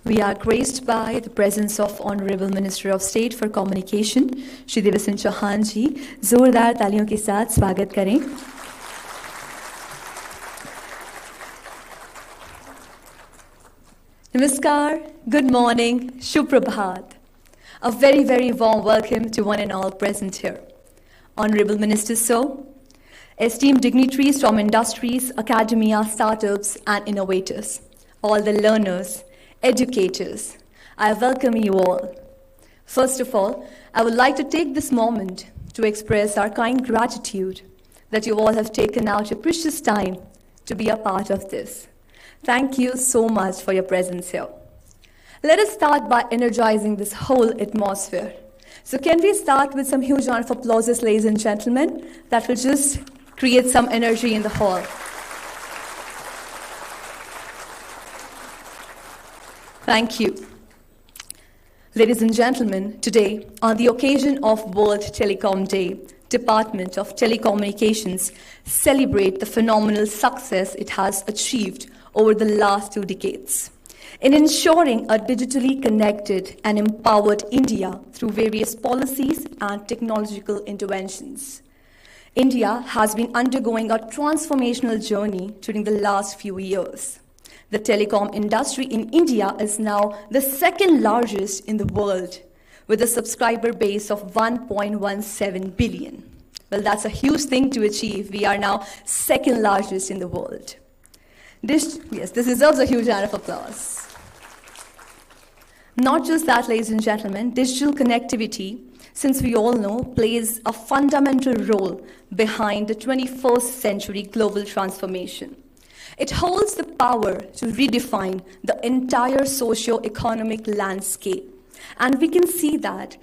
We are graced by the presence of Honorable Minister of State for Communication, Shri Devasin Chauhan जी. जोरदार तालियों के साथ स्वागत करें. Namaskar, good morning, Shubh Prabhat. A very, very warm welcome to one and all present here. Honorable Minister Sir, esteemed dignitaries from industries, academia, startups, and innovators, all the learners, educators, I welcome you all. First of all, I would like to take this moment to express our kind gratitude that you all have taken out your precious time to be a part of this. Thank you so much for your presence here. Let us start by energizing this whole atmosphere. So can we start with some huge round of applause, ladies and gentlemen? That will just create some energy in the hall. Thank you. Ladies and gentlemen, today, on the occasion of World Telecom Day, Department of Telecommunications celebrate the phenomenal success it has achieved over the last 2 decades in ensuring a digitally connected and empowered India through various policies and technological interventions. India has been undergoing a transformational journey during the last few years. The telecom industry in India is now the second largest in the world, with a subscriber base of 1.17 billion. Well, that's a huge thing to achieve. We are now second largest in the world. This deserves a huge round of applause. Not just that, ladies and gentlemen, digital connectivity, since we all know, plays a fundamental role behind the 21st century global transformation. It holds the power to redefine the entire socio-economic landscape. And we can see that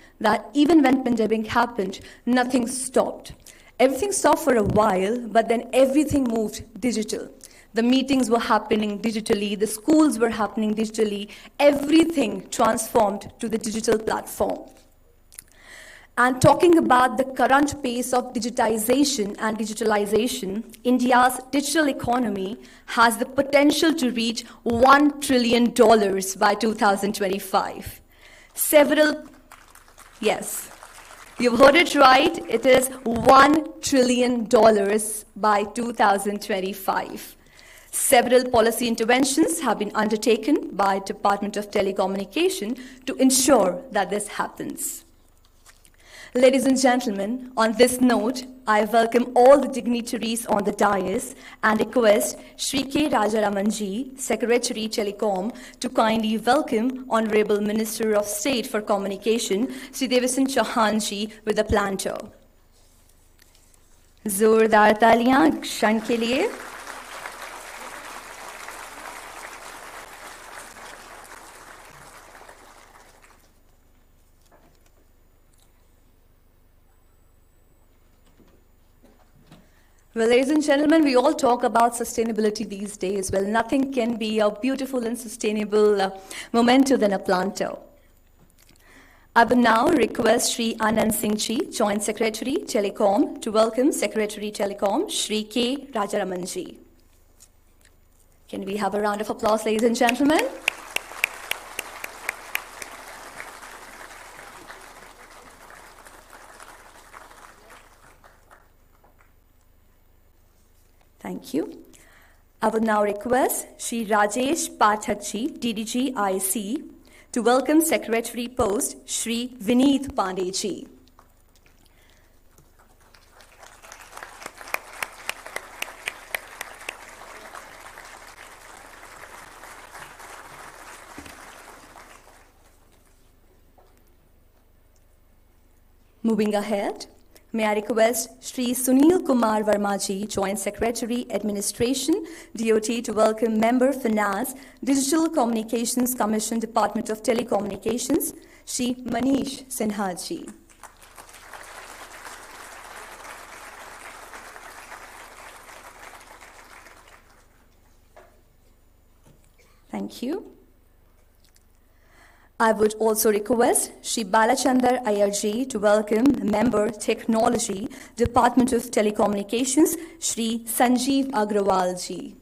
even when pandemic happened, nothing stopped. Everything stopped for a while, but then everything moved digital. The meetings were happening digitally, the schools were happening digitally, everything transformed to the digital platform. And talking about the current pace of digitization and digitalization, India's digital economy has the potential to reach $1 trillion by 2025. Yes, you've heard it right, it is $1 trillion by 2025. Several policy interventions have been undertaken by Department of Telecommunication to ensure that this happens. Ladies and gentlemen, on this note, I welcome all the dignitaries on the dais and request Shri K. Rajaramanji, Secretary Telecom, to kindly welcome Honorable Minister of State for Communication, Shri Devasin Chauhan ji, with a planter. Zordar taliyan kshan ke liye. Well, ladies and gentlemen, we all talk about sustainability these days. Well, nothing can be a beautiful and sustainable memento than a planter. I will now request Shri Anand Singh Ji, Joint Secretary, Telecom, to welcome Secretary Telecom, Shri K. Rajaramanji. Can we have a round of applause, ladies and gentlemen? Thank you. I will now request Shri Rajesh Pathak Ji, DDG IC, to welcome Secretary Post Shri Vineet Pandey Ji. Moving ahead, may I request Shri Sunil Kumar Verma Ji, Joint Secretary, Administration, DOT, to welcome Member Finance, Digital Communications Commission, Department of Telecommunications, Shri Manish Sinha Ji. Thank you. I would also request Shri Balachandar Iyer Ji to welcome Member Technology, Department of Telecommunications, Shri Sanjeev Agrawal Ji.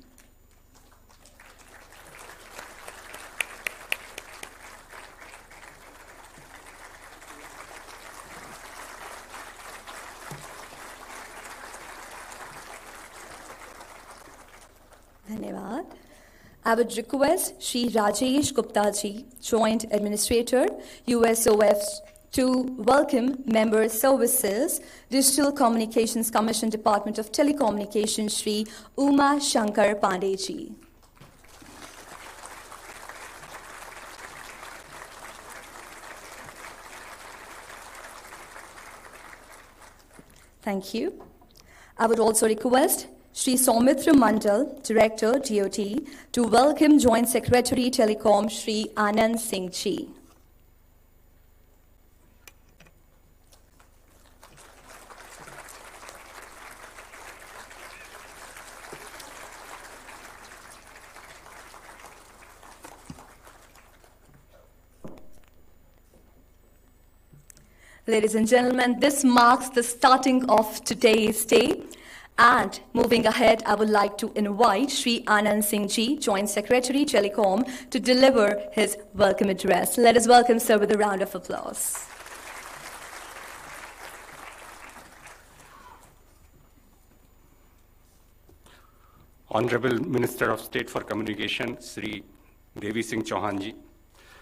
I would request Shri Rajesh Gupta ji, Joint Administrator, USOF, to welcome Member Services, Digital Communications Commission, Department of Telecommunication, Shri Uma Shankar Pandey ji. Thank you. I would also request Shri Soumitra Mandal, Director, DOT, to welcome Joint Secretary, Telecom, Shri Anand Singh ji. Ladies and gentlemen, this marks the starting of today's day. And moving ahead, I would like to invite Shri Anand Singh ji, Joint Secretary, Telecom, to deliver his welcome address. Let us welcome sir with a round of applause. Honorable Minister of State for Communication, Shri Devi Singh Chauhan ji,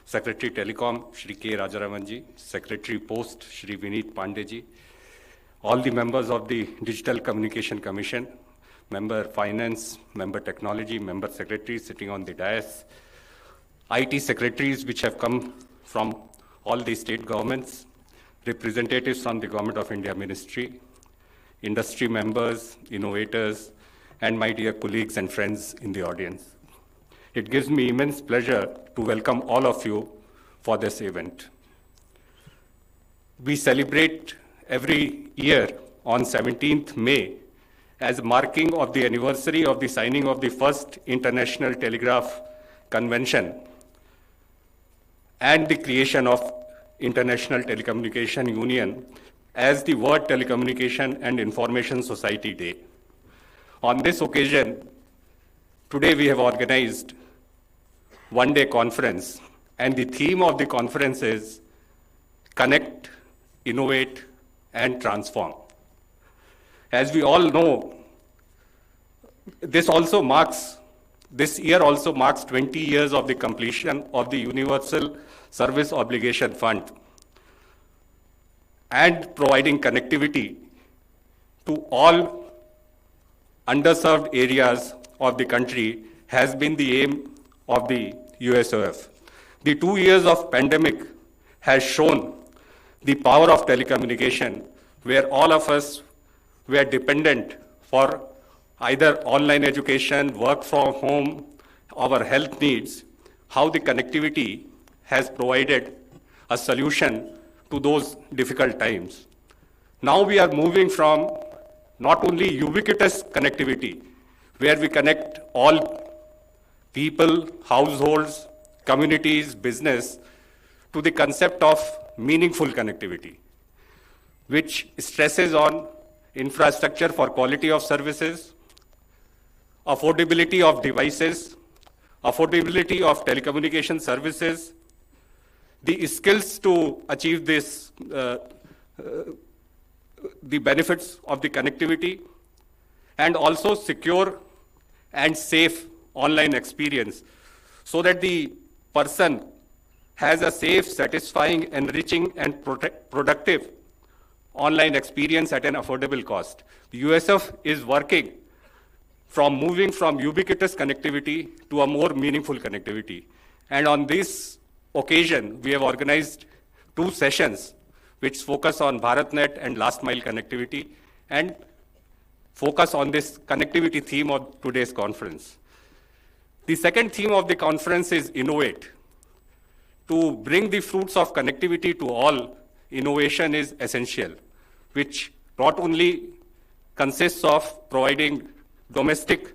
Secretary Telecom, Shri K. Rajaraman ji, Secretary Post, Shri Vineet Pandey ji, all the members of the Digital Communication Commission, Member Finance, Member Technology, Member Secretaries sitting on the dais, IT Secretaries which have come from all the state governments, representatives from the Government of India Ministry, industry members, innovators, and my dear colleagues and friends in the audience. It gives me immense pleasure to welcome all of you for this event. We celebrate every year on 17th May as marking of the anniversary of the signing of the first International Telegraph Convention and the creation of International Telecommunication Union as the World Telecommunication and Information Society Day. On this occasion, today we have organized one-day conference, and the theme of the conference is Connect, Innovate, and Transform. As we all know, this year also marks 20 years of the completion of the Universal Service Obligation Fund and providing connectivity to all underserved areas of the country has been the aim of the USOF. The 2 years of pandemic has shown the power of telecommunication, where all of us were dependent for either online education, work from home, our health needs, how the connectivity has provided a solution to those difficult times. Now we are moving from not only ubiquitous connectivity, where we connect all people, households, communities, business, to the concept of meaningful connectivity, which stresses on infrastructure for quality of services, affordability of devices, affordability of telecommunication services, the skills to achieve this, the benefits of the connectivity, and also secure and safe online experience, so that the person has a safe, satisfying, enriching, and productive online experience at an affordable cost. The USF is working from moving from ubiquitous connectivity to a more meaningful connectivity. And on this occasion, we have organized 2 sessions which focus on BharatNet and last mile connectivity and focus on this connectivity theme of today's conference. The second theme of the conference is Innovate. To bring the fruits of connectivity to all, innovation is essential, which not only consists of providing domestic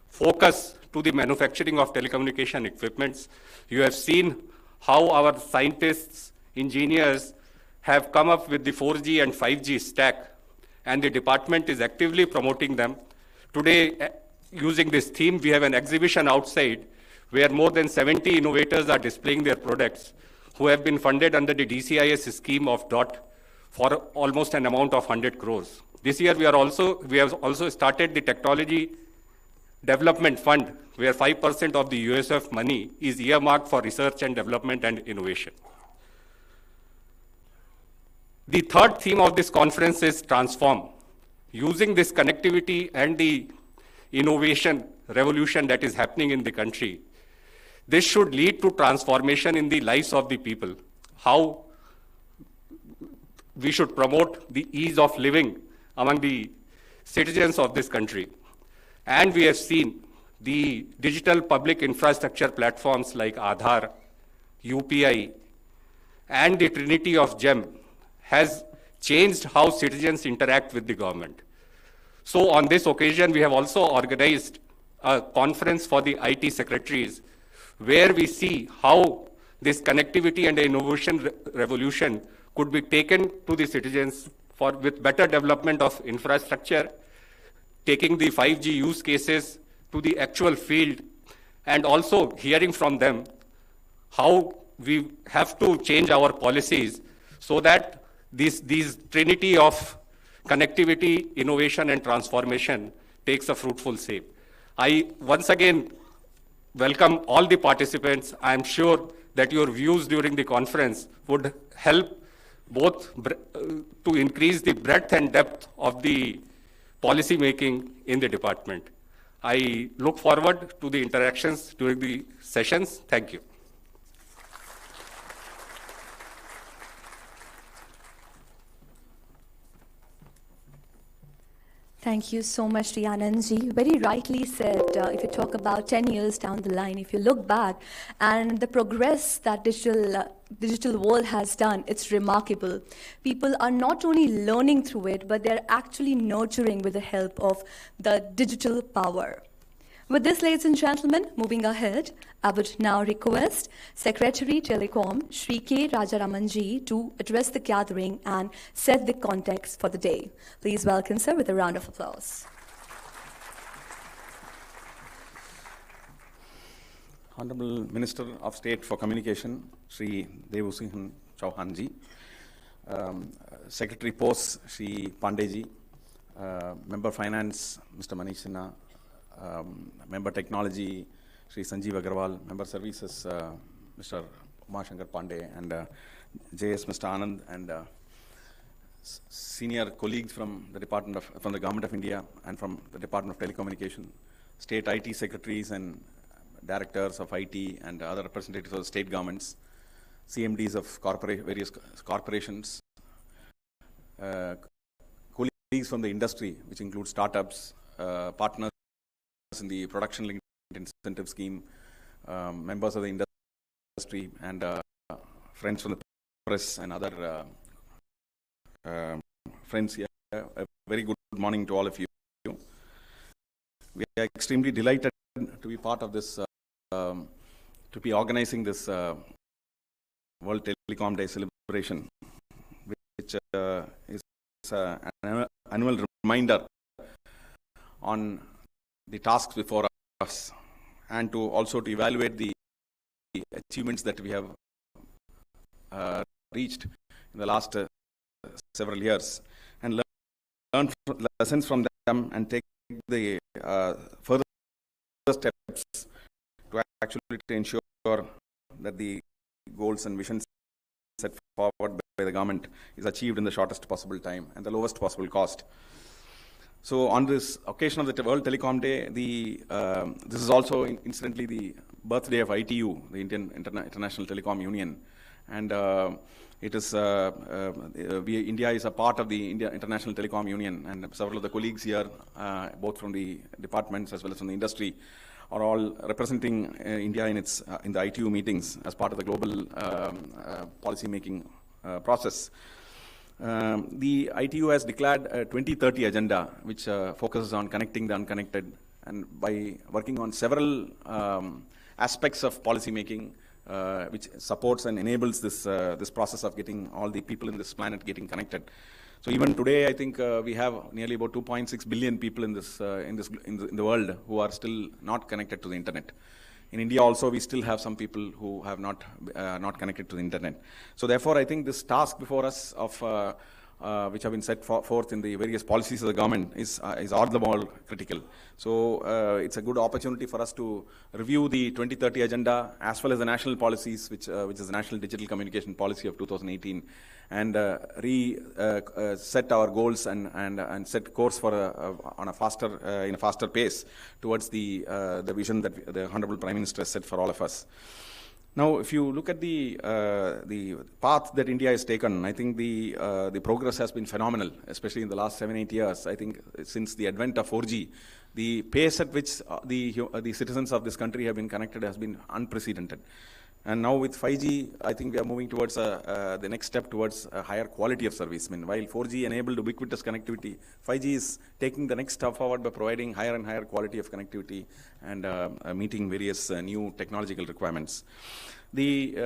focus to the manufacturing of telecommunication equipments. You have seen how our scientists, engineers have come up with the 4G and 5G stack, and the department is actively promoting them. Today, using this theme, we have an exhibition outside where more than 70 innovators are displaying their products who have been funded under the DCIS scheme of DOT for almost an amount of 100 crores. This year, we have also started the Technology Development Fund where 5% of the USF money is earmarked for research and development and innovation. The third theme of this conference is transform. Using this connectivity and the innovation revolution that is happening in the country, this should lead to transformation in the lives of the people. How we should promote the ease of living among the citizens of this country. And we have seen the digital public infrastructure platforms like Aadhaar, UPI, and the Trinity of GEM has changed how citizens interact with the government. So on this occasion, we have also organized a conference for the IT secretaries, where we see how this connectivity and the innovation revolution could be taken to the citizens with better development of infrastructure, taking the 5G use cases to the actual field, and also hearing from them how we have to change our policies so that these trinity of connectivity, innovation, and transformation takes a fruitful shape. I once again welcome all the participants. I am sure that your views during the conference would help both to increase the breadth and depth of the policy making in the department. I look forward to the interactions during the sessions. Thank you. Thank you so much, Riananji. Very rightly said, if you talk about 10 years down the line, if you look back and the progress that digital world has done, it's remarkable. People are not only learning through it, but they're actually nurturing with the help of the digital power. With this, ladies and gentlemen, moving ahead, I would now request Secretary Telecom, Shri K. Rajaramanji, to address the gathering and set the context for the day. Please welcome, sir, with a round of applause. Honorable Minister of State for Communication, Shri Devusinghan Chauhanji, Secretary Posts, Shri Pandeji, Member Finance, Mr. Manish Sinha, Member Technology, Shri Sanjeev Agarwal, Member Services, Mr. Umashankar Pandey, and JS Mr. Anand, and senior colleagues from the the Government of India and from the Department of Telecommunication, state IT secretaries and directors of IT and other representatives of the state governments, CMDs of various corporations, colleagues from the industry, which include startups, partners in the production-linked incentive scheme, members of the industry, and friends from the press and other friends here. A very good morning to all of you. We are extremely delighted to be part of this, to be organizing this World Telecom Day celebration, which is an annual reminder on the tasks before us, and to also to evaluate the achievements that we have reached in the last several years, and learn lessons from them and take the further steps to actually ensure that the goals and visions set forward by the government is achieved in the shortest possible time and the lowest possible cost. So on this occasion of the World Telecom Day, this is also incidentally the birthday of ITU, the International Telecom Union, and it is India is a part of the International Telecom Union, and several of the colleagues here, both from the departments as well as from the industry, are all representing India in the ITU meetings as part of the global policy making process. The ITU has declared a 2030 agenda, which focuses on connecting the unconnected, and by working on several aspects of policy making, which supports and enables this process of getting all the people in this planet getting connected. So even today, I think we have nearly about 2.6 billion people in the world who are still not connected to the internet. In India also, we still have some people who have not connected to the internet. So therefore, I think this task before us of which have been set forth in the various policies of the government is all the more critical. So it's a good opportunity for us to review the 2030 agenda as well as the national policies, which is the National Digital Communication Policy of 2018, and set our goals and set course for in a faster pace towards the vision that the Honorable Prime Minister has set for all of us. Now, if you look at the path that India has taken, I think the progress has been phenomenal, especially in the last 7-8 years. I think since the advent of 4G, the pace at which the citizens of this country have been connected has been unprecedented. And now with 5G, I think we are moving towards the next step towards a higher quality of service. I mean, while 4G enabled ubiquitous connectivity, 5G is taking the next step forward by providing higher and higher quality of connectivity and meeting various new technological requirements. The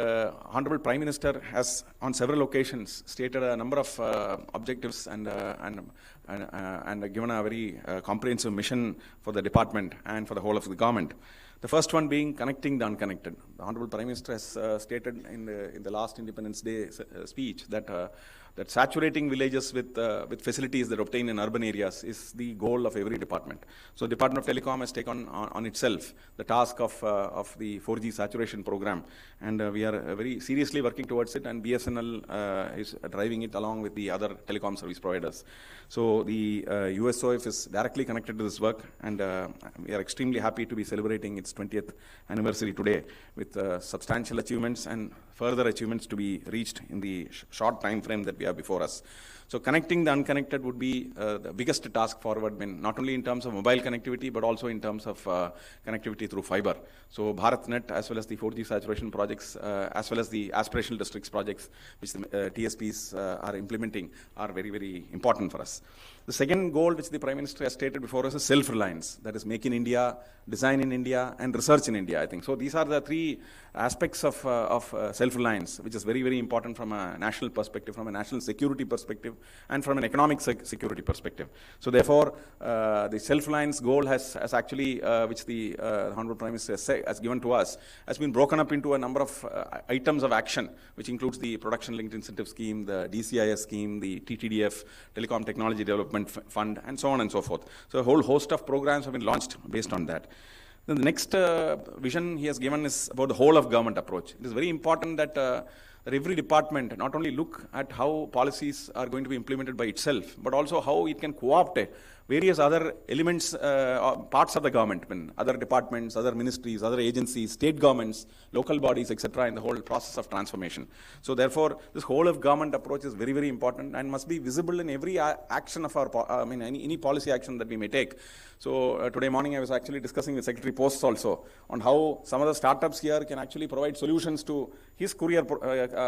Honorable Prime Minister has, on several occasions, stated a number of objectives and given a very comprehensive mission for the department and for the whole of the government. The first one being connecting the unconnected. The Honorable Prime Minister has stated in the last Independence Day speech that saturating villages with facilities that obtain in urban areas is the goal of every department. So the Department of Telecom has taken on itself the task of the 4G saturation program, and we are very seriously working towards it, and BSNL is driving it along with the other telecom service providers. So the USOF is directly connected to this work, and we are extremely happy to be celebrating its 20th anniversary today with substantial achievements and further achievements to be reached in the short time frame that we have before us. So connecting the unconnected would be the biggest task forward, not only in terms of mobile connectivity, but also in terms of connectivity through fiber. So BharatNet, as well as the 4G saturation projects, as well as the aspirational districts projects, which the TSPs are implementing, are very, very important for us. The second goal, which the Prime Minister has stated before us, is self-reliance. That is, make in India, design in India, and research in India, I think. So these are the three aspects of self-reliance, which is very, very important from a national perspective, from a national security perspective, and from an economic security perspective. So therefore, the self-reliance goal has actually, which the Honorable Prime Minister has given to us, has been broken up into a number of items of action, which includes the Production-Linked Incentive Scheme, the DCIS scheme, the TTDF, Telecom Technology Development Fund, and so on and so forth. So a whole host of programs have been launched based on that. Then the next vision he has given is about the whole of government approach. It is very important that that every department not only look at how policies are going to be implemented by itself, but also how it can co-opt various other elements, parts of the government, other departments, other ministries, other agencies, state governments, local bodies, etc., in the whole process of transformation. So therefore, this whole of government approach is very, very important and must be visible in every action of our, any policy action that we may take. So today morning I was actually discussing with Secretary Posts also on how some of the startups here can actually provide solutions to his courier,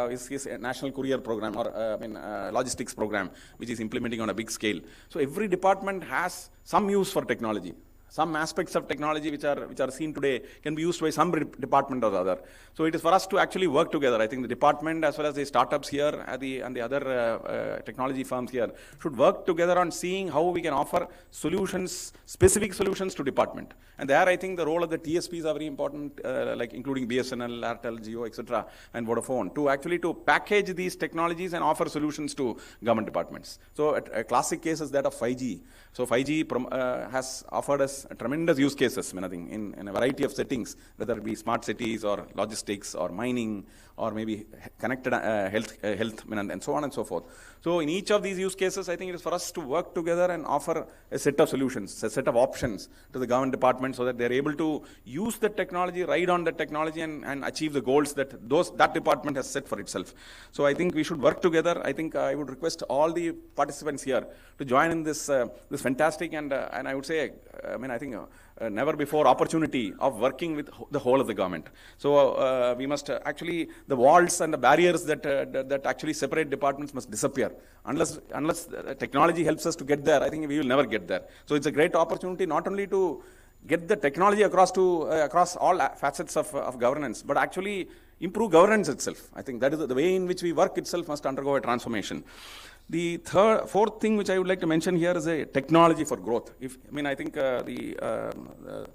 his national courier program, or logistics program, which is implementing on a big scale. So every department has some use for technology. Some aspects of technology which are seen today can be used by some department or the other. So it is for us to actually work together. I think the department, as well as the startups here and the other technology firms here, should work together on seeing how we can offer solutions, specific solutions to department. And there, I think the role of the TSPs are very important, like including BSNL, Airtel, Jio, etc., and Vodafone, to package these technologies and offer solutions to government departments. So a classic case is that of 5G. So 5G has offered us tremendous use cases, in a variety of settings, whether it be smart cities or logistics or mining or maybe connected health, and so on and so forth. So in each of these use cases, I think it is for us to work together and offer a set of solutions, a set of options to the government department so that they're able to use the technology, ride on the technology, and achieve the goals that that department has set for itself. So I think we should work together. I think I would request all the participants here to join in this this fantastic and I would say, I think never before opportunity of working with the whole of the government. So we must actually, the walls and the barriers that actually separate departments must disappear. Unless technology helps us to get there, I think we will never get there. So it's a great opportunity not only to get the technology across all facets of governance, but actually improve governance itself. I think that is the way in which we work itself must undergo a transformation. The fourth thing which I would like to mention here is a technology for growth. I think the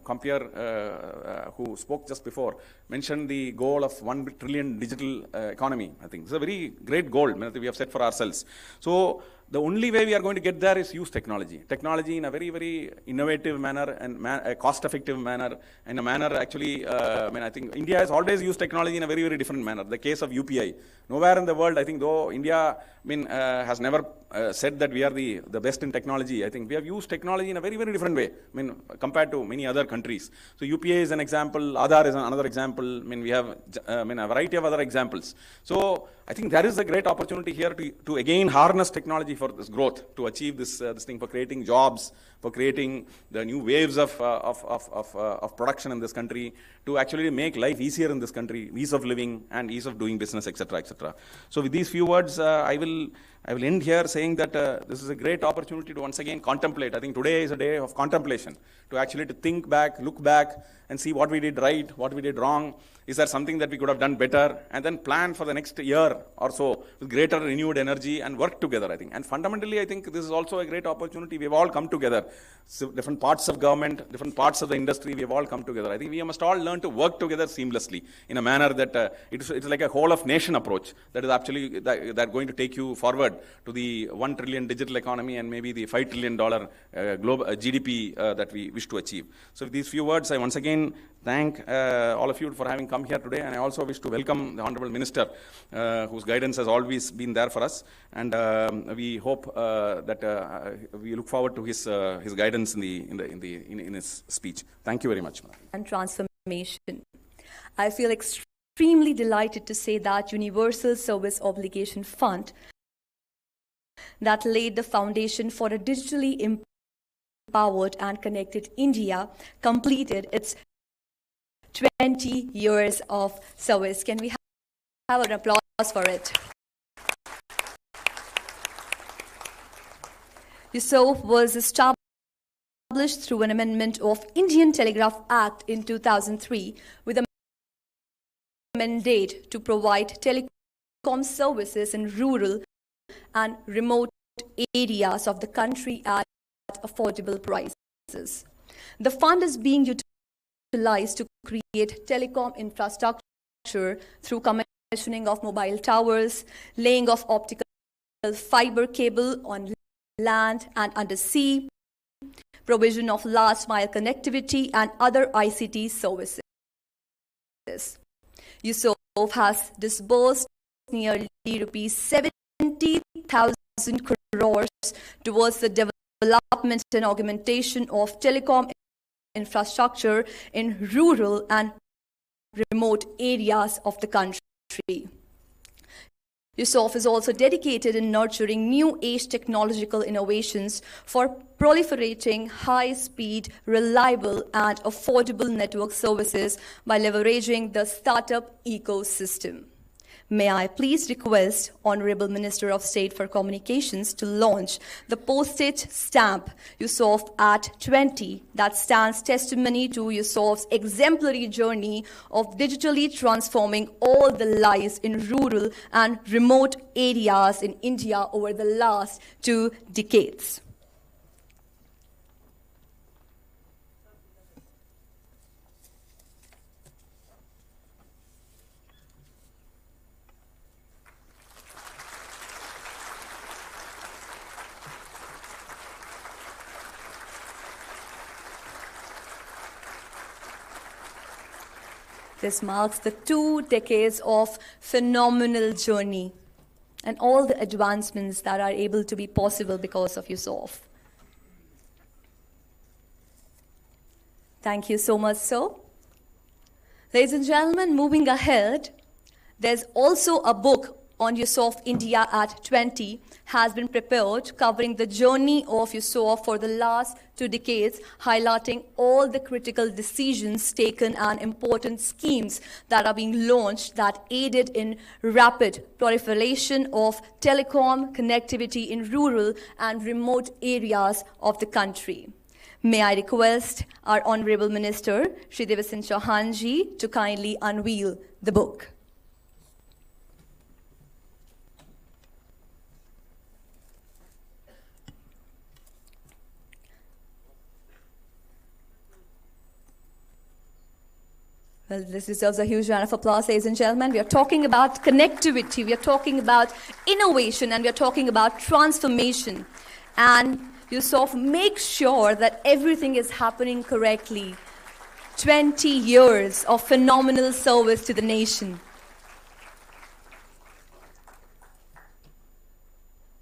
compeer who spoke just before mentioned the goal of 1 trillion digital economy. I think it's a very great goal that we have set for ourselves. So the only way we are going to get there is use technology. Technology in a very, very innovative manner and a cost-effective manner, and a manner actually, I think India has always used technology in a very, very different manner. The case of UPI. Nowhere in the world, I think, though India has never said that we are the best in technology, I think we have used technology in a very, very different way, compared to many other countries. So UPI is an example, Aadhaar is another example, we have a variety of other examples. So I think there is a great opportunity here to again harness technology for this growth, to achieve this thing, for creating jobs, for creating the new waves of production in this country, to actually make life easier in this country, ease of living and ease of doing business, etc., etc. So with these few words, I will end here saying that this is a great opportunity to once again contemplate. I think today is a day of contemplation, to actually to think back, look back, and see what we did right, what we did wrong. Is there something that we could have done better? And then plan for the next year or so with greater renewed energy and work together, I think. And fundamentally, I think this is also a great opportunity. We have all come together. So different parts of government, different parts of the industry, we have all come together. I think we must all learn to work together seamlessly in a manner that it's like a whole of nation approach that is actually that going to take you forward to the 1 trillion digital economy and maybe the $5 trillion global GDP that we wish to achieve. So with these few words, I once again thank all of you for having come here today, and I also wish to welcome the Honorable Minister, whose guidance has always been there for us, and we hope that we look forward to his guidance in his speech. Thank you very much. And transformation. I feel extremely delighted to say that Universal Service Obligation Fund that laid the foundation for a digitally empowered and connected India completed its 20 years of service. Can we have an applause for it? USOF was established through an amendment of Indian Telegraph Act in 2003 with a mandate to provide telecom services in rural and remote areas of the country at affordable prices. The fund is being utilized to create telecom infrastructure through commissioning of mobile towers, laying of optical fiber cable on land and undersea, provision of last mile connectivity and other ICT services. USOF has disbursed nearly rupees 70,000 crores towards the development and augmentation of telecom infrastructure in rural and remote areas of the country. USOF is also dedicated in nurturing new age technological innovations for proliferating high-speed, reliable and affordable network services by leveraging the startup ecosystem. May I please request Honorable Minister of State for Communications to launch the postage stamp USOF at 20 that stands testimony to USOF's exemplary journey of digitally transforming all the lives in rural and remote areas in India over the last 2 decades. This marks the 2 decades of phenomenal journey and all the advancements that are able to be possible because of USOF. Thank you so much, sir. Ladies and gentlemen, moving ahead, there's also a book on USOF India at 20 has been prepared covering the journey of USOF for the last 2 decades, highlighting all the critical decisions taken and important schemes that are being launched that aided in rapid proliferation of telecom connectivity in rural and remote areas of the country. May I request our Honorable Minister, Shri Devasinh Chauhan ji, to kindly unveil the book. Well, this deserves a huge round of applause, ladies and gentlemen. We are talking about connectivity, we are talking about innovation, and we are talking about transformation. And you sort of make sure that everything is happening correctly. 20 years of phenomenal service to the nation.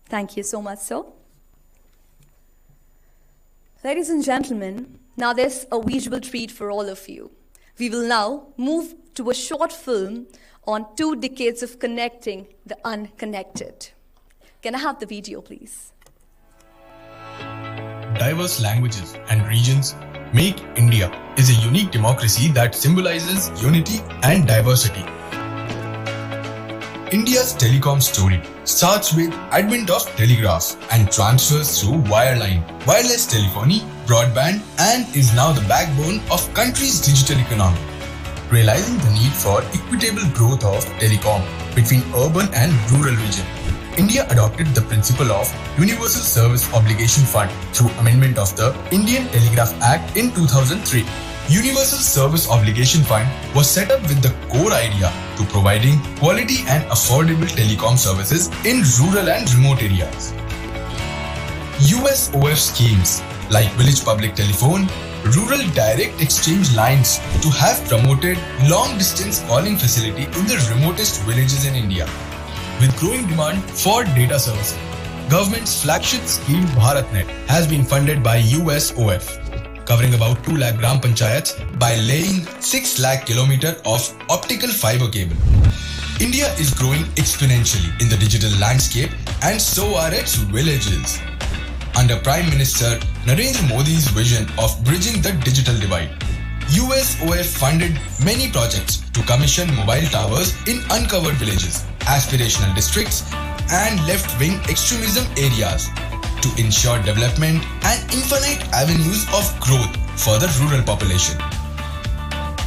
Thank you so much, sir. Ladies and gentlemen, now there's a visual treat for all of you. We will now move to a short film on 2 decades of connecting the unconnected. Can I have the video, please? Diverse languages and regions make India is a unique democracy that symbolizes unity and diversity. India's telecom story starts with advent of telegraphs and transfers through wireline, wireless telephony, broadband, and is now the backbone of country's digital economy. Realizing the need for equitable growth of telecom between urban and rural region, India adopted the principle of Universal Service Obligation Fund through amendment of the Indian Telegraph Act in 2003. Universal Service Obligation Fund was set up with the core idea to providing quality and affordable telecom services in rural and remote areas. USOF schemes like Village Public Telephone, Rural Direct Exchange Lines to have promoted long-distance calling facility in the remotest villages in India. With growing demand for data services, government's flagship scheme BharatNet has been funded by USOF, covering about 2 lakh gram panchayats by laying 6 lakh kilometers of optical fiber cable. India is growing exponentially in the digital landscape, and so are its villages. Under Prime Minister Narendra Modi's vision of bridging the digital divide, USOF funded many projects to commission mobile towers in uncovered villages, aspirational districts, and left-wing extremism areas to ensure development and infinite avenues of growth for the rural population.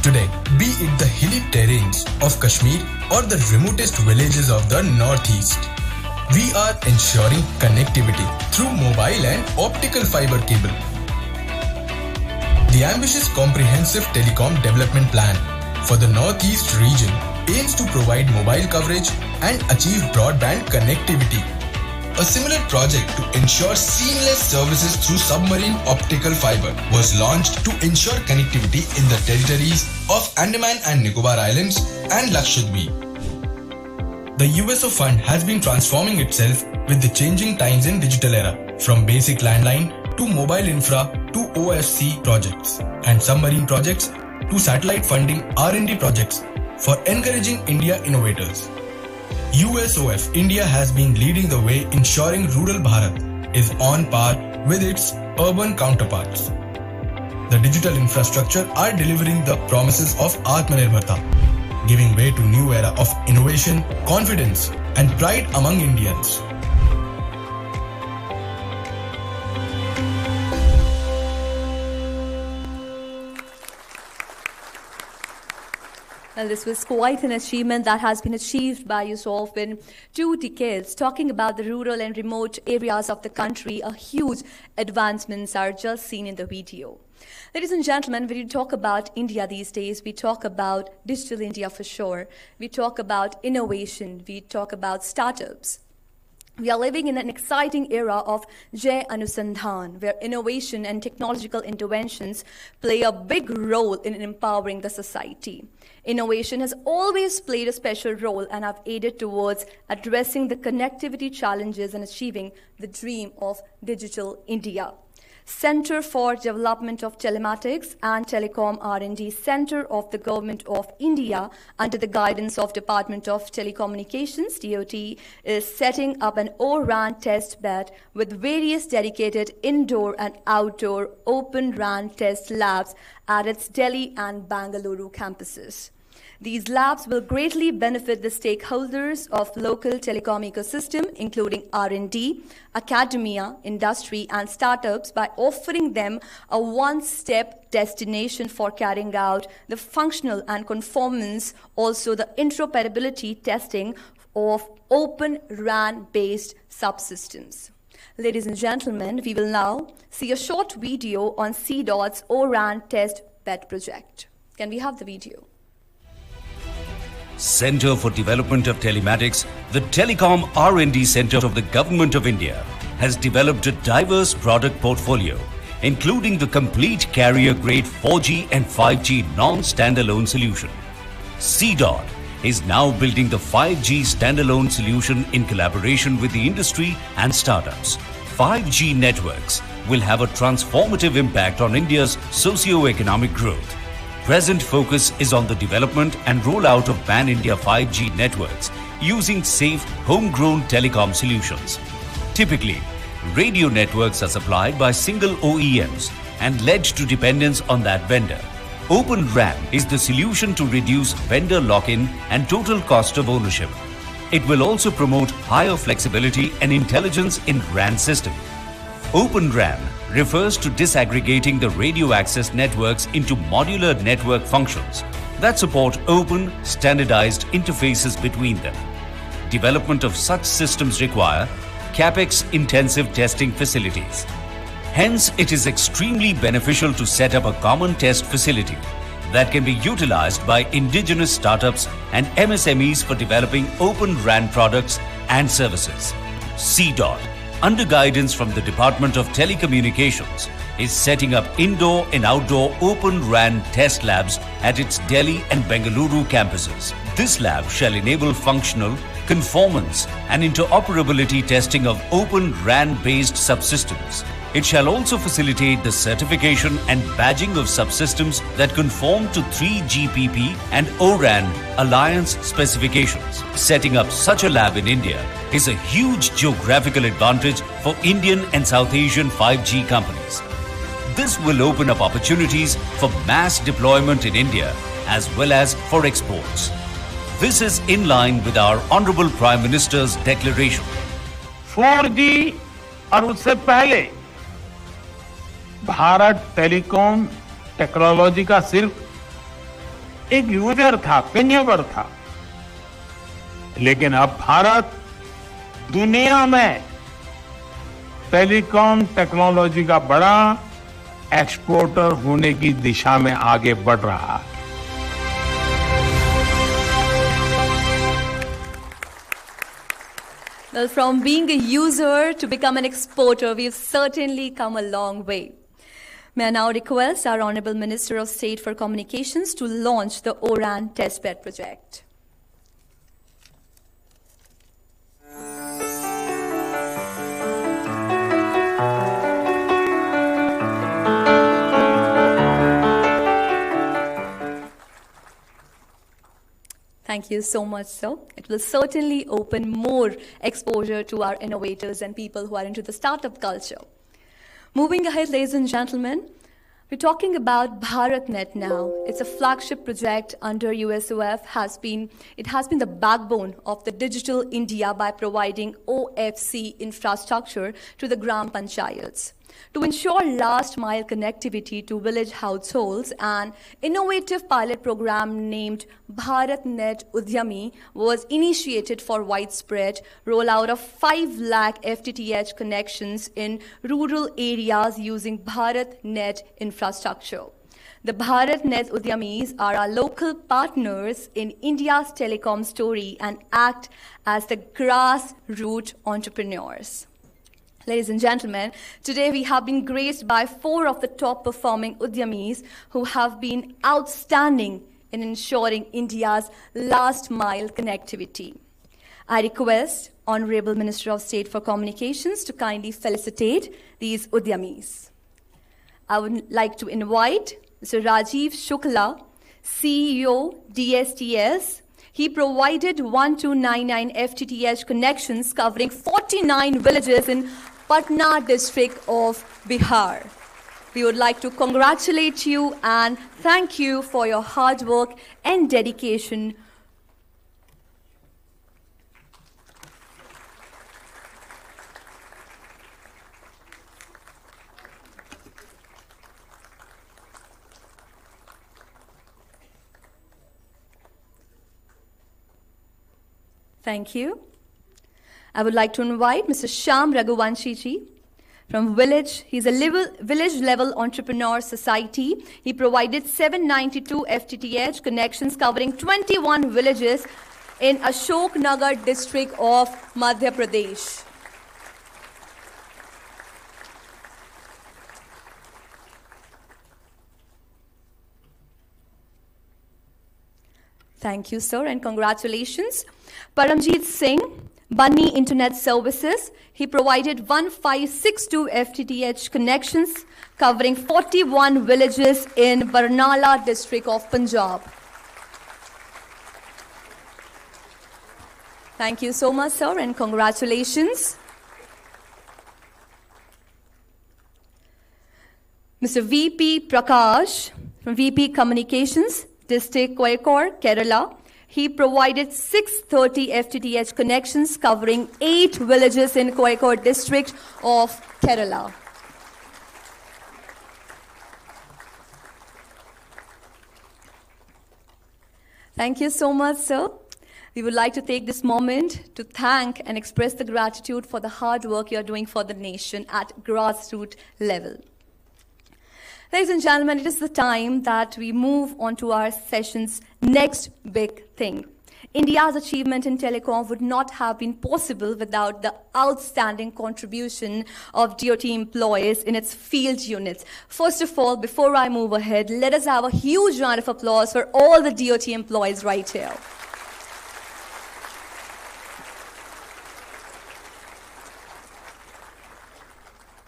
Today, be it the hilly terrains of Kashmir or the remotest villages of the Northeast, we are ensuring connectivity through mobile and optical fiber cable. The ambitious comprehensive telecom development plan for the Northeast region aims to provide mobile coverage and achieve broadband connectivity. A similar project to ensure seamless services through submarine optical fiber was launched to ensure connectivity in the territories of Andaman and Nicobar Islands and Lakshadweep. The USO fund has been transforming itself with the changing times in digital era, from basic landline to mobile infra to OFC projects and submarine projects to satellite funding R&D projects for encouraging India innovators. USOF India has been leading the way, ensuring rural Bharat is on par with its urban counterparts. The digital infrastructure are delivering the promises of Atmanirbharta, giving way to new era of innovation, confidence, and pride among Indians. Well, this was quite an achievement that has been achieved by yourself in 2 decades. Talking about the rural and remote areas of the country, a huge advancements are just seen in the video. Ladies and gentlemen, when you talk about India these days, we talk about digital India for sure. We talk about innovation. We talk about startups. We are living in an exciting era of Jai Anusandhan, where innovation and technological interventions play a big role in empowering the society. Innovation has always played a special role and have aided towards addressing the connectivity challenges and achieving the dream of digital India. Center for Development of Telematics and Telecom R&D Center of the Government of India, under the guidance of Department of Telecommunications, DOT, is setting up an O-RAN test bed with various dedicated indoor and outdoor open RAN test labs at its Delhi and Bangalore campuses. These labs will greatly benefit the stakeholders of local telecom ecosystem, including R&D, academia, industry, and startups, by offering them a one-step destination for carrying out the functional and conformance, also the interoperability testing of open RAN-based subsystems. Ladies and gentlemen, we will now see a short video on CDOT's O-RAN test bed project. Can we have the video? Center for Development of Telematics, the Telecom R&D Center of the Government of India has developed a diverse product portfolio, including the complete carrier-grade 4G and 5G non-standalone solution. CDOT is now building the 5G standalone solution in collaboration with the industry and startups. 5G networks will have a transformative impact on India's socio-economic growth. Present focus is on the development and rollout of pan-India 5G networks using safe, homegrown telecom solutions. Typically, radio networks are supplied by single OEMs and led to dependence on that vendor. Open RAN is the solution to reduce vendor lock-in and total cost of ownership. It will also promote higher flexibility and intelligence in RAN system. Open RAN refers to disaggregating the radio access networks into modular network functions that support open, standardized interfaces between them. Development of such systems require CapEx-intensive testing facilities. Hence, it is extremely beneficial to set up a common test facility that can be utilized by indigenous startups and MSMEs for developing open RAN products and services. CDOT, under guidance from the Department of Telecommunications, is setting up indoor and outdoor open RAN test labs at its Delhi and Bengaluru campuses. This lab shall enable functional, conformance and interoperability testing of open RAN-based subsystems. It shall also facilitate the certification and badging of subsystems that conform to 3GPP and O-RAN alliance specifications. Setting up such a lab in India is a huge geographical advantage for Indian and South Asian 5G companies. This will open up opportunities for mass deployment in India as well as for exports. This is in line with our Honorable Prime Minister's declaration. 4G और उससे पहले Bharat telecom technology का सिर्फ एक user था, consumer था, लेकिन अब भारत दुनिया में टेलीकॉम टेक्नोलॉजी का बड़ा एक्सपोर्टर होने की दिशा में आगे बढ़ रहा है. Well, from being a user to become an exporter, we've certainly come a long way. May I now request our Honorable Minister of State for Communications to launch the O-RAN testbed project. Thank you so much, sir. It will certainly open more exposure to our innovators and people who are into the startup culture. Moving ahead, ladies and gentlemen, we're talking about BharatNet now. It's a flagship project under USOF. It has been the backbone of the digital India by providing OFC infrastructure to the Gram Panchayats. To ensure last-mile connectivity to village households, an innovative pilot program named BharatNet Udyami was initiated for widespread rollout of 5 lakh FTTH connections in rural areas using BharatNet infrastructure. The BharatNet Udyamis are our local partners in India's telecom story and act as the grassroots entrepreneurs. Ladies and gentlemen, today we have been graced by 4 of the top performing Udyamis who have been outstanding in ensuring India's last mile connectivity. I request Honorable Minister of State for Communications to kindly felicitate these Udyamis. I would like to invite Mr. Rajiv Shukla, CEO, DSTS. He provided 1299 FTTH connections covering 49 villages in Patna district of Bihar. We would like to congratulate you and thank you for your hard work and dedication. Thank you. I would like to invite Mr. Shyam Raghuvanshi ji, From Village, he's a village-level entrepreneur society. He provided 792 FTTH connections covering 21 villages in Ashoknagar district of Madhya Pradesh. Thank you, sir, and congratulations. Paramjeet Singh, Bunny Internet Services. He provided 1562 FTTH connections covering 41 villages in Barnala district of Punjab. Thank you so much, sir, and congratulations. Mr. VP Prakash from VP Communications, District Kozhikode, Kerala. He provided 630 FTTH connections covering 8 villages in Kozhikode district of Kerala. Thank you so much, sir. We would like to take this moment to thank and express the gratitude for the hard work you're doing for the nation at grassroots level. Ladies and gentlemen, it is the time that we move on to our session's next big thing. India's achievement in telecom would not have been possible without the outstanding contribution of DOT employees in its field units. First of all, before I move ahead, let us have a huge round of applause for all the DOT employees right here.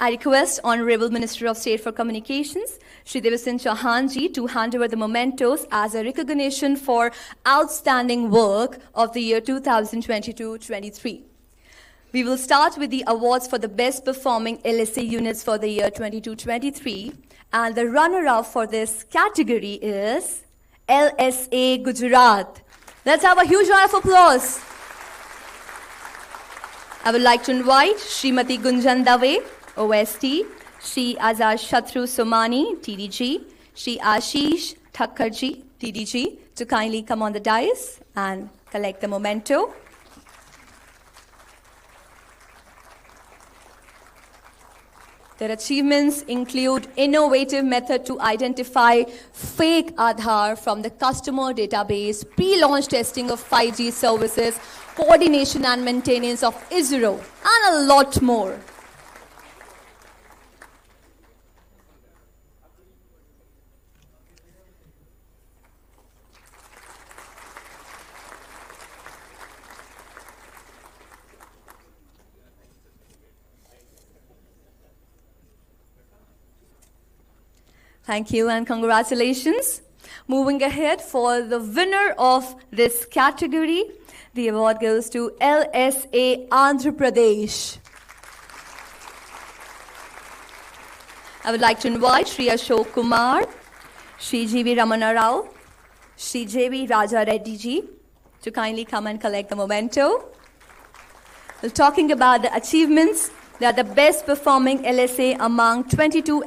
I request Honorable Minister of State for Communications, Shri Devasin Chauhanji, to hand over the mementos as a recognition for outstanding work of the year 2022-23. We will start with the awards for the best performing LSA units for the year 22-23, and the runner-up for this category is LSA Gujarat. Let's have a huge round of applause. I would like to invite Srimati Gunjan Dave, OST, Shri Azar Shatru Somani, TDG, Shri Ashish Thakkarji, TDG, to kindly come on the dais and collect the memento. Their achievements include innovative method to identify fake Aadhaar from the customer database, pre-launch testing of 5G services, coordination and maintenance of ISRO, and a lot more. Thank you and congratulations. Moving ahead, for the winner of this category, the award goes to LSA Andhra Pradesh. I would like to invite Shri Ashok Kumar, Shri G.V. Ramana Rao, Shri J.V. Raja Reddy ji to kindly come and collect the memento. We're talking about the achievements. They are the best performing LSA among 22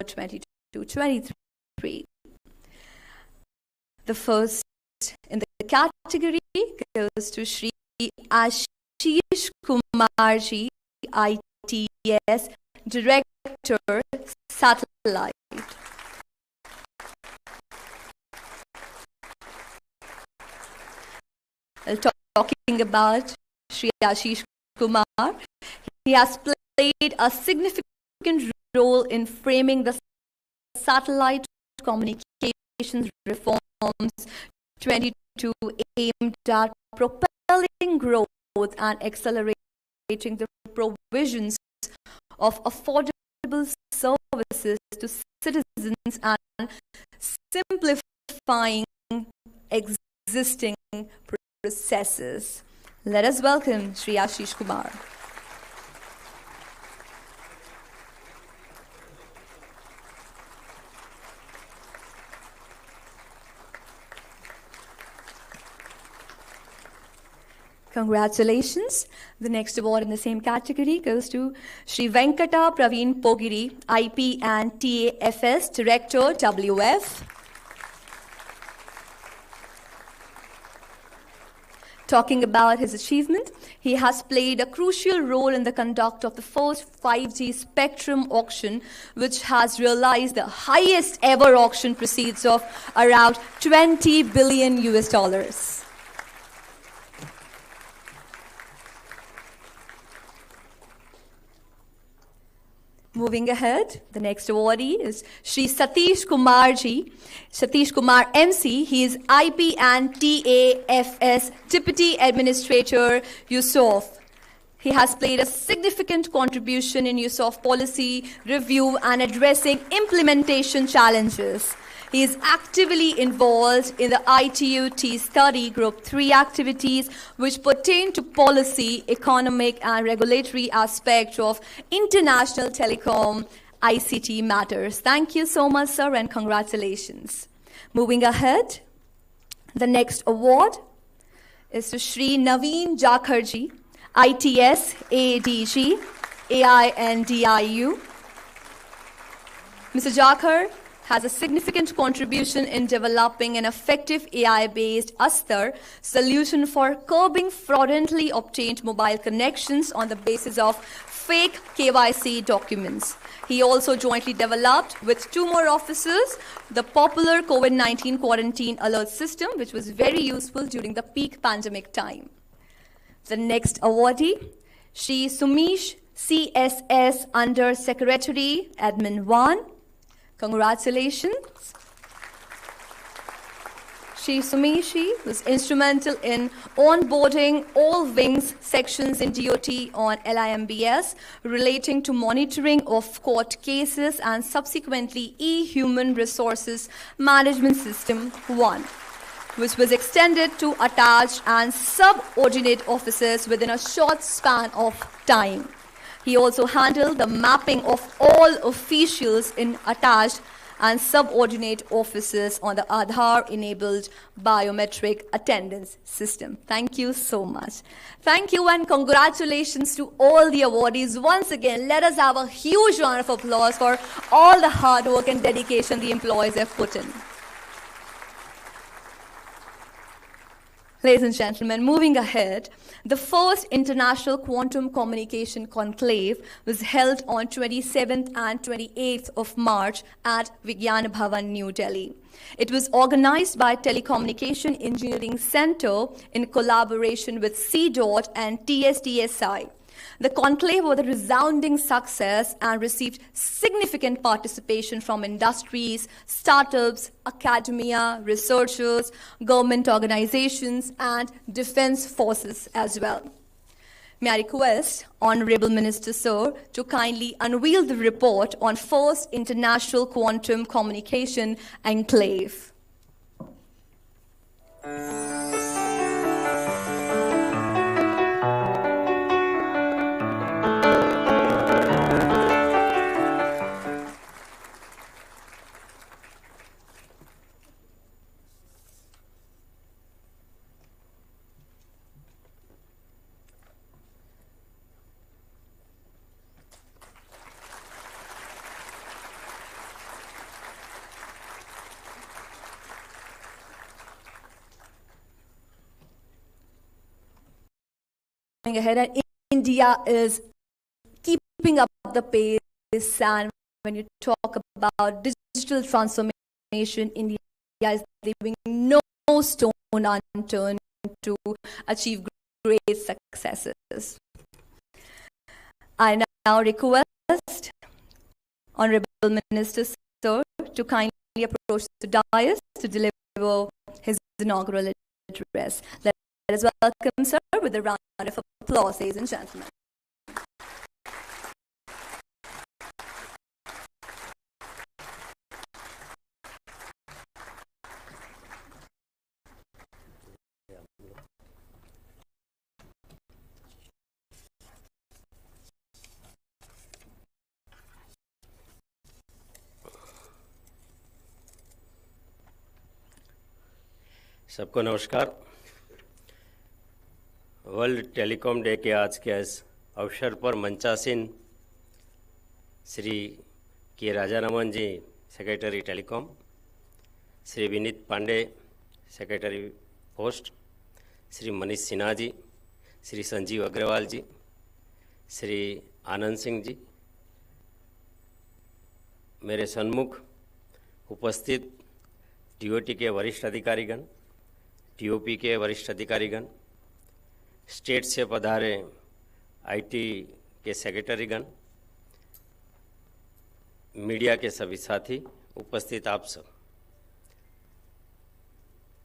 22-23. The first in the category goes to Shri Ashish Kumarji, ITS, Director, Satellite. Talking about Shri Ashish Kumar, he has played a significant role in framing the satellite communications reforms 22 aimed at propelling growth and accelerating the provisions of affordable services to citizens and simplifying existing processes. Let us welcome Shri Ashish Kumar. Congratulations. The next award in the same category goes to Shri Venkata Praveen Pogiri, IP and TAFS Director, WF. Talking about his achievement, he has played a crucial role in the conduct of the first 5G spectrum auction, which has realized the highest ever auction proceeds of around $20 billion US. Moving ahead, the next awardee is Shri Satish Kumarji, Satish Kumar MC. He is IP and TAFS Deputy Administrator, USOF. He has played a significant contribution in USOF policy review and addressing implementation challenges. He is actively involved in the ITUT Study Group 3 activities which pertain to policy, economic and regulatory aspects of international telecom ICT matters. Thank you so much, sir, and congratulations. Moving ahead, the next award is to Shri Naveen Jakharji, ITS ADG, AINDIU. Mr. Jakhar has a significant contribution in developing an effective AI-based Astar solution for curbing fraudulently obtained mobile connections on the basis of fake KYC documents. He also jointly developed with 2 more officers the popular COVID-19 quarantine alert system, which was very useful during the peak pandemic time. The next awardee, Shri Sumish CSS Under Secretary, Admin 1. Congratulations. Shri Sumishi was instrumental in onboarding all wings sections in DOT on LIMBS relating to monitoring of court cases and subsequently E-Human Resources Management System 1, which was extended to attached and subordinate officers within a short span of time. He also handled the mapping of all officials in attached and subordinate offices on the Aadhaar-enabled biometric attendance system. Thank you so much. Thank you and congratulations to all the awardees. Once again, let us have a huge round of applause for all the hard work and dedication the employees have put in. Ladies and gentlemen, moving ahead, the first International Quantum Communication Conclave was held on 27th and 28th of March at Vigyan Bhavan, New Delhi. It was organized by Telecommunication Engineering Center in collaboration with CDOT and TSTSI. The conclave was a resounding success and received significant participation from industries, startups, academia, researchers, government organizations, and defense forces as well. May I request Honorable Minister Sir to kindly unveil the report on First International Quantum Communication Enclave. ahead, and India is keeping up the pace. And when you talk about digital transformation, India is leaving no stone unturned to achieve great successes. I now request Honorable Minister Sir to kindly approach the dais to deliver his inaugural address. Let us welcome Sir with a round of applause, ladies and gentlemen. सबको नमस्कार। World telecom day के आज के इस अवसर पर मंचासीन Shri K Rajaraman ji, secretary telecom, Shri Vineet Pandey, secretary post, Shri Manish Sinha ji, Shri Sanjeev Agarwal ji, Shri Anand Singh ji, मेरे सन्मुख उपस्थित टीओटी के वरिष्ठ अधिकारीगण, टीओपी के वरिष्ठ अधिकारीगण, स्टेट से पधारे आईटी के सेक्रेटरीगण, मीडिया के सभी साथी, उपस्थित आप सब।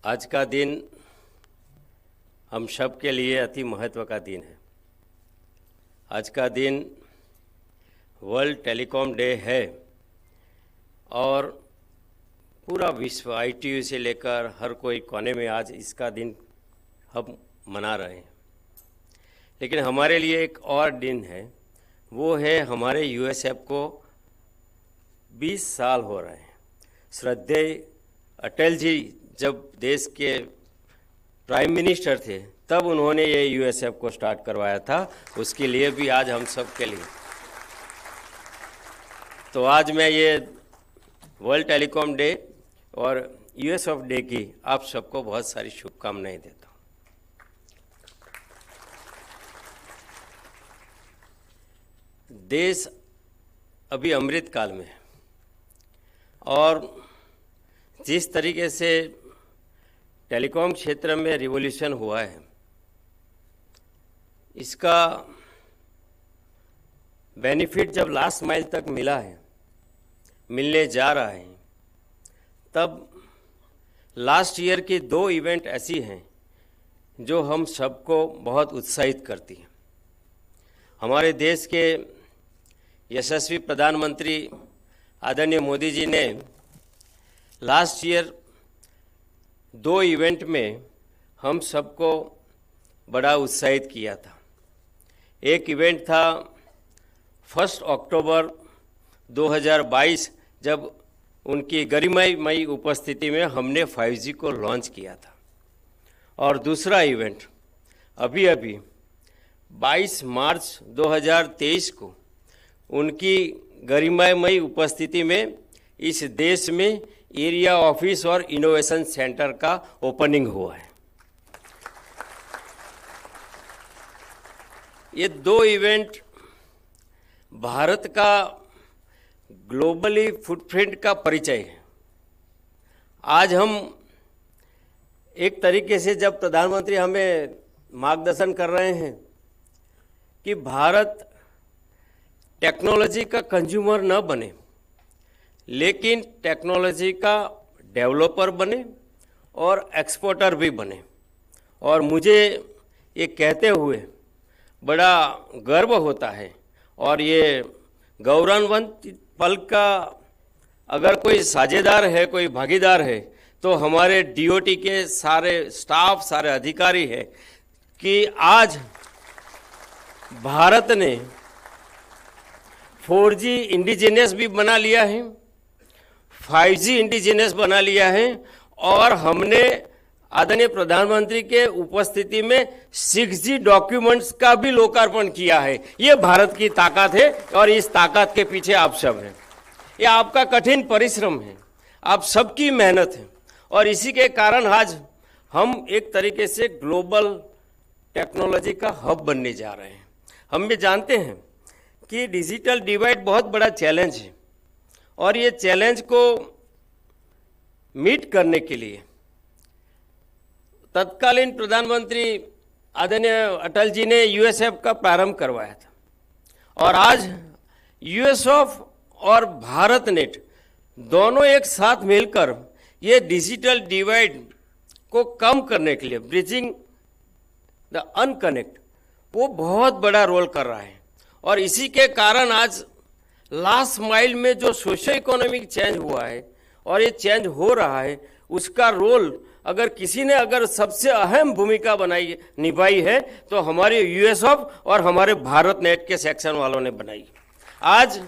आज का दिन हम सब के लिए अति महत्व का दिन है। आज का दिन वर्ल्ड टेलीकॉम डे है और पूरा विश्व आईटीयू से लेकर हर कोई कोने में आज इसका दिन हम मना रहे हैं। लेकिन हमारे लिए एक और दिन है, वो है हमारे यूएसएफ को 20 साल हो रहे हैं। श्रद्धेय अटल जी जब देश के प्राइम मिनिस्टर थे तब उन्होंने ये यूएसएफ को स्टार्ट करवाया था, उसके लिए भी आज हम सब के लिए। तो आज मैं ये वर्ल्ड टेलीकॉम डे और यूएसएफ डे की आप सबको बहुत सारी शुभकामनाएं देता हूँ। देश अभी अमृत काल में है और जिस तरीके से टेलीकॉम क्षेत्र में रिवॉल्यूशन हुआ है, इसका बेनिफिट जब लास्ट माइल तक मिला है, मिलने जा रहा है, तब लास्ट ईयर की 2 इवेंट ऐसी हैं जो हम सबको बहुत उत्साहित करती हैं। हमारे देश के यशस्वी प्रधानमंत्री आदरणीय मोदी जी ने लास्ट ईयर 2 इवेंट में हम सबको बड़ा उत्साहित किया था। एक इवेंट था 1 अक्टूबर 2022, जब उनकी गरिमामयी उपस्थिति में हमने 5G को लॉन्च किया था। और दूसरा इवेंट अभी 22 मार्च 2023 को उनकी गरिमामयी उपस्थिति में इस देश में एरिया ऑफिस और इनोवेशन सेंटर का ओपनिंग हुआ है। ये 2 इवेंट भारत का ग्लोबली फुटप्रिंट का परिचय है। आज हम एक तरीके से जब प्रधानमंत्री हमें मार्गदर्शन कर रहे हैं कि भारत टेक्नोलॉजी का कंज्यूमर न बने, लेकिन टेक्नोलॉजी का डेवलपर बने और एक्सपोर्टर भी बने। और मुझे ये कहते हुए बड़ा गर्व होता है और ये गौरवान्वित पल का अगर कोई साझेदार है, कोई भागीदार है, तो हमारे डीओटी के सारे स्टाफ, सारे अधिकारी हैं कि आज भारत ने 4G इंडिजिनियस भी बना लिया है, 5G इंडिजिनियस बना लिया है और हमने आदरणीय प्रधानमंत्री के उपस्थिति में 6G डॉक्यूमेंट्स का भी लोकार्पण किया है। ये भारत की ताकत है और इस ताकत के पीछे आप सब हैं। ये आपका कठिन परिश्रम है, आप सबकी मेहनत है और इसी के कारण आज हम एक तरीके से ग्लोबल टेक्नोलॉजी का हब बनने जा रहे हैं। हम भी जानते हैं कि डिजिटल डिवाइड बहुत बड़ा चैलेंज है और ये चैलेंज को मीट करने के लिए तत्कालीन प्रधानमंत्री आदरणीय अटल जी ने यूएसएफ का प्रारंभ करवाया था और आज यूएसएफ और भारत नेट दोनों एक साथ मिलकर ये डिजिटल डिवाइड को कम करने के लिए ब्रिजिंग द अनकनेक्ट वो बहुत बड़ा रोल कर रहा है और इसी के कारण आज लास्ट माइल में जो सोशो इकोनॉमिक चेंज हुआ है और ये चेंज हो रहा है उसका रोल अगर किसी ने अगर सबसे अहम भूमिका निभाई है तो हमारे यूएसएफ और हमारे भारत नेट के सेक्शन वालों ने बनाई। आज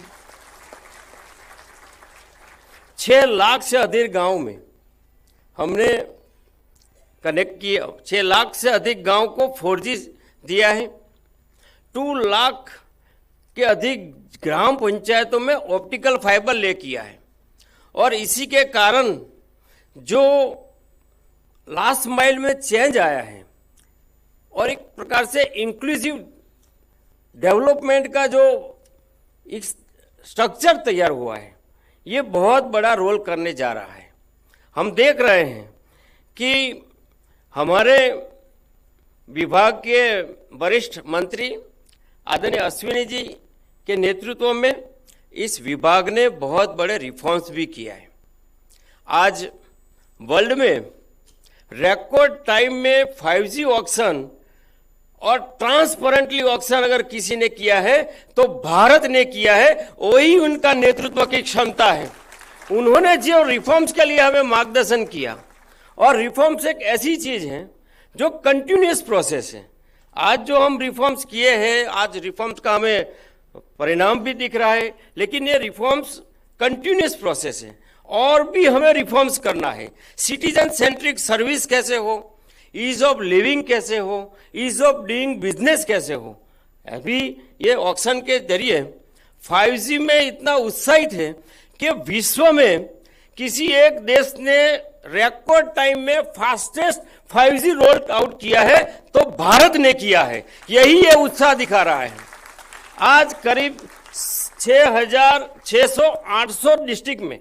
6 लाख से अधिक गांव में हमने कनेक्ट किया, 6 लाख से अधिक गांव को 4G दिया है, 2 लाख के अधिक ग्राम पंचायतों में ऑप्टिकल फाइबर ले किया है और इसी के कारण जो लास्ट माइल में चेंज आया है और एक प्रकार से इंक्लूसिव डेवलपमेंट का जो एक स्ट्रक्चर तैयार हुआ है ये बहुत बड़ा रोल करने जा रहा है। हम देख रहे हैं कि हमारे विभाग के वरिष्ठ मंत्री आदरणीय अश्विनी जी के नेतृत्व में इस विभाग ने बहुत बड़े रिफॉर्म्स भी किया है। आज वर्ल्ड में रिकॉर्ड टाइम में 5G ऑक्शन और ट्रांसपेरेंटली ऑक्शन अगर किसी ने किया है तो भारत ने किया है, वही उनका नेतृत्व की क्षमता है। उन्होंने जो रिफॉर्म्स के लिए हमें मार्गदर्शन किया और रिफॉर्म्स एक ऐसी चीज है जो कंटिन्यूअस प्रोसेस है। आज जो हम रिफॉर्म्स किए हैं, आज रिफॉर्म्स का हमें परिणाम भी दिख रहा है, लेकिन ये रिफॉर्म्स कंटिन्यूअस प्रोसेस है और भी हमें रिफॉर्म्स करना है। सिटीजन सेंट्रिक सर्विस कैसे हो, ईज ऑफ लिविंग कैसे हो, ईज ऑफ डूइंग बिजनेस कैसे हो। अभी ये ऑक्शन के जरिए 5G में इतना उत्साहित है कि विश्व में किसी एक देश ने रिकॉर्ड टाइम में फास्टेस्ट 5G रोल आउट किया है तो भारत ने किया है। यही ये उत्साह दिखा रहा है। आज करीब 6,600-800 डिस्ट्रिक्ट में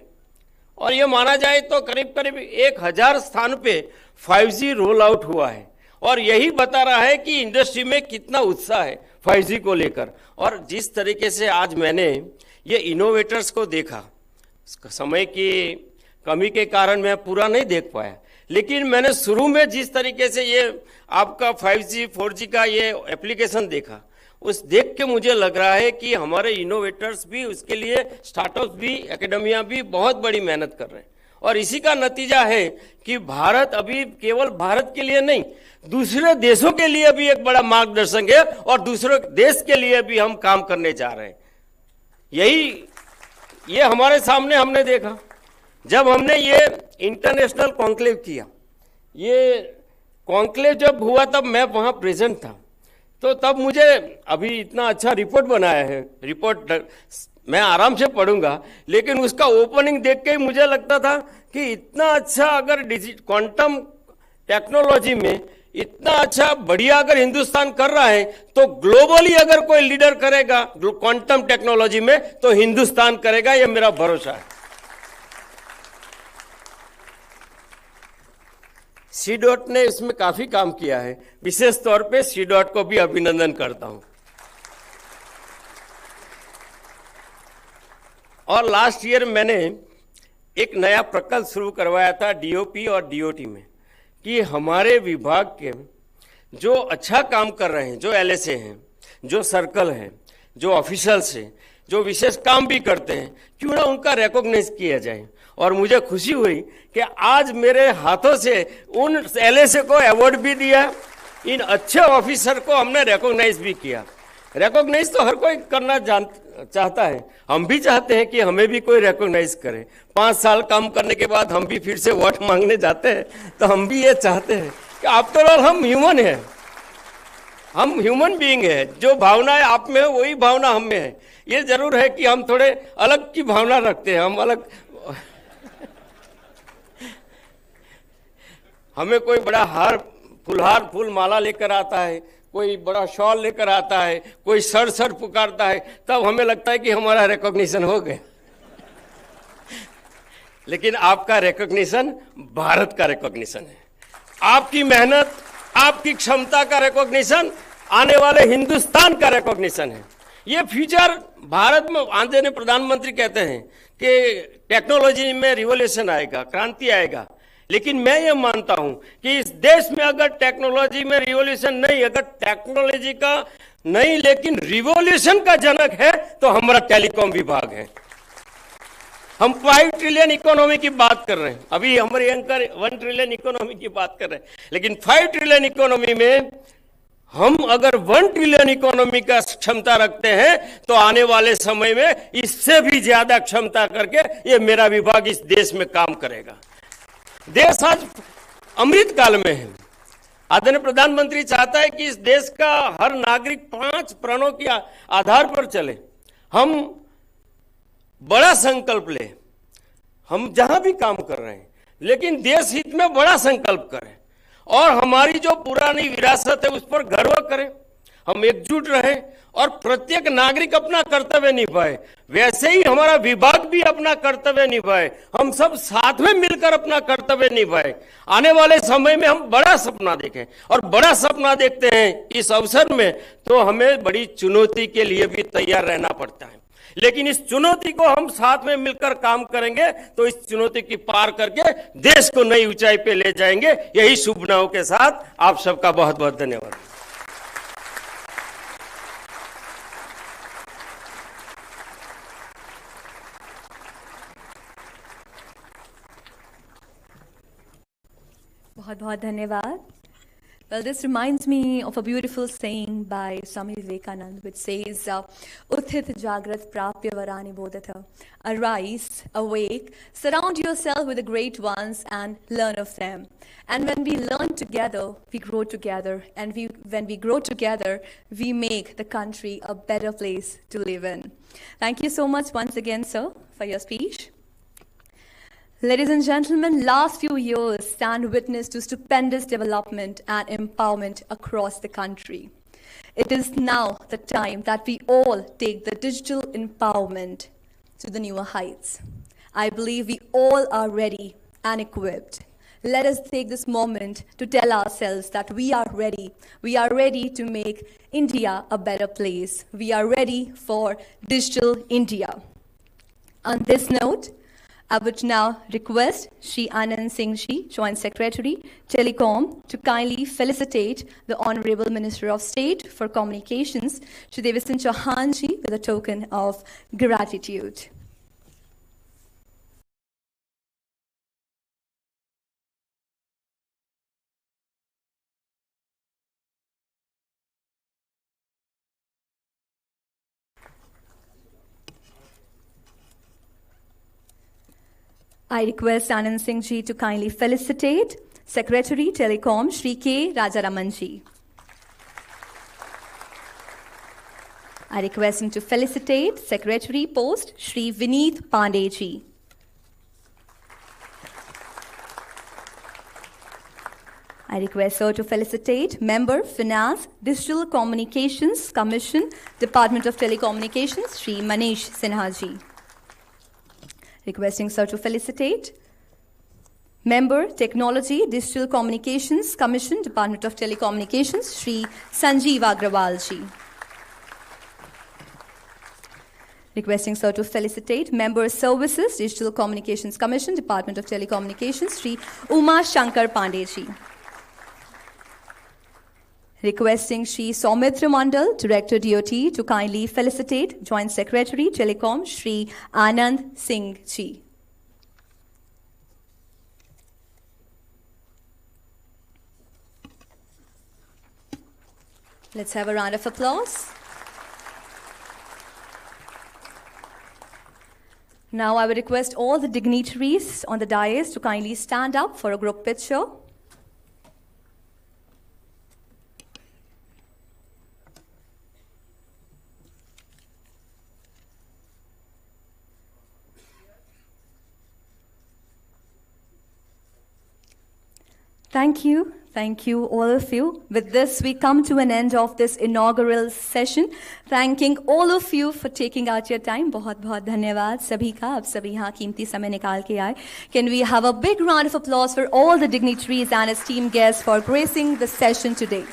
और ये माना जाए तो करीब करीब 1,000 स्थान पे 5G रोल आउट हुआ है और यही बता रहा है कि इंडस्ट्री में कितना उत्साह है 5G को लेकर। और जिस तरीके से आज मैंने ये इनोवेटर्स को देखा, समय की कमी के कारण मैं पूरा नहीं देख पाया, लेकिन मैंने शुरू में जिस तरीके से ये आपका 5G 4G का ये एप्लीकेशन देखा, उस देख के मुझे लग रहा है कि हमारे इनोवेटर्स भी, उसके लिए स्टार्टअप्स भी, एकेडमिया भी बहुत बड़ी मेहनत कर रहे हैं। और इसी का नतीजा है कि भारत अभी केवल भारत के लिए नहीं, दूसरे देशों के लिए भी एक बड़ा मार्गदर्शक है और दूसरे देश के लिए भी हम काम करने जा रहे हैं। ये हमारे सामने हमने देखा जब हमने ये इंटरनेशनल कॉन्क्लेव किया। ये कॉन्क्लेव जब हुआ तब मैं वहां प्रेजेंट था, तो तब मुझे अभी इतना अच्छा रिपोर्ट बनाया है, रिपोर्ट मैं आराम से पढ़ूंगा, लेकिन उसका ओपनिंग देख के ही मुझे लगता था कि इतना अच्छा अगर क्वांटम टेक्नोलॉजी में इतना अच्छा बढ़िया अगर हिंदुस्तान कर रहा है तो ग्लोबली अगर कोई लीडर करेगा क्वांटम टेक्नोलॉजी में तो हिंदुस्तान करेगा, यह मेरा भरोसा है। C.DOT ने इसमें काफी काम किया है, विशेष तौर पे C.DOT को भी अभिनंदन करता हूं। और लास्ट ईयर मैंने एक नया प्रकल्प शुरू करवाया था DOP और DOT में कि हमारे विभाग के जो अच्छा काम कर रहे हैं, जो LSA हैं, जो सर्कल हैं, जो ऑफिसर्स हैं, जो विशेष काम भी करते हैं, क्यों ना उनका रिकॉग्नाइज किया जाए। और मुझे खुशी हुई कि आज मेरे हाथों से उन LSA को अवार्ड भी दिया, इन अच्छे ऑफिसर को हमने रिकॉग्नाइज भी किया। रिकॉग्नाइज तो हर कोई करना चाहता है, हम भी चाहते हैं कि हमें भी कोई रिकॉग्नाइज करे। 5 साल काम करने के बाद हम भी फिर से वोट मांगने जाते हैं, तो हम भी ये चाहते हैं कि आफ्टर ऑल हम ह्यूमन हैं, हम ह्यूमन बीइंग है, जो भावनाएं आप में है वही भावना हम में है। ये जरूर है कि हम थोड़े अलग की भावना रखते हैं, हम अलग हमें कोई बड़ा हार फुलहार फूल माला लेकर आता है, कोई बड़ा शॉल लेकर आता है, कोई सर सर पुकारता है, तब हमें लगता है कि हमारा रिकॉग्निशन हो गया। लेकिन आपका रिकॉग्निशन भारत का रिकॉग्निशन है, आपकी मेहनत, आपकी क्षमता का रिकॉग्निशन आने वाले हिंदुस्तान का रिकॉग्निशन है। ये फ्यूचर भारत में आदरणीय प्रधानमंत्री कहते हैं कि टेक्नोलॉजी में रिवॉल्यूशन आएगा, क्रांति आएगा, लेकिन मैं ये मानता हूं कि इस देश में अगर टेक्नोलॉजी में रिवॉल्यूशन नहीं, अगर टेक्नोलॉजी का नहीं लेकिन रिवॉल्यूशन का जनक है तो हमारा टेलीकॉम विभाग है। हम 5 ट्रिलियन इकोनॉमी की बात कर रहे हैं, अभी हमारे एंकर 1 ट्रिलियन इकोनॉमी की बात कर रहे हैं, लेकिन 5 ट्रिलियन इकोनॉमी में हम अगर 1 ट्रिलियन इकोनॉमी का क्षमता रखते हैं तो आने वाले समय में इससे भी ज्यादा क्षमता करके ये मेरा विभाग इस देश में काम करेगा। देश आज अमृत काल में है। आदरणीय प्रधानमंत्री चाहता है कि इस देश का हर नागरिक 5 प्रणों के आधार पर चले। हम बड़ा संकल्प ले, हम जहां भी काम कर रहे हैं लेकिन देश हित में बड़ा संकल्प करें और हमारी जो पुरानी विरासत है उस पर गर्व करें, हम एकजुट रहें और प्रत्येक नागरिक अपना कर्तव्य निभाए, वैसे ही हमारा विभाग भी अपना कर्तव्य निभाए, हम सब साथ में मिलकर अपना कर्तव्य निभाए। आने वाले समय में हम बड़ा सपना देखें और बड़ा सपना देखते हैं इस अवसर में तो हमें बड़ी चुनौती के लिए भी तैयार रहना पड़ता है, लेकिन इस चुनौती को हम साथ में मिलकर काम करेंगे तो इस चुनौती की पार करके देश को नई ऊंचाई पे ले जाएंगे। यही शुभकामनाओं के साथ आप सबका बहुत बहुत धन्यवाद। बहुत बहुत धन्यवाद. Well, this reminds me of a beautiful saying by Swami Vivekananda, which says, Uthit Jagrat Prapya Varani Bodhata. Arise, awake, surround yourself with the great ones and learn of them. And when we learn together, we grow together. And when we grow together, we make the country a better place to live in. Thank you so much once again, sir, for your speech. Ladies and gentlemen, last few years stand witness to stupendous development and empowerment across the country. It is now the time that we all take the digital empowerment to the newer heights. I believe we all are ready and equipped. Let us take this moment to tell ourselves that we are ready. We are ready to make India a better place. We are ready for Digital India. On this note, I would now request Shri Anand Singh Ji, Joint Secretary, Telecom, to kindly felicitate the Honorable Minister of State for Communications, Shri Devasin Chauhan Ji, with a token of gratitude. I request Anand Singh Ji to kindly felicitate Secretary Telecom Shri K. Rajaraman Ji. I request him to felicitate Secretary Post Shri Vineet Pandey Ji. I request her to felicitate Member Finance Digital Communications Commission Department of Telecommunications Shri Manish Sinha Ji. Requesting sir to felicitate Member Technology Digital Communications Commission Department of Telecommunications Shri Sanjeev Agrawal Ji. Requesting sir to felicitate Member Services Digital Communications Commission Department of Telecommunications Shri Uma Shankar Pandey Ji. Requesting Shri Soumitra Mandal, Director DOT, to kindly felicitate Joint Secretary Telecom Shri Anand Singh Ji. Let's have a round of applause. Now I would request all the dignitaries on the dais to kindly stand up for a group picture. Thank you. Thank you, all of you. With this, we come to an end of this inaugural session. Thanking all of you for taking out your time. बहुत बहुत धन्यवाद सभी का. आप सभी यहाँ कीमती समय निकाल के आए. Can we have a big round of applause for all the dignitaries and esteemed guests for gracing the session today?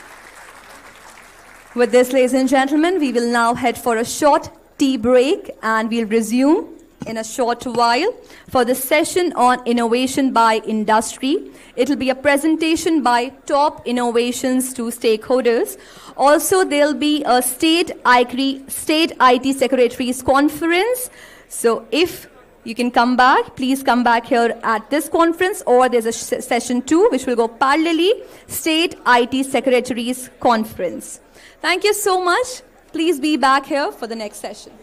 With this, ladies and gentlemen, we will now head for a short tea break and we'll resume in a short while for the session on innovation by industry. It will be a presentation by top innovations to stakeholders. Also, there'll be a state IT secretaries conference. So if you can come back, please come back here at this conference, or there's a session 2 which will go parallelly, state IT secretaries conference. Thank you so much. Please be back here for the next session.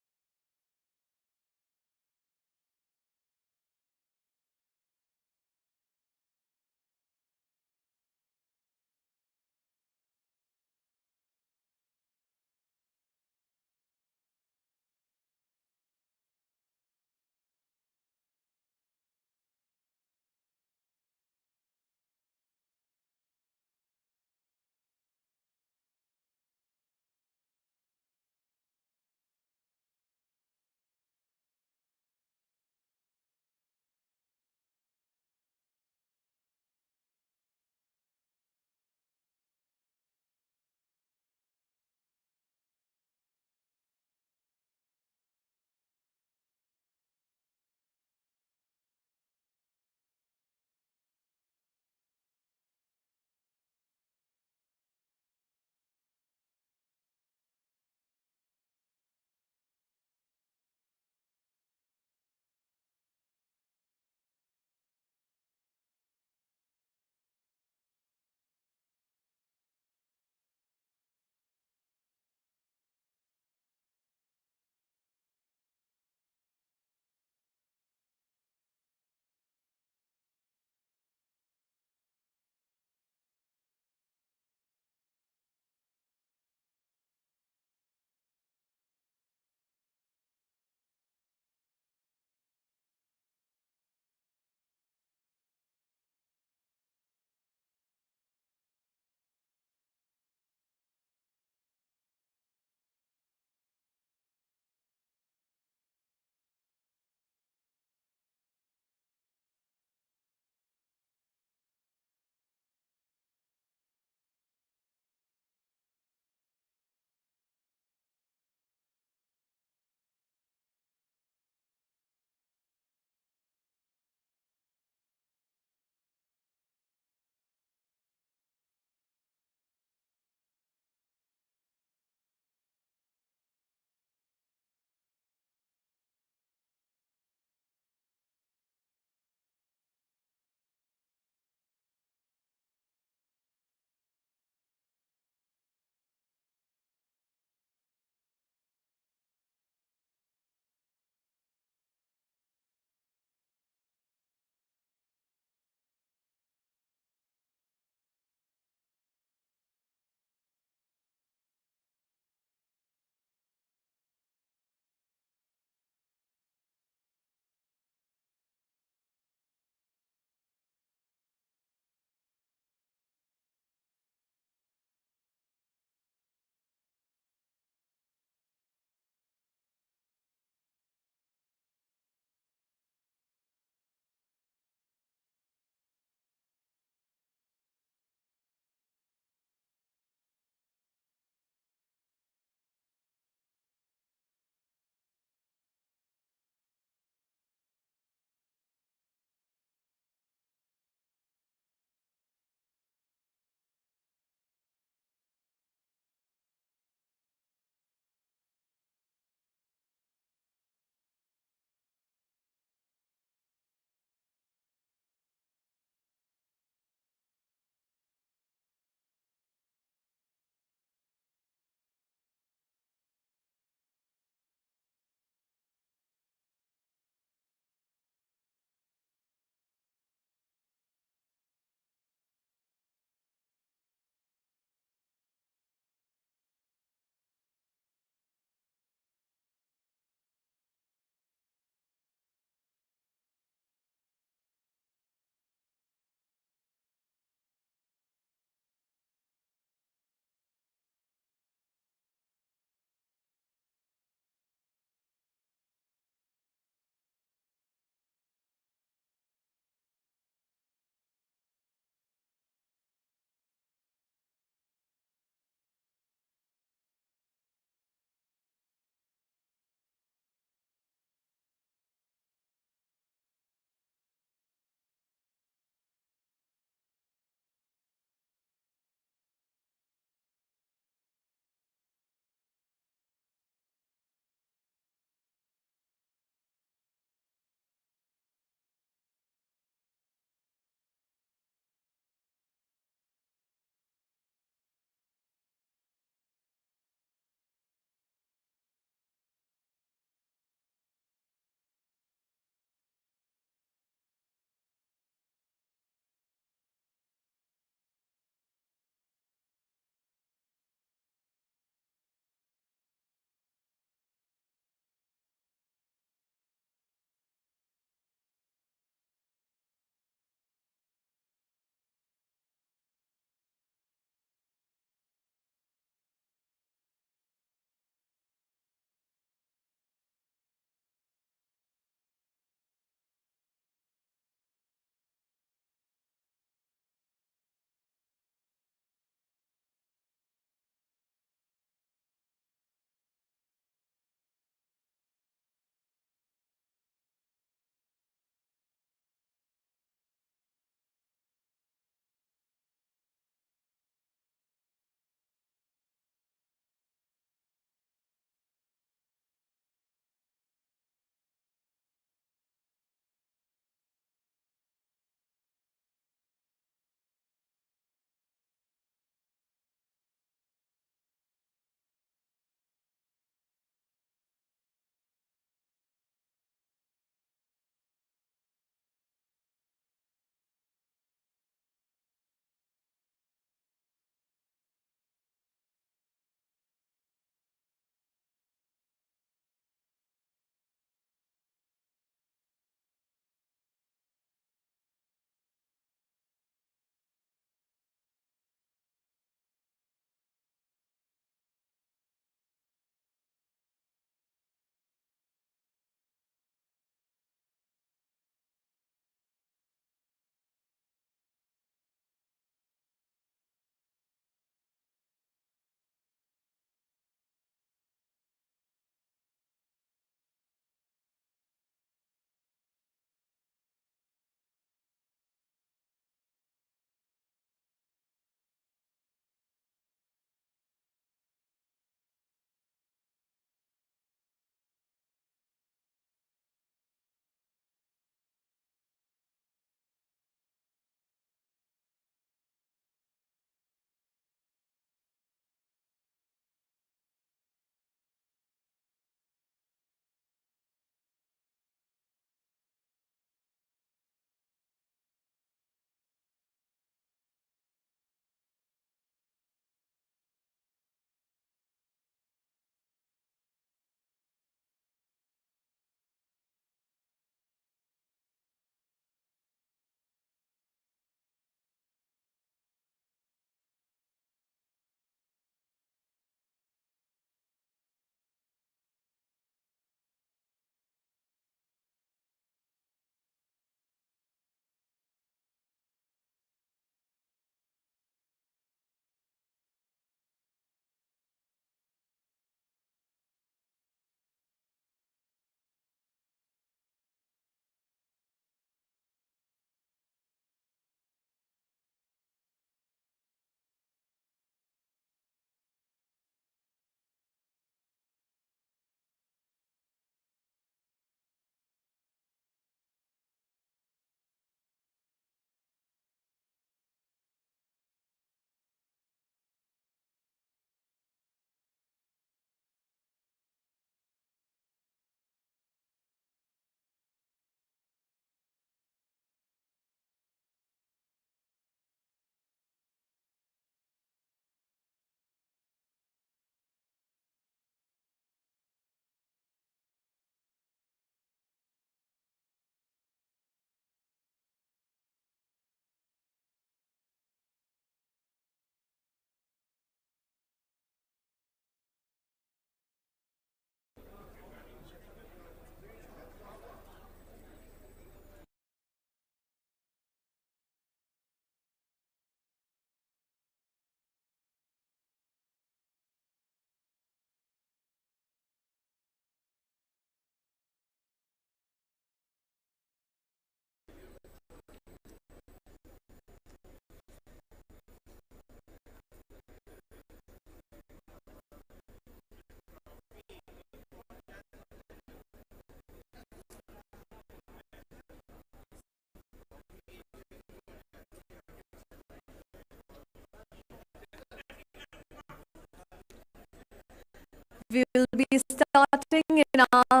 We will be starting in our...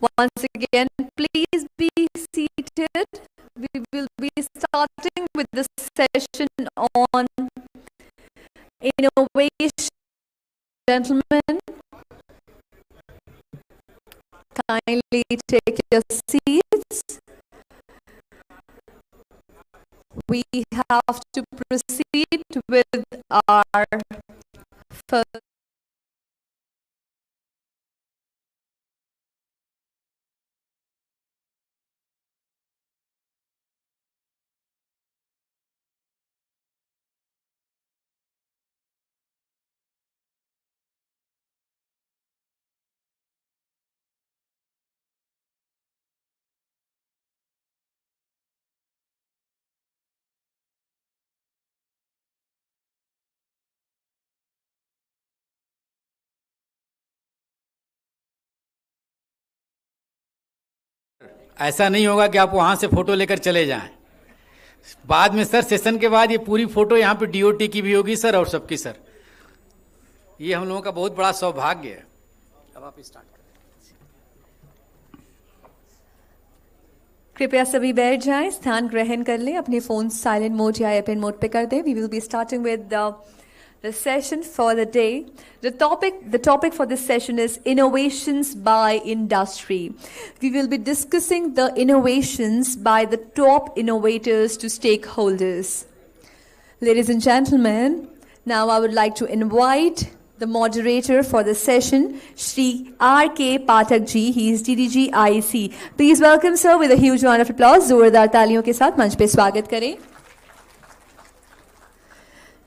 Once again, please be seated. We will be starting with the session on innovation. Gentlemen, kindly take your seats. We have to proceed with our first ऐसा नहीं होगा कि आप वहां से photo लेकर चले जाएं। बाद में सर सेशन के बाद ये पूरी फोटो यहाँ पे डीओटी की भी होगी सर और सबकी सर। ये हम लोगों का बहुत बड़ा सौभाग्य है। अब आप स्टार्ट करें। कृपया सभी बैठ जाएं, स्थान ग्रहण कर लें, अपने फोन साइलेंट मोड या एयरप्लेन मोड पे कर दें। We will be starting with the session for the day. The topic for this session is innovations by industry. We will be discussing the innovations by the top innovators to stakeholders. Ladies and gentlemen, now I would like to invite the moderator for the session, Shri R.K. Pathak ji. He is DDG IC. Please welcome sir with a huge round of applause. जोरदार तालियों के साथ मंच पे स्वागत करें.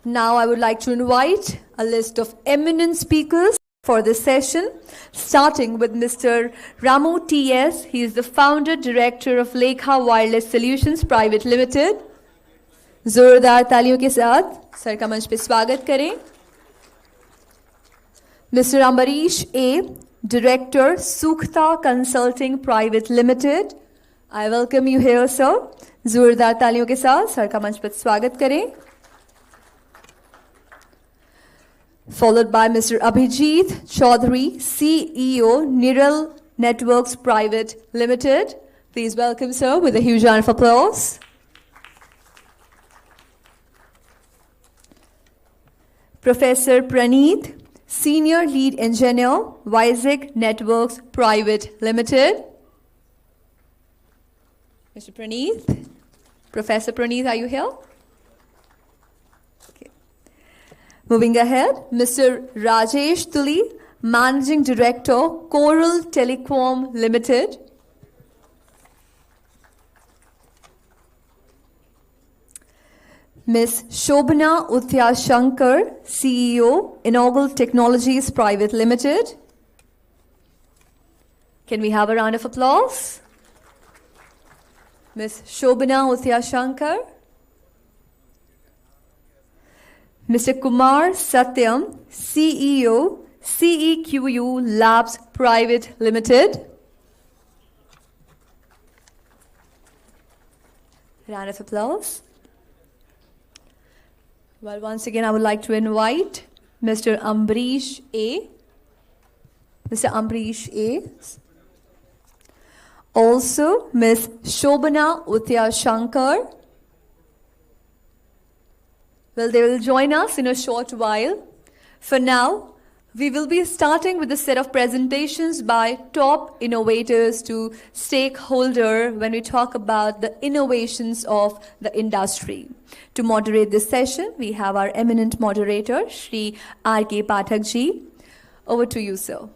Now I would like to invite a list of eminent speakers for this session, starting with Mr. Ramu T.S. He is the founder director of Lekha Wireless Solutions Private Limited. जोरदार तालियों के साथ सर का मंच पे स्वागत करें. Mr. Ambarish A., Director, Sukhta Consulting Private Limited. I welcome you here, sir. जोरदार तालियों के साथ सर का मंच पर स्वागत करें. Followed by Mr. Abhijit Chaudhary, CEO, Niral Networks Private Limited. Please welcome, sir, with a huge round of applause. Professor Praneeth, Senior Lead Engineer, Vizag Networks Private Limited. Mr. Praneeth, Professor Praneeth, are you here? Okay. Moving ahead, Mr. Rajesh Tuli, Managing Director, Coral Telecom Limited. Ms. Shobhana Uthya Shankar, CEO, Inaugural Technologies Private Limited. Can we have a round of applause? Ms. Shobhana Uthya Shankar. Mr. Kumar Satyam, CEO, CEQU Labs Private Limited. Round of applause. Well, once again, I would like to invite Mr. Ambarish A. Mr. Ambarish A. Also, Ms. Shobhana Uthya Shankar. Well, they will join us in a short while. For now, we will be starting with a set of presentations by top innovators to stakeholder when we talk about the innovations of the industry. To moderate this session, we have our eminent moderator, Shri R.K. Pathak ji. Over to you, sir.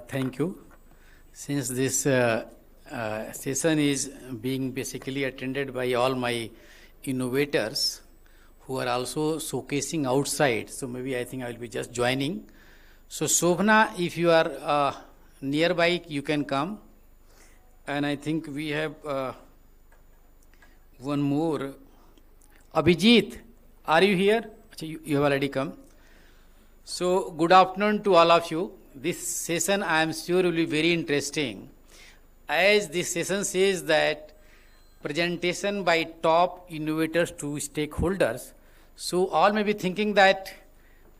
Thank you. Since this session is being basically attended by all my innovators who are also showcasing outside, so maybe I think I will be just joining. So Shobhana, if you are nearby, you can come. And I think we have one more. Abhijit, are you here? You have already come. So good afternoon to all of you. This session I am sure will be very interesting. as this session says that presentation by top innovators to stakeholders, so all may be thinking that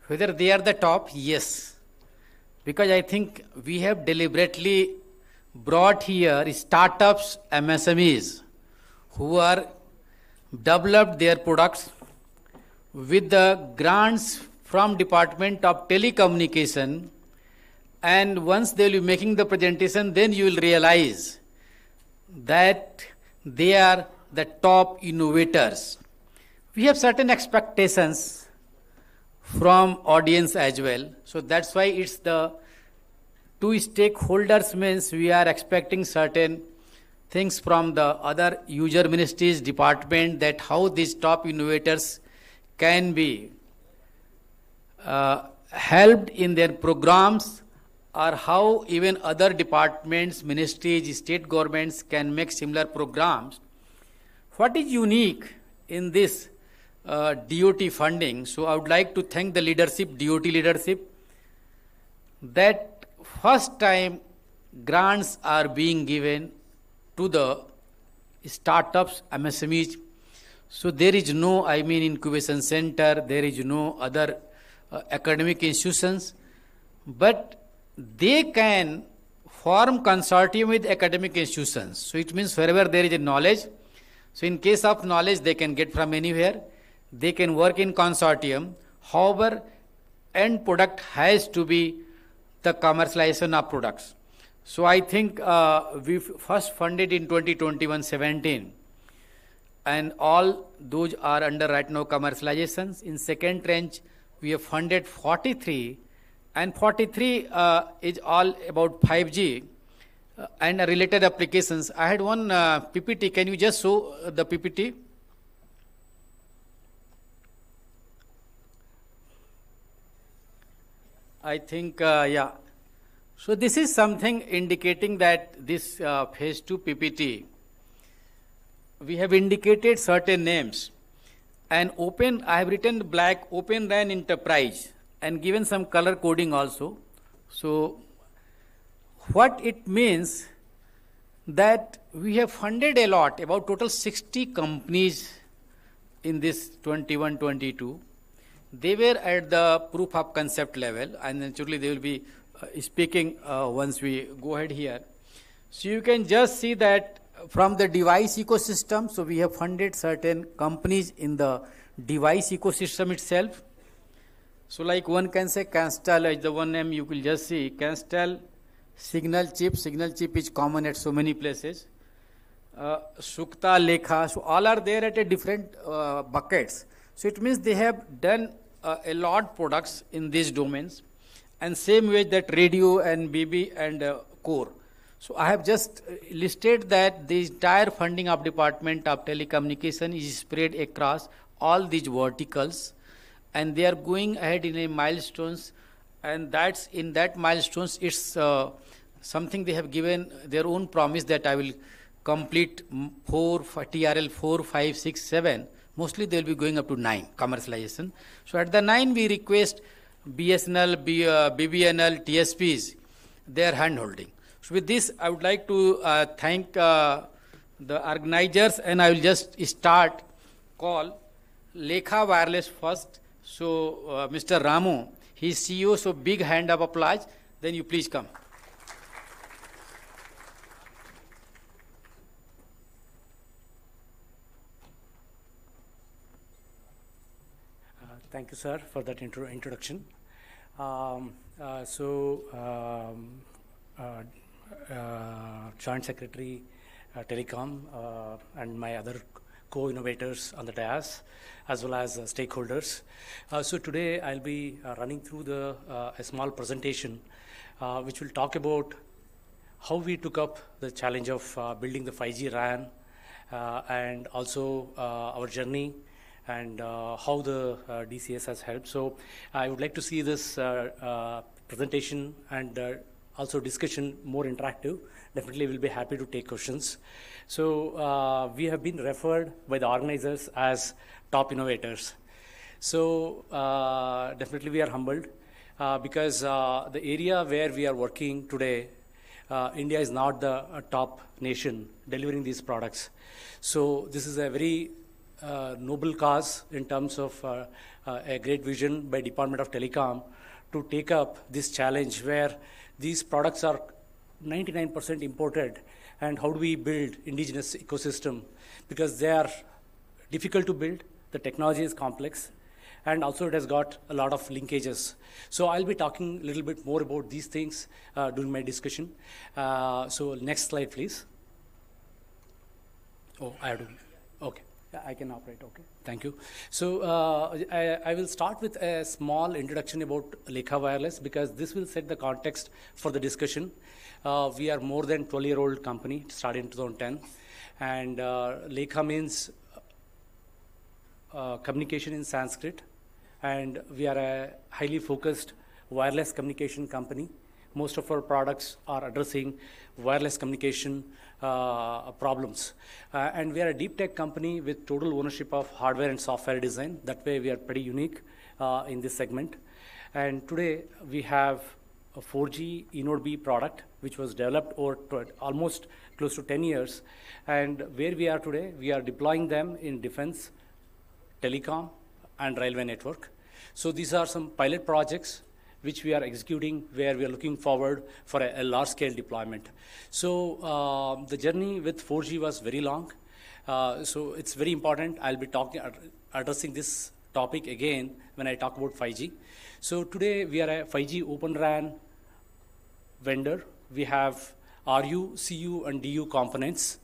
whether they are the top, yes. Because I think we have deliberately brought here startups, MSMEs, who are developed their products with the grants from Department of Telecommunication, and once they will be making the presentation, then you will realize that they are the top innovators. We have certain expectations from audience as well. So that's why it's the two stakeholders means we are expecting certain things from the other user ministries department, that how these top innovators can be helped in their programs, or how even other departments, ministries, state governments can make similar programs. What is unique in this DOT funding? So I would like to thank the leadership, DOT leadership, that first time grants are being given to the startups, MSMEs. So there is no, incubation center, there is no other academic institutions, but they can form consortium with academic institutions. So it means wherever there is a knowledge, so in case of knowledge, they can get from anywhere. They can work in consortium. However, end product has to be the commercialization of products. So I think we first funded in 2021-17, and all those are under right now commercializations. In second tranche, we have funded 43, and 43 is all about 5G and related applications. I had one PPT. Can you just show the PPT? I think, yeah. So this is something indicating that this phase 2 PPT, we have indicated certain names. And open, I have written black, Open RAN Enterprise, and given some color coding also. So what it means that we have funded a lot, about total 60 companies in this 21-22. They were at the proof of concept level, and naturally they will be speaking once we go ahead here. So you can just see that from the device ecosystem, so we have funded certain companies in the device ecosystem itself. So like one can say Canstel is the one name you will just see, Canstel signal chip is common at so many places. Sukta, Lekha, so all are there at a different buckets. So it means they have done a lot products in these domains, and same way that radio and BB and core. So I have just listed that the entire funding of Department of Telecommunication is spread across all these verticals, and they are going ahead in a milestones, and that's in that milestones it's something they have given their own promise that I will complete TRL 4, 5, 6, 7. Mostly they will be going up to 9 commercialization. So at the 9 we request BSNL, BBNL, TSPs, their hand holding. So with this I would like to thank the organizers, and I will just start call Lekha Wireless first. So Mr. Ramu, he is CEO, so big hand of applause. Then you please come. Thank you, sir, for that introduction. Joint Secretary Telecom and my other co-innovators on the dais, as well as stakeholders. So today I'll be running through a small presentation which will talk about how we took up the challenge of building the 5G RAN and also our journey and how the DCS has helped. So I would like to see this presentation and also discussion more interactive. Definitely we'll be happy to take questions. So we have been referred by the organizers as top innovators. So definitely we are humbled because the area where we are working today, India is not the top nation delivering these products. So this is a very noble cause in terms of a great vision by Department of Telecom to take up this challenge where these products are 99% imported, and how do we build indigenous ecosystem, because they are difficult to build, the technology is complex, and also it has got a lot of linkages. So I'll be talking a little bit more about these things during my discussion. So next slide, please. Oh, I have to, okay. I can operate, okay. Thank you. So I will start with a small introduction about Lekha Wireless, because this will set the context for the discussion. We are more than 12-year-old company, started in 2010. And Lekha means communication in Sanskrit. And we are a highly focused wireless communication company. Most of our products are addressing wireless communication problems. And we are a deep tech company with total ownership of hardware and software design. That way we are pretty unique in this segment. And today we have a 4G eNode B product, which was developed over almost close to 10 years. And where we are today, we are deploying them in defense, telecom, and railway network. So these are some pilot projects which we are executing, where we are looking forward for a large-scale deployment. So the journey with 4G was very long. So it's very important. I'll be addressing this topic again when I talk about 5G. So today we are a 5G Open RAN vendor. We have RU, CU, and DU components.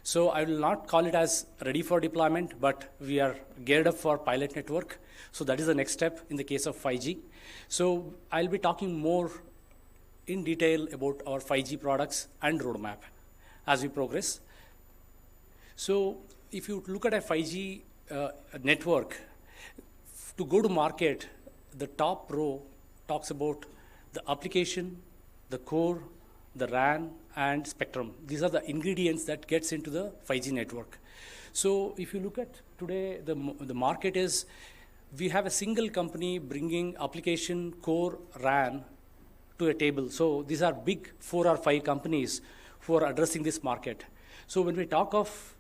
So I will not call it as ready for deployment, but we are geared up for pilot network. So that is the next step in the case of 5G. So I'll be talking more in detail about our 5G products and roadmap as we progress. So if you look at a 5G network, to go to market, the top row talks about the application, the core, the RAN, and spectrum. These are the ingredients that gets into the 5G network. So if you look at today, the market is, we have a single company bringing application, core, RAN to a table. So these are big 4 or 5 companies who are addressing this market. So when we talk of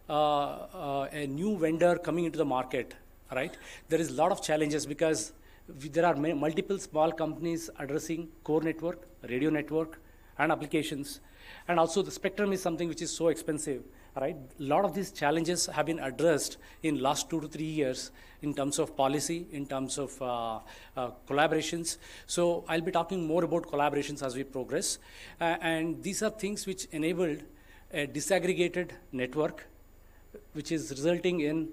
a new vendor coming into the market, right, there is a lot of challenges, because there are multiple small companies addressing core network, radio network, and applications. And also the spectrum is something which is so expensive, right? A lot of these challenges have been addressed in last 2 to 3 years in terms of policy, in terms of collaborations. So I'll be talking more about collaborations as we progress. And these are things which enabled a disaggregated network, which is resulting in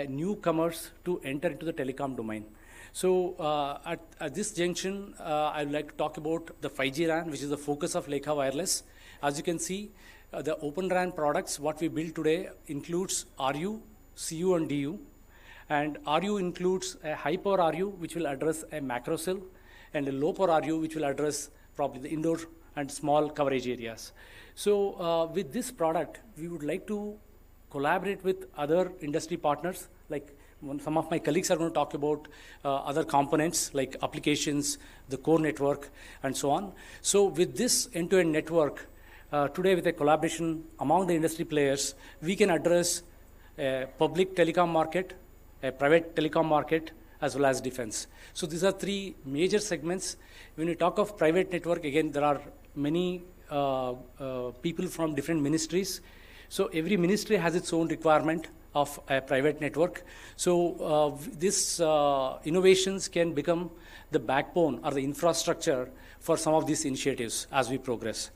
newcomers to enter into the telecom domain. So at this junction, I would like to talk about the 5G RAN, which is the focus of Lekha Wireless. As you can see, the Open RAN products, what we build today includes RU, CU, and DU. And RU includes a high power RU, which will address a macro cell, and a low power RU, which will address probably the indoor and small coverage areas. So with this product, we would like to collaborate with other industry partners, like some of my colleagues are going to talk about other components like applications, the core network, and so on. So with this end-to-end network, today with a collaboration among the industry players, we can address a public telecom market, a private telecom market, as well as defense. So these are 3 major segments. When we talk of private network, again, there are many people from different ministries. So every ministry has its own requirement of a private network. So these innovations can become the backbone or the infrastructure for some of these initiatives as we progress.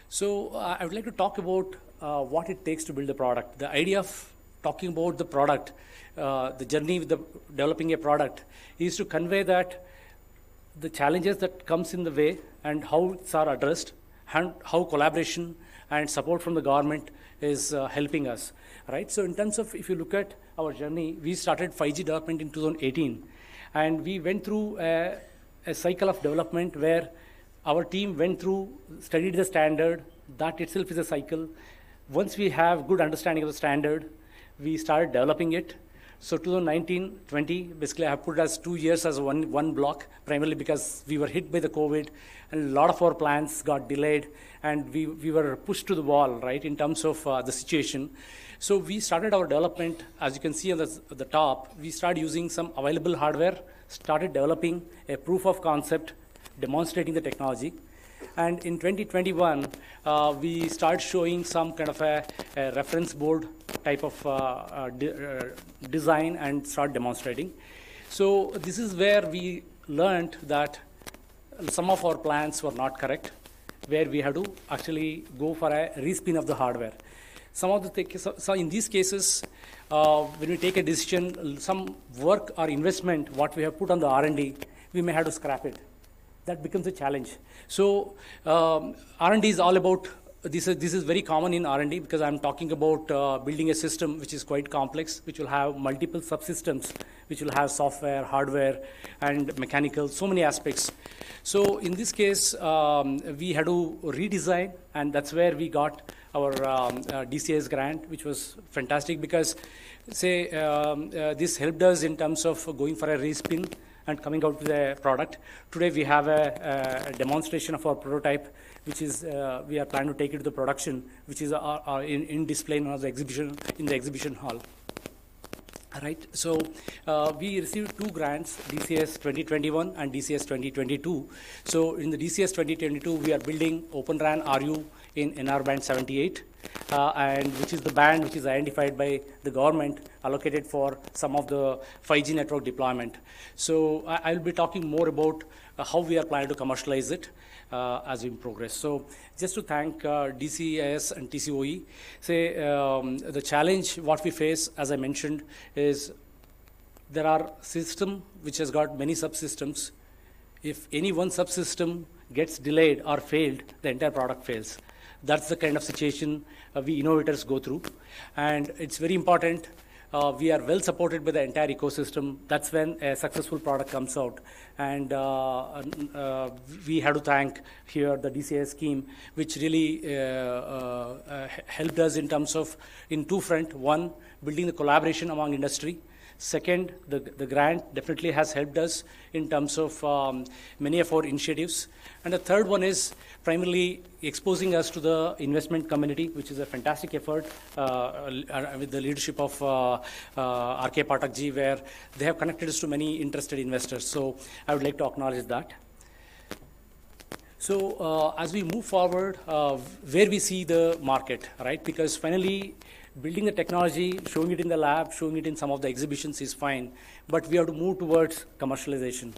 So I would like to talk about what it takes to build a product. The idea of talking about the product, the journey with developing a product, is to convey that the challenges that comes in the way and how it's are addressed, and how collaboration and support from the government is helping us, right? So in terms of, if you look at our journey, we started 5G development in 2018, and we went through a cycle of development where our team went through, studied the standard. That itself is a cycle. Once we have good understanding of the standard, we started developing it. So 2019-20, basically I have put as 2 years as one block, primarily because we were hit by the COVID and a lot of our plans got delayed and we were pushed to the wall, right, in terms of the situation. So we started our development, as you can see on the top, we started using some available hardware, started developing a proof of concept, demonstrating the technology. And in 2021, we started showing some kind of a reference board type of design and start demonstrating. So this is where we learned that some of our plans were not correct, where we had to actually go for a respin of the hardware. Some of the so in these cases, when we take a decision, some work or investment, what we have put on the R&D, we may have to scrap it. That becomes a challenge. So R&D is all about, this is very common in R&D because I'm talking about building a system which is quite complex, which will have multiple subsystems, which will have software, hardware, and mechanical, so many aspects. So in this case, we had to redesign, and that's where we got our DCS grant, which was fantastic because, say, this helped us in terms of going for a respin and coming out with a product. Today we have a demonstration of our prototype, which is we are planning to take it to the production, which is in display in the exhibition hall. All right, so we received 2 grants, DCS 2021 and DCS 2022. So in the DCS 2022, we are building Open RAN RU in NR band 78, and which is the band which is identified by the government allocated for some of the 5G network deployment. So I'll be talking more about how we are planning to commercialize it as we progress. So just to thank DCIS and TCOE, say the challenge what we face, as I mentioned, is there are system which has got many subsystems. If any one subsystem gets delayed or failed, the entire product fails. That's the kind of situation we innovators go through. And it's very important. We are well supported by the entire ecosystem. That's when a successful product comes out. And we have to thank here the DCS scheme, which really helped us in terms of, in 2 fronts. One, building the collaboration among industry. Second, the grant definitely has helped us in terms of many of our initiatives. And the third one is primarily exposing us to the investment community, which is a fantastic effort with the leadership of R.K. Pathakji, where they have connected us to many interested investors. So I would like to acknowledge that. So as we move forward, where we see the market, right? Because finally, building the technology, showing it in the lab, showing it in some of the exhibitions is fine, but we have to move towards commercialization.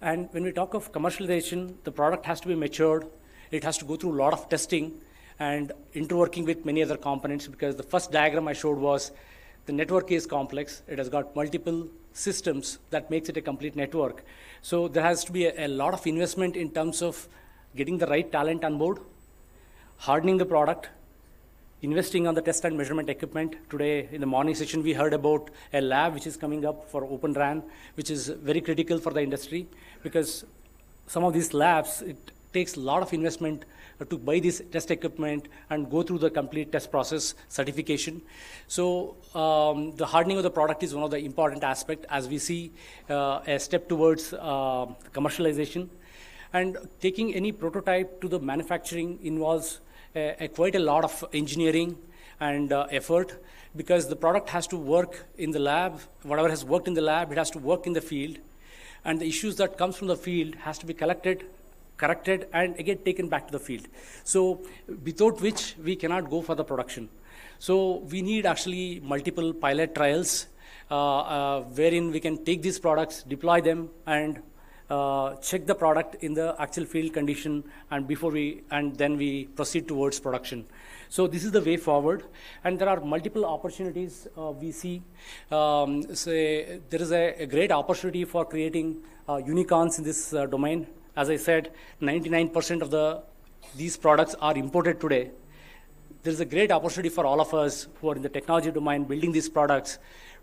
And when we talk of commercialization, the product has to be matured. It has to go through a lot of testing and interworking with many other components, because the first diagram I showed was the network is complex. It has got multiple systems that makes it a complete network. So there has to be a lot of investment in terms of getting the right talent on board, hardening the product, investing on the test and measurement equipment. Today in the morning session, we heard about a lab which is coming up for Open RAN, which is very critical for the industry, because some of these labs, it takes a lot of investment to buy this test equipment and go through the complete test process certification. So the hardening of the product is one of the important aspects as we see a step towards commercialization. And taking any prototype to the manufacturing involves quite a lot of engineering and effort, because the product has to work in the lab. Whatever has worked in the lab, it has to work in the field. And the issues that comes from the field has to be collected, corrected, and again taken back to the field. So without which we cannot go for the production. So we need actually multiple pilot trials wherein we can take these products, deploy them, and check the product in the actual field condition, and then we proceed towards production. So this is the way forward, and there are multiple opportunities we see. Say there is a great opportunity for creating unicorns in this domain. As I said, 99% of these products are imported today. There is a great opportunity for all of us who are in the technology domain building these products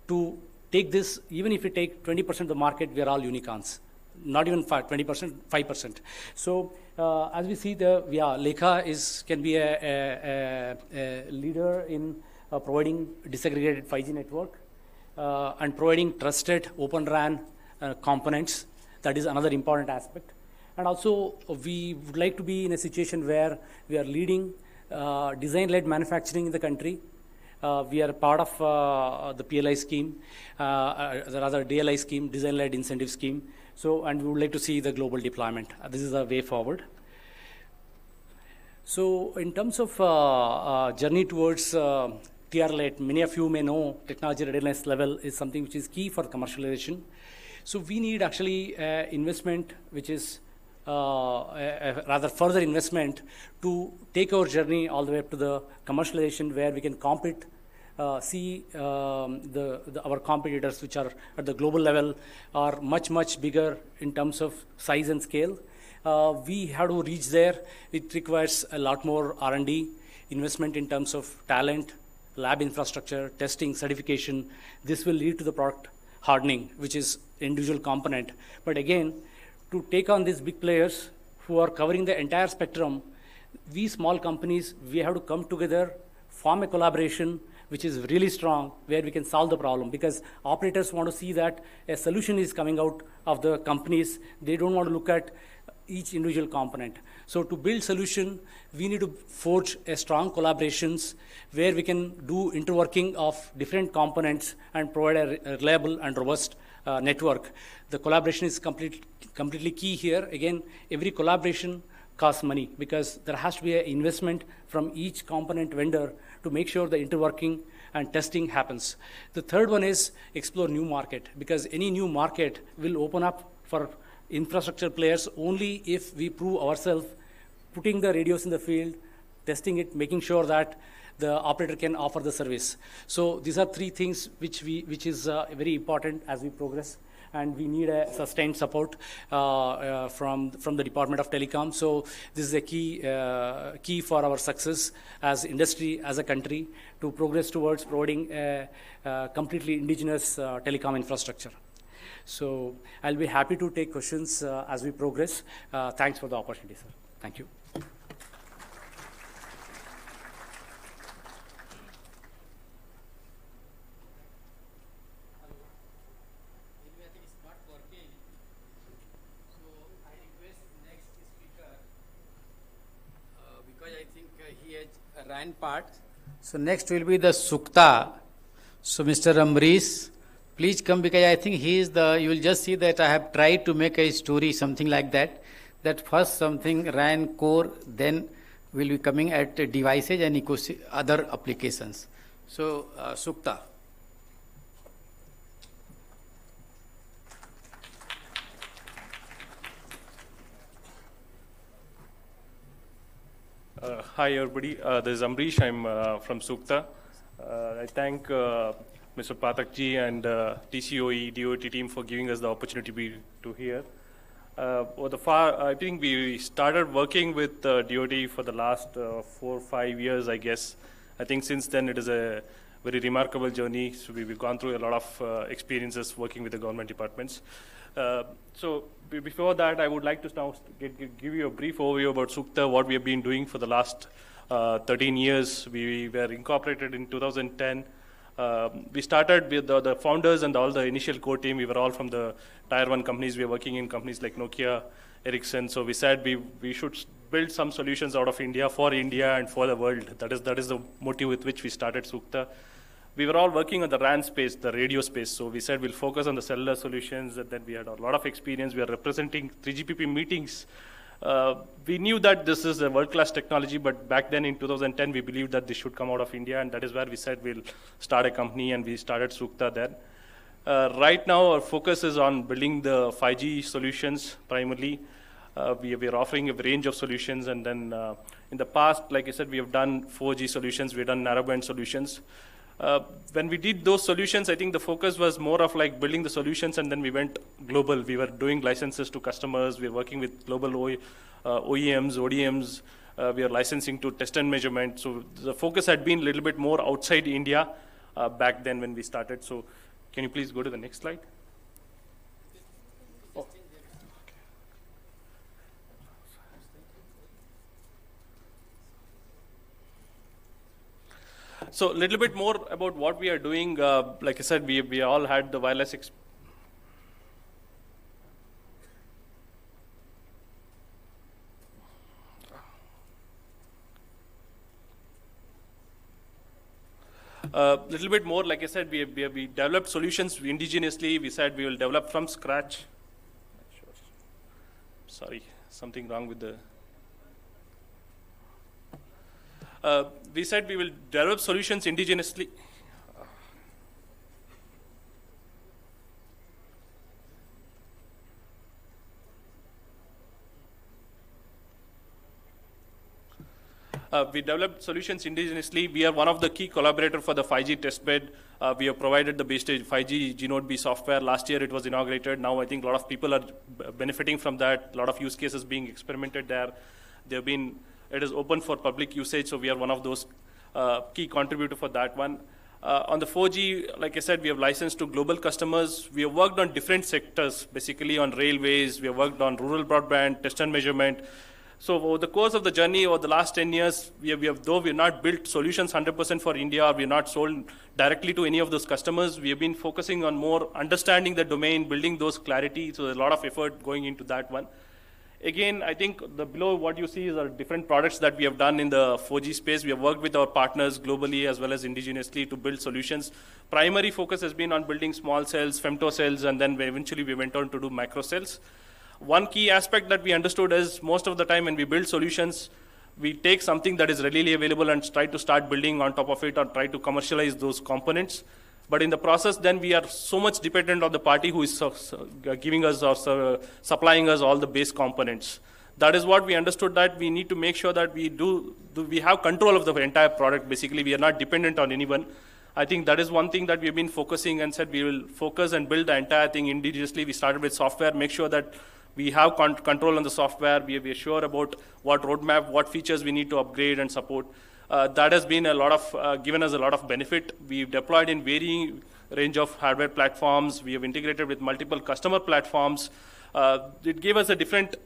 to take this. Even if we take 20% of the market, we are all unicorns. Not even 20%, 5%. So as we see, Lekha can be a leader in providing disaggregated 5G network. and providing trusted Open RAN components. That is another important aspect. And also, we would like to be in a situation where we are leading design-led manufacturing in the country. We are part of the PLI scheme, the rather DLI scheme, design-led incentive scheme. So, and we would like to see the global deployment. This is the way forward. So, in terms of journey towards TR-led, many of you may know technology readiness level is something which is key for commercialization. So, we need actually investment which is rather further investment to take our journey all the way up to the commercialization where we can compete, see our competitors which are at the global level are much bigger in terms of size and scale. We have to reach there. It requires a lot more R&D, investment in terms of talent, lab infrastructure, testing, certification. This will lead to the product hardening, which is individual component. But again, to take on these big players who are covering the entire spectrum, we small companies, we have to come together, form a collaboration which is really strong, where we can solve the problem. Because operators want to see that a solution is coming out of the companies. They don't want to look at each individual component. So to build solution, we need to forge a strong collaborations where we can do interworking of different components and provide a reliable and robust network. The collaboration is completely key here. Again, every collaboration costs money because there has to be an investment from each component vendor to make sure the interworking and testing happens. The third one is explore new market, because any new market will open up for infrastructure players only if we prove ourselves, putting the radios in the field, testing it, making sure that the operator can offer the service. So these are three things which is very important as we progress, and we need a sustained support from the Department of Telecom. So this is a key for our success as industry, as a country, to progress towards providing a completely indigenous telecom infrastructure. So I'll be happy to take questions as we progress. Thanks for the opportunity, sir. Thank you. Because I think he has ran part. So next will be the Sukta. So Mr. Amrish, please come, because I think he is you will just see that I have tried to make a story, something like that. That first something ran core, then will be coming at devices and other applications. So Sukta. Hi everybody, this is Amrish. I'm from Sukta. I thank Mr. Pathakji and TCOE, DOT team for giving us the opportunity to hear. I think we started working with DOT for the last 4 or 5 years, I guess. I think since then it is a very remarkable journey. So we've gone through a lot of experiences working with the government departments. So before that, I would like to now give you a brief overview about Sukta, what we have been doing for the last 13 years. We were incorporated in 2010. We started with the founders and all the initial core team. We were all from the Tier 1 companies. We were working in companies like Nokia, Ericsson. So we said we should build some solutions out of India for India and for the world. That is the motive with which we started Sukta. We were all working on the RAN space, the radio space. So we said we'll focus on the cellular solutions, and then we had a lot of experience. We are representing 3GPP meetings. We knew that this is a world-class technology, but back then in 2010, we believed that this should come out of India, and that is where we said we'll start a company, and we started Sukta then. Right now, our focus is on building the 5G solutions primarily. We are offering a range of solutions, and then in the past, like I said, we have done 4G solutions, we've done narrowband solutions. When we did those solutions, I think the focus was more of like building the solutions, and then we went global. We were doing licenses to customers. We were working with global OEMs, ODMs. We are licensing to test and measurement. So the focus had been a little bit more outside India back then when we started. So can you please go to the next slide? Oh. So a little bit more about what we are doing. Like I said, we all had the wireless little bit more, like I said, we developed solutions indigenously. We said we will develop from scratch. Sorry, something wrong with the. We said we will develop solutions indigenously. We developed solutions indigenously. We are one of the key collaborators for the 5G testbed. We have provided the base stage 5G G-Node B software. Last year it was inaugurated. Now I think a lot of people are benefiting from that. A lot of use cases being experimented there. It is open for public usage, so we are one of those key contributors for that one. On the 4G, like I said, we have licensed to global customers. We have worked on different sectors, basically on railways. We have worked on rural broadband, test and measurement. So over the course of the journey over the last 10 years, though we have not built solutions 100% for India, or we have not sold directly to any of those customers, we have been focusing on more understanding the domain, building those clarity. So there's a lot of effort going into that one. Again, I think below what you see is our different products that we have done in the 4G space. We have worked with our partners globally as well as indigenously to build solutions. Primary focus has been on building small cells, femto cells, and then eventually we went on to do macro cells. One key aspect that we understood is most of the time when we build solutions, we take something that is readily available and try to start building on top of it or try to commercialize those components. But in the process, then we are so much dependent on the party who is giving us or supplying us all the base components. That is what we understood, that we need to make sure that we have control of the entire product. Basically, we are not dependent on anyone. I think that is one thing that we have been focusing and said we will focus and build the entire thing indigenously. We started with software, make sure that we have control on the software. We are sure about what roadmap, what features we need to upgrade and support. That has been given us a lot of benefit. We've deployed in varying range of hardware platforms. We have integrated with multiple customer platforms. It gave us a different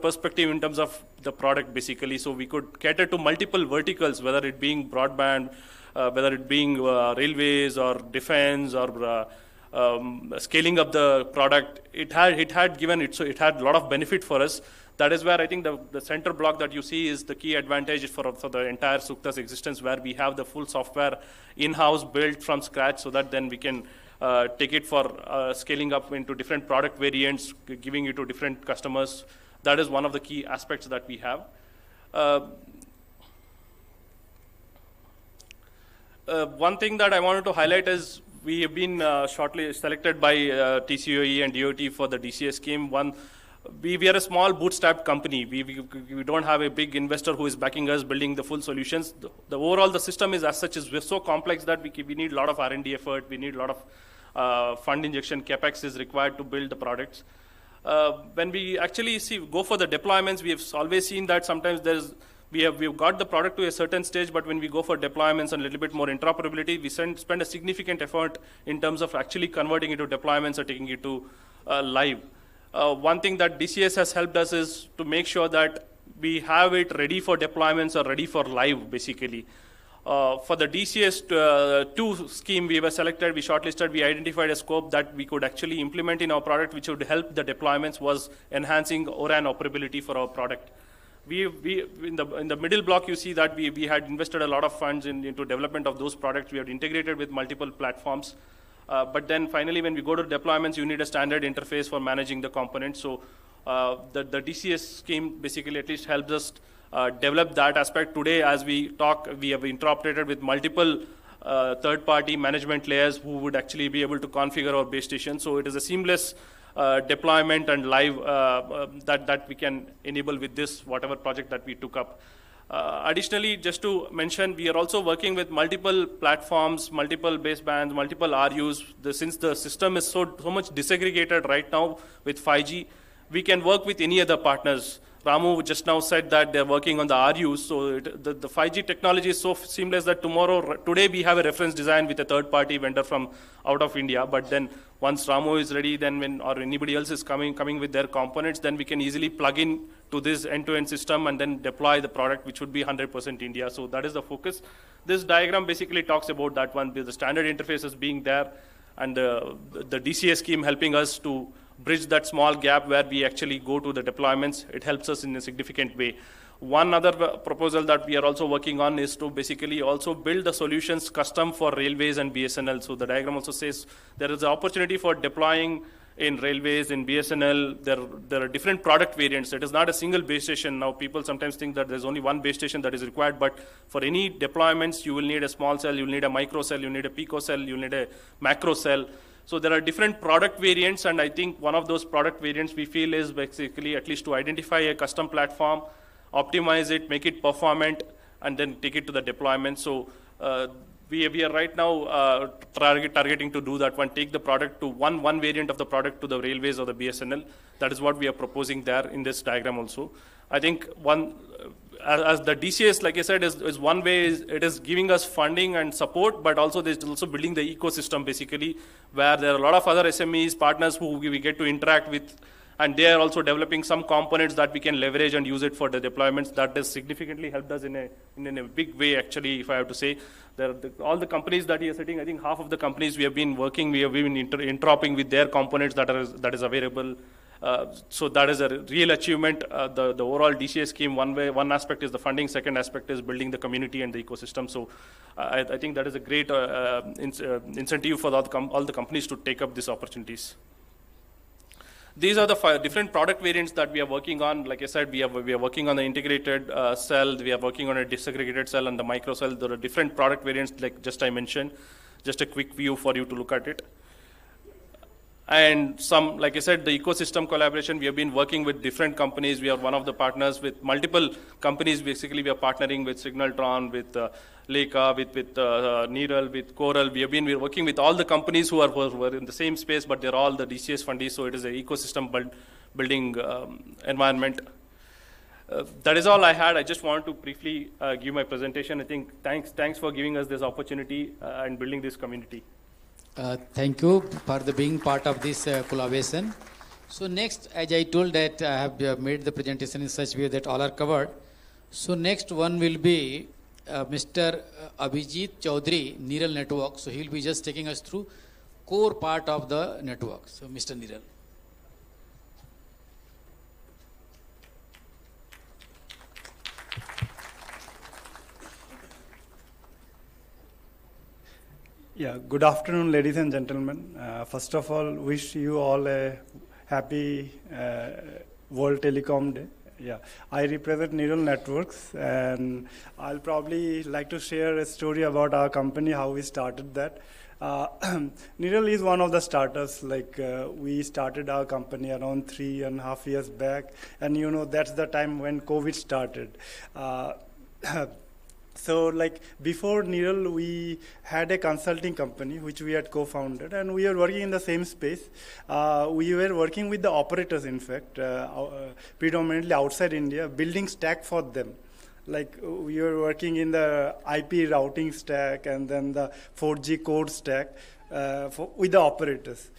perspective in terms of the product, basically. So we could cater to multiple verticals, whether it being broadband, whether it being railways or defense or scaling up the product. It had a lot of benefit for us. That is where I think the center block that you see is the key advantage for the entire Sukta's existence, where we have the full software in-house built from scratch, so that then we can take it for scaling up into different product variants, giving it to different customers. That is one of the key aspects that we have. One thing that I wanted to highlight is we have been shortly selected by TCOE and DOT for the DCS scheme. We are a small bootstrap company. We don't have a big investor who is backing us building the full solutions. The system is as such is so complex that we need a lot of R&D effort. We need a lot of fund injection. CapEx is required to build the products. When we actually go for the deployments, we have always seen that sometimes we've got the product to a certain stage, but when we go for deployments and a little bit more interoperability, we spend a significant effort in terms of actually converting it to deployments or taking it to live. One thing that DCS has helped us is to make sure that we have it ready for deployments or ready for live, basically. For the DCS 2 scheme we were selected, we shortlisted, we identified a scope that we could actually implement in our product, which would help the deployments, was enhancing ORAN operability for our product. In the middle block, you see that we had invested a lot of funds into development of those products. We have integrated with multiple platforms. But then finally, when we go to deployments, you need a standard interface for managing the components. So the DCS scheme basically at least helps us develop that aspect. Today, as we talk, we have interoperated with multiple third-party management layers who would actually be able to configure our base station. So it is a seamless deployment and live that we can enable with this, whatever project that we took up. Additionally, just to mention, we are also working with multiple platforms, multiple basebands, multiple RUs. Since the system is so much disaggregated right now with 5G, we can work with any other partners. Ramu just now said that they're working on the RUs. So the 5G technology is so seamless that today we have a reference design with a third-party vendor from out of India. But then once Ramu is ready, then or anybody else is coming with their components, then we can easily plug in to this end-to-end system and then deploy the product, which would be 100% India. So that is the focus. This diagram basically talks about that one, the standard interfaces being there, and the DCA scheme helping us to bridge that small gap where we actually go to the deployments. It helps us in a significant way. One other proposal that we are also working on is to basically also build the solutions custom for railways and BSNL. So the diagram also says there is an opportunity for deploying in railways, in BSNL. There are different product variants. It is not a single base station. Now people sometimes think that there's only one base station that is required, but for any deployments, you will need a small cell, you'll need a micro cell, you need a pico cell, you'll need a macro cell. So there are different product variants, and I think one of those product variants we feel is basically at least to identify a custom platform, optimize it, make it performant, and then take it to the deployment. So we are right now targeting to do that one, take the product to one variant of the product to the railways or the BSNL. That is what we are proposing there in this diagram also. I think as the DCS, like I said, is one way, it is giving us funding and support, but also there's also building the ecosystem basically, where there are a lot of other SMEs, partners who we get to interact with, and they are also developing some components that we can leverage and use it for the deployments. That has significantly helped us in a big way, actually, if I have to say. All the companies that you are sitting, I think half of the companies we have been working, we have been interoperating with their components that is available. So that is a real achievement. The overall DCA scheme, one aspect is the funding, second aspect is building the community and the ecosystem. So I think that is a great incentive for all the companies to take up these opportunities. These are the 5 different product variants that we are working on. Like I said, we are working on the integrated cell, we are working on a disaggregated cell and the micro cell. There are different product variants, like just I mentioned. Just a quick view for you to look at it. And some, like I said, the ecosystem collaboration, we have been working with different companies. We are one of the partners with multiple companies. Basically, we are partnering with Signaltron, with Leica, with Neural, with Coral. We have been working with all the companies who are in the same space, but they're all the DCS fundees, so it is an ecosystem building environment. That is all I had. I just wanted to briefly give my presentation. I think thanks for giving us this opportunity and building this community. Thank you for being part of this collaboration. So next, as I told that I have made the presentation in such way that all are covered. So next one will be Mr. Abhijit Chaudhary, Neural Network. So he will be just taking us through core part of the network. So Mr. Neural. Yeah, good afternoon, ladies and gentlemen. First of all, wish you all a happy World Telecom Day. Yeah, I represent Neural Networks, and I'll probably like to share a story about our company, how we started that. Neural is one of the starters. We started our company around 3.5 years back, and that's the time when COVID started. So before Neural, we had a consulting company which we had co-founded, and we were working in the same space. We were working with the operators, in fact, predominantly outside India, building stack for them. We were working in the IP routing stack and then the 4G code stack with the operators.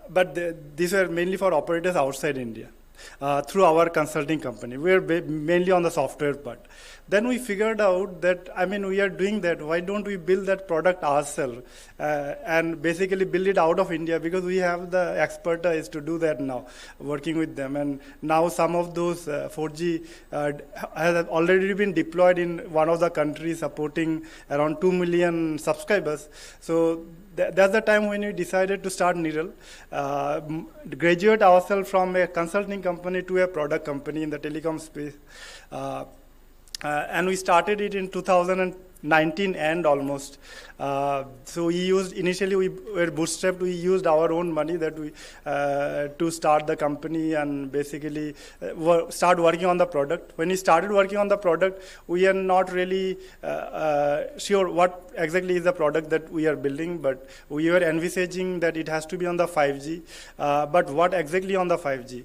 But these were mainly for operators outside India. Through our consulting company. We are mainly on the software part. Then we figured out that, we are doing that. Why don't we build that product ourselves and basically build it out of India, because we have the expertise to do that now, working with them. And now some of those 4G has already been deployed in one of the countries, supporting around 2 million subscribers. So that's the time when we decided to start Neural, graduate ourselves from a consulting company to a product company in the telecom space. And we started it in 2010. 19 end almost. So we used, initially we were bootstrapped, we used our own money that we to start the company and basically start working on the product. When we started working on the product, we are not really sure what exactly is the product that we are building, but we were envisaging that it has to be on the 5G. But what exactly on the 5G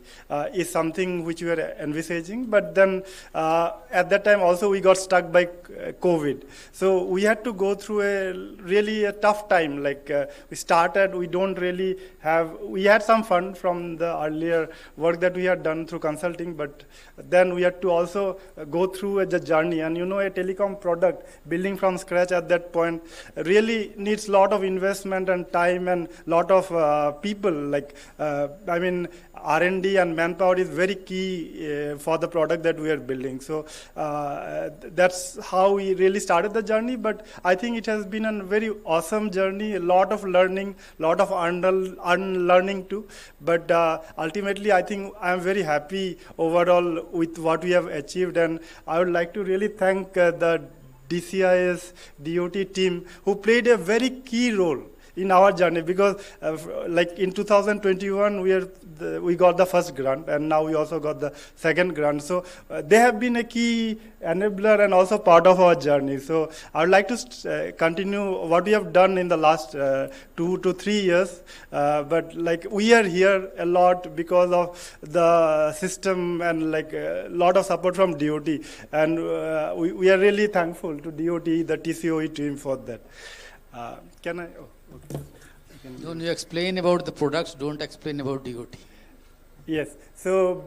is something which we were envisaging. But then at that time also we got stuck by COVID. So we had to go through really a tough time. Like we started, we had some fun from the earlier work that we had done through consulting, but then we had to also go through the journey. And a telecom product building from scratch at that point really needs a lot of investment and time and lot of people. Like R&D and manpower is very key for the product that we are building. So that's how we really started the journey. But I think it has been a very awesome journey, a lot of learning, a lot of unlearning too. But ultimately, I think I'm very happy overall with what we have achieved. And I would like to really thank the DCIS DOT team who played a very key role in our journey, because like in 2021 we got the first grant, and now we also got the second grant. So they have been a key enabler and also part of our journey. So I would like to continue what we have done in the last 2 to 3 years. But like we are here a lot because of the system and like a lot of support from DOT, and we are really thankful to DOT, the TCOE team for that. Can I? Oh. Okay. When you explain about the products, don't explain about DOT. Yes. So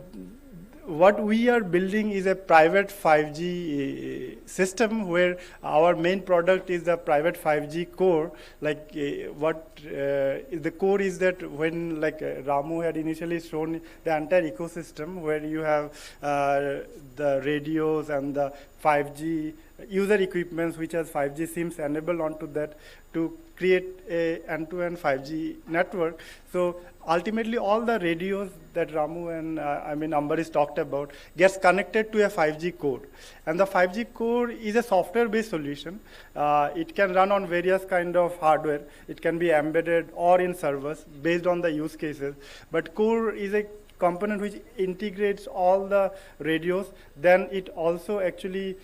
what we are building is a private 5G system where our main product is the private 5G core. Like the core is that when like Ramu had initially shown the entire ecosystem where you have the radios and the 5G user equipments which has 5G SIMs enabled onto that to create a end-to-end 5G network. So ultimately all the radios that Ramu and Ambareesh talked about gets connected to a 5G core. And the 5G core is a software-based solution. It can run on various kind of hardware. It can be embedded or in servers based on the use cases. But core is a component which integrates all the radios. Then it also actually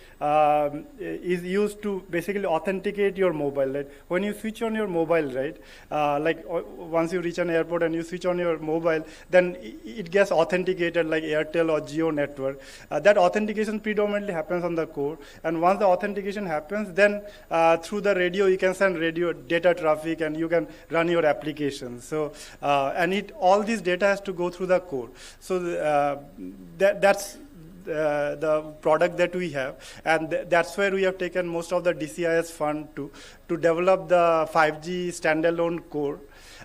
is used to basically authenticate your mobile. Right? When you switch on your mobile, right? Like once you reach an airport and you switch on your mobile, then it gets authenticated like Airtel or Jio network. That authentication predominantly happens on the core. And once the authentication happens, then through the radio you can send radio data traffic and you can run your applications. So and all this data has to go through the core. So that's the product that we have, and that's where we have taken most of the DCIS fund to develop the 5G standalone core.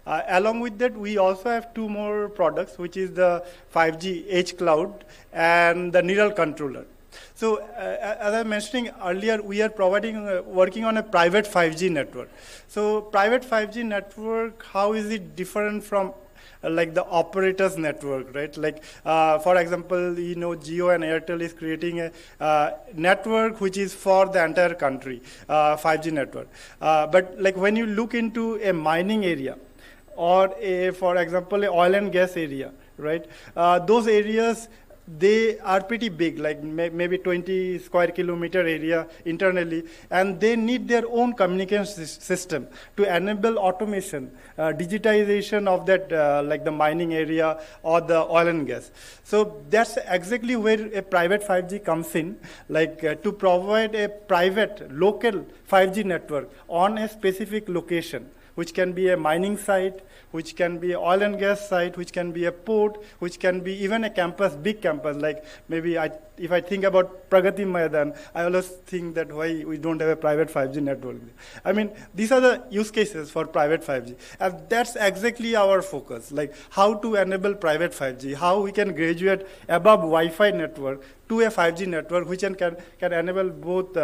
Along with that, we also have 2 more products, which is the 5G Edge Cloud and the neural controller. So as I was mentioning earlier, we are working on a private 5G network. So private 5G network, how is it different from like the operator's network, right? Like, for example, Jio and Airtel is creating a network which is for the entire country, 5G network. But like when you look into a mining area or for example, a oil and gas area, right? Those areas, they are pretty big, like maybe 20 square kilometer area internally, and they need their own communication system to enable automation, digitization of that, like the mining area or the oil and gas. So that's exactly where a private 5G comes in, like to provide a private local 5G network on a specific location, which can be a mining site, which can be an oil and gas site, which can be a port, which can be even a campus, big campus. Like maybe if I think about Pragati Maidan, I always think that why we don't have a private 5G network. I mean, these are the use cases for private 5G. And that's exactly our focus, like how to enable private 5G, how we can graduate above Wi-Fi network to a 5G network, which can enable both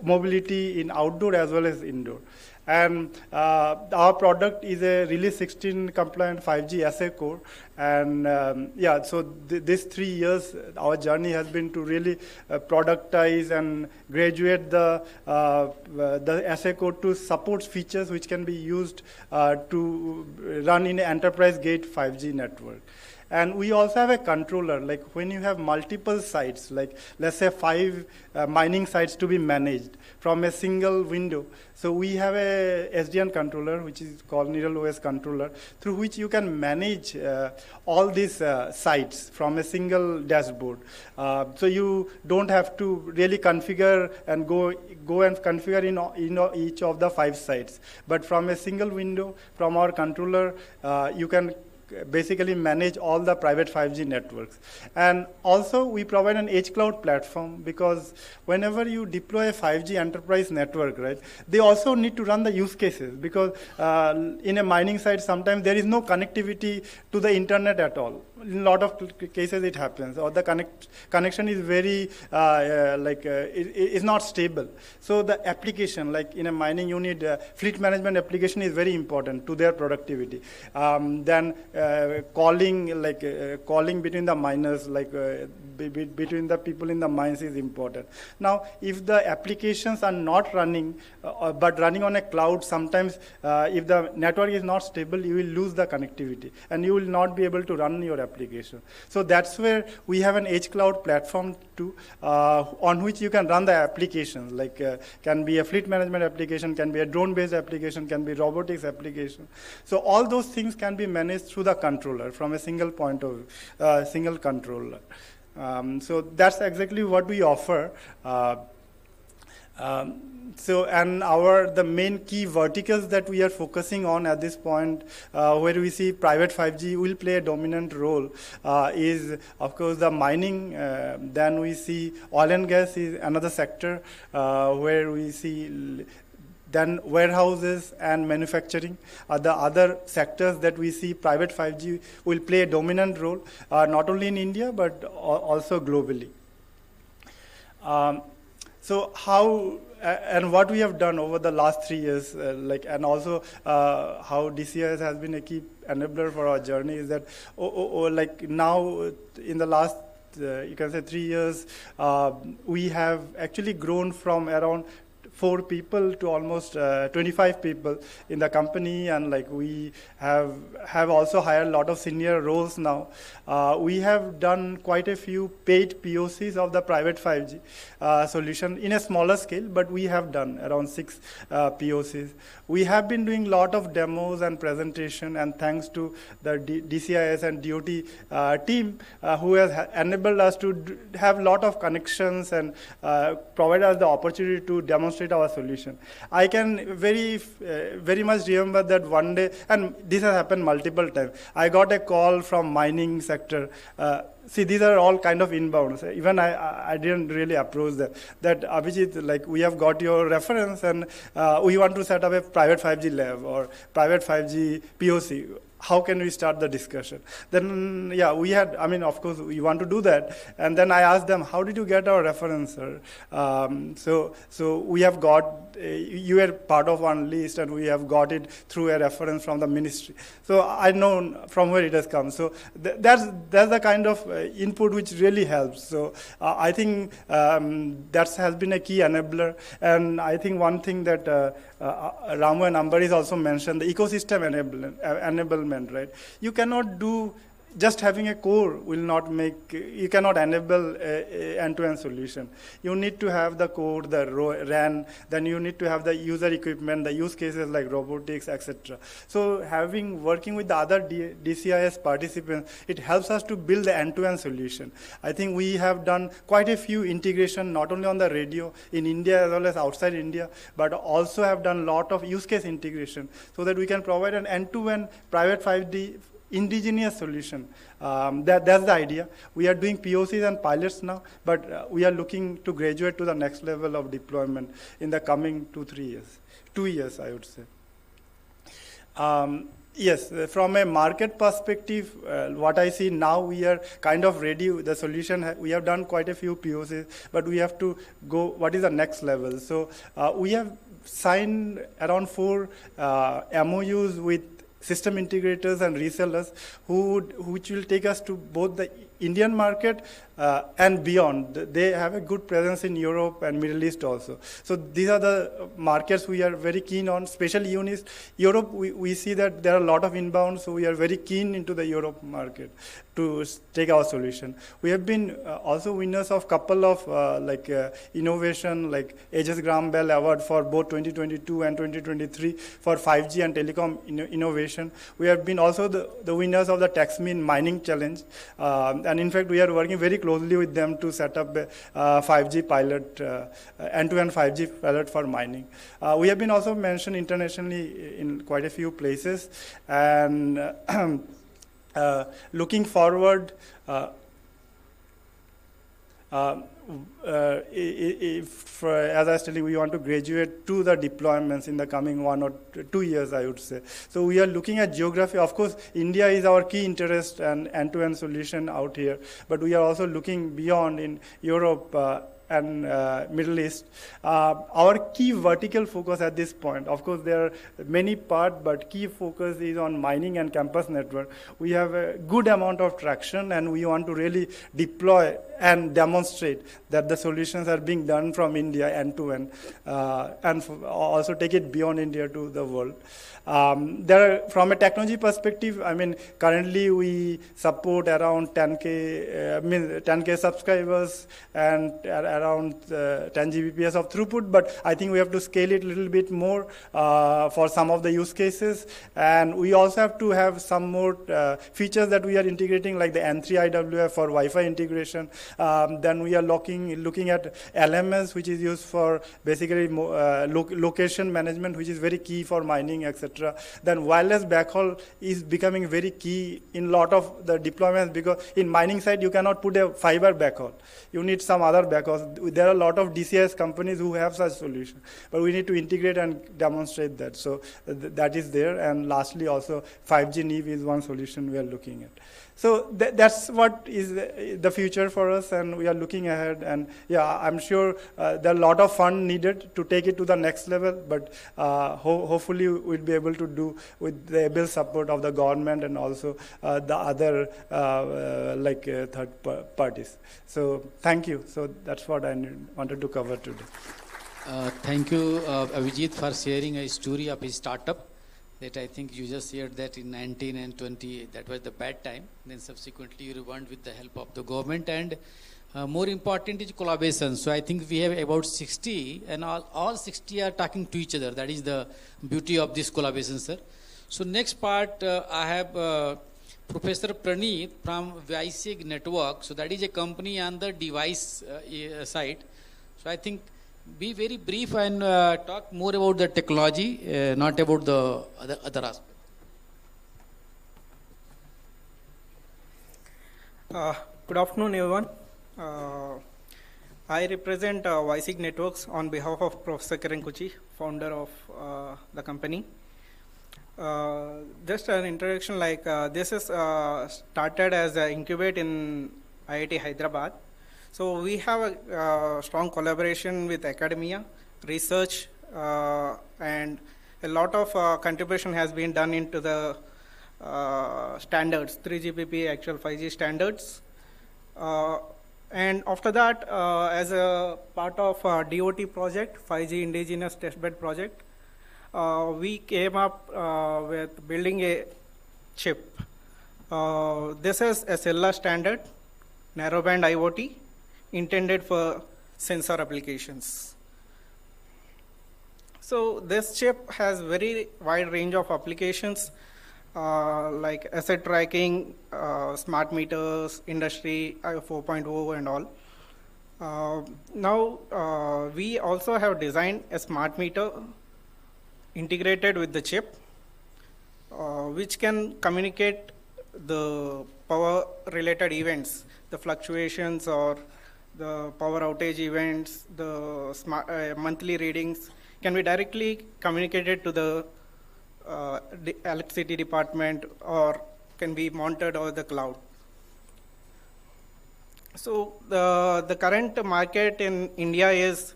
mobility in outdoor as well as indoor. And our product is a Release 16 compliant 5G SA core. And yeah, so these 3 years, our journey has been to really productize and graduate the SA code to support features which can be used to run in an enterprise-grade 5G network. And we also have a controller, like when you have multiple sites, like let's say 5 mining sites to be managed from a single window. So we have a SDN controller, which is called Neural OS controller, through which you can manage all these sites from a single dashboard. So you don't have to really configure and go and configure in each of the 5 sites. But from a single window, from our controller, you can basically manage all the private 5G networks. And also we provide an edge cloud platform, because whenever you deploy a 5G enterprise network, right, they also need to run the use cases, because in a mining site sometimes there is no connectivity to the internet at all. In a lot of cases it happens, or the connection is very it's not stable. So the application, like in a mining unit, fleet management application is very important to their productivity. Then calling between the miners, between the people in the mines is important. Now, if the applications are not running, but running on a cloud, sometimes if the network is not stable, you will lose the connectivity, and you will not be able to run your application. So that's where we have an edge cloud platform too, on which you can run the applications, like can be a fleet management application, can be a drone-based application, can be robotics application. So all those things can be managed through the controller from a single point of view, single controller. So that's exactly what we offer. So, and the main key verticals that we are focusing on at this point, where we see private 5G will play a dominant role, is of course the mining. Then we see oil and gas is another sector where we see. Then warehouses and manufacturing are the other sectors that we see private 5G will play a dominant role, not only in India, but also globally. So how, and what we have done over the last 3 years, and also how DCIS has been a key enabler for our journey, is that now in the last, you can say 3 years, we have actually grown from around 4 people to almost 25 people in the company, and we have also hired a lot of senior roles now. We have done quite a few paid POCs of the private 5G solution in a smaller scale, but we have done around 6 POCs. We have been doing a lot of demos and presentation, and thanks to the DCIS and DOT team who has enabled us to have a lot of connections and provide us the opportunity to demonstrate our solution. I can very much remember that one day, and this has happened multiple times, I got a call from mining sector. See, these are all kind of inbounds. Even I didn't really approach them. That Abhijit, we have got your reference, and we want to set up a private 5G lab or private 5G POC. How can we start the discussion? Then, yeah, we had, of course, we want to do that. And then I asked them, how did you get our reference, sir? So we have got, you were part of one list, and we have got it through a reference from the ministry. So I know from where it has come. So that's the kind of input which really helps. So I think that has been a key enabler. And I think one thing that Ramu and Ambarish also mentioned, the ecosystem enablement, right? You cannot do, just having a core will not make, you cannot enable a end-to-end solution. You need to have the core, the RAN, then you need to have the user equipment, the use cases like robotics, etc. So working with the other DCIS participants, it helps us to build the end-to-end solution. I think we have done quite a few integration, not only on the radio in India as well as outside India, but also have done a lot of use case integration so that we can provide an end-to-end private 5G indigenous solution. That's the idea. We are doing POCs and pilots now, but we are looking to graduate to the next level of deployment in the coming 2-3 years. 2 years, I would say. Yes, from a market perspective, what I see now, we are kind of ready. The solution, we have done quite a few POCs, but we have to go, what is the next level? So we have signed around 4 MOUs with system integrators and resellers which will take us to both the Indian market and beyond. They have a good presence in Europe and Middle East also. So these are the markets we are very keen on, especially Europe. We see that there are a lot of inbound, so we are very keen into the Europe market to take our solution. We have been also winners of couple of innovation, like Aegis Graham Bell Award for both 2022 and 2023 for 5G and telecom innovation. We have been also the winners of the TaxMe Mining Challenge. And in fact, we are working very closely with them to set up a 5G pilot, end-to-end 5G pilot for mining. We have been also mentioned internationally in quite a few places. And looking forward, if, as I was telling you, we want to graduate to the deployments in the coming 1 or 2 years, I would say. So we are looking at geography. Of course, India is our key interest and end-to-end solution out here, but we are also looking beyond in Europe and Middle East. Our key vertical focus at this point, of course, there are many parts, but key focus is on mining and campus network. We have a good amount of traction, and we want to really deploy and demonstrate that the solutions are being done from India end to end, and also take it beyond India to the world. From a technology perspective, I mean, currently we support around 10K subscribers and around 10 Gbps of throughput, but I think we have to scale it a little bit more for some of the use cases. And we also have to have some more features that we are integrating, like the N3 IWF for Wi-Fi integration. Then we are looking at LMS, which is used for basically location management, which is very key for mining, etc. Then wireless backhaul is becoming very key in a lot of the deployments, because in mining side you cannot put a fiber backhaul. You need some other backhauls. There are a lot of DCS companies who have such solutions, but we need to integrate and demonstrate that. So that is there. And lastly, also 5G NIV is one solution we are looking at. So that's what is the future for us, and we are looking ahead. And yeah, I'm sure there are a lot of fund needed to take it to the next level, but hopefully we'll be able to do with the able support of the government and also the other third parties. So thank you. So that's what I wanted to cover today. Thank you, Avijit, for sharing a story of his startup. That I think you just shared that in 19 and 20, that was the bad time. Then subsequently you rebound with the help of the government, and more important is collaboration. So I think we have about 60, and all 60 are talking to each other. That is the beauty of this collaboration, sir. So next part, I have Professor Praneeth from WTISD Network. So that is a company on the device side. So I think be very brief and talk more about the technology, not about the other aspect. Good afternoon, everyone. I represent WTISD Networks on behalf of Professor Kirankuchi, founder of the company. Just an introduction, this is started as an incubate in IIT Hyderabad. So we have a strong collaboration with academia, research, and a lot of contribution has been done into the standards, 3GPP actual 5G standards. And after that, as a part of DOT project, 5G indigenous testbed project, we came up with building a chip. This is a cellular standard, narrowband IoT, intended for sensor applications. So this chip has very wide range of applications, like asset tracking, smart meters, industry 4.0 and all. Now we also have designed a smart meter integrated with the chip, which can communicate the power related events, the fluctuations or the power outage events, the monthly readings can be directly communicated to the electricity department or can be monitored over the cloud. So the current market in India is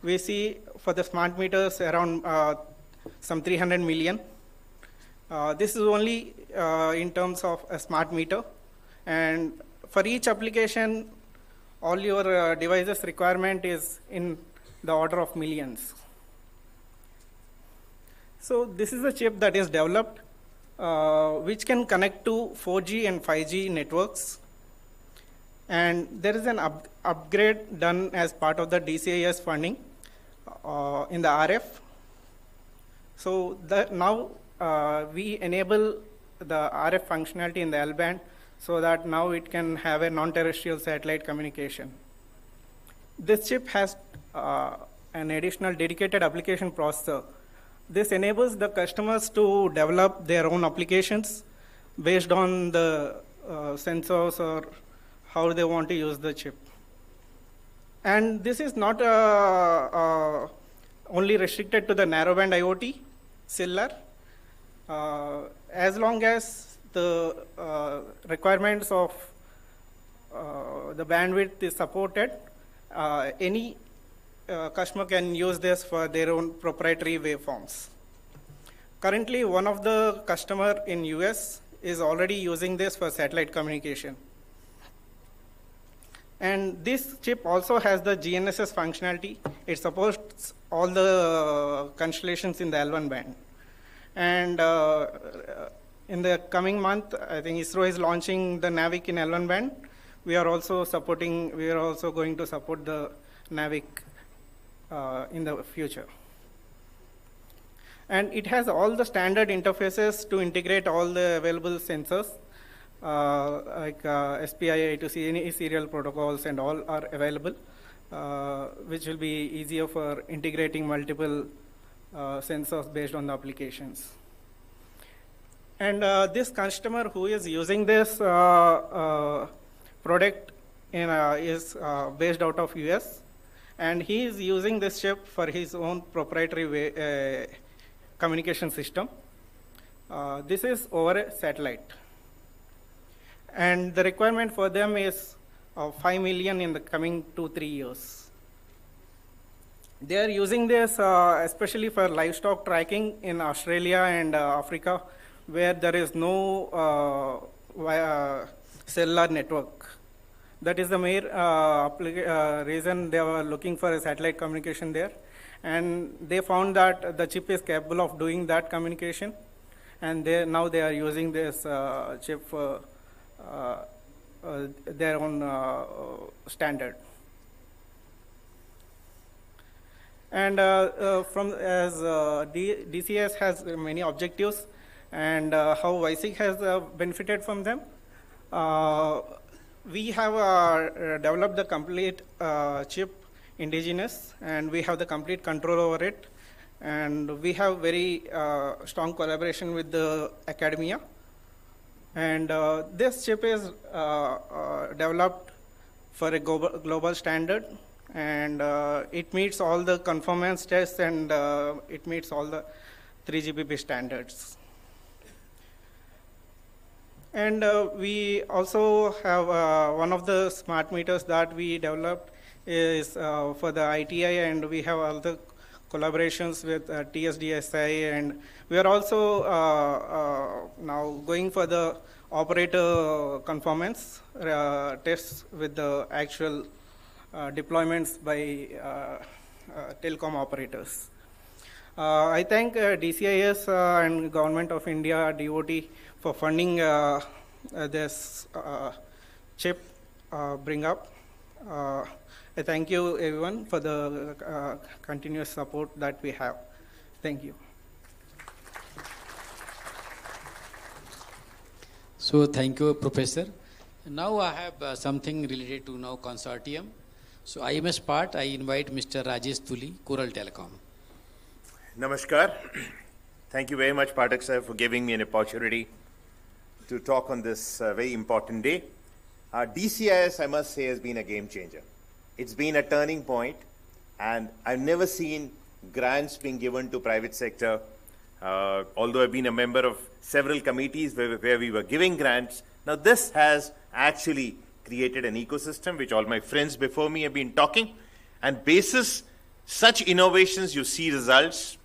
we see for the smart meters around some 300 million. This is only in terms of a smart meter. And for each application, all your devices requirement is in the order of millions. So this is a chip that is developed which can connect to 4G and 5G networks. And there is an upgrade done as part of the DCIS funding in the RF. So now we enable the RF functionality in the L band so that now it can have a non-terrestrial satellite communication. This chip has an additional dedicated application processor. This enables the customers to develop their own applications based on the sensors or how they want to use the chip. And this is not only restricted to the narrowband IoT, cellular. As long as the requirements of the bandwidth is supported, any customer can use this for their own proprietary waveforms. Currently, one of the customer in US is already using this for satellite communication. And this chip also has the GNSS functionality. It supports all the constellations in the L1 band. And in the coming month, I think ISRO is launching the NAVIC in L1 band. We are also going to support the NAVIC in the future. And it has all the standard interfaces to integrate all the available sensors, like SPI to any serial protocols and all are available, which will be easier for integrating multiple sensors based on the applications. And this customer who is using this product is based out of US, and he is using this chip for his own proprietary communication system. This is over a satellite. And the requirement for them is 5 million in the coming 2-3 years. They are using this especially for livestock tracking in Australia and Africa, where there is no cellular network. That is the main reason they were looking for a satellite communication there. And they found that the chip is capable of doing that communication. And now they are using this chip for their own standard. And DCS has many objectives, and how WISIC has benefited from them. We have developed the complete chip indigenous, and we have the complete control over it. And we have very strong collaboration with the academia. And this chip is developed for a global standard, and it meets all the conformance tests, and it meets all the 3GPP standards. And we also have one of the smart meters that we developed is for the ITI, and we have all the collaborations with TSDSI, and we are also now going for the operator conformance tests with the actual deployments by telecom operators. I thank DCIS and Government of India, DOT, for funding this chip bring up. I thank you everyone for the continuous support that we have. Thank you. So thank you, Professor. Now I have something related to now consortium. So IMS part, I invite Mr. Rajesh Tuli, Coral Telecom. Namaskar. Thank you very much, Pathak sir, for giving me an opportunity to talk on this very important day. DCIS, I must say, has been a game changer. It's been a turning point, and I've never seen grants being given to private sector. Although I've been a member of several committees where we were giving grants, now this has actually created an ecosystem which all my friends before me have been talking, and basis Such innovations, you see results,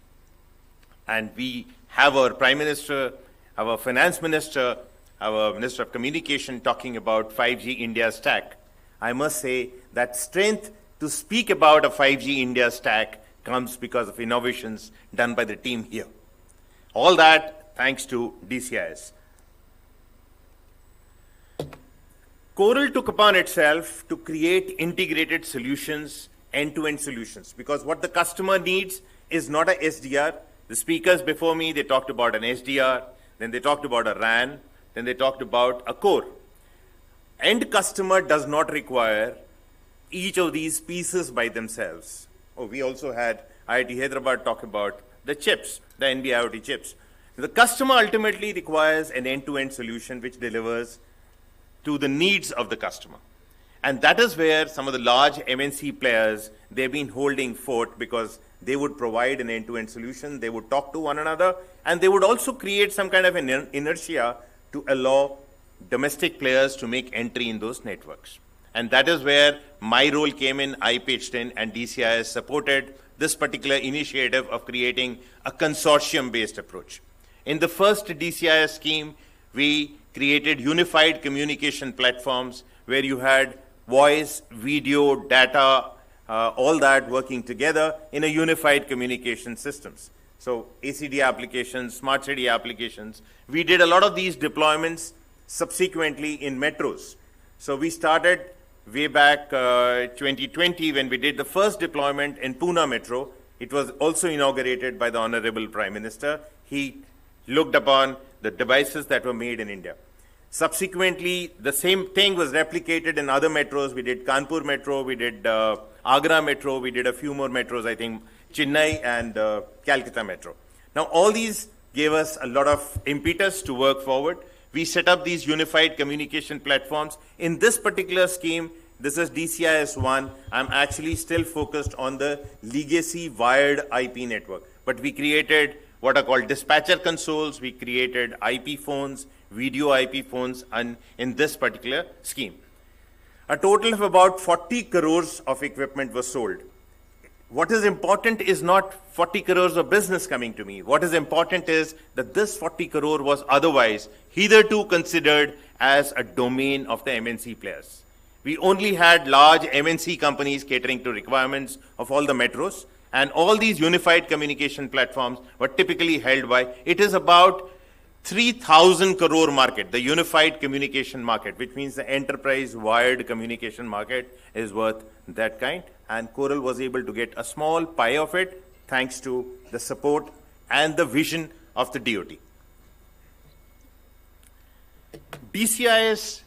and we have our Prime Minister, our Finance Minister, our Minister of Communication talking about 5G India stack. I must say that strength to speak about a 5G India stack comes because of innovations done by the team here. All that thanks to DCIS. Coral took upon itself to create integrated solutions, end-to-end solutions, because what the customer needs is not a SDR. The speakers before me, they talked about an SDR, then they talked about a RAN, then they talked about a core. End customer does not require each of these pieces by themselves. Oh, we also had IIT Hyderabad talk about the chips, the NB-IoT chips. The customer ultimately requires an end-to-end solution which delivers to the needs of the customer. And that is where some of the large MNC players, they've been holding fort because they would provide an end-to-end solution, they would talk to one another, and they would also create some kind of an inertia to allow domestic players to make entry in those networks. And that is where my role came in. I pitched in, and DCIS supported this particular initiative of creating a consortium-based approach. In the first DCIS scheme, we created unified communication platforms where you had voice, video, data, all that working together in a unified communication systems. So ACD applications, smart city applications. We did a lot of these deployments subsequently in metros. So we started way back 2020 when we did the first deployment in Pune Metro. It was also inaugurated by the Honorable Prime Minister. He looked upon the devices that were made in India. Subsequently, the same thing was replicated in other metros. We did Kanpur Metro, we did Agra Metro, we did a few more metros, I think Chennai and Calcutta Metro. Now, all these gave us a lot of impetus to work forward. We set up these unified communication platforms. In this particular scheme, this is DCIS 1. I'm actually still focused on the legacy wired IP network. But we created what are called dispatcher consoles. We created IP phones, video IP phones, and in this particular scheme. A total of about 40 crores of equipment was sold. What is important is not 40 crores of business coming to me. What is important is that this 40 crore was otherwise hitherto considered as a domain of the MNC players. We only had large MNC companies catering to requirements of all the metros, and all these unified communication platforms were typically held by, it is about 3,000 crore market, the unified communication market, which means the enterprise wired communication market is worth that kind. And Coral was able to get a small pie of it thanks to the support and the vision of the DoT. DCIS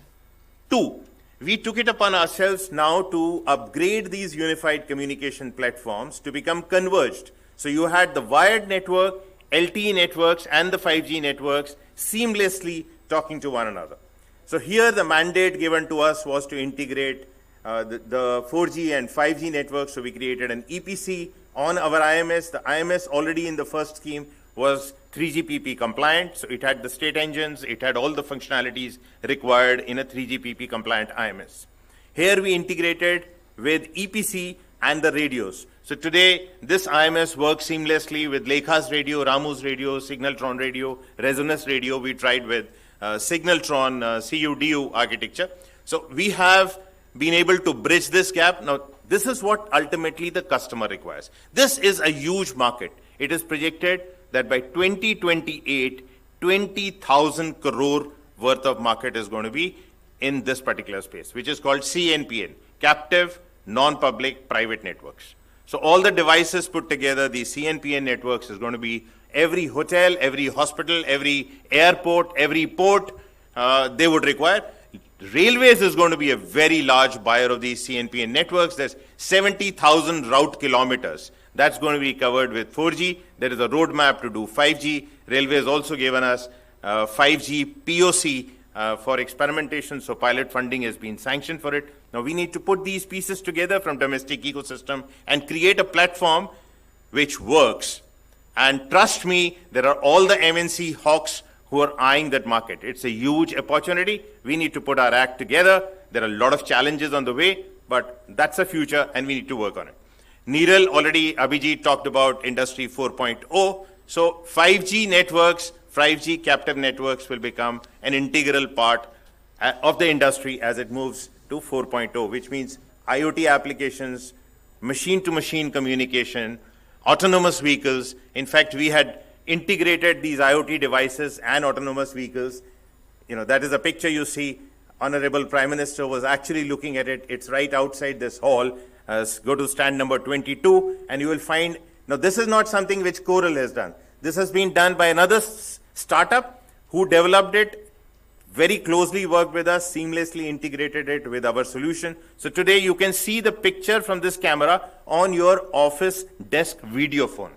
2, we took it upon ourselves now to upgrade these unified communication platforms to become converged. So you had the wired network, LTE networks, and the 5G networks seamlessly talking to one another. So here the mandate given to us was to integrate the 4G and 5G networks. So we created an EPC on our IMS. The IMS already in the first scheme was 3GPP compliant. So it had the state engines, it had all the functionalities required in a 3GPP compliant IMS. Here we integrated with EPC and the radios. So today, this IMS works seamlessly with Lekha's radio, Ramu's radio, Signaltron radio, Resonus radio. We tried with Signaltron CUDU architecture. So we have been able to bridge this gap. Now, this is what ultimately the customer requires. This is a huge market. It is projected that by 2028, 20,000 crore worth of market is going to be in this particular space, which is called CNPN, Captive Non-Public Private Networks. So all the devices put together, the CNPN networks is going to be every hotel, every hospital, every airport, every port they would require. Railways is going to be a very large buyer of these CNPN networks. There's 70,000 route kilometers. That's going to be covered with 4G. There is a roadmap to do 5G. Railway has also given us 5G POC for experimentation, so pilot funding has been sanctioned for it. Now we need to put these pieces together from domestic ecosystem and create a platform which works. And trust me, there are all the MNC hawks who are eyeing that market. It's a huge opportunity. We need to put our act together. There are a lot of challenges on the way, but that's the future and we need to work on it. Neeral already, Abhijit talked about Industry 4.0. So 5G networks, 5G captive networks will become an integral part of the industry as it moves to 4.0, which means IoT applications, machine-to-machine communication, autonomous vehicles. In fact, we had integrated these IoT devices and autonomous vehicles. That is a picture you see. Honorable Prime Minister was actually looking at it. It's right outside this hall. Go to stand number 22, and you will find, now this is not something which Coral has done. This has been done by another startup who developed it, very closely worked with us, seamlessly integrated it with our solution. So today you can see the picture from this camera on your office desk video phone.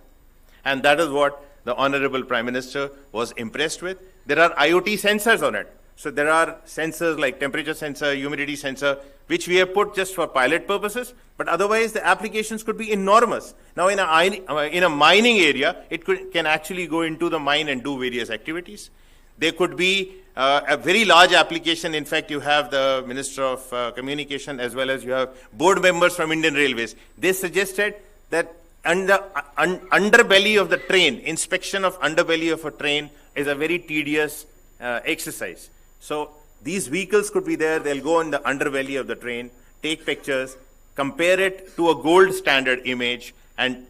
And that is what the Honorable Prime Minister was impressed with. There are IoT sensors on it. So there are sensors like temperature sensor, humidity sensor, which we have put just for pilot purposes, but otherwise the applications could be enormous. Now in a mining area, it can actually go into the mine and do various activities. There could be a very large application. In fact, you have the Minister of Communication as well as you have board members from Indian Railways. They suggested that underbelly of the train, inspection of underbelly of a train is a very tedious exercise. So these vehicles could be there. They'll go in the underbelly of the train, take pictures, compare it to a gold standard image, and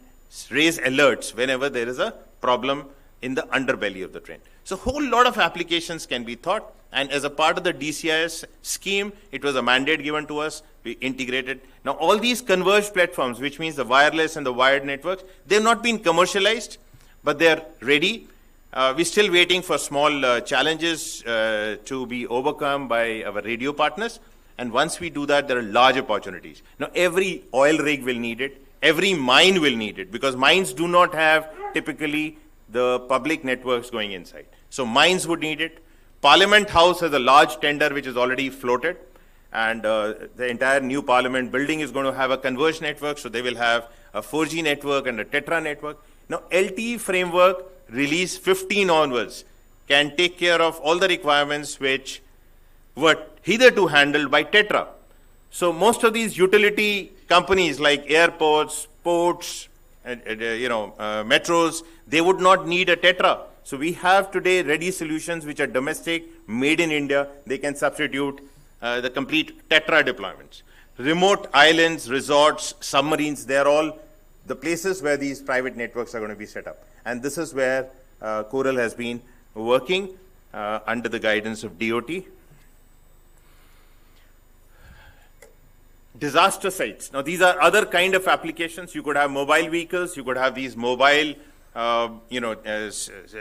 raise alerts whenever there is a problem in the underbelly of the train. So a whole lot of applications can be thought, and as a part of the DCIS scheme, it was a mandate given to us. We integrated. Now all these converged platforms, which means the wireless and the wired networks, they've not been commercialized, but they're ready. We're still waiting for small challenges to be overcome by our radio partners. And once we do that, there are large opportunities. Now, every oil rig will need it. Every mine will need it, because mines do not have typically the public networks going inside. So mines would need it. Parliament House has a large tender which is already floated. And the entire new Parliament building is going to have a converged network. So they will have a 4G network and a Tetra network. Now, LTE framework release 15 onwards can take care of all the requirements which were hitherto handled by Tetra. So most of these utility companies like airports, ports, metros, they would not need a Tetra. So we have today ready solutions which are domestic, made in India. They can substitute the complete Tetra deployments. Remote islands, resorts, submarines, they're all the places where these private networks are going to be set up. And this is where Coral has been working under the guidance of DOT. Disaster sites. Now, these are other kind of applications. You could have mobile vehicles. You could have these mobile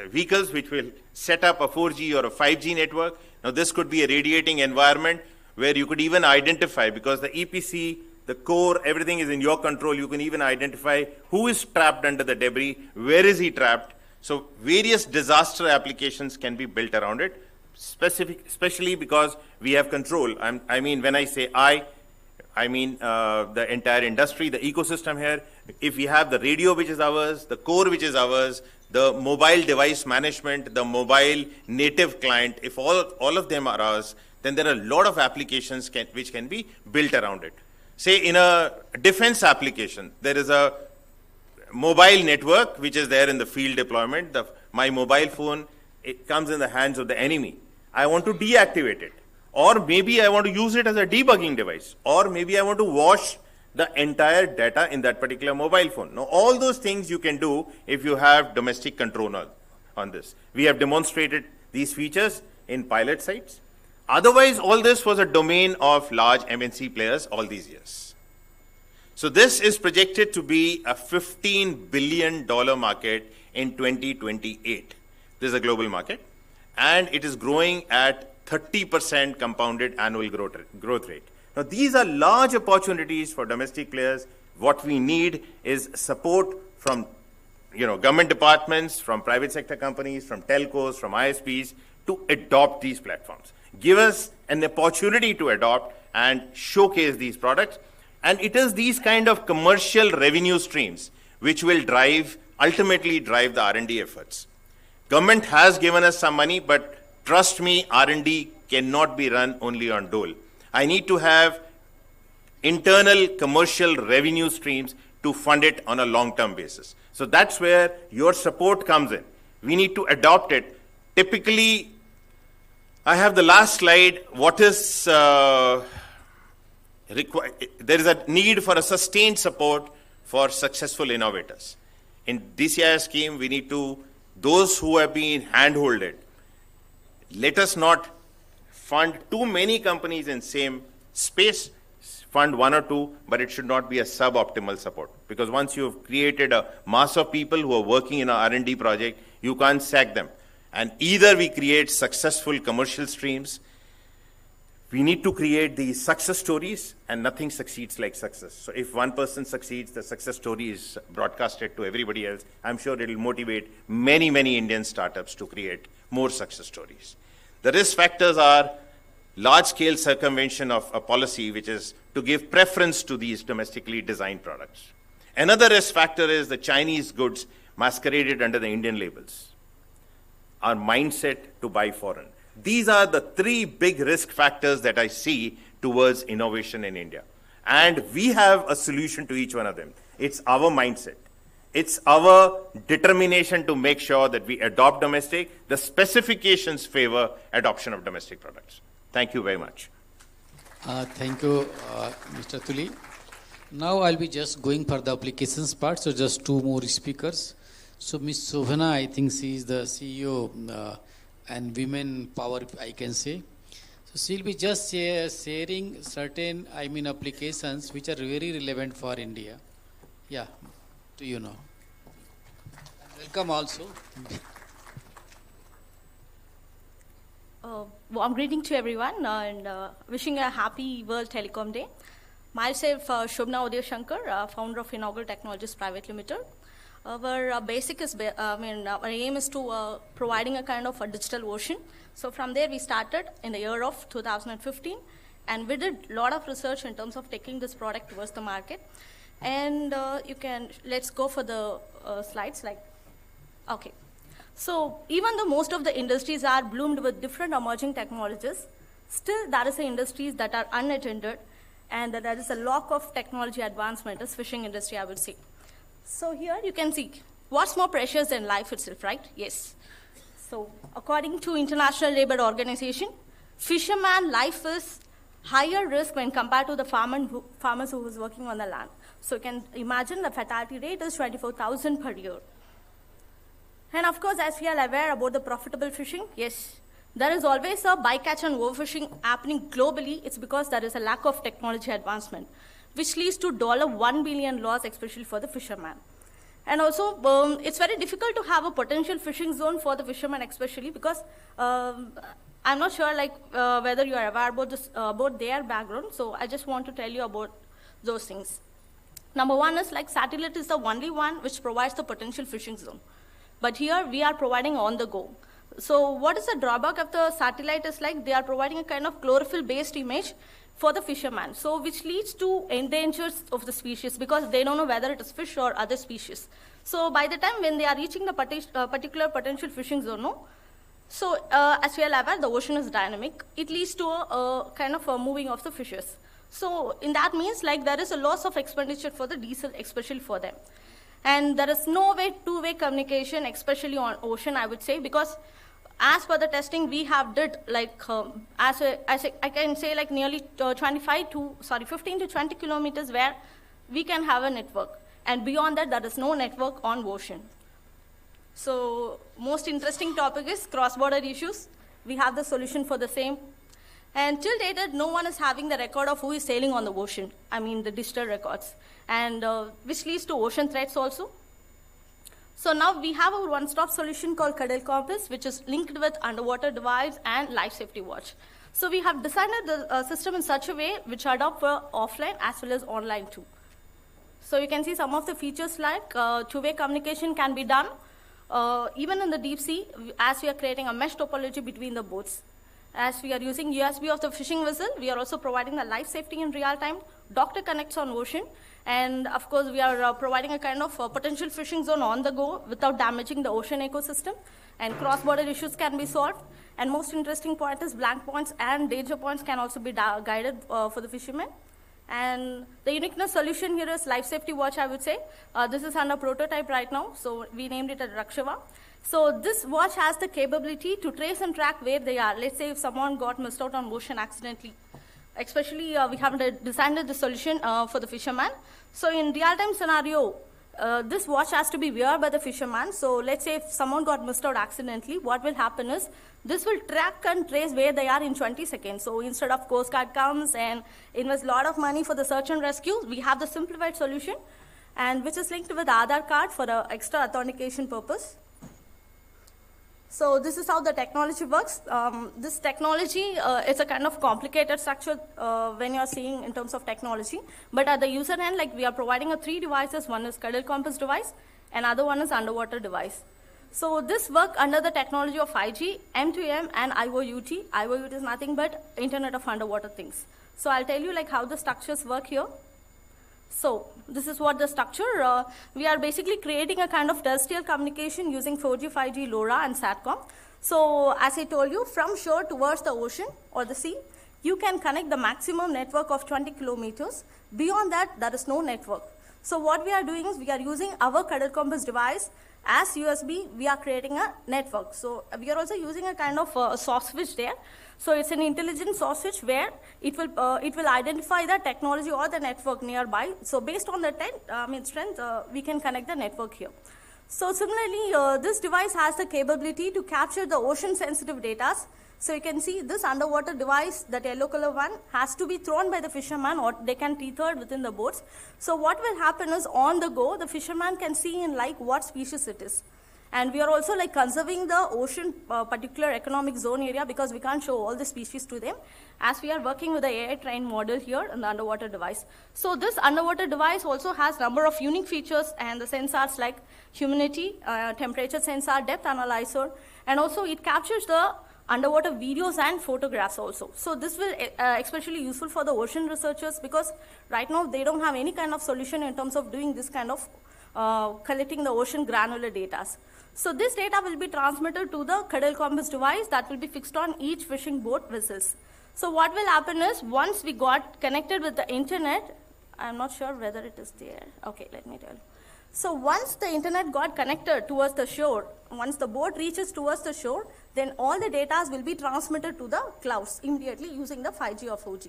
vehicles which will set up a 4G or a 5G network. Now, this could be a radiating environment where you could even identify, because the EPC, the core, everything is in your control. You can even identify who is trapped under the debris, where is he trapped. So various disaster applications can be built around it, especially because we have control. I mean, when I say I mean the entire industry, the ecosystem here. If we have the radio, which is ours, the core, which is ours, the mobile device management, the mobile native client, if all of them are ours, then there are a lot of applications which can be built around it. Say in a defense application, there is a mobile network which is there in the field deployment. My mobile phone, it comes in the hands of the enemy. I want to deactivate it. Or maybe I want to use it as a debugging device. Or maybe I want to wash the entire data in that particular mobile phone. Now, all those things you can do if you have domestic control on this. We have demonstrated these features in pilot sites. Otherwise, all this was a domain of large MNC players all these years. So this is projected to be a $15 billion market in 2028. This is a global market. And it is growing at 30% compounded annual growth rate. Now, these are large opportunities for domestic players. What we need is support from government departments, from private sector companies, from telcos, from ISPs to adopt these platforms. Give us an opportunity to adopt and showcase these products. And it is these kind of commercial revenue streams which will ultimately drive the R&D efforts. Government has given us some money, but trust me, R&D cannot be run only on dole. I need to have internal commercial revenue streams to fund it on a long-term basis. So that's where your support comes in. We need to adopt it. Typically, I have the last slide. What is there is a need for a sustained support for successful innovators. In DCIS scheme, we need to, those who have been hand-holded, let us not fund too many companies in same space, fund one or two, but it should not be a suboptimal support. Because once you've created a mass of people who are working in an R&D project, you can't sack them. And either we create successful commercial streams, we need to create these success stories, and nothing succeeds like success. So if one person succeeds, the success story is broadcasted to everybody else. I'm sure it will motivate many, many Indian startups to create more success stories. The risk factors are large-scale circumvention of a policy, which is to give preference to these domestically designed products. Another risk factor is the Chinese goods masqueraded under the Indian labels. Our mindset to buy foreign. These are the three big risk factors that I see towards innovation in India. And we have a solution to each one of them. It's our mindset. It's our determination to make sure that we adopt domestic. The specifications favor adoption of domestic products. Thank you very much. Thank you, Mr. Tuli. Now I'll be just going for the applications part, so just two more speakers. So Ms. Shobhana, I think she is the CEO and Women Power, I can say. So she'll be just sharing certain, applications which are very relevant for India. Yeah, do you know? Welcome also. Warm greeting to everyone and wishing a happy World Telecom Day. Myself, Shobhana Uday Shankar, founder of Inaugural Technologies Private Limited. Our basic is, our aim is to providing a kind of a digital ocean. So from there we started in the year of 2015, and we did a lot of research in terms of taking this product towards the market. And let's go for the slides. Okay. So even though most of the industries are bloomed with different emerging technologies, still there is industries that are unattended, and there is a lack of technology advancement as fishing industry, I would say. So here you can see, what's more precious than life itself, right? Yes. So according to International Labour Organization, fisherman life is higher risk when compared to the farmers who is working on the land. So you can imagine the fatality rate is 24,000 per year. And of course, as we are aware about the profitable fishing, yes, there is always a bycatch and overfishing happening globally. It's because there is a lack of technology advancement, which leads to $1 billion loss, especially for the fisherman. And also, it's very difficult to have a potential fishing zone for the fishermen, especially because I'm not sure whether you are aware about this, about their background. So I just want to tell you about those things. Number one is satellite is the only one which provides the potential fishing zone. But here we are providing on the go. So what is the drawback of the satellite is they are providing a kind of chlorophyll-based image for the fisherman, so which leads to endangers of the species because they don't know whether it is fish or other species. So by the time when they are reaching the particular potential fishing zone, so as we are aware, the ocean is dynamic. It leads to a kind of a moving of the fishes. So in that means there is a loss of expenditure for the diesel, especially for them. And there is no two-way communication, especially on ocean, I would say, because as per the testing we have did, I can say nearly 15 to 20 kilometers where we can have a network. And beyond that, there is no network on ocean. So most interesting topic is cross-border issues. We have the solution for the same. And till date, no one is having the record of who is sailing on the ocean. The digital records. And which leads to ocean threats also. So now we have a one-stop solution called Cuddle Compass, which is linked with underwater device and life safety watch. So we have designed the system in such a way which adopt for offline as well as online too. So you can see some of the features like two-way communication can be done. Even in the deep sea, as we are creating a mesh topology between the boats. As we are using USB of the fishing vessel, we are also providing the life safety in real time. Doctor connects on ocean. And of course, we are providing a kind of potential fishing zone on the go without damaging the ocean ecosystem. And cross-border issues can be solved. And most interesting point is blank points and danger points can also be guided for the fishermen. And the uniqueness solution here is life safety watch, I would say. This is under prototype right now, so we named it as Rakshava. So this watch has the capability to trace and track where they are. Let's say if someone got missed out on ocean accidentally. Especially, we have designed the solution for the fisherman. So in real-time scenario, this watch has to be worn by the fisherman. So let's say if someone got missed out accidentally, what will happen is this will track and trace where they are in 20 seconds. So instead of Coast Guard comes and invest a lot of money for the search and rescue, we have the simplified solution, and which is linked with Aadhaar card for the extra authentication purpose. So this is how the technology works. This technology, it's a kind of complicated structure when you're seeing in terms of technology. But at the user end, like we are providing 3 devices. One is cuddle compass device, another one is underwater device. So this work under the technology of 5G, M2M, and IoT. IoT is nothing but Internet of Underwater Things. So I'll tell you like how the structures work here. So this is what the structure, we are basically creating a kind of terrestrial communication using 4G, 5G, LoRa, and SATCOM. So as I told you, from shore towards the ocean or the sea, you can connect the maximum network of 20 kilometers. Beyond that, there is no network. So what we are doing is we are using our cuddle compass device as USB, we are creating a network. So we are also using a kind of soft switch there. So it's an intelligent soft switch where it will identify the technology or the network nearby. So based on the strength, we can connect the network here. So similarly, this device has the capability to capture the ocean sensitive data. So you can see this underwater device, that yellow color one, has to be thrown by the fisherman or they can tether within the boats. So what will happen is on the go, the fisherman can see in like what species it is. And we are also like conserving the ocean particular economic zone area because we can't show all the species to them as we are working with the AI trained model here in the underwater device. So this underwater device also has number of unique features and the sensors like humidity, temperature sensor, depth analyzer, and also it captures the underwater videos and photographs also. So this will especially useful for the ocean researchers because right now they don't have any kind of solution in terms of doing this kind of collecting the ocean granular data. So this data will be transmitted to the cuddle compass device that will be fixed on each fishing boat vessels. So what will happen is once we got connected with the internet, I'm not sure whether it is there. Okay, let me tell you. So once the internet got connected towards the shore, once the boat reaches towards the shore, then all the data will be transmitted to the clouds immediately using the 5G or 4G.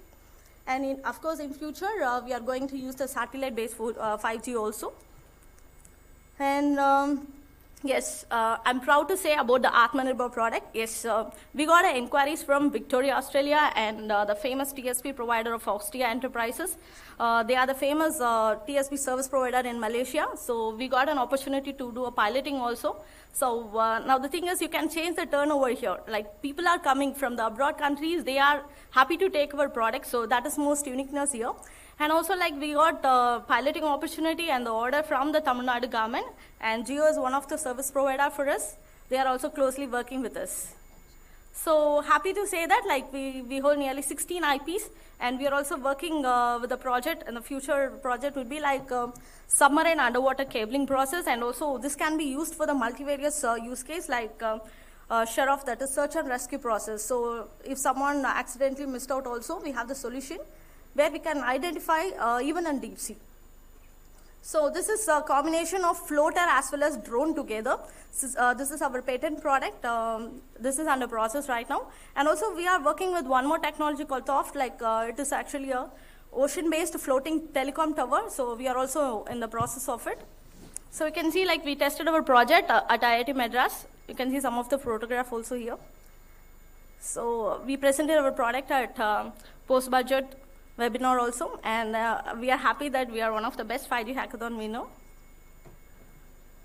And of course, in future, we are going to use the satellite-based 5G also. And yes, I'm proud to say about the Atmanirbhar product. Yes, we got inquiries from Victoria, Australia, and the famous TSP provider of Austria Enterprises. They are the famous TSP service provider in Malaysia. So we got an opportunity to do a piloting also. So now the thing is you can change the turnover here. Like people are coming from the abroad countries, they are happy to take our product. So that is most uniqueness here. And also like we got piloting opportunity and the order from the Tamil Nadu government, and Jio is one of the service provider for us. They are also closely working with us. So happy to say that like we hold nearly 16 IPs, and we are also working with a project, and the future project would be like submarine underwater cabling process, and also this can be used for the multivarious use case like sheriff, that is search and rescue process. So if someone accidentally missed out also, we have the solution where we can identify even in deep sea. So this is a combination of floater as well as drone together. This is our patent product. This is under process right now. And also we are working with one more technology called TOFT, like it is actually a ocean-based floating telecom tower. So we are also in the process of it. So you can see like we tested our project at IIT Madras. You can see some of the photograph also here. So we presented our product at post-budget webinar also, and we are happy that we are one of the best 5G hackathon we know.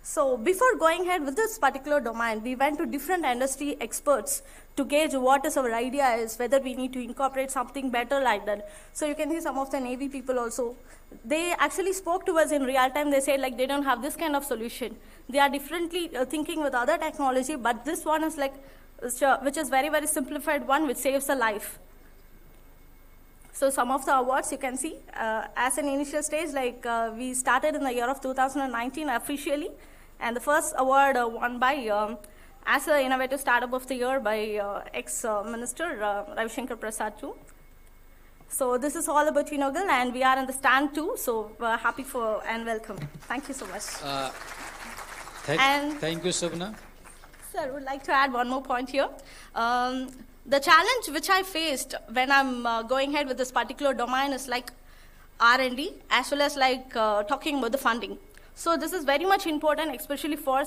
So before going ahead with this particular domain, we went to different industry experts to gauge what is our idea is, whether we need to incorporate something better like that. So you can see some of the Navy people also. They actually spoke to us in real time. They said like they don't have this kind of solution. They are differently thinking with other technology, but this one is like, which is very, very simplified one, which saves a life. So some of the awards you can see, as an initial stage, like we started in the year of 2019 officially, and the first award won by, as an innovative startup of the year by ex-minister Ravi Shankar Prasad too. So this is all about Inaugural, and we are in the stand too. So we're happy for and welcome. Thank you so much. Thank you, Shobna. Sir, I would like to add one more point here. The challenge which I faced when I'm going ahead with this particular domain is like R&D as well as like talking about the funding. So this is very much important, especially for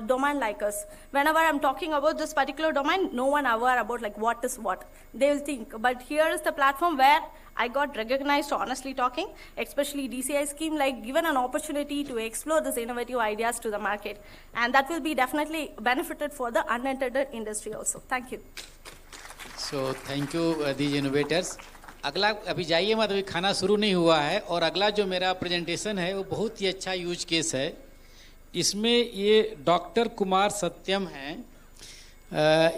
domain like us. Whenever I'm talking about this particular domain, no one aware about like what is what. They will think, but here is the platform where I got recognized, honestly talking, especially DCI scheme, like given an opportunity to explore these innovative ideas to the market. And that will be definitely benefited for the unintended industry also. Thank you. So thank you these innovators. अगला अभी जाइए मत, अभी खाना शुरू नहीं हुआ है, और अगला जो मेरा प्रेजेंटेशन है वो बहुत ही अच्छा यूज केस है. इसमें ये डॉक्टर कुमार सत्यम हैं.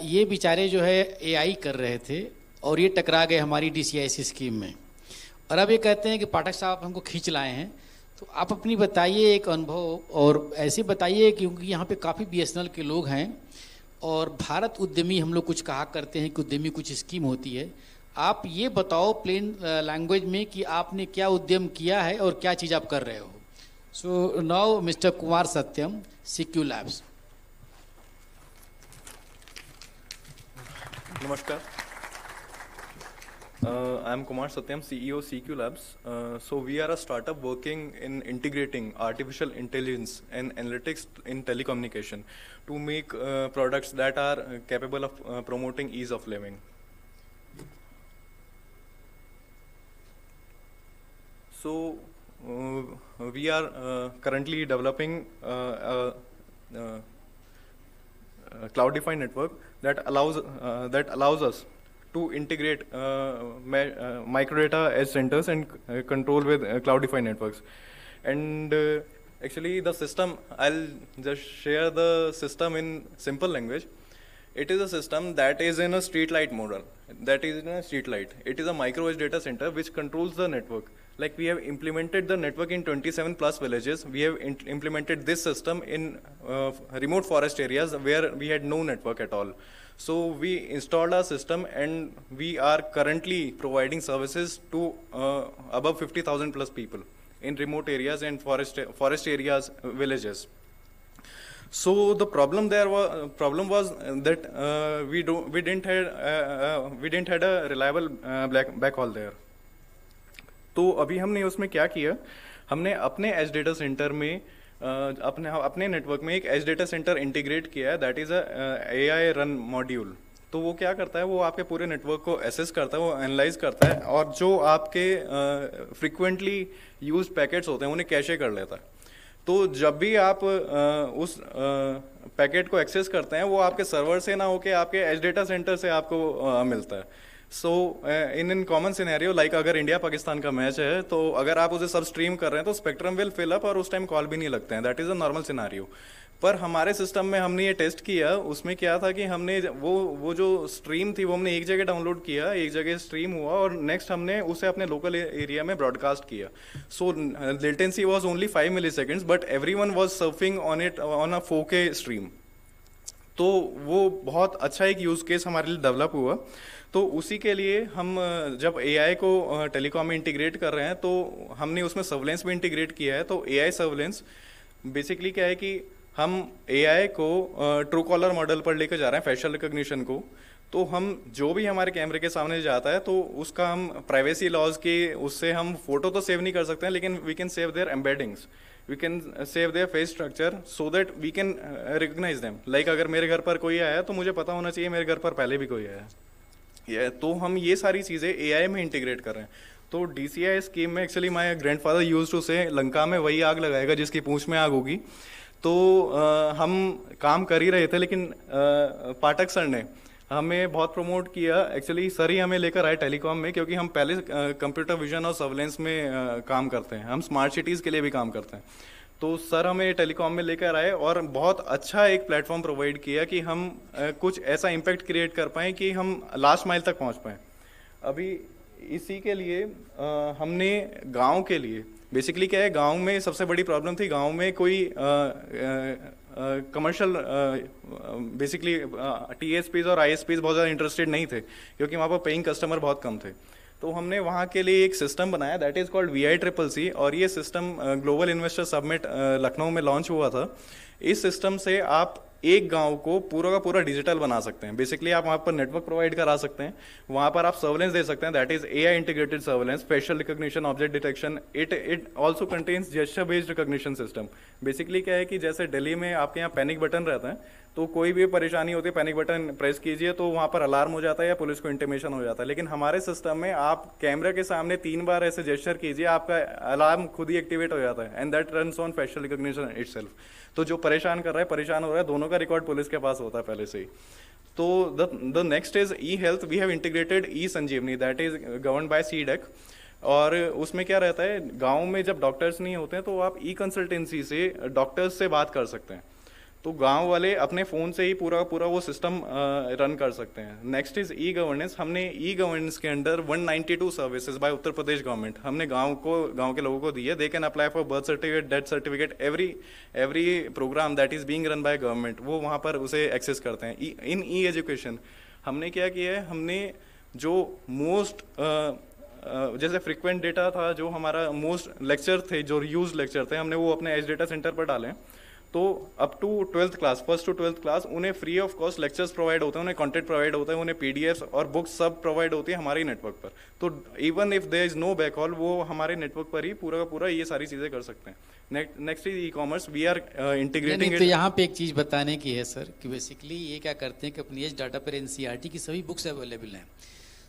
ये बेचारे जो है एआई कर रहे थे और ये टकरा गए हमारी डीसीआईसी स्कीम में, और अब ये कहते हैं कि पाठक साहब हमको खींच लाए हैं. तो आप अपनी बताइए एक अनुभव, और ऐसे बताइए क्योंकि यहाँ पे काफ़ी बीएसएनएल के लोग हैं और भारत उद्यमी हम लोग कुछ कहा करते हैं कि उद्यमी कुछ स्कीम होती है. आप ये बताओ प्लेन लैंग्वेज में कि आपने क्या उद्यम किया है और क्या चीज़ आप कर रहे हो. सो नाउ मिस्टर कुमार सत्यम, सीक्यू लैब्स. नमस्कार. I am Kumar Satyam, CEO CQ Labs. So we are a startup working in integrating artificial intelligence and analytics in telecommunication to make products that are capable of promoting ease of living. So we are currently developing a cloud-defined network that allows us to integrate microdata edge centers and control with cloud-defined networks. And actually the system, I'll just share the system in simple language. It is a system that is in a street light model. That is in a street light. It is a micro edge data center which controls the network. Like we have implemented the network in 27 plus villages. We have implemented this system in remote forest areas where we had no network at all. So we installed our system and we are currently providing services to above 50,000 plus people in remote areas and forest areas, villages. So the problem was that we didn't had a reliable backhaul there. तो अभी हमने उसमें क्या किया, हमने अपने as data centre में अपने नेटवर्क में एक एज डेटा सेंटर इंटीग्रेट किया है, that is AI run module. तो वो क्या करता है, वो आपके पूरे नेटवर्क को एसेस करता है, वो एनालाइज करता है और जो आपके फ्रिक्वेंटली यूज पैकेट्स होते हैं उन्हें कैशे कर लेता है. तो जब भी आप उस पैकेट को एक्सेस करते हैं वो आपके सर्वर से ना होके आपके एज डेटा सेंटर से आपको मिलता है. सो इन कॉमन सिनेरियो लाइक अगर इंडिया पाकिस्तान का मैच है तो अगर आप उसे सब स्ट्रीम कर रहे हैं तो स्पेक्ट्रम विल फिल अप और उस टाइम कॉल भी नहीं लगते हैं. That is a normal scenario. पर हमारे सिस्टम में हमने ये टेस्ट किया, उसमें क्या था कि हमने वो जो स्ट्रीम थी वो हमने एक जगह डाउनलोड किया, एक जगह स्ट्रीम हुआ और नेक्स्ट हमने उसे अपने लोकल एरिया में ब्रॉडकास्ट किया. So latency was only 5 milliseconds but everyone was surfing on it on a 4K stream. तो वो बहुत अच्छा एक यूज केस हमारे लिए डेवलप हुआ. तो उसी के लिए हम जब AI को टेलीकॉम में इंटीग्रेट कर रहे हैं तो हमने उसमें सर्वेलेंस भी इंटीग्रेट किया है. तो AI सर्वेलेंस बेसिकली क्या है कि हम AI को ट्रू कॉलर मॉडल पर लेकर जा रहे हैं, फेशियल रिकॉग्निशन को. तो हम जो भी हमारे कैमरे के सामने जाता है तो उसका हम प्राइवेसी लॉज के उससे हम फोटो तो सेव नहीं कर सकते हैं, लेकिन we can save their embeddings, we can save their face structure so that we can recognise them. Like अगर मेरे घर पर कोई आया तो मुझे पता होना चाहिए मेरे घर पर पहले भी कोई आया. तो हम ये सारी चीज़ें AI में इंटीग्रेट कर रहे हैं. तो DCI स्कीम में actually my grandfather used to say Lanka में वही आग लगाएगा जिसकी पूंछ में आग होगी. तो हम काम कर ही रहे थे, लेकिन पाठक सर ने हमें बहुत प्रमोट किया. एक्चुअली सर ही हमें लेकर आए टेलीकॉम में, क्योंकि हम पहले कंप्यूटर विजन और सर्वेलेंस में काम करते हैं, हम स्मार्ट सिटीज़ के लिए भी काम करते हैं. तो सर हमें टेलीकॉम में लेकर आए और बहुत अच्छा एक प्लेटफॉर्म प्रोवाइड किया कि हम कुछ ऐसा इम्पैक्ट क्रिएट कर पाएँ कि हम लास्ट माइल तक पहुंच पाएँ. अभी इसी के लिए हमने गांव के लिए बेसिकली क्या है, गांव में सबसे बड़ी प्रॉब्लम थी, गांव में कोई कमर्शियल बेसिकली TSPs और ISPs बहुत ज़्यादा इंटरेस्टेड नहीं थे, क्योंकि वहाँ पर पेइंग कस्टमर बहुत कम थे. तो हमने वहाँ के लिए एक सिस्टम बनाया दैट इज़ कॉल्ड VICCC, और ये system global investor summit Lucknow में लॉन्च हुआ था। इस सिस्टम से आप एक गांव को पूरा का पूरा डिजिटल बना सकते हैं। बेसिकली आप वहाँ पर नेटवर्क प्रोवाइड करा सकते हैं, वहाँ पर आप सर्वेलेंस दे सकते हैं, that is AI integrated surveillance, facial recognition, object detection. It also contains gesture based recognition system. Basically क्या है कि जैसे दिल्ली में आपके यहाँ पैनिक बटन रहता है, तो कोई भी परेशानी होती है पैनिक बटन प्रेस कीजिए तो वहाँ पर अलार्म हो जाता है या पुलिस को इंटीमेशन हो जाता है। लेकिन हमारे सिस्टम में आप कैमरे के सामने 3 बार ऐसे जेस्चर कीजिए, आपका अलार्म खुद ही एक्टिवेट हो जाता है, and that runs on facial recognition itself. तो जो परेशान कर रहा है, परेशान हो रहा है, दोनों का रिकॉर्ड पुलिस के पास होता है पहले से ही। तो the next is e-health। We have integrated e-संजीवनी, that is govern by CDEC। और उसमें क्या रहता है, गाँव में जब डॉक्टर्स नहीं होते हैं तो आप ई-कंसल्टेंसी से डॉक्टर्स से बात कर सकते हैं। तो गांव वाले अपने फ़ोन से ही पूरा वो सिस्टम रन कर सकते हैं। Next is e-governance. हमने ई-गवर्नेंस के under 192 services by Uttar Pradesh government हमने गांव के लोगों को दी है। They can apply for birth certificate, death certificate, every programme that is being run by government, वो वहाँ पर उसे एक्सेस करते हैं। इन ई-एजुकेशन हमने क्या किया है, हमने जो मोस्ट जैसे फ्रिक्वेंट डेटा था, जो हमारा मोस्ट लेक्चर थे, जो यूज लेक्चर थे, हमने वो अपने एज डेटा सेंटर पर डाले। तो up to 12th class, first to 12th class, उन्हें free of cost lectures provide होते हैं, उन्हें कंटेंट प्रोवाइड होता है, उन्हें PDFs और बुक्स सब प्रोवाइड होती है हमारे नेटवर्क पर। तो even if there is no backhaul, वो हमारे नेटवर्क पर ही पूरा का पूरा ये सारी चीज़ें कर सकते हैं। Next is e-commerce. We are integrating. तो यहाँ पे एक चीज़ बताने की है सर, कि बेसिकली ये क्या करते हैं कि अपनी एज डाटा पर NCERT की सभी बुक्स अवेलेबल हैं,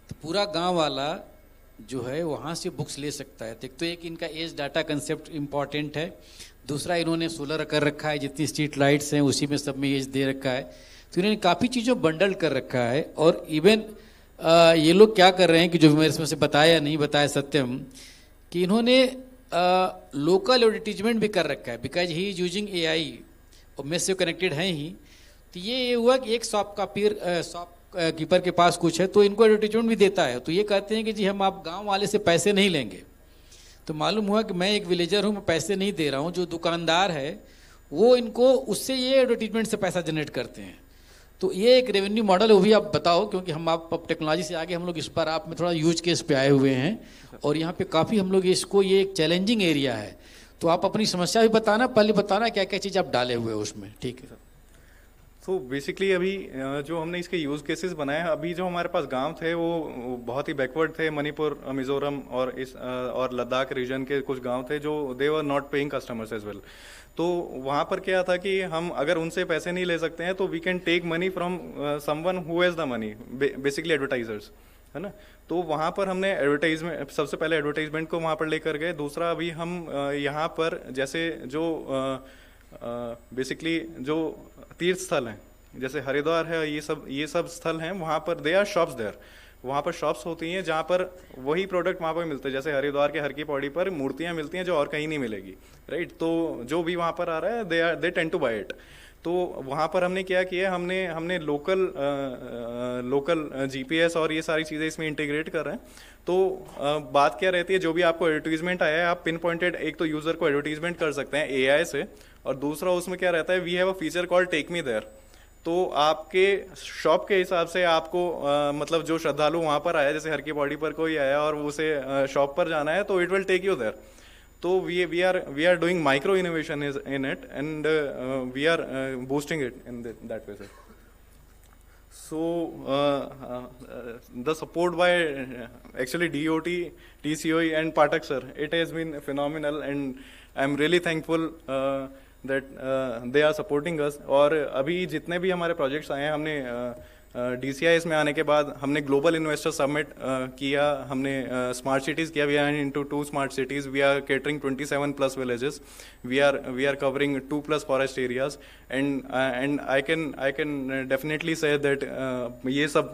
तो पूरा गाँव वाला जो है वहाँ से बुक्स ले सकता है। तो एक इनका एज डाटा कंसेप्ट इम्पॉर्टेंट है। दूसरा, इन्होंने सोलर कर रखा है, जितनी स्ट्रीट लाइट्स हैं उसी में सब में एज दे रखा है। तो इन्होंने काफ़ी चीज़ों बंडल कर रखा है। और इवन ये लोग क्या कर रहे हैं कि जो मेरे इसमें से बताया नहीं बताया सत्यम, कि इन्होंने लोकल एडवर्टीजमेंट भी कर रखा है, because he is using AI और मेस से कनेक्टेड हैं ही। तो ये हुआ कि एक शॉप कीपर के पास कुछ है तो इनको एडवर्टीजमेंट भी देता है। तो ये कहते हैं कि जी हम आप गांव वाले से पैसे नहीं लेंगे। तो मालूम हुआ कि मैं एक विलेजर हूँ, मैं पैसे नहीं दे रहा हूँ, जो दुकानदार है वो इनको उससे ये एडवर्टीजमेंट से पैसा जनरेट करते हैं। तो ये एक रेवेन्यू मॉडल है, वो भी आप बताओ, क्योंकि हम आप टेक्नोलॉजी से आगे हम लोग इस पर आप में थोड़ा यूज केस पे आए हुए हैं और यहाँ पे काफ़ी हम लोग इसको, ये एक चैलेंजिंग एरिया है। तो आप अपनी समस्या भी बताना, पहले बताना क्या क्या चीज़ आप डाले हुए उसमें। ठीक है। तो बेसिकली अभी जो हमने इसके यूज़ केसेस बनाए हैं, अभी जो हमारे पास गांव थे वो बहुत ही बैकवर्ड थे। मणिपुर, मिजोरम और लद्दाख रीजन के कुछ गांव थे जो they were not paying customers as well. तो वहाँ पर क्या था कि हम अगर उनसे पैसे नहीं ले सकते हैं तो we can take money from someone who has the money, basically advertisers, है ना। तो वहाँ पर हमने एडवर्टाइजमेंट, सबसे पहले एडवर्टाइजमेंट को वहाँ पर लेकर गए। दूसरा, अभी हम यहाँ पर जैसे जो बेसिकली जो तीर्थ स्थल हैं, जैसे हरिद्वार है, ये सब स्थल हैं, वहाँ पर दे आर शॉप्स देयर, वहाँ पर शॉप्स होती हैं जहाँ पर वही प्रोडक्ट वहाँ पर मिलते हैं। जैसे हरिद्वार के हर की पौड़ी पर मूर्तियाँ मिलती हैं जो और कहीं नहीं मिलेगी, राइट। तो जो भी वहाँ पर आ रहा है they tend to buy it. तो वहाँ पर हमने क्या किया, हमने लोकल GPS और ये सारी चीज़ें इसमें इंटीग्रेट कर रहे हैं। तो बात क्या रहती है, जो भी आपको एडवर्टीजमेंट आया है, आप पिन पॉइंटेड एक तो यूज़र को एडवर्टीजमेंट कर सकते हैं AI से, और दूसरा उसमें क्या रहता है, we have a feature called take me there. तो आपके शॉप के हिसाब से आपको मतलब जो श्रद्धालु वहाँ पर आया, जैसे हर की बॉडी पर कोई आया और उसे शॉप पर जाना है, तो it will take you there. तो we are doing micro innovation in it and we are boosting it in that way sir. So the support by actually DOT, TCOE and Patak sir, it has been phenomenal and I'm really thankful that they are supporting us. और अभी जितने भी हमारे projects आए हैं, हमने DCIS में आने के बाद हमने ग्लोबल इन्वेस्टर समिट किया, हमने स्मार्ट सिटीज़ किया। We are into 2 smart cities, we are catering 27+ villages, we are covering 2+ forest areas and I can definitely say that ये सब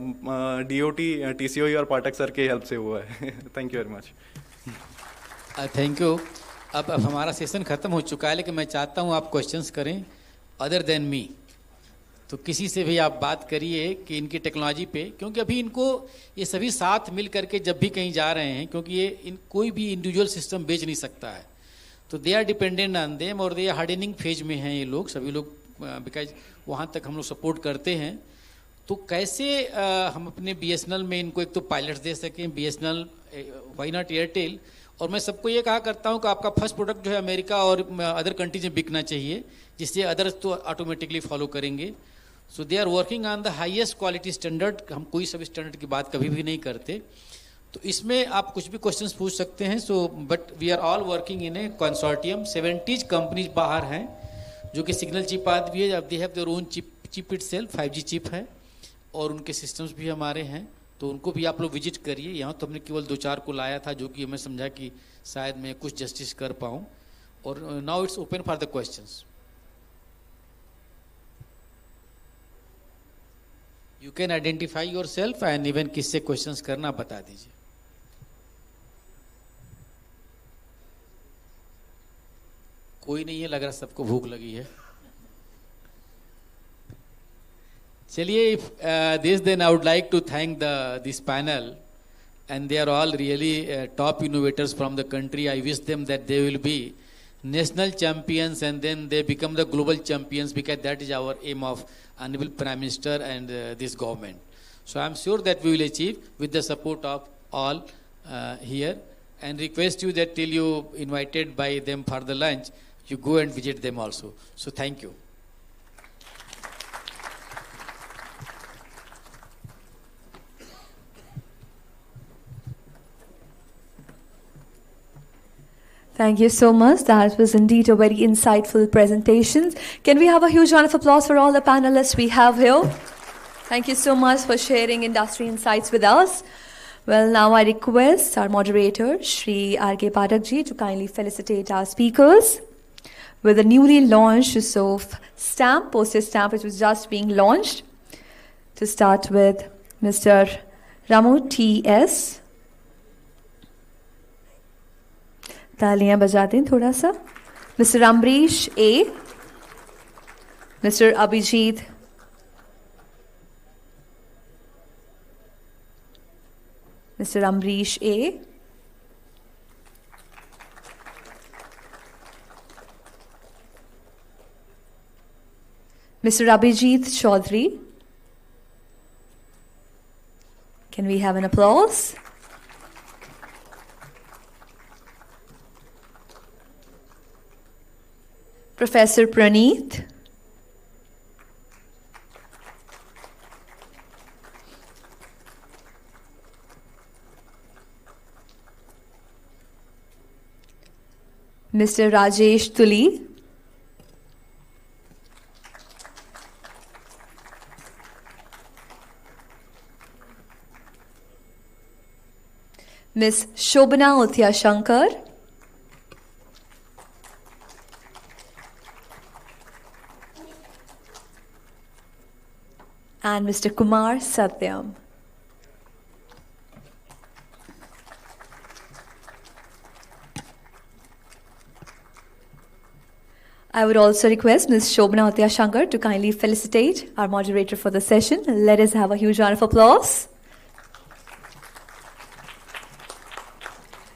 DOT, TCOE और पाठक सर के हेल्प से हुआ है। Thank you very much. Thank you. अब हमारा सेशन ख़त्म हो चुका है, लेकिन मैं चाहता हूँ आप क्वेश्चंस करें अदर देन मी। तो किसी से भी आप बात करिए कि इनकी टेक्नोलॉजी पे, क्योंकि अभी इनको ये सभी साथ मिल करके जब भी कहीं जा रहे हैं, क्योंकि ये कोई भी इंडिविजुअल सिस्टम बेच नहीं सकता है, तो they are dependent on them और दे आर हार्डनिंग फेज में हैं ये लोग, सभी लोग, बिकॉज वहाँ तक हम लोग सपोर्ट करते हैं। तो कैसे हम अपने BSNL में इनको एक तो पायलट्स दे सकें, BSNL व्हाई नॉट एयरटेल। और मैं सबको ये कहा करता हूँ कि आपका फर्स्ट प्रोडक्ट जो है अमेरिका और अदर कंट्रीज में बिकना चाहिए, जिससे अदर्स तो ऑटोमेटिकली फॉलो करेंगे। So they are working on the highest quality standard. हम कोई सब स्टैंडर्ड की बात कभी भी नहीं करते। तो इसमें आप कुछ भी क्वेश्चंस पूछ सकते हैं। So but we are all working in a consortium. 70 companies बाहर हैं जो कि सिग्नल चिप आदि भी है। They have their own chip itself, 5G chip है, और उनके सिस्टम्स भी हमारे हैं। तो उनको भी आप लोग विजिट करिए। यहाँ तो हमने केवल 2-4 को लाया था, जो कि हमें समझा कि शायद मैं कुछ जस्टिस कर पाऊँ। और now it's open for the questions. You can identify your self and even किससे क्वेश्चंस करना बता दीजिए। कोई नहीं है, लग रहा सबको भूख लगी है। चलिए, this then I would like to thank this panel, and they are all really top innovators from the country. I wish them that they will be national champions and then they become the global champions, because that is our aim of Honorable Prime Minister and this government. So I am sure that we will achieve with the support of all here, and request you that till you invited by them for the lunch, you go and visit them also. So thank you. Thank you so much. That was indeed a very insightful presentation. Can we have a huge round of applause for all the panelists we have here? Thank you so much for sharing industry insights with us. Well, now I request our moderator, Shri R.K. Pathak ji, to kindly felicitate our speakers with the newly launched stamp, postage stamp, which was just being launched. To start with, Mr. Ramu T.S. तालियां बजा दें थोड़ा सा। Mister Ambarish A, mister Abhijit mister Ambarish A, mister Abhijit Chaudhary. Can we have an applause? Professor Praneeth, Mr. Rajesh Tuli, Ms. Shobana Uthya Shankar, and Mr. Kumar Satyam. I would also request Ms. Shobana Uthya Shankar to kindly felicitate our moderator for the session. Let us have a huge round of applause.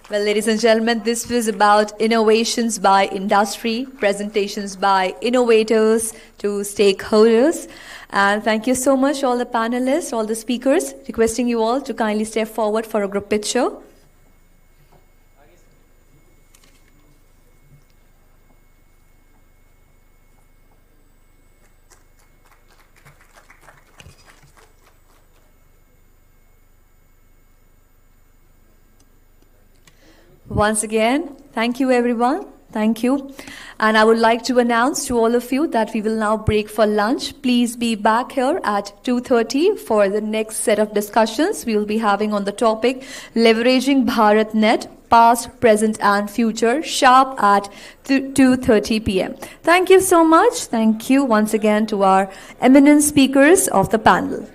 Well, ladies and gentlemen, this was about innovations by industry, presentations by innovators to stakeholders. And thank you so much, all the panelists, all the speakers, requesting you all to kindly step forward for a group picture. Once again, thank you everyone. Thank you. And I would like to announce to all of you that we will now break for lunch. Please be back here at 2:30 for the next set of discussions we will be having on the topic Leveraging BharatNet, Past, Present and Future, sharp at 2:30 p.m. Thank you so much. Thank you once again to our eminent speakers of the panel.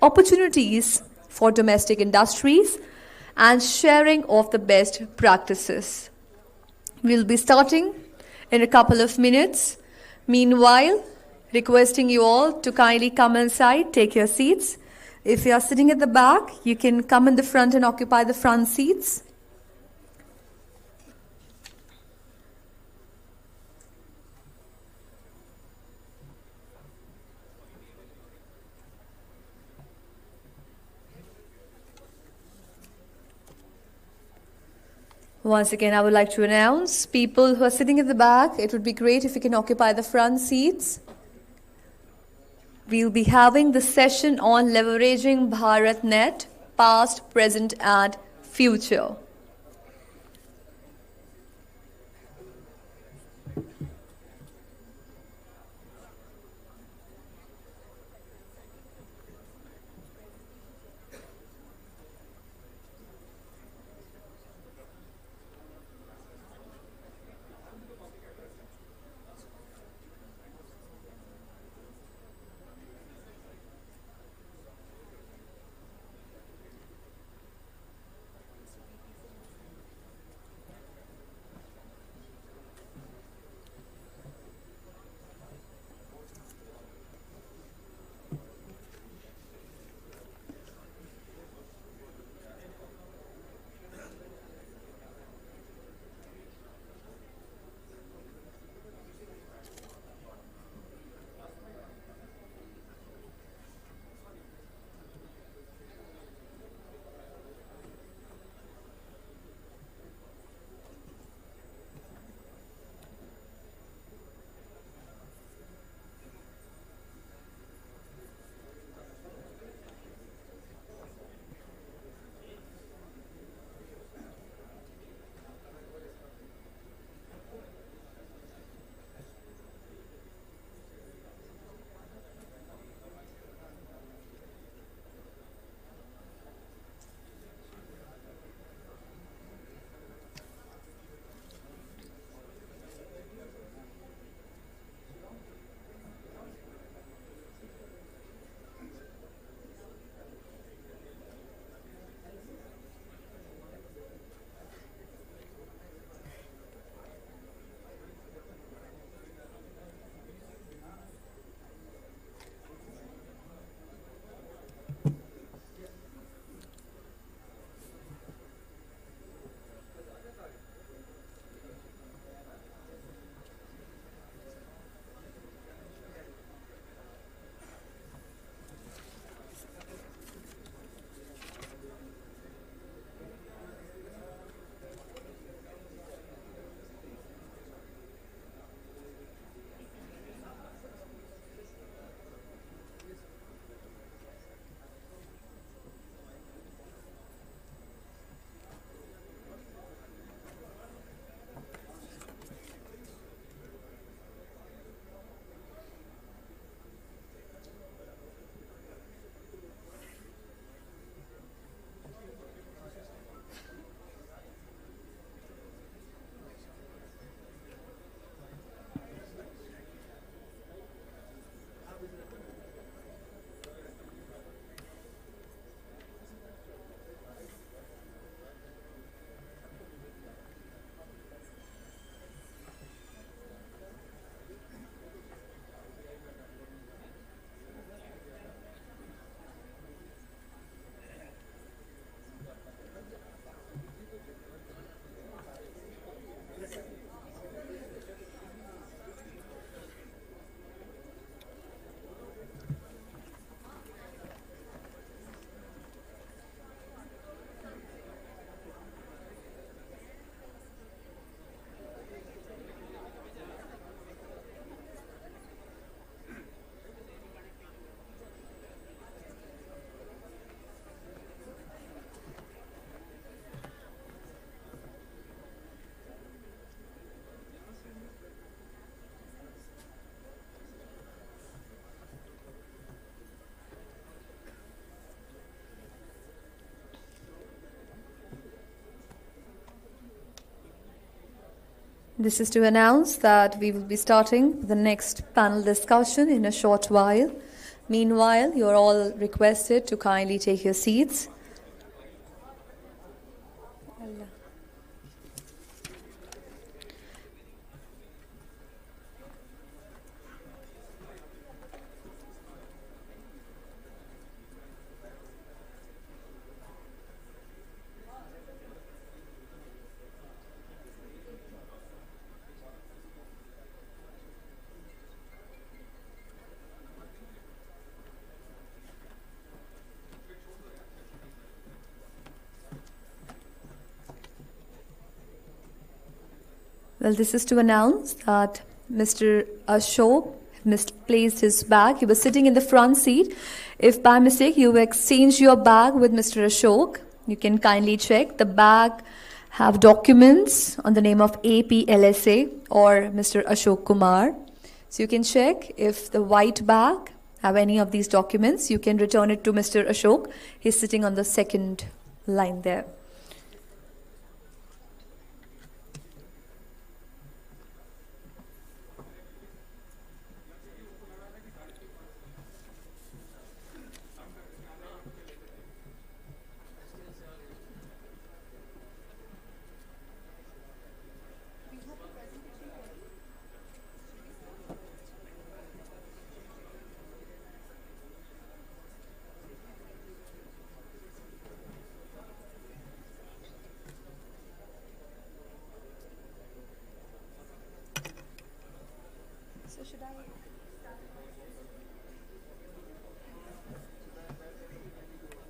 opportunities for domestic industries, and sharing of the best practices. We'll be starting in a couple of minutes. Meanwhile, requesting you all to kindly come inside, take your seats. If you are sitting at the back, you can come in the front and occupy the front seats. Once again, I would like to announce people who are sitting at the back, it would be great if you can occupy the front seats. We'll be having the session on leveraging BharatNet, past, present, and future. This is to announce that we will be starting the next panel discussion in a short while. Meanwhile, you are all requested to kindly take your seats. Well, this is to announce that Mr. Ashok misplaced his bag. He was sitting in the front seat. If by mistake you exchanged your bag with Mr. Ashok, you can kindly check. The bag have documents on the name of APLSA or Mr. Ashok Kumar. So you can check if the white bag have any of these documents. You can return it to Mr. Ashok. He's sitting on the second line there.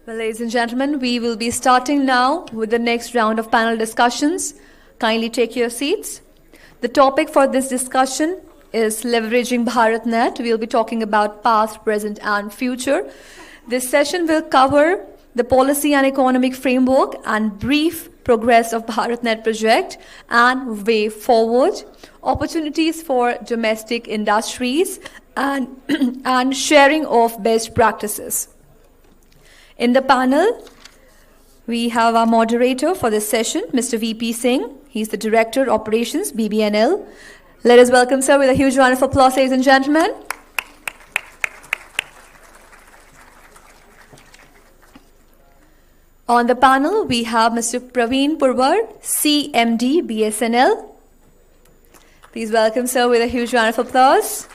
Well, ladies and gentlemen, we will be starting now with the next round of panel discussions. Kindly take your seats. The topic for this discussion is leveraging BharatNet. We'll be talking about past, present, and future. This session will cover the policy and economic framework and brief progress of BharatNet project and way forward, opportunities for domestic industries, and, and sharing of best practices. In the panel, we have our moderator for this session, Mr. VP Singh. He's the Director, Operations, BBNL. Let us welcome sir with a huge round of applause, ladies and gentlemen. On the panel, we have Mr. Praveen Purwar, CMD, BSNL. Please welcome sir with a huge round of applause.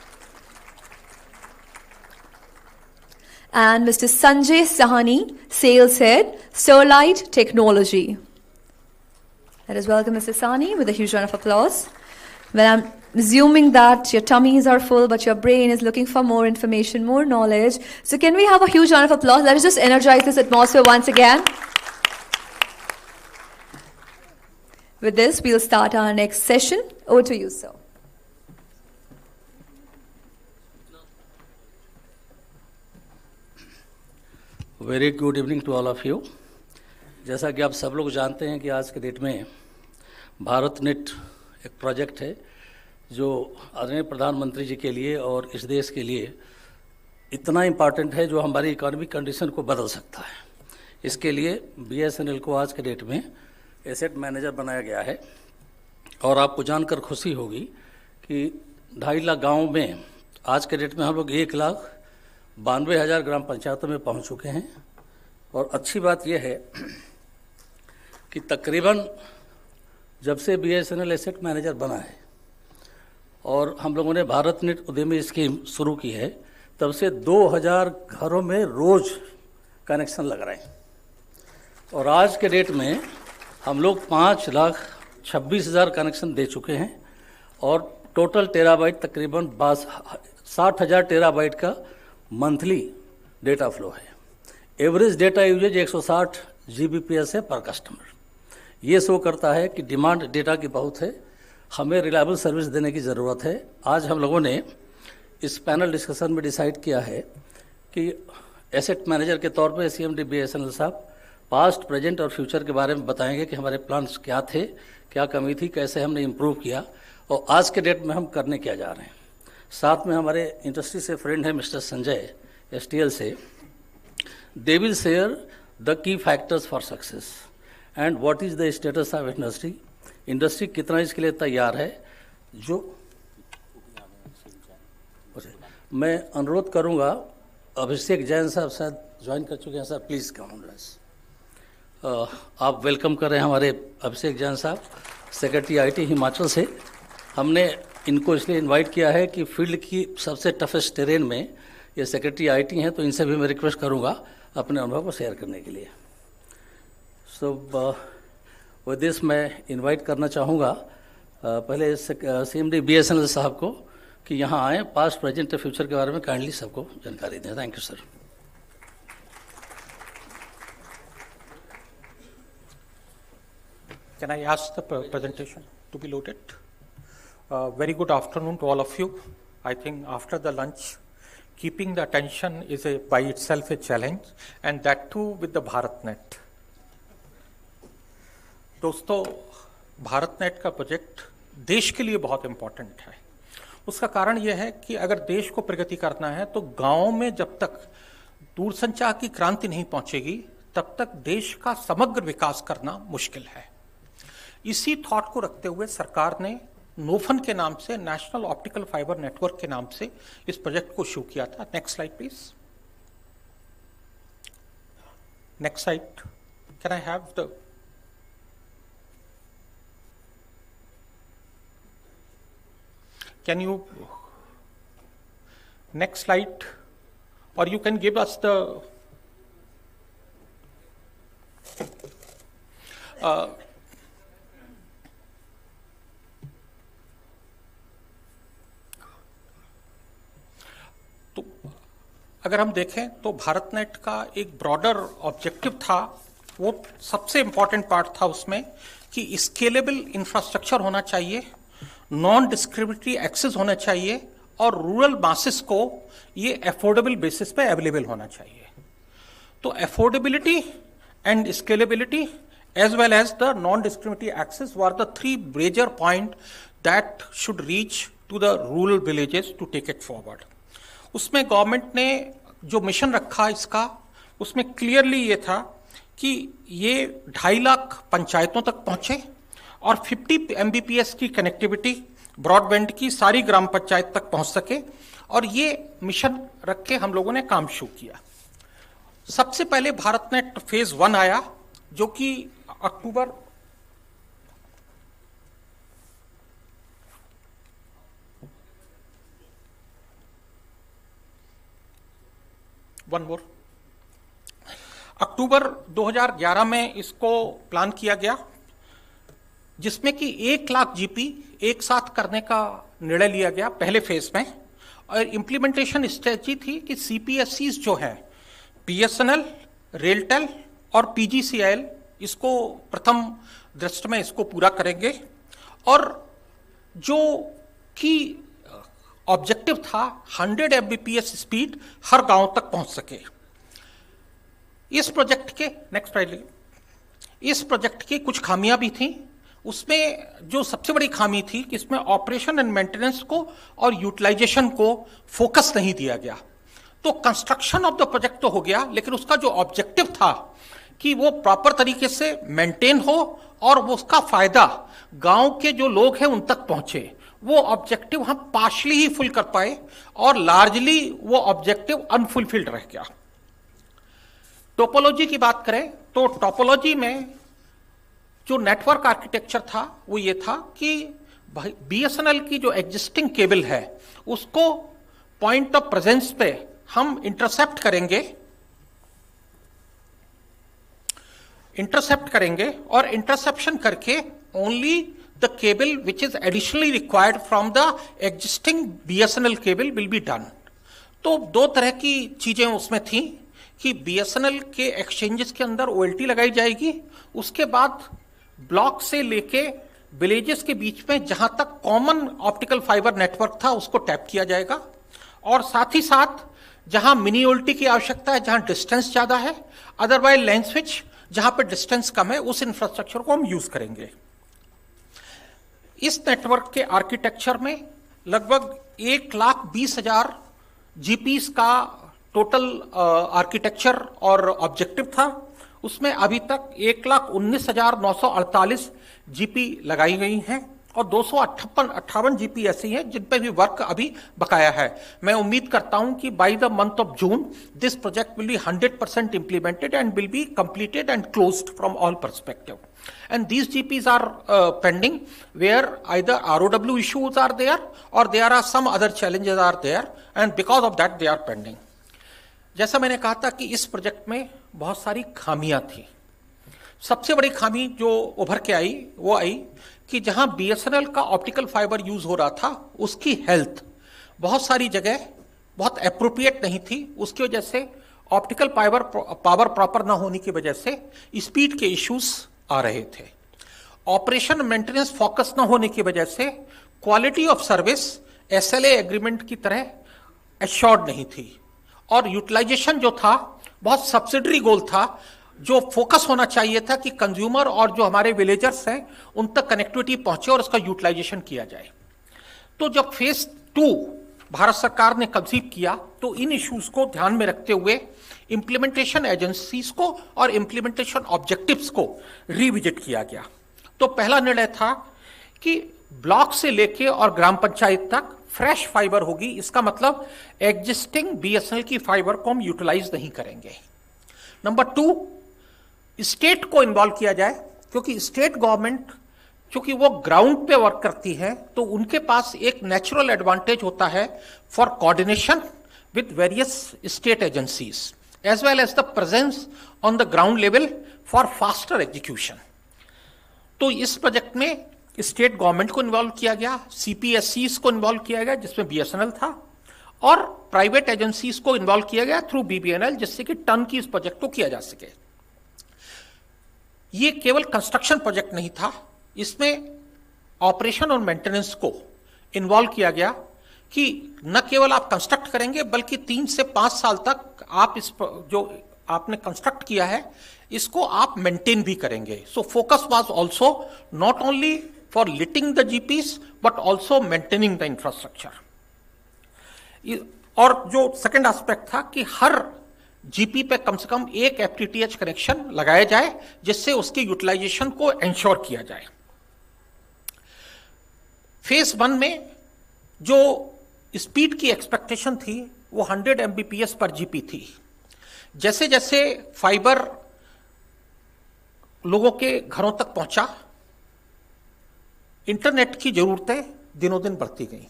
And Mr. Sanjay Sahani, Sales Head, Sterlite Technology. Let us welcome Mr. Sahani with a huge round of applause. Well, I'm assuming that your tummies are full, but your brain is looking for more information, more knowledge. So can we have a huge round of applause? Let us just energize this atmosphere once again. With this, we'll start our next session. Over to you, sir. Very good evening to all of you. जैसा कि आप सब लोग जानते हैं कि आज के डेट में भारत नेट एक प्रोजेक्ट है जो आदरणीय प्रधानमंत्री जी के लिए और इस देश के लिए इतना इम्पॉर्टेंट है जो हमारी इकोनॉमिक कंडीशन को बदल सकता है। इसके लिए बीएसएनएल को आज के डेट में एसेट मैनेजर बनाया गया है और आपको जानकर खुशी होगी कि 2.5 लाख गाँव में आज के डेट में हम लोग 1,92,000 ग्राम पंचायतों में पहुंच चुके हैं। और अच्छी बात यह है कि तकरीबन जब से बीएसएनएल एसेट मैनेजर बना है और हम लोगों ने भारत नेट उद्यमी स्कीम शुरू की है, तब से 2,000 घरों में रोज कनेक्शन लग रहे हैं। और आज के डेट में हम लोग 5,26,000 कनेक्शन दे चुके हैं और टोटल टेराबाइट तकरीबन 60,000 टेराबाइट का मंथली डेटा फ्लो है। एवरेज डेटा यूजेज 160 जीबीपीएस है पर कस्टमर। ये शो करता है कि डिमांड डेटा की बहुत है, हमें रिलायबल सर्विस देने की ज़रूरत है। आज हम लोगों ने इस पैनल डिस्कशन में डिसाइड किया है कि एसेट मैनेजर के तौर पर सीएमडी बीएसएनएल साहब पास्ट, प्रेजेंट और फ्यूचर के बारे में बताएंगे कि हमारे प्लान्स क्या थे, क्या कमी थी, कैसे हमने इम्प्रूव किया और आज के डेट में हम करने क्या जा रहे हैं। साथ में हमारे इंडस्ट्री से फ्रेंड है मिस्टर संजय एसटीएल से। They will share the key factors for success and what is the status of industry. Industry कितना इसके लिए तैयार है। जो मैं अनुरोध करूंगा अभिषेक जैन साहब शायद ज्वाइन कर चुके हैं sir, please come on rise. आप वेलकम कर रहे हैं हमारे अभिषेक जैन साहब, सेक्रेटरी आईटी हिमाचल से। हमने इनको इसलिए इनवाइट किया है कि फील्ड की सबसे टफेस्ट टेरेन में ये सेक्रेटरी आईटी हैं, तो इनसे भी मैं रिक्वेस्ट करूंगा अपने अनुभव को शेयर करने के लिए। सो विद दिस मैं इनवाइट करना चाहूँगा पहले CMD BSNL साहब को कि यहाँ आएँ, पास्ट प्रेजेंट फ्यूचर के बारे में काइंडली सबको जानकारी दें। Thank you sir. Can I ask the presentation to be loaded? Very good afternoon to all of you. I think after the lunch, keeping the attention is by itself a challenge, and that too with the BharatNet. दोस्तों, भारतनेट का project देश के लिए बहुत important है। उसका कारण यह है कि अगर देश को प्रगति करना है तो गांव में जब तक दूरसंचार की क्रांति नहीं पहुंचेगी तब तक देश का समग्र विकास करना मुश्किल है। इसी थॉट को रखते हुए सरकार ने नोफन के नाम से, नेशनल ऑप्टिकल फाइबर नेटवर्क के नाम से इस प्रोजेक्ट को शुरू किया था। Next slide please. Next slide. Can I have the Can you next slide, or you can give us the तो अगर हम देखें तो भारतनेट का एक ब्रॉडर ऑब्जेक्टिव था, वो सबसे इंपॉर्टेंट पार्ट था उसमें कि स्केलेबल इंफ्रास्ट्रक्चर होना चाहिए, नॉन डिस्क्रिमिनेटरी एक्सेस होना चाहिए और रूरल मासेस को ये अफोर्डेबल बेसिस पे अवेलेबल होना चाहिए। तो affordability and scalability as well as the non discriminatory access were the three major point that should reach to the rural villages to take it forward. उसमें government ने जो mission रखा इसका, उसमें क्लियरली ये था कि ये 2.5 लाख पंचायतों तक पहुंचे और 50 Mbps की कनेक्टिविटी ब्रॉडबैंड की सारी ग्राम पंचायत तक पहुंच सके, और ये मिशन रख के हम लोगों ने काम शुरू किया। सबसे पहले भारतनेट फेज 1 आया, जो कि अक्टूबर अक्टूबर 2011 में इसको प्लान किया गया, जिसमें कि 1 लाख जीपी एक साथ करने का निर्णय लिया गया पहले फेज में। और इम्प्लीमेंटेशन स्ट्रेटजी थी कि CPSCs जो हैं, BSNL, रेलटेल और PGCIL, इसको प्रथम दृष्टि में इसको पूरा करेंगे, और जो कि ऑब्जेक्टिव था 100 Mbps स्पीड हर गांव तक पहुंच सके। इस प्रोजेक्ट के नेक्स्ट स्लाइड, इस प्रोजेक्ट की कुछ खामियां भी थी। उसमें जो सबसे बड़ी खामी थी कि इसमें ऑपरेशन एंड मेंटेनेंस को और यूटिलाइजेशन को फोकस नहीं दिया गया। तो कंस्ट्रक्शन ऑफ द प्रोजेक्ट तो हो गया, लेकिन उसका जो ऑब्जेक्टिव था कि वो प्रॉपर तरीके से मेंटेन हो और वो उसका फायदा गांव के जो लोग हैं उन तक पहुंचे, वो ऑब्जेक्टिव हम पार्शली ही फुल कर पाए और लार्जली वो ऑब्जेक्टिव अनफुलफिल्ड रह गया। टोपोलॉजी की बात करें तो टोपोलॉजी में जो नेटवर्क आर्किटेक्चर था वो ये था कि BSNL की जो एग्जिस्टिंग केबल है उसको पॉइंट ऑफ प्रेजेंस पे हम इंटरसेप्ट करेंगे और इंटरसेप्शन करके only the cable which is additionally required from the existing BSNL cable will be done. तो दो तरह की चीजें उसमें थी कि BSNL के एक्सचेंजेस के अंदर OLT लगाई जाएगी, उसके बाद ब्लॉक से लेके विलेजेस के बीच में जहां तक कॉमन ऑप्टिकल फाइबर नेटवर्क था उसको टैप किया जाएगा, और साथ ही साथ जहां मिनी OLT की आवश्यकता है, जहां डिस्टेंस ज्यादा है, अदरवाइज लाइन स्विच जहां पे डिस्टेंस कम है, उस इंफ्रास्ट्रक्चर को हम यूज करेंगे। इस नेटवर्क के आर्किटेक्चर में लगभग 1,20,000 GPs का टोटल आर्किटेक्चर और ऑब्जेक्टिव था। उसमें अभी तक 1,19,948 GP लगाई गई हैं और 258 जीपी ऐसी हैं जिन पे भी वर्क अभी बकाया है। मैं उम्मीद करता हूं कि by the month of June this project will be 100% implemented and will be completed and closed from all perspective. And these GPs are pending where either ROW issues are there or there are some other challenges are there, and because of that they are pending. जैसा मैंने कहा था कि इस project में बहुत सारी खामियां थी। सबसे बड़ी खामी जो उभर के आई वो आई कि जहां बीएसएनएल का ऑप्टिकल फाइबर यूज हो रहा था उसकी हेल्थ बहुत सारी जगह बहुत एप्रोप्रिएट नहीं थी। उसकी वजह से ऑप्टिकल पावर प्रॉपर ना होने की वजह से स्पीड के इश्यूज आ रहे थे। ऑपरेशन मेंटेनेंस फोकस ना होने की वजह से quality of service SLA agreement की तरह एश्योर्ड नहीं थी, और यूटिलाइजेशन जो था बहुत सब्सिडरी गोल था। जो फोकस होना चाहिए था कि कंज्यूमर और जो हमारे विलेजर्स हैं उन तक कनेक्टिविटी पहुंचे और उसका यूटिलाइजेशन किया जाए। तो जब फेज 2 भारत सरकार ने कंसीव किया तो इन इश्यूज को ध्यान में रखते हुए इंप्लीमेंटेशन एजेंसीज को और इंप्लीमेंटेशन ऑब्जेक्टिव्स को रिविजिट किया गया। तो पहला निर्णय था कि ब्लॉक से लेके और ग्राम पंचायत तक फ्रेश फाइबर होगी। इसका मतलब एग्जिस्टिंग बीएसएनएल की फाइबर को हम यूटिलाइज नहीं करेंगे। नंबर 2, स्टेट को इन्वॉल्व किया जाए, क्योंकि स्टेट गवर्नमेंट चूंकि वो ग्राउंड पे वर्क करती है तो उनके पास एक नेचुरल एडवांटेज होता है for coordination with various state agencies as well as the presence on the ground level for faster execution. तो इस प्रोजेक्ट में स्टेट गवर्नमेंट को इन्वॉल्व किया गया, सीपीएससीज को इन्वॉल्व किया गया जिसमें बीएसएनएल था, और प्राइवेट एजेंसीज को इन्वॉल्व किया गया थ्रू बीबीएनएल, जिससे कि टर्न की इस प्रोजेक्ट को किया जा सके। ये केवल कंस्ट्रक्शन प्रोजेक्ट नहीं था, इसमें ऑपरेशन और मेंटेनेंस को इन्वॉल्व किया गया कि न केवल आप कंस्ट्रक्ट करेंगे बल्कि 3 से 5 साल तक आप इस जो आपने कंस्ट्रक्ट किया है इसको आप मेंटेन भी करेंगे। So focus was also not only for lighting the GPs but also maintaining the infrastructure. और जो सेकंड एस्पेक्ट था कि हर जीपी पे कम से कम एक एफटीटीएच कनेक्शन लगाया जाए जिससे उसकी यूटिलाइजेशन को इंश्योर किया जाए। फेज 1 में जो स्पीड की एक्सपेक्टेशन थी वो 100 Mbps पर जीपी थी। जैसे जैसे फाइबर लोगों के घरों तक पहुंचा, इंटरनेट की जरूरतें दिनों दिन बढ़ती गई।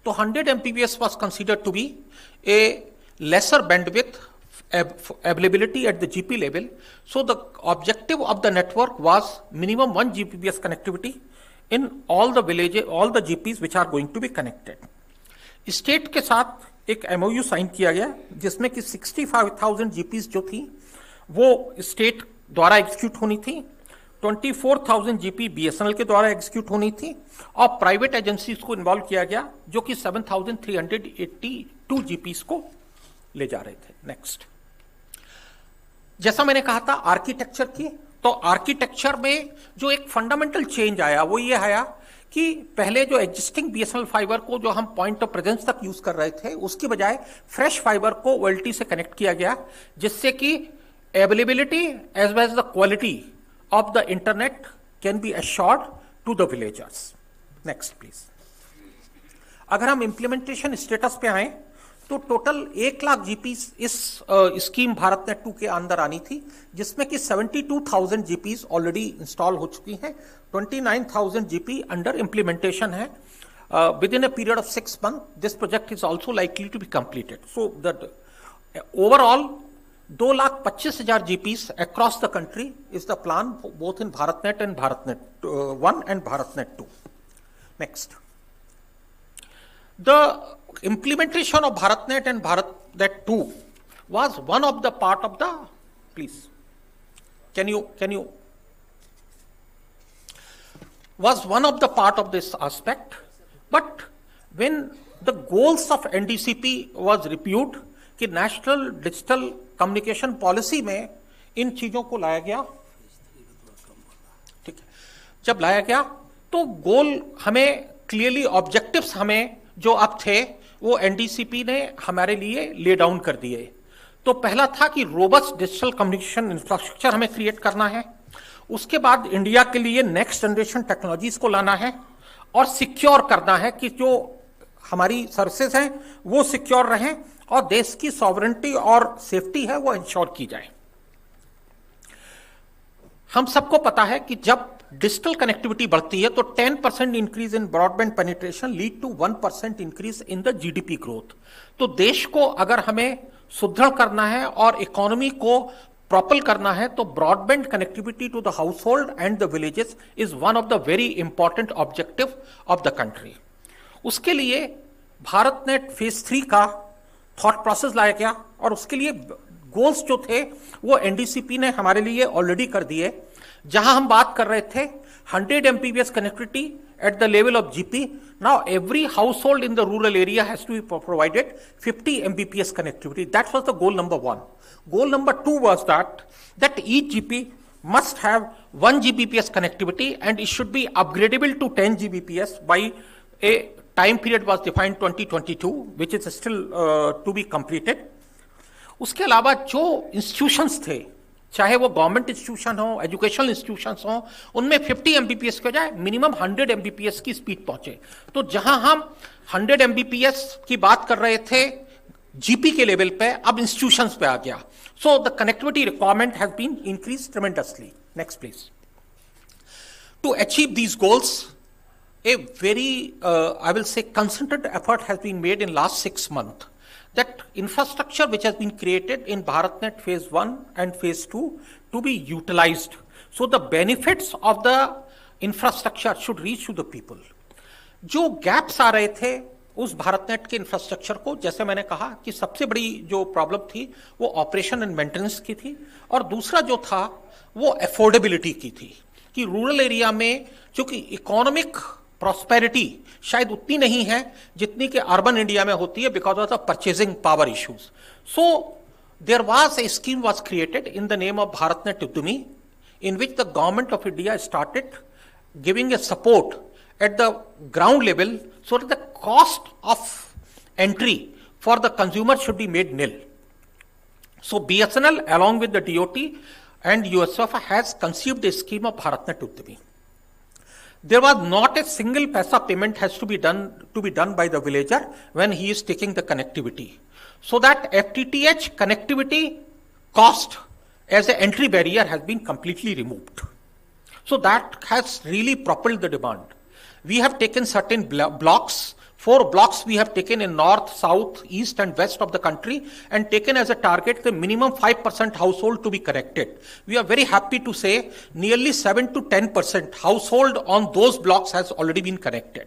तो 100 Mbps was considered to be a lesser bandwidth availability at the GP level. So the objective of the network was minimum 1 Gbps connectivity in all the villages, all the GPs which are going to be connected. State के साथ एक MOU sign किया गया जिसमें कि 65,000 GPs जो थी वो स्टेट द्वारा एग्जीक्यूट होनी थी, 24,000 GP BSNL के द्वारा एग्जीक्यूट होनी थी, और प्राइवेट एजेंसीज को इन्वॉल्व किया गया जो कि 7,382 GPs को ले जा रहे थे। नेक्स्ट, जैसा मैंने कहा था आर्किटेक्चर की, तो आर्किटेक्चर में जो एक फंडामेंटल चेंज आया वो ये आया कि पहले जो एग्जिस्टिंग बीएसएनएल फाइबर को जो हम पॉइंट ऑफ प्रेजेंस तक यूज कर रहे थे उसकी बजाय फ्रेश फाइबर को ओएलटी से कनेक्ट किया गया, जिससे कि availability as well as the quality of the internet can be assured to the villagers. Next please. अगर हम इंप्लीमेंटेशन स्टेटस पे आए तो टोटल 1 लाख जीपीस इस स्कीम भारत नेट 2 के अंदर आनी थी, जिसमें कि 72,000 जीपीस ऑलरेडी इंस्टॉल हो चुकी हैं, 29,000 जीपी अंडर इंप्लीमेंटेशन है। Within a period of 6 months this project is also likely to be completed. So that overall 2,25,000 GPs across the country is the plan both in Bharat net and Bharat net 1 and Bharat net 2। Next, the implementation of BharatNet and BharatNet 2 was one of the part of the, please, can you was one of the part of this aspect, but when the goals of NDCP was reviewed कि national digital communication policy में इन चीजों को लाया गया, ठीक है, जब लाया गया तो गोल हमें क्लियरली, ऑब्जेक्टिव्स हमें जो अब थे वो एनडीसीपी ने हमारे लिए ले डाउन कर दिए। तो पहला था कि रोबस्ट डिजिटल कम्युनिकेशन इंफ्रास्ट्रक्चर हमें क्रिएट करना है, उसके बाद इंडिया के लिए नेक्स्ट जनरेशन टेक्नोलॉजीज को लाना है, और सिक्योर करना है कि जो हमारी सर्विसेज हैं वो सिक्योर रहें और देश की सॉवरेंटी और सेफ्टी है वो इंश्योर की जाए। हम सबको पता है कि जब डिजिटल कनेक्टिविटी बढ़ती है तो 10% increase in broadband penetration lead to 1% increase in the GDP growth. तो देश को अगर हमें सुदृढ़ करना है और इकोनॉमी को प्रोपल करना है तो broadband connectivity to the household and the villages is one of the very important objective of the country. उसके लिए भारत नेट फेज 3 का थॉट प्रोसेस लाया गया और उसके लिए गोल्स जो थे वो एनडीसीपी ने हमारे लिए ऑलरेडी कर दिए। जहां हम बात कर रहे थे 100 Mbps connectivity at the level of GP, now every household in the rural area has to be provided 50 Mbps connectivity. That was the goal number 1. Goal number 2 was that each GP must have 1 Gbps connectivity and it should be upgradable to 10 Gbps by a time period was defined 2022, which is still to be completed. उसके अलावा जो institutions थे, चाहे वो government institution हो, educational institutions हो, उनमें 50 Mbps के बजाय मिनिमम 100 Mbps की स्पीड पहुंचे। तो जहां हम 100 Mbps की बात कर रहे थे जीपी के लेवल पे, अब इंस्टीट्यूशंस पे आ गया। So the connectivity requirement has been increase tremendously. Next please. To achieve these goals a very, I will say, concentrated effort has been made in last 6 months. That infrastructure which has been created in BharatNet phase 1 and phase 2 to be utilized. So the benefits of the infrastructure should reach to the people. जो gaps आ रहे थे उस भारतनेट के infrastructure को, जैसे मैंने कहा कि सबसे बड़ी जो प्रॉब्लम थी वो ऑपरेशन एंड मेंटेनेंस की थी, और दूसरा जो था वो अफोर्डेबिलिटी की थी कि रूरल एरिया में चूंकि इकोनॉमिक प्रॉस्पेरिटी शायद उतनी नहीं है जितनी कि अर्बन इंडिया में होती है because of the purchasing power issues. So there was a scheme was created in the name of BharatNet Udyami in which the government of India started giving a support at the ground level so that the cost of entry for the consumer should be made nil. So BSNL along with the DOT and USF has conceived a scheme of BharatNet Udyami. There was not a single paisa payment has to be done by the villager when he is taking the connectivity. So that FTTH connectivity cost as an entry barrier has been completely removed. So that has really propelled the demand. We have taken certain blocks, 4 blocks we have taken in north, south, east and west of the country and taken as a target the minimum 5% household to be connected. We are very happy to say nearly 7 to 10% household on those blocks has already been connected.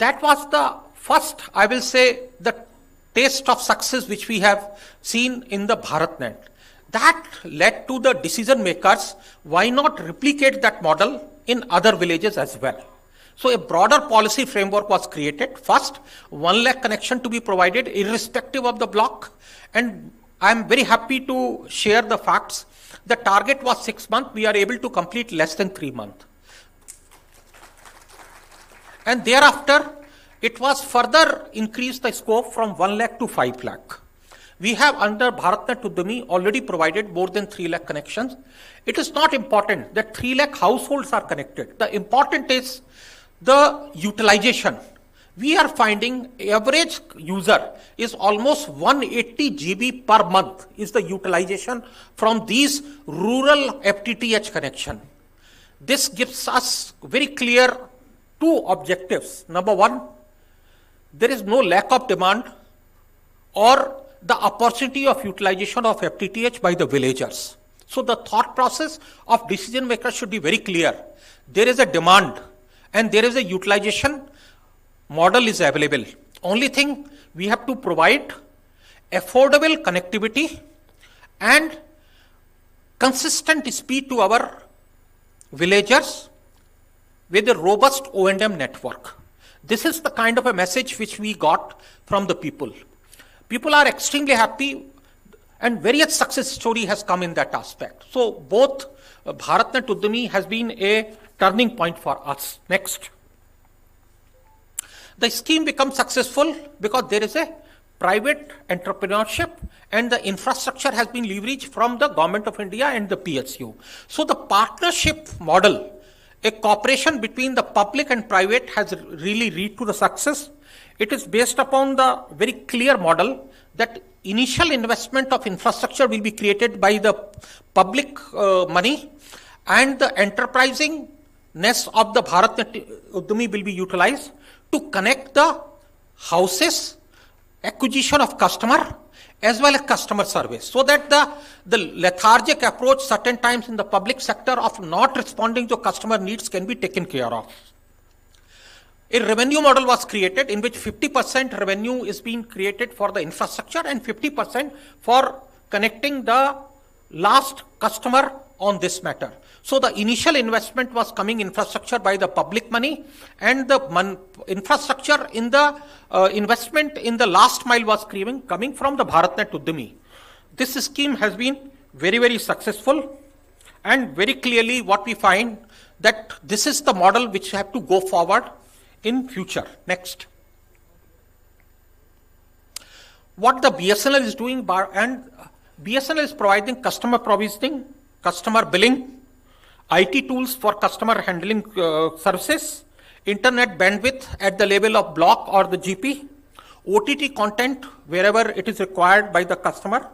That was the first, I will say, the taste of success which we have seen in the BharatNet. That led to the decision makers, why not replicate that model in other villages as well. So a broader policy framework was created. First, 1 lakh connection to be provided irrespective of the block. And I am very happy to share the facts. The target was 6 months. We are able to complete less than 3 months. And thereafter, it was further increased the scope from 1 lakh to 5 lakh. We have under BharatNet Udyami already provided more than 3 lakh connections. It is not important that 3 lakh households are connected. The important is the utilization. We are finding average user is almost 180 GB per month is the utilization from these rural FTTH connection. This gives us very clear 2 objectives. Number 1, there is no lack of demand or the opportunity of utilization of FTTH by the villagers. So the thought process of decision makers should be very clear. There is a demand and there is a utilization model is available. Only thing we have to provide affordable connectivity and consistent speed to our villagers with a robust O&M network. This is the kind of a message which we got from the people. People are extremely happy and various success story has come in that aspect. So both BharatNet Udyami has been a turning point for us. Next. The scheme becomes successful because there is a private entrepreneurship, and the infrastructure has been leveraged from the Government of India and the PSU. So the partnership model, a cooperation between the public and private, has really led to the success. It is based upon the very clear model that initial investment of infrastructure will be created by the public money, and the enterprisingness of the BharatNet Udyami will be utilized to connect the houses, acquisition of customer, as well as customer service, so that the lethargic approach certain times in the public sector of not responding to customer needs can be taken care of. A revenue model was created in which 50% revenue is being created for the infrastructure and 50% for connecting the last customer on this matter. So the initial investment was coming infrastructure by the public money, and the infrastructure in the investment in the last mile was coming from the BharatNet Udyami. This scheme has been very, very successful, and very clearly what we find that this is the model which have to go forward in future. Next. What the BSNL is doing, and BSNL is providing customer provisioning, customer billing, IT tools for customer handling services, internet bandwidth at the level of block or the GP, OTT content wherever it is required by the customer,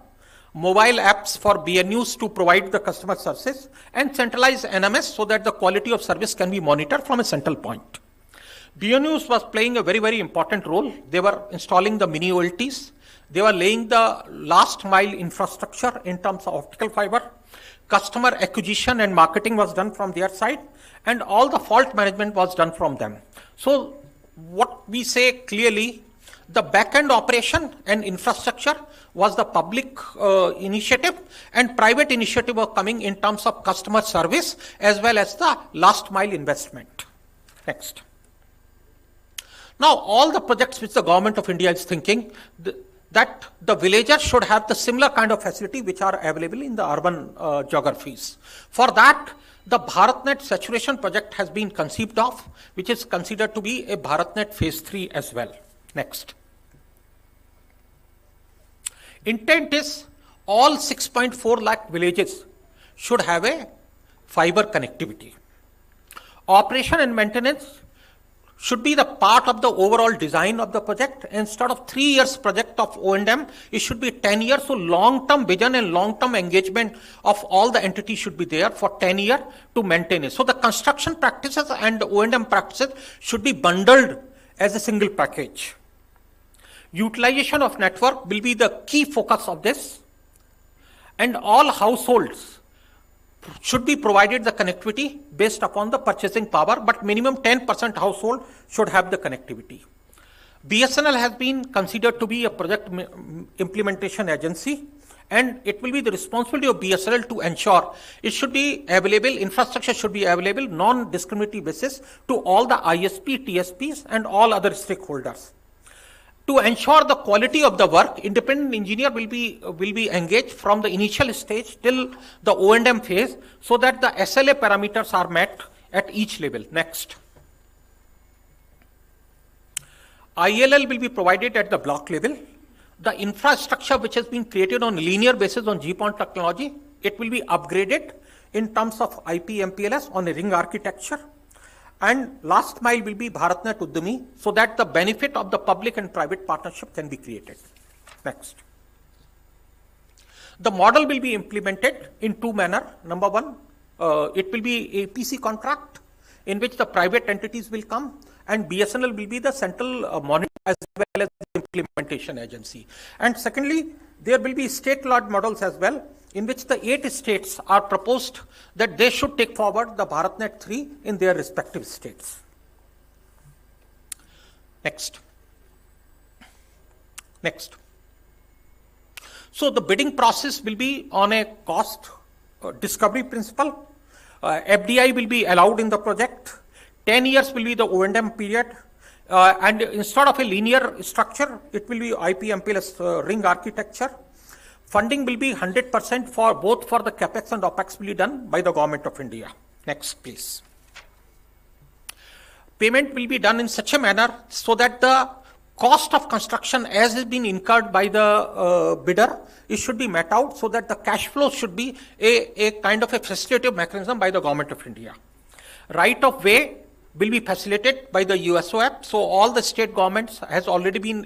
mobile apps for BNUs to provide the customer services, and centralized NMS so that the quality of service can be monitored from a central point. BNUs was playing a very, very important role. They were installing the mini OLTs. They were laying the last mile infrastructure in terms of optical fiber. Customer acquisition and marketing was done from their side, and all the fault management was done from them. So what we say clearly, the back-end operation and infrastructure was the public initiative, and private initiative were coming in terms of customer service as well as the last mile investment. Next. Now all the projects which the Government of India is thinking, that the villagers should have the similar kind of facility which are available in the urban geographies. For that, the BharatNet saturation project has been conceived of, which is considered to be a BharatNet phase 3 as well. Next. Intent is all 6.4 lakh villages should have a fiber connectivity. Operation and maintenance should be the part of the overall design of the project. Instead of 3 years project of O&M, it should be 10 years. So long-term vision and long-term engagement of all the entities should be there for 10 years to maintain it. So the construction practices and the O&M practices should be bundled as a single package. Utilization of network will be the key focus of this, and all households should be provided the connectivity based upon the purchasing power, but minimum 10% household should have the connectivity. BSNL has been considered to be a project implementation agency, and it will be the responsibility of BSNL to ensure it should be available, infrastructure should be available non-discriminatory basis to all the ISP, TSPs and all other stakeholders. To ensure the quality of the work, independent engineer will be engaged from the initial stage till the O&M phase, so that the SLA parameters are met at each level. Next. ILL will be provided at the block level. The infrastructure which has been created on linear basis on GPON technology, it will be upgraded in terms of IP MPLS on a ring architecture. And last mile will be BharatNet Udyami, so that the benefit of the public and private partnership can be created. Next. The model will be implemented in two manners. Number one, it will be a PC contract in which the private entities will come, and BSNL will be the central monitor as well as the implementation agency. And secondly, there will be state-led models as well, in which the 8 states are proposed that they should take forward the BharatNet 3 in their respective states. Next. Next. So the bidding process will be on a cost discovery principle. FDI will be allowed in the project. 10 years will be the O&M period. And instead of a linear structure, it will be IP MPLS ring architecture. Funding will be 100% for both for the CAPEX and OPEX will be done by the Government of India. Next, please. Payment will be done in such a manner so that the cost of construction as has been incurred by the bidder, it should be met out so that the cash flow should be a kind of a facilitative mechanism by the Government of India. Right of way will be facilitated by the USOF. So all the state governments has already been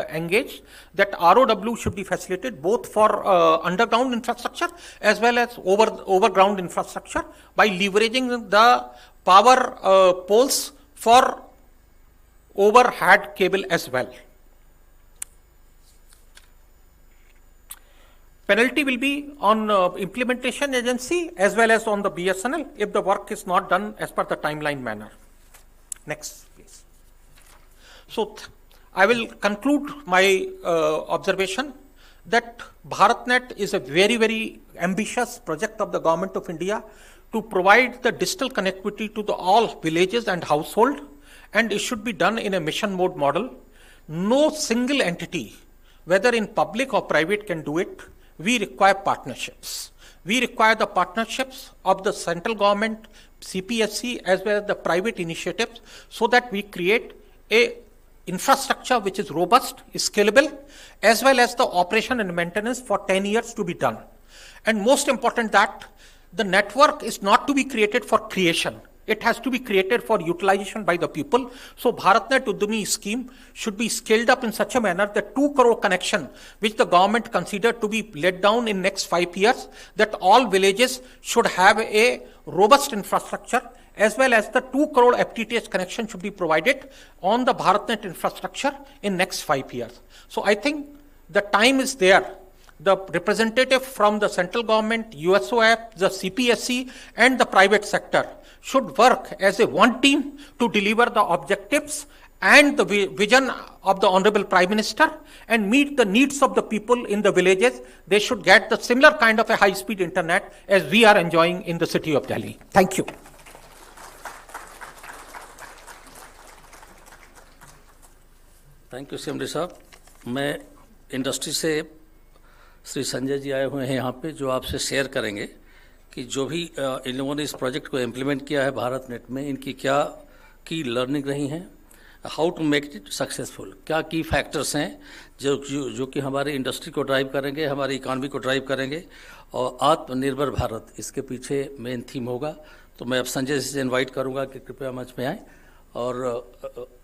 engaged that ROW should be facilitated both for underground infrastructure as well as overground infrastructure by leveraging the power poles for overhead cable as well. Penalty will be on implementation agency as well as on the BSNL if the work is not done as per the timeline manner. Next, please. So I will conclude my observation that BharatNet is a very, very ambitious project of the Government of India to provide the digital connectivity to all villages and household, and it should be done in a mission mode model. No single entity, whether in public or private, can do it. We require partnerships. We require the partnerships of the central government, CPSC, as well as the private initiatives, so that we create a infrastructure which is robust, is scalable, as well as the operation and maintenance for 10 years to be done. And most important that the network is not to be created for creation. It has to be created for utilization by the people. So BharatNet Udyami scheme should be scaled up in such a manner that 2 crore connection, which the government considered to be let down in next 5 years, that all villages should have a robust infrastructure, as well as the 2 crore FTTH connection should be provided on the BharatNet infrastructure in next 5 years. So I think the time is there. The representative from the central government, USOF, the CPSC, and the private sector should work as a one team to deliver the objectives and the vision of the Honorable Prime Minister and meet the needs of the people in the villages. They should get the similar kind of a high-speed internet as we are enjoying in the city of Delhi. Thank you. Thank you CMD साहब. मैं industry से श्री संजय जी आए हुए हैं यहाँ पे, जो आपसे शेयर करेंगे कि जो भी इन लोगों ने इस प्रोजेक्ट को इम्प्लीमेंट किया है भारतनेट में, इनकी क्या की लर्निंग रही हैं, how to make it successful, क्या की फैक्टर्स हैं जो कि हमारी इंडस्ट्री को ड्राइव करेंगे, हमारी इकॉनमी को ड्राइव करेंगे, और आत्मनिर्भर भारत इसके पीछे मेन थीम होगा. तो मैं अब संजय जी से इन्वाइट करूँगा कि कृपया मंच में आएँ. और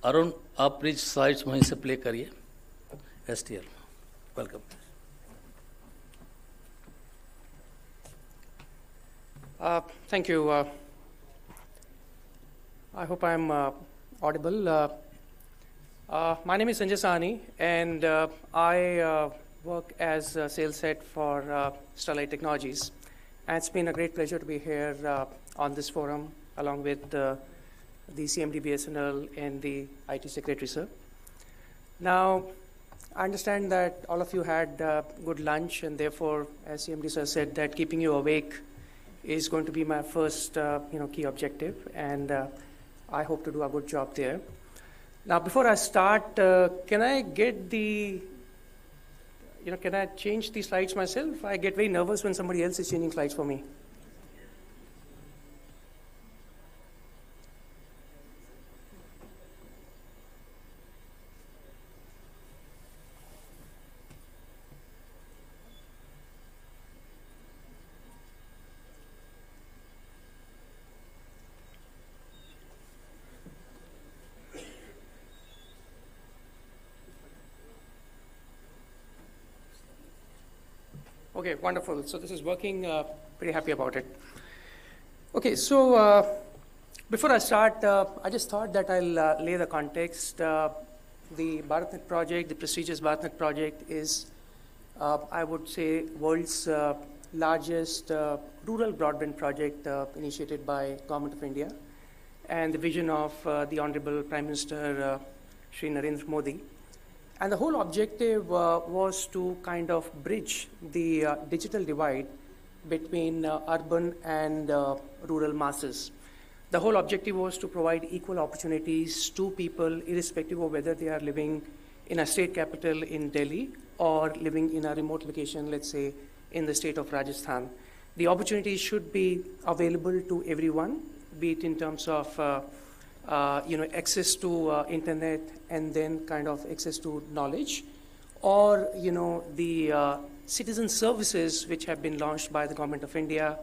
अरुण, आप प्लीज स्लाइड्स वहीं से प्ले करिए. STL, welcome. Thank you. I hope I'm audible. My name is Sanjay Sahni, and I work as a sales head for Sterlite Technologies. And it's been a great pleasure to be here on this forum, along with the CMD BSNL and the IT Secretary, sir. Now, I understand that all of you had good lunch, and therefore, as CMD sir said, that keeping you awake is going to be my first key objective, and I hope to do a good job there. Now, before I start, can I get the, can I change the slides myself? I get very nervous when somebody else is changing slides for me. Okay, wonderful. So this is working, pretty happy about it. Okay, so before I start, I just thought that I'll lay the context. The BharatNet project, the prestigious BharatNet project is, I would say, world's largest rural broadband project initiated by Government of India, and the vision of the Honorable Prime Minister Shri Narendra Modi. And the whole objective was to kind of bridge the digital divide between urban and rural masses. The whole objective was to provide equal opportunities to people, irrespective of whether they are living in a state capital in Delhi or living in a remote location, let's say, in the state of Rajasthan. The opportunities should be available to everyone, be it in terms of access to internet and then kind of access to knowledge, or, the citizen services which have been launched by the Government of India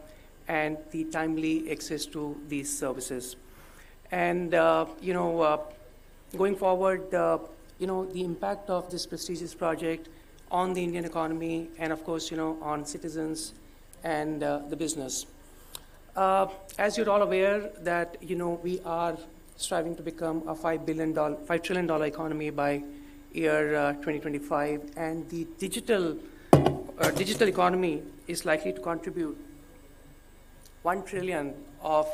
and the timely access to these services. And, going forward, the impact of this prestigious project on the Indian economy and, of course, on citizens and the business. As you're all aware that, we are striving to become a $5 trillion economy by year 2025, and the digital economy is likely to contribute 1 trillion of,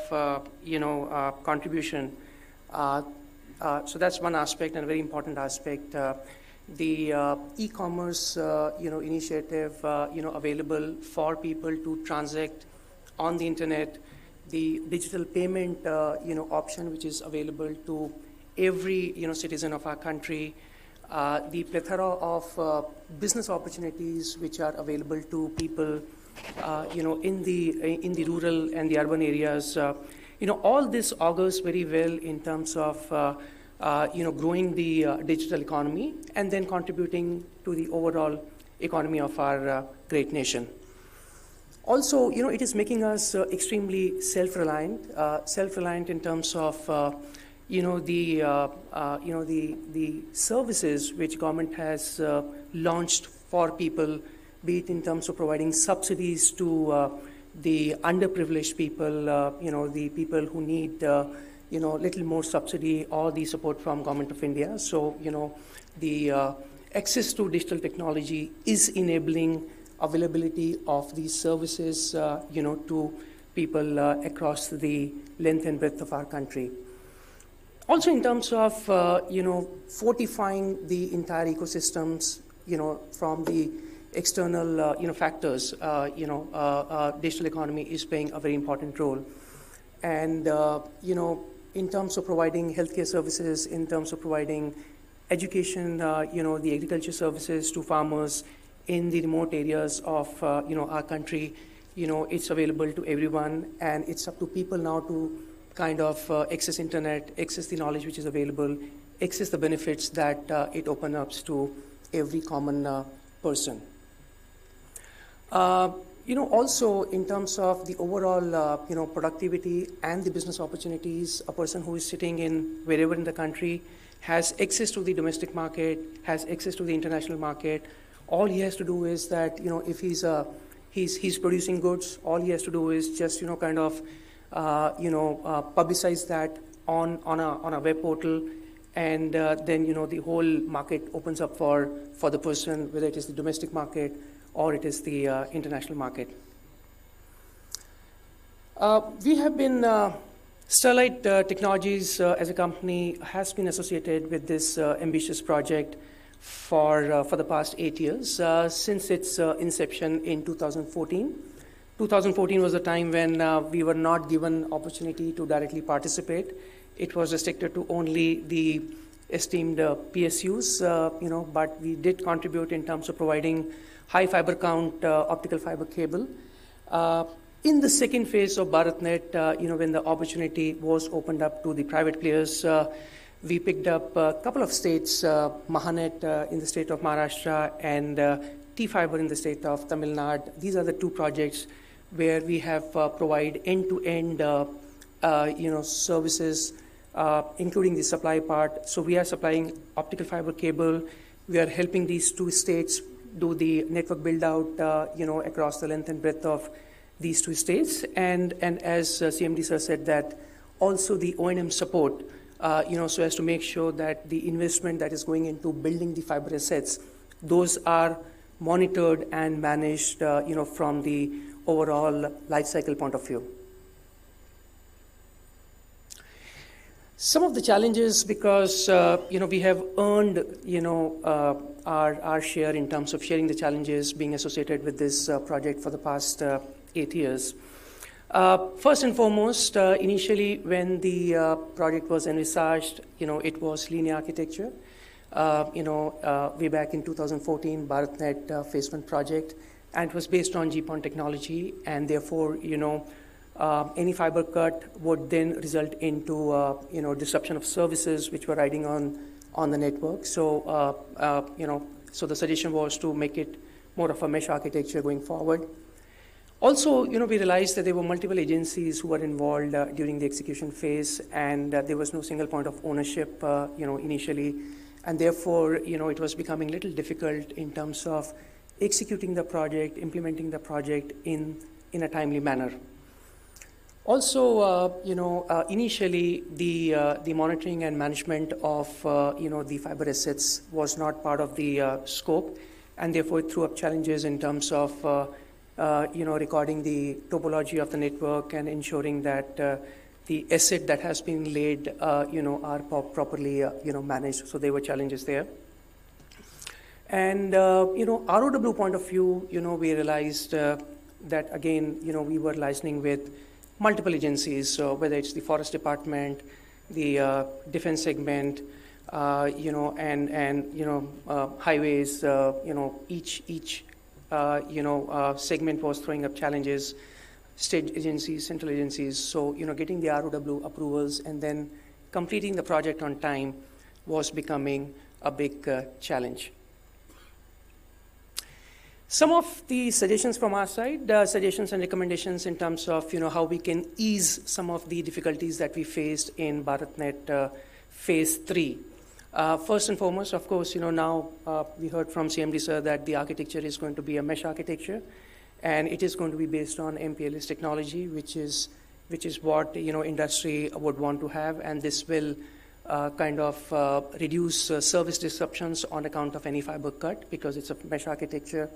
contribution. So that's one aspect, and a very important aspect. The e-commerce, initiative, available for people to transact on the internet, the digital payment, option which is available to every, citizen of our country, the plethora of business opportunities which are available to people, in the rural and the urban areas. All this augurs very well in terms of, growing the digital economy and then contributing to the overall economy of our great nation. Also, it is making us extremely self-reliant in terms of, the services which government has launched for people, be it in terms of providing subsidies to the underprivileged people, the people who need, little more subsidy or the support from Government of India. So, the access to digital technology is enabling availability of these services, to people across the length and breadth of our country. Also, in terms of, fortifying the entire ecosystems, from the external, factors, digital economy is playing a very important role. And, in terms of providing healthcare services, in terms of providing education, the agriculture services to farmers in the remote areas of, our country, it's available to everyone, and it's up to people now to kind of access internet, access the knowledge which is available, access the benefits that it opens up to every common person. Also in terms of the overall, productivity and the business opportunities, a person who is sitting in wherever in the country has access to the domestic market, has access to the international market. All he has to do is that, if he's producing goods, all he has to do is just, kind of, publicize that on a web portal, and then, the whole market opens up for the person, whether it is the domestic market or it is the international market. We have been, Sterlite Technologies as a company has been associated with this ambitious project for the past 8 years, since its inception in 2014. 2014 was the time when we were not given opportunity to directly participate. It was restricted to only the esteemed PSUs, but we did contribute in terms of providing high fiber count optical fiber cable. In the second phase of BharatNet, when the opportunity was opened up to the private players, we picked up a couple of states, Mahanet in the state of Maharashtra and T-Fiber in the state of Tamil Nadu. These are the two projects where we have provided end-to-end, services, including the supply part. So we are supplying optical fiber cable. We are helping these two states do the network build out, across the length and breadth of these two states. And as CMD sir said, that also the O&M support, so as to make sure that the investment that is going into building the fiber assets, those are monitored and managed, from the overall life cycle point of view. Some of the challenges, because we have earned our share in terms of sharing the challenges being associated with this project for the past 8 years. First and foremost, initially when the project was envisaged, it was linear architecture. Way back in 2014, BharatNet Phase 1 project, and it was based on GPON technology, and therefore, any fiber cut would then result into disruption of services which were riding on the network. So so the suggestion was to make it more of a mesh architecture going forward. Also, we realized that there were multiple agencies who were involved during the execution phase, and there was no single point of ownership, initially, and therefore, it was becoming a little difficult in terms of executing the project, implementing the project in a timely manner. Also, initially the monitoring and management of the fiber assets was not part of the scope, and therefore it threw up challenges in terms of recording the topology of the network and ensuring that the asset that has been laid, are properly managed. So there were challenges there. And ROW point of view, we realized that again, we were licensing with multiple agencies, so whether it's the Forest Department, the Defense segment, highways, each segment was throwing up challenges, state agencies, central agencies. So, getting the ROW approvals and then completing the project on time was becoming a big challenge. Some of the suggestions from our side, suggestions and recommendations in terms of how we can ease some of the difficulties that we faced in BharatNet Phase 3. First and foremost, of course, now we heard from CMD sir that the architecture is going to be a mesh architecture, and it is going to be based on MPLS technology, which is what industry would want to have, and this will kind of reduce service disruptions on account of any fiber cut because it's a mesh architecture.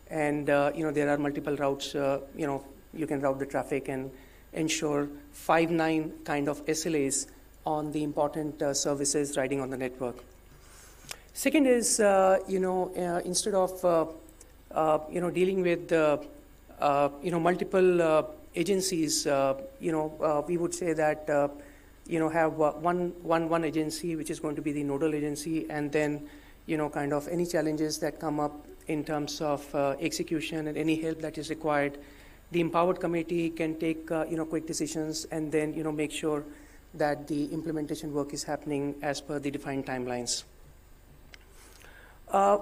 And, there are multiple routes, you can route the traffic and ensure 5/9 kind of SLAs on the important services riding on the network. Second is, instead of, dealing with, multiple agencies, we would say that, have one agency which is going to be the nodal agency, and then, kind of any challenges that come up in terms of execution and any help that is required, the empowered committee can take quick decisions and then make sure that the implementation work is happening as per the defined timelines.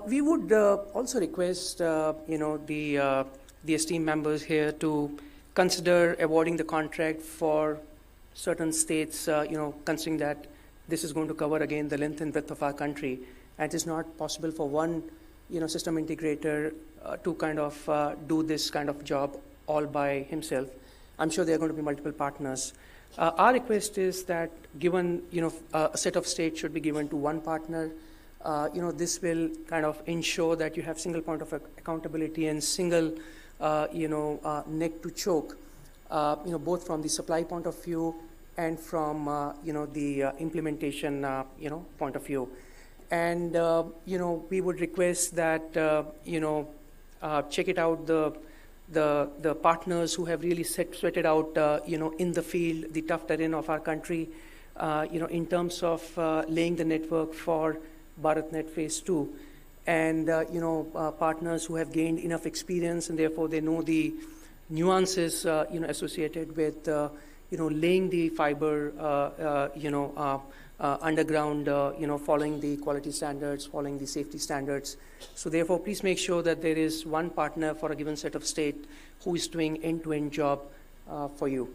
We would also request the esteemed members here to consider awarding the contract for certain states, considering that this is going to cover again the length and breadth of our country, and it is not possible for one system integrator to kind of do this kind of job all by himself. I'm sure there are going to be multiple partners. Our request is that given, a set of states should be given to one partner, this will kind of ensure that you have single point of accountability and single, neck to choke, both from the supply point of view and from, the implementation, point of view. And, we would request that, check it out, the partners who have really sweated out, in the field, the tough terrain of our country, in terms of laying the network for BharatNet Phase 2. And, partners who have gained enough experience and therefore they know the nuances, associated with, laying the fiber, underground, following the quality standards, following the safety standards. So therefore, please make sure that there is one partner for a given set of state who is doing end-to-end job for you.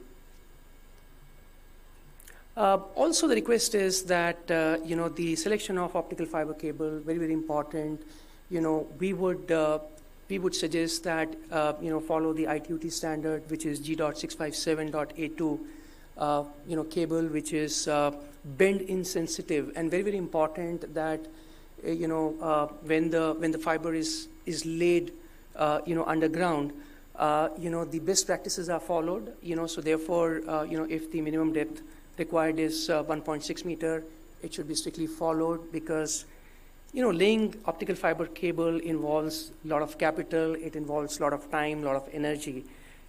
Also, the request is that, the selection of optical fiber cable, very, very important. We would suggest that, follow the ITUT standard, which is G.657.82, cable, which is bend insensitive, and very, very important that, when the fiber is laid, underground, the best practices are followed, so therefore, if the minimum depth required is 1.6 meter, it should be strictly followed because, laying optical fiber cable involves a lot of capital, it involves a lot of time, a lot of energy.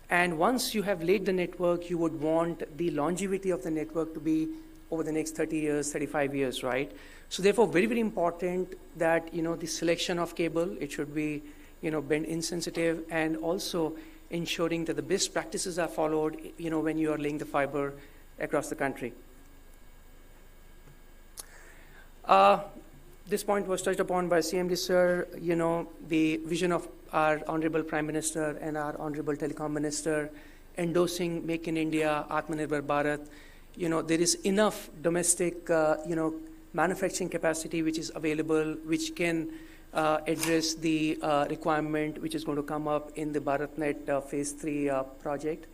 And once you have laid the network, you would want the longevity of the network to be over the next 30 years, 35 years, right? So therefore, very, very important that, the selection of cable, it should be, bend insensitive, and also ensuring that the best practices are followed, when you are laying the fiber across the country. This point was touched upon by CMD sir, the vision of our Honorable Prime Minister and our Honorable Telecom Minister endorsing Make in India, Atmanirbhar Bharat. There is enough domestic, manufacturing capacity which is available, which can address the requirement which is going to come up in the BharatNet Phase 3 project.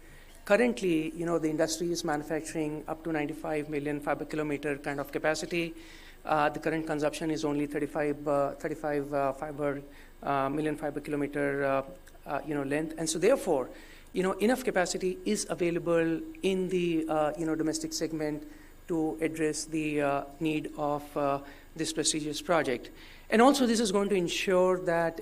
Currently, the industry is manufacturing up to 95 million fiber kilometer kind of capacity. The current consumption is only 35 million fiber kilometer, length, and so therefore, enough capacity is available in the domestic segment to address the need of this prestigious project. And also, this is going to ensure that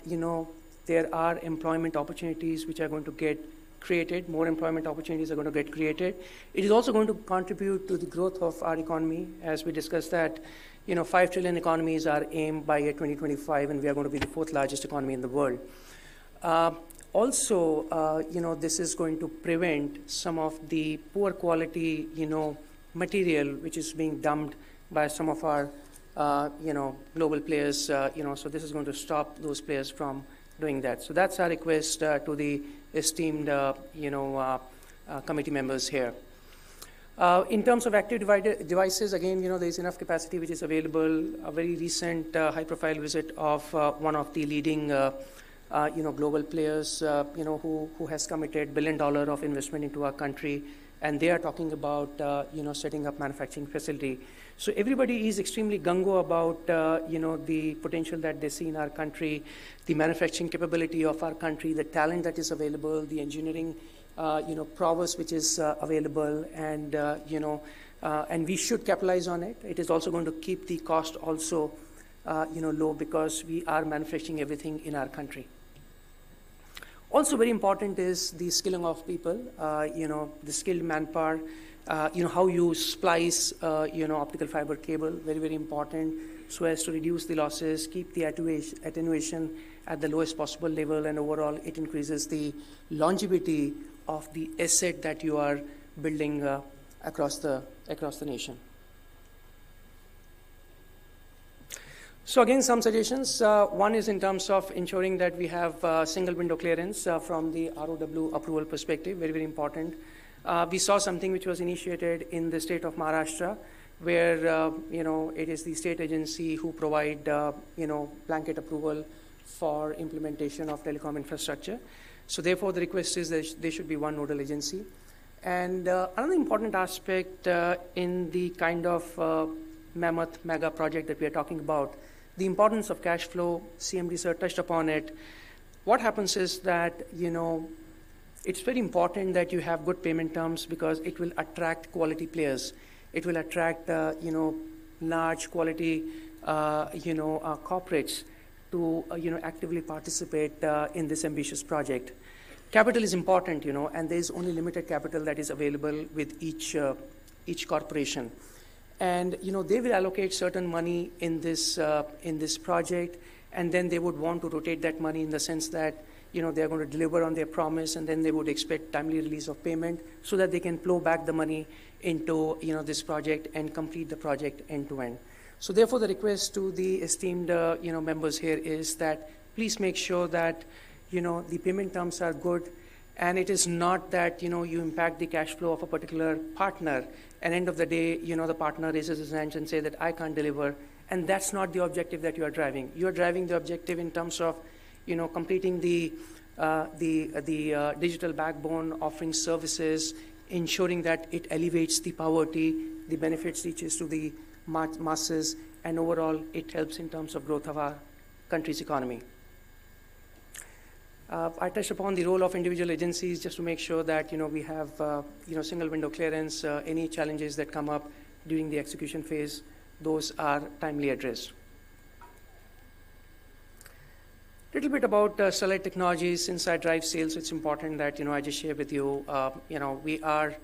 there are employment opportunities which are going to get created. More employment opportunities are going to get created. It is also going to contribute to the growth of our economy, as we discussed that 5 trillion economies are aimed by year 2025, and we are going to be the 4th largest economy in the world. Also, this is going to prevent some of the poor quality, material which is being dumped by some of our, global players. So this is going to stop those players from doing that. So that's our request to the esteemed, committee members here. In terms of active devices, again, there is enough capacity which is available. A very recent high-profile visit of one of the leading, global players, who has committed $1 billion of investment into our country, and they are talking about, setting up manufacturing facility. So everybody is extremely gung-ho about, the potential that they see in our country, the manufacturing capability of our country, the talent that is available, the engineering prowess which is available, and and we should capitalize on it. It is also going to keep the cost also low, because we are manufacturing everything in our country. Also very important is the skilling of people, the skilled manpower, how you splice, optical fiber cable, very, very important, so as to reduce the losses, keep the attenuation at the lowest possible level, and overall it increases the longevity of the asset that you are building across the nation. So again, some suggestions. One is in terms of ensuring that we have single window clearance from the ROW approval perspective, very, very important. We saw something which was initiated in the state of Maharashtra, where it is the state agency who provide blanket approval for implementation of telecom infrastructure. So therefore, the request is that there should be one nodal agency. And another important aspect in the kind of mammoth mega project that we are talking about, the importance of cash flow. CMD sir touched upon it. What happens is that, it's very important that you have good payment terms, because it will attract quality players. It will attract, large quality, corporates to, actively participate in this ambitious project. Capital is important, and there is only limited capital that is available with each corporation. And, they will allocate certain money in this project, and then they would want to rotate that money in the sense that, they are going to deliver on their promise, and then they would expect timely release of payment so that they can plow back the money into, this project and complete the project end to end. So therefore, the request to the esteemed, members here is that please make sure that, the payment terms are good, and it is not that, you impact the cash flow of a particular partner, and end of the day, the partner raises his hands and say that I can't deliver, and that's not the objective that you are driving. You are driving the objective in terms of, completing the digital backbone, offering services, ensuring that it elevates the poverty, the benefits reaches to the masses, and overall it helps in terms of growth of our country's economy. I touched upon the role of individual agencies just to make sure that we have single window clearance. Any challenges that come up during the execution phase, those are timely addressed. Little bit about Sterlite Technologies. Since I drive sales, it's important that I just share with you. We are,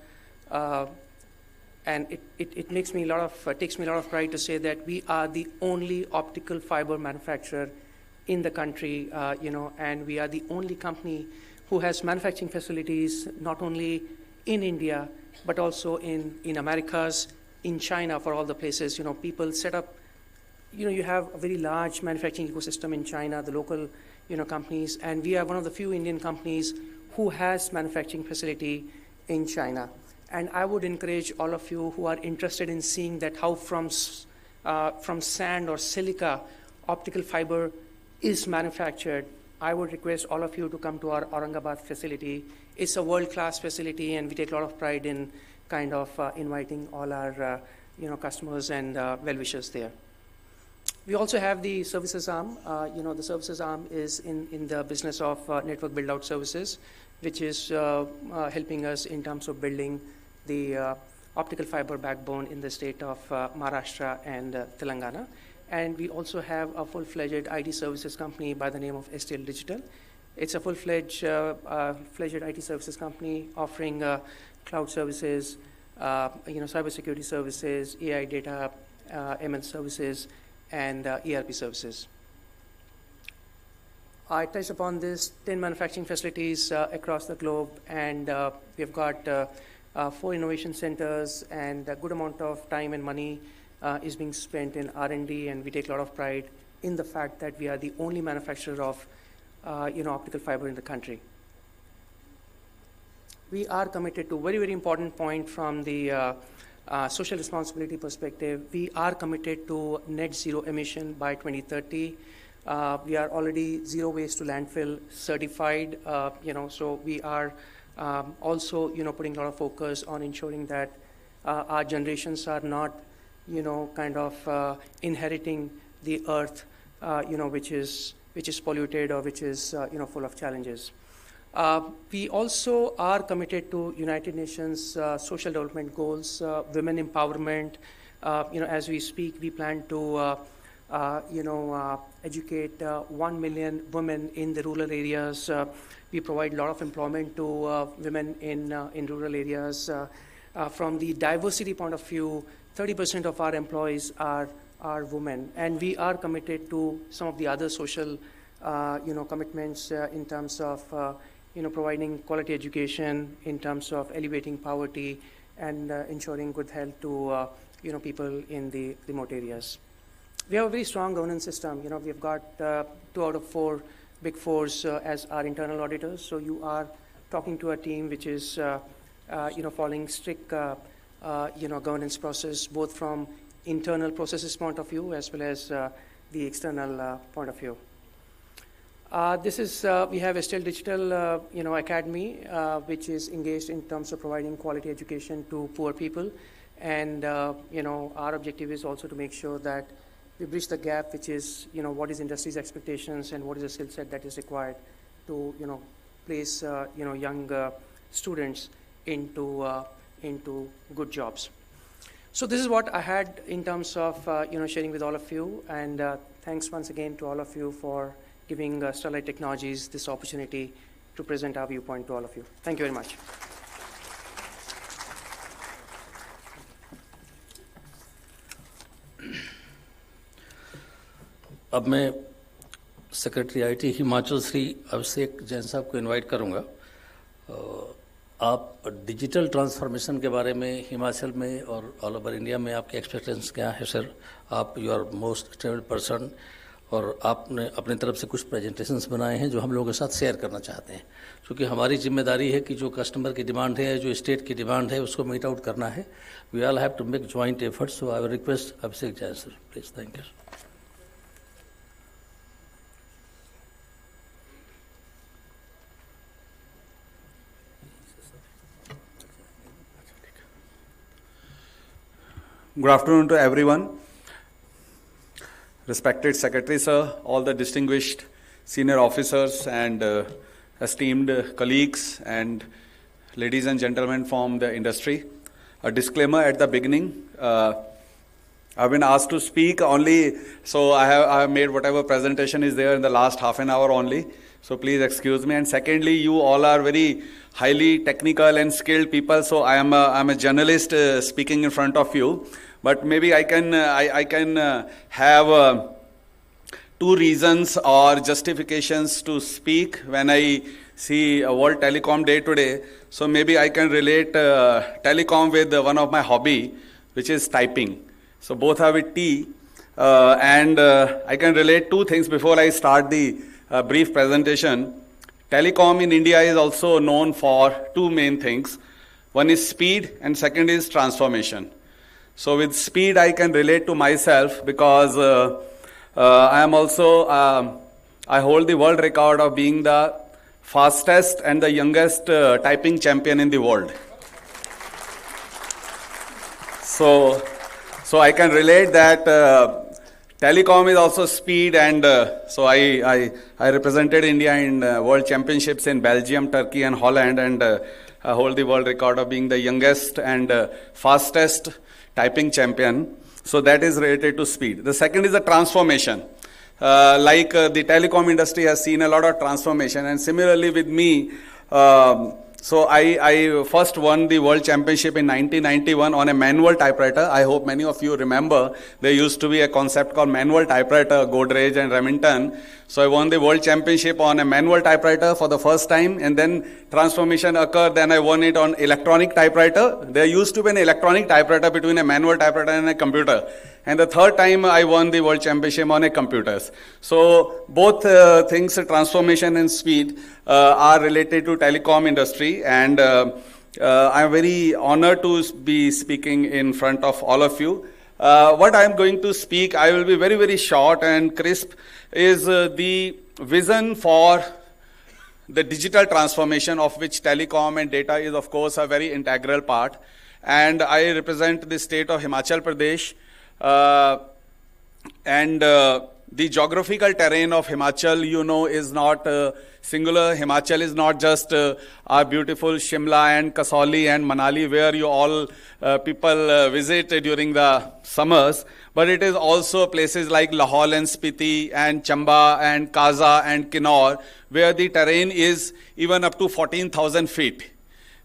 and it takes me a lot of pride to say that we are the only optical fiber manufacturer in the country, and we are the only company who has manufacturing facilities not only in India, but also in Americas, in China, for all the places. People set up, you have a very large manufacturing ecosystem in China, the local, companies, and we are one of the few Indian companies who has manufacturing facility in China. And I would encourage all of you who are interested in seeing that how from sand or silica optical fiber is manufactured, I would request all of you to come to our Aurangabad facility. It's a world-class facility, and we take a lot of pride in kind of inviting all our customers and well-wishers there. We also have the services arm. The services arm is in the business of network build-out services, which is helping us in terms of building the optical fiber backbone in the state of Maharashtra and Telangana. And we also have a full-fledged IT services company by the name of STL Digital. It's a full-fledged IT services company offering cloud services, cybersecurity services, AI data, ML services, and ERP services. I touched upon this 10 manufacturing facilities across the globe, and we've got 4 innovation centers, and a good amount of time and money is being spent in R&D, and we take a lot of pride in the fact that we are the only manufacturer of optical fiber in the country. We are committed to very, very important point from the social responsibility perspective. We are committed to net zero emission by 2030. We are already zero waste to landfill certified, so we are also, putting a lot of focus on ensuring that our generations are not, inheriting the earth, which is polluted or which is, full of challenges. We also are committed to United Nations social development goals, women empowerment. As we speak, we plan to, educate 1 million women in the rural areas. We provide a lot of employment to women in rural areas. From the diversity point of view, 30% of our employees are women, and we are committed to some of the other social, commitments in terms of, providing quality education, in terms of alleviating poverty, and ensuring good health to, people in the remote areas. We have a very strong governance system. We've got 2 out of 4 Big Fours as our internal auditors. So you are talking to a team which is, following strict, governance process, both from internal processes point of view as well as the external point of view. This is, we have STL Digital, Academy, which is engaged in terms of providing quality education to poor people. And, our objective is also to make sure that we bridge the gap, which is, what is industry's expectations and what is the skill set that is required to, place, young students into good jobs. So this is what I had in terms of, sharing with all of you. And thanks once again to all of you for giving Sterlite Technologies this opportunity to present our viewpoint to all of you. Thank you very much. अब मैं secretary IT Himachal Shri Abhishek Jain साहब को invite करूंगा। आप digital transformation के बारे में हिमाचल में और ऑल ओवर इंडिया में आपके एक्सपेक्टेशंस क्या है सर? आप you are most travelled person और आपने अपनी तरफ से कुछ प्रेजेंटेशंस बनाए हैं जो हम लोगों के साथ शेयर करना चाहते हैं, क्योंकि हमारी जिम्मेदारी है कि जो कस्टमर की डिमांड है, जो स्टेट की डिमांड है, उसको मीट आउट करना है। We all have to make joint efforts. So I will request Abhishek Jain sir, please. Thank you. Good afternoon to everyone. Respected Secretary Sir, all the distinguished senior officers and esteemed colleagues and ladies and gentlemen from the industry. A disclaimer at the beginning. I've been asked to speak only, so I have made whatever presentation is there in the last half an hour only. So please excuse me. And secondly, you all are very highly technical and skilled people. So I'm a journalist speaking in front of you. But maybe I can have 2 reasons or justifications to speak when I see World Telecom Day today, so maybe I can relate telecom with one of my hobby, which is typing. So both are with T, and I can relate two things before I start the brief presentation. Telecom in India is also known for two main things. One is speed and second is transformation. So with speed I can relate to myself because I am also, I hold the world record of being the fastest and the youngest typing champion in the world. So I can relate that telecom is also speed, and so I represented India in world championships in Belgium, Turkey and Holland, and I hold the world record of being the youngest and fastest typing champion. So that is related to speed. The second is the transformation. The telecom industry has seen a lot of transformation, and similarly with me, so I first won the world championship in 1991 on a manual typewriter. I hope many of you remember there used to be a concept called manual typewriter, Godrej and Remington. So I won the world championship on a manual typewriter for the first time, and then transformation occurred. Then I won it on electronic typewriter. There used to be an electronic typewriter between a manual typewriter and a computer. And the third time I won the world championship on a computers. So both things, transformation and speed, are related to telecom industry. And I'm very honored to be speaking in front of all of you. What I'm going to speak, I will be very, very short and crisp, is the vision for the digital transformation, of which telecom and data is, of course, a very integral part. And I represent the state of Himachal Pradesh. The geographical terrain of Himachal, you know, is not singular. Himachal is not just our beautiful Shimla and Kasauli and Manali, where you all people visit during the summers, but it is also places like Lahaul and Spiti and Chamba and Kaza and Kinnaur, where the terrain is even up to 14,000 feet.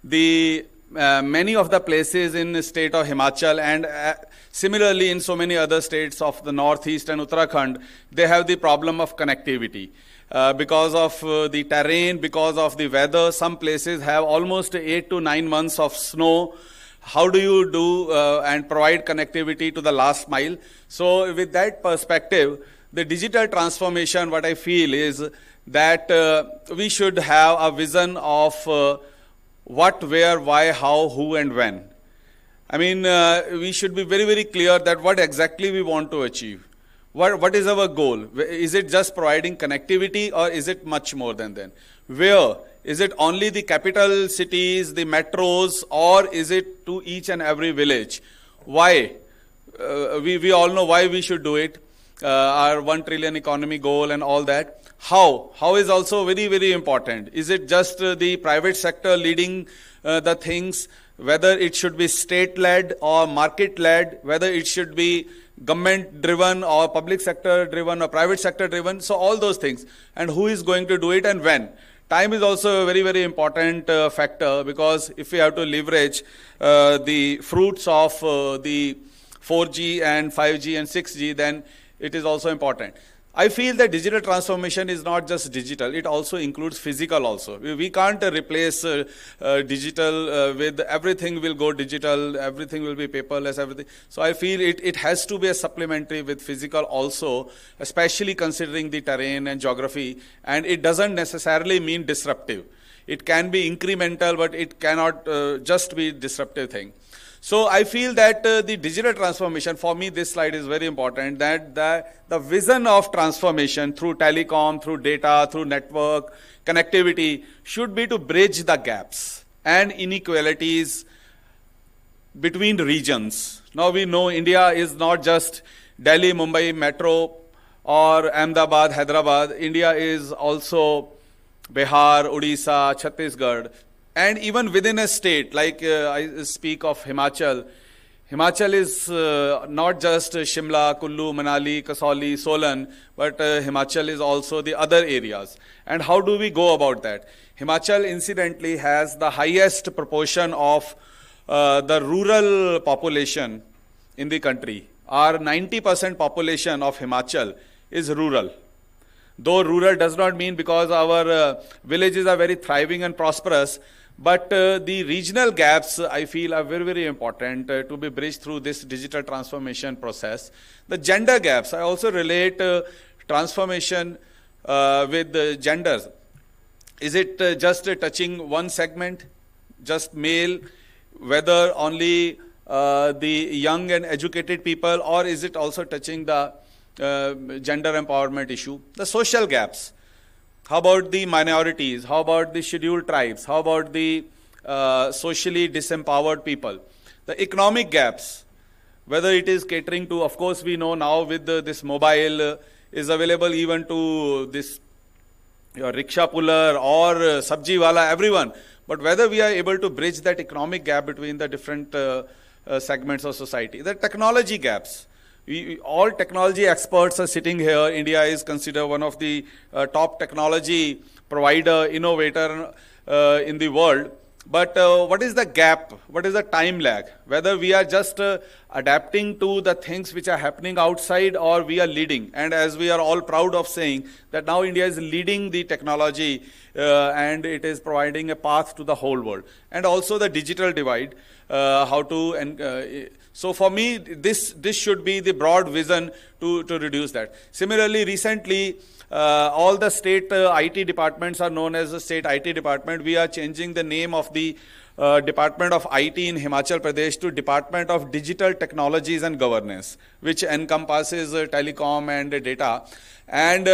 Many of the places in the state of Himachal and similarly in so many other states of the northeast and Uttarakhand, they have the problem of connectivity. Because of the terrain, because of the weather, some places have almost 8 to 9 months of snow. How do you do and provide connectivity to the last mile? So with that perspective, the digital transformation, what I feel is that we should have a vision of what, where, why, how, who and when. I mean, we should be very, very clear that what exactly we want to achieve. What is our goal? Is it just providing connectivity, or is it much more than that? Where? Is it only the capital cities, the metros, or is it to each and every village? Why? We all know why we should do it. Our 1 trillion economy goal and all that. How? How is also very, very important. Is it just the private sector leading the things, whether it should be state-led or market-led, whether it should be government-driven or public sector-driven or private sector-driven, so all those things. And who is going to do it and when? Time is also a very, very important factor, because if we have to leverage the fruits of the 4G and 5G and 6G, then it is also important. I feel that digital transformation is not just digital, it also includes physical also. We can't replace digital with everything will go digital, everything will be paperless, everything. So I feel it has to be a supplementary with physical also, especially considering the terrain and geography, and it doesn't necessarily mean disruptive. It can be incremental, but it cannot just be disruptive thing. So I feel that the digital transformation, for me this slide is very important, that the vision of transformation through telecom, through data, through network, connectivity should be to bridge the gaps and inequalities between regions. Now we know India is not just Delhi, Mumbai, Metro or Ahmedabad, Hyderabad. India is also Bihar, Odisha, Chhattisgarh. And even within a state, like I speak of Himachal, Himachal is not just Shimla, Kullu, Manali, Kasauli, Solan, but Himachal is also the other areas. And how do we go about that? Himachal incidentally has the highest proportion of the rural population in the country. Our 90% population of Himachal is rural. Though rural does not mean because our villages are very thriving and prosperous, but the regional gaps, I feel, are very, very important to be bridged through this digital transformation process. The gender gaps, I also relate transformation with genders. Is it just touching one segment, just male, whether only the young and educated people, or is it also touching the gender empowerment issue? The social gaps. How about the minorities? How about the scheduled tribes? How about the socially disempowered people? The economic gaps, whether it is catering to, of course, we know now with this mobile is available even to this rickshaw puller or sabji wala, everyone. But whether we are able to bridge that economic gap between the different segments of society. The technology gaps. All technology experts are sitting here. India is considered one of the top technology provider, innovator in the world. But what is the gap? What is the time lag? Whether we are just adapting to the things which are happening outside, or we are leading. And as we are all proud of saying that now India is leading the technology and it is providing a path to the whole world. And also the digital divide, how to... so for me, this should be the broad vision to reduce that. Similarly, recently, all the state IT departments are known as the state IT department. We are changing the name of the Department of IT in Himachal Pradesh to Department of Digital Technologies and Governance, which encompasses telecom and data. And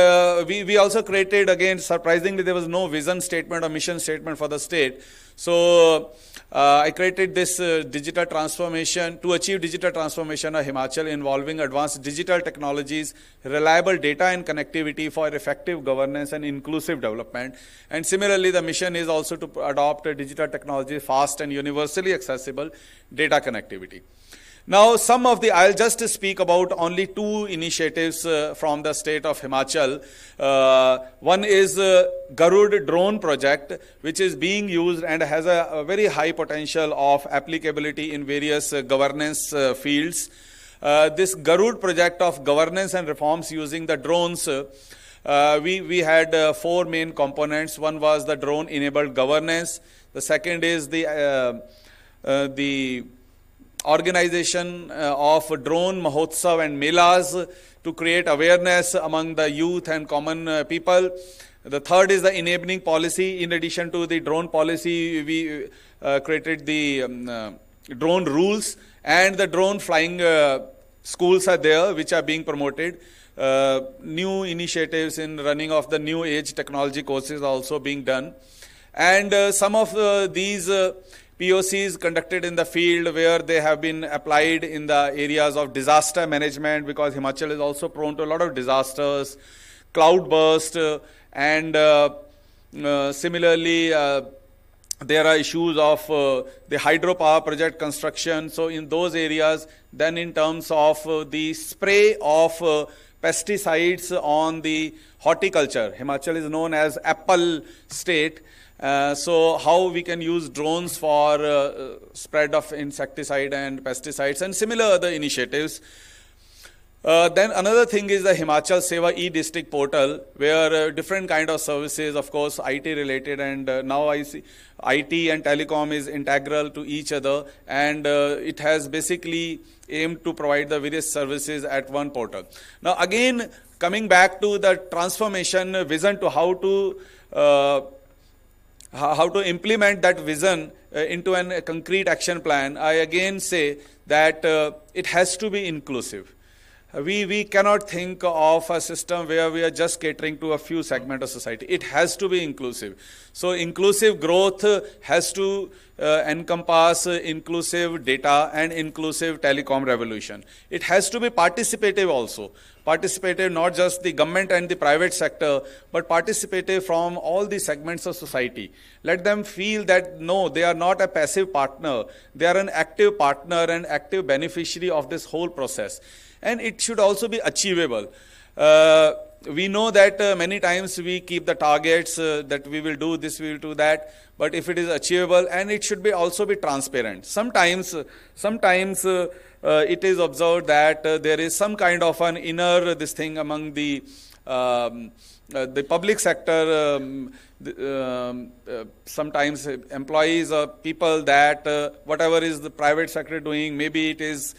we also created, again, surprisingly, there was no vision statement or mission statement for the state. So I created this digital transformation to achieve digital transformation of Himachal involving advanced digital technologies, reliable data and connectivity for effective governance and inclusive development. And similarly, the mission is also to adopt digital technology, fast and universally accessible data connectivity. Now, I'll just speak about only two initiatives from the state of Himachal. One is Garud drone project, which is being used and has a very high potential of applicability in various governance fields. This Garud project of governance and reforms using the drones, we had four main components. One was the drone-enabled governance. The second is the organization of drone mahotsav and melas to create awareness among the youth and common people. The third is the enabling policy. In addition to the drone policy, we created the drone rules, and the drone flying schools are there, which are being promoted. New initiatives in running of the new age technology courses are also being done. And some of these POCs conducted in the field where they have been applied in the areas of disaster management, because Himachal is also prone to a lot of disasters, cloudburst, and similarly there are issues of the hydropower project construction. So in those areas, then in terms of the spray of pesticides on the horticulture, Himachal is known as apple state. So how we can use drones for spread of insecticide and pesticides, and similar other initiatives. Then another thing is the Himachal Seva e-district portal, where different kind of services, of course, IT related, and now I see IT and telecom is integral to each other, and it has basically aimed to provide the various services at one portal. Now again, coming back to the transformation vision to how to implement that vision into a concrete action plan, I again say that it has to be inclusive. We cannot think of a system where we are just catering to a few segments of society. It has to be inclusive. So inclusive growth has to encompass inclusive data and inclusive telecom revolution. It has to be participative also. Participative not just the government and the private sector, but participative from all the segments of society. Let them feel that no, they are not a passive partner. They are an active partner and active beneficiary of this whole process. And it should also be achievable. We know that many times we keep the targets that we will do this, we will do that. But if it is achievable, and it should be also be transparent. Sometimes it is observed that there is some kind of an inner this thing among the the public sector, sometimes employees or people that whatever is the private sector doing, maybe it is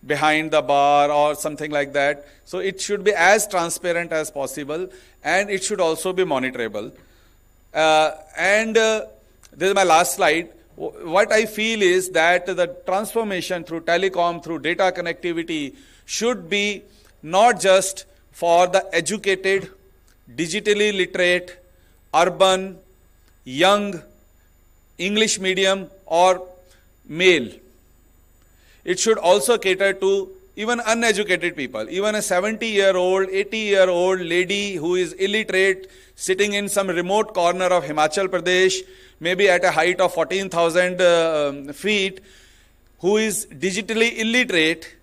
behind the bar or something like that. So it should be as transparent as possible, and it should also be monitorable. This is my last slide. What I feel is that the transformation through telecom, through data connectivity, should be not just for the educated, digitally literate, urban, young, English medium or male. It should also cater to even uneducated people, even a 70-year-old, 80-year-old lady who is illiterate, sitting in some remote corner of Himachal Pradesh, maybe at a height of 14,000 feet, who is digitally illiterate,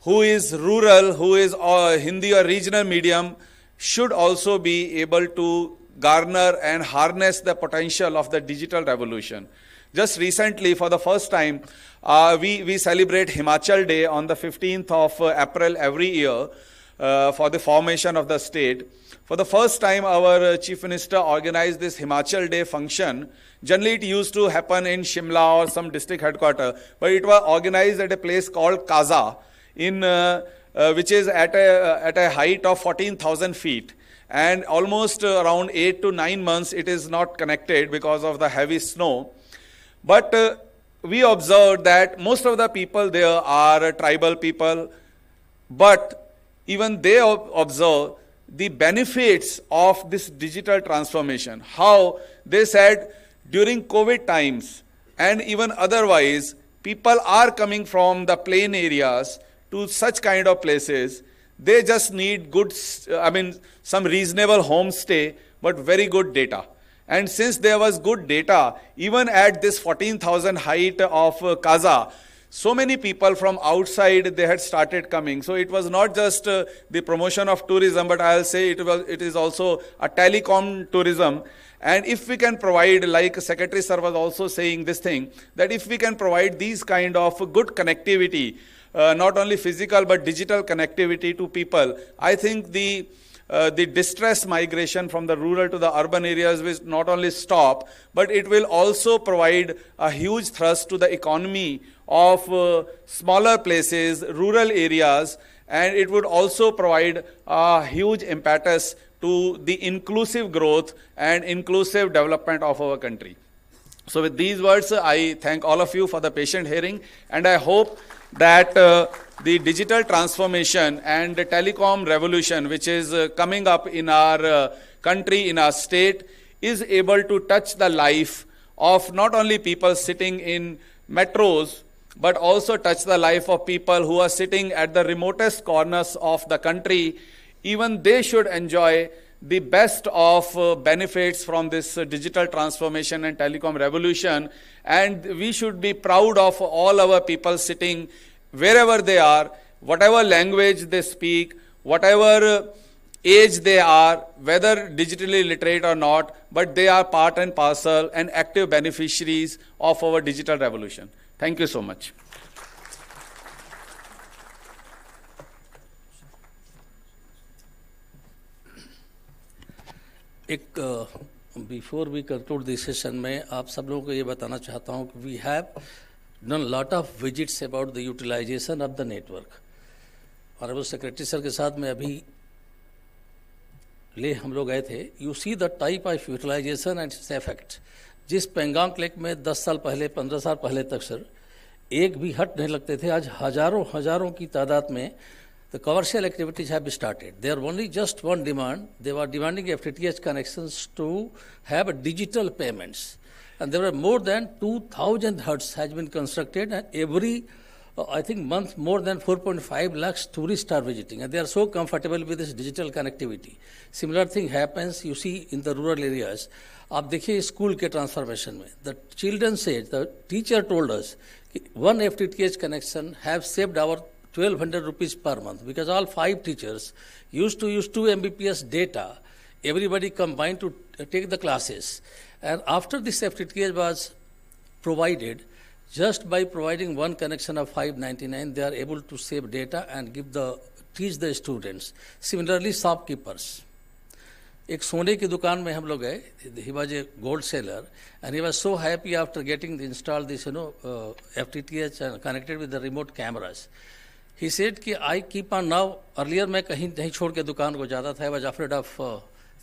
who is rural, who is Hindi or regional medium, should also be able to garner and harness the potential of the digital revolution. Just recently, for the first time, we celebrate Himachal Day on the 15th of April every year for the formation of the state. For the first time, our Chief Minister organized this Himachal Day function. Generally, it used to happen in Shimla or some district headquarters, but it was organized at a place called Kaza, which is at a height of 14,000 feet. And almost around 8 to 9 months, it is not connected because of the heavy snow. But we observed that most of the people there are tribal people, but even they observe the benefits of this digital transformation. How they said during COVID times and even otherwise, people are coming from the plain areas to such kind of places. They just need good, some reasonable homestay, but very good data. And since there was good data, even at this 14,000 height of Kaza, so many people from outside, they had started coming. So it was not just the promotion of tourism, but I'll say it is also a telecom tourism. And if we can provide, like Secretary Sir was also saying this thing, that if we can provide these kind of good connectivity, not only physical but digital connectivity to people, I think the distress migration from the rural to the urban areas will not only stop, but it will also provide a huge thrust to the economy of smaller places, rural areas, and it would also provide a huge impetus to the inclusive growth and inclusive development of our country. So with these words, I thank all of you for the patient hearing, and I hope that the digital transformation and the telecom revolution, which is coming up in our country, in our state, is able to touch the life of not only people sitting in metros, but also touch the life of people who are sitting at the remotest corners of the country. Even they should enjoy the best of benefits from this digital transformation and telecom revolution. And we should be proud of all our people sitting wherever they are, whatever language they speak, whatever age they are, whether digitally literate or not, but they are part and parcel and active beneficiaries of our digital revolution. Thank you so much. Before we conclude this session, मैं आप सब लोगों को ये बताना चाहता हूँ कि we have done lot of visits about the utilization of the network. Honorable Secretary Sir के साथ में अभी हम लोग गए थे. You see the type of utilization and its effect. जिस पेंगांग लेक में 10 साल पहले, 15 साल पहले तक सर एक भी हट नहीं लगते थे, आज हजारों की तादाद में the commercial activities have started. They are only just one demand. They were demanding FTTH connections to have digital payments. And there were more than 2,000 huts has been constructed, and every, I think, month more than 4.5 lakhs tourists are visiting. And they are so comfortable with this digital connectivity. Similar thing happens, you see, in the rural areas. आप देखिए school के transformation में, the children said, the teacher told us, one FTTH connection have saved our 1,200 rupees per month, because all 5 teachers used to use 2 Mbps data, everybody combined to take the classes. And after this FTTH was provided, just by providing one connection of 599, they are able to save data and teach the students. Similarly, shopkeepers. एक सोने की दुकान में हम लोग गए. He was a gold seller, and he was so happy after getting installed this, FTTH and connected with the remote cameras. He said कि I keep on now. Earlier मैं कहीं नहीं छोड़ के दुकान को जाता था. I was afraid of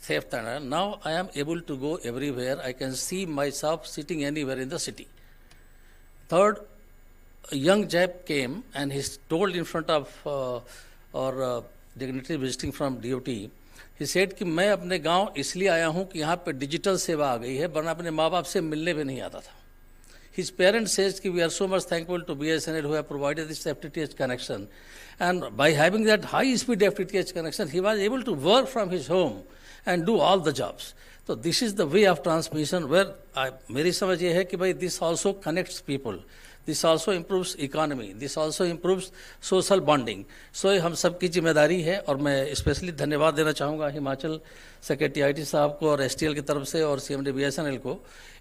theft, and now I am able to go everywhere. I can see myself sitting anywhere in the city. Third, a young chap came and he told in front of our dignitary visiting from DOT. He said कि मैं अपने गांव इसलिए आया हूं कि यहाँ पे डिजिटल सेवा आ गई है, वरना अपने माँ बाप से मिलने भी नहीं आता था. His parents says कि we are so much thankful to BSNL who have provided this FTTH connection, and by having that high-speed FTTH connection, he was able to work from his home and do all the jobs. So this is the way of transmission where मेरी समझ ये है कि भाई this also connects people. This also improves economy. This also improves social bonding. So हम सबकी जिम्मेदारी है, और मैं स्पेशली धन्यवाद देना चाहूँगा हिमाचल सेक्रेटरी IT साहब को और STL की तरफ से और CMD BSNL को.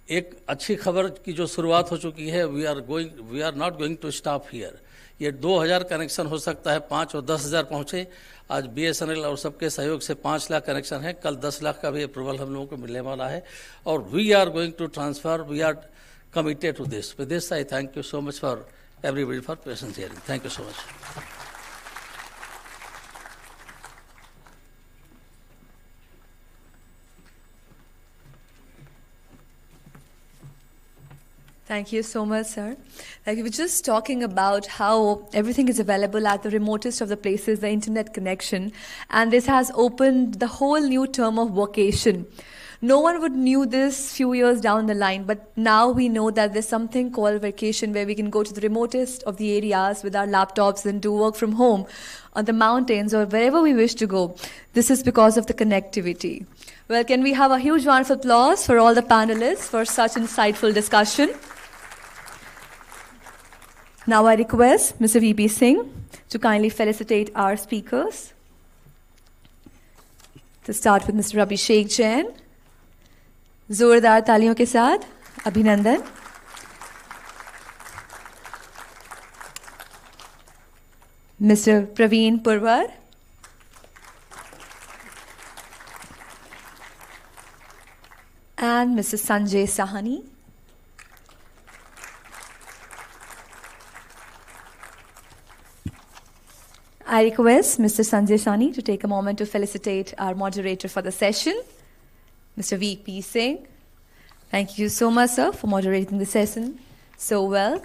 एक अच्छी खबर की जो शुरुआत हो चुकी है, we are not going to stop here. ये 2000 कनेक्शन हो सकता है, 5 और 10,000 पहुँचे. आज BSNL और सबके सहयोग से 5 लाख कनेक्शन है. कल 10 लाख का भी अप्रूवल हम लोगों को मिलने वाला है, और we are going to transfer. We are committed to this. With this, I thank you so much for everybody for patience hearing. Thank you so much. Thank you so much, sir. Like we were just talking about how everything is available at the remotest of the places, the internet connection, and this has opened the whole new term of vocation. No one would knew this few years down the line, but now we know that there's something called vacation where we can go to the remotest of the areas with our laptops and do work from home on the mountains or wherever we wish to go. This is because of the connectivity. Well, can we have a huge round of applause for all the panelists for such insightful discussion? Now I request Mr. VP Singh to kindly felicitate our speakers. To start with Mr. Abhishek Jain. जोरदार तालियों के साथ अभिनंदन. Mr. Praveen Purwar. And Mr. Sanjay Sahani. I request Mr. Sanjay Sahani to take a moment to felicitate our moderator for the session, Mr. VP Singh. Thank you so much, sir, for moderating the session so well.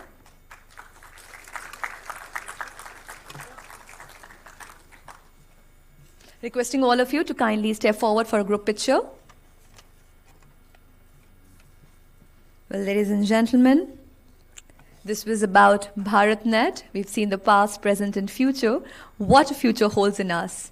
Requesting all of you to kindly step forward for a group picture. Well, ladies and gentlemen, this was about BharatNet. We've seen the past, present, and future. What future holds in us?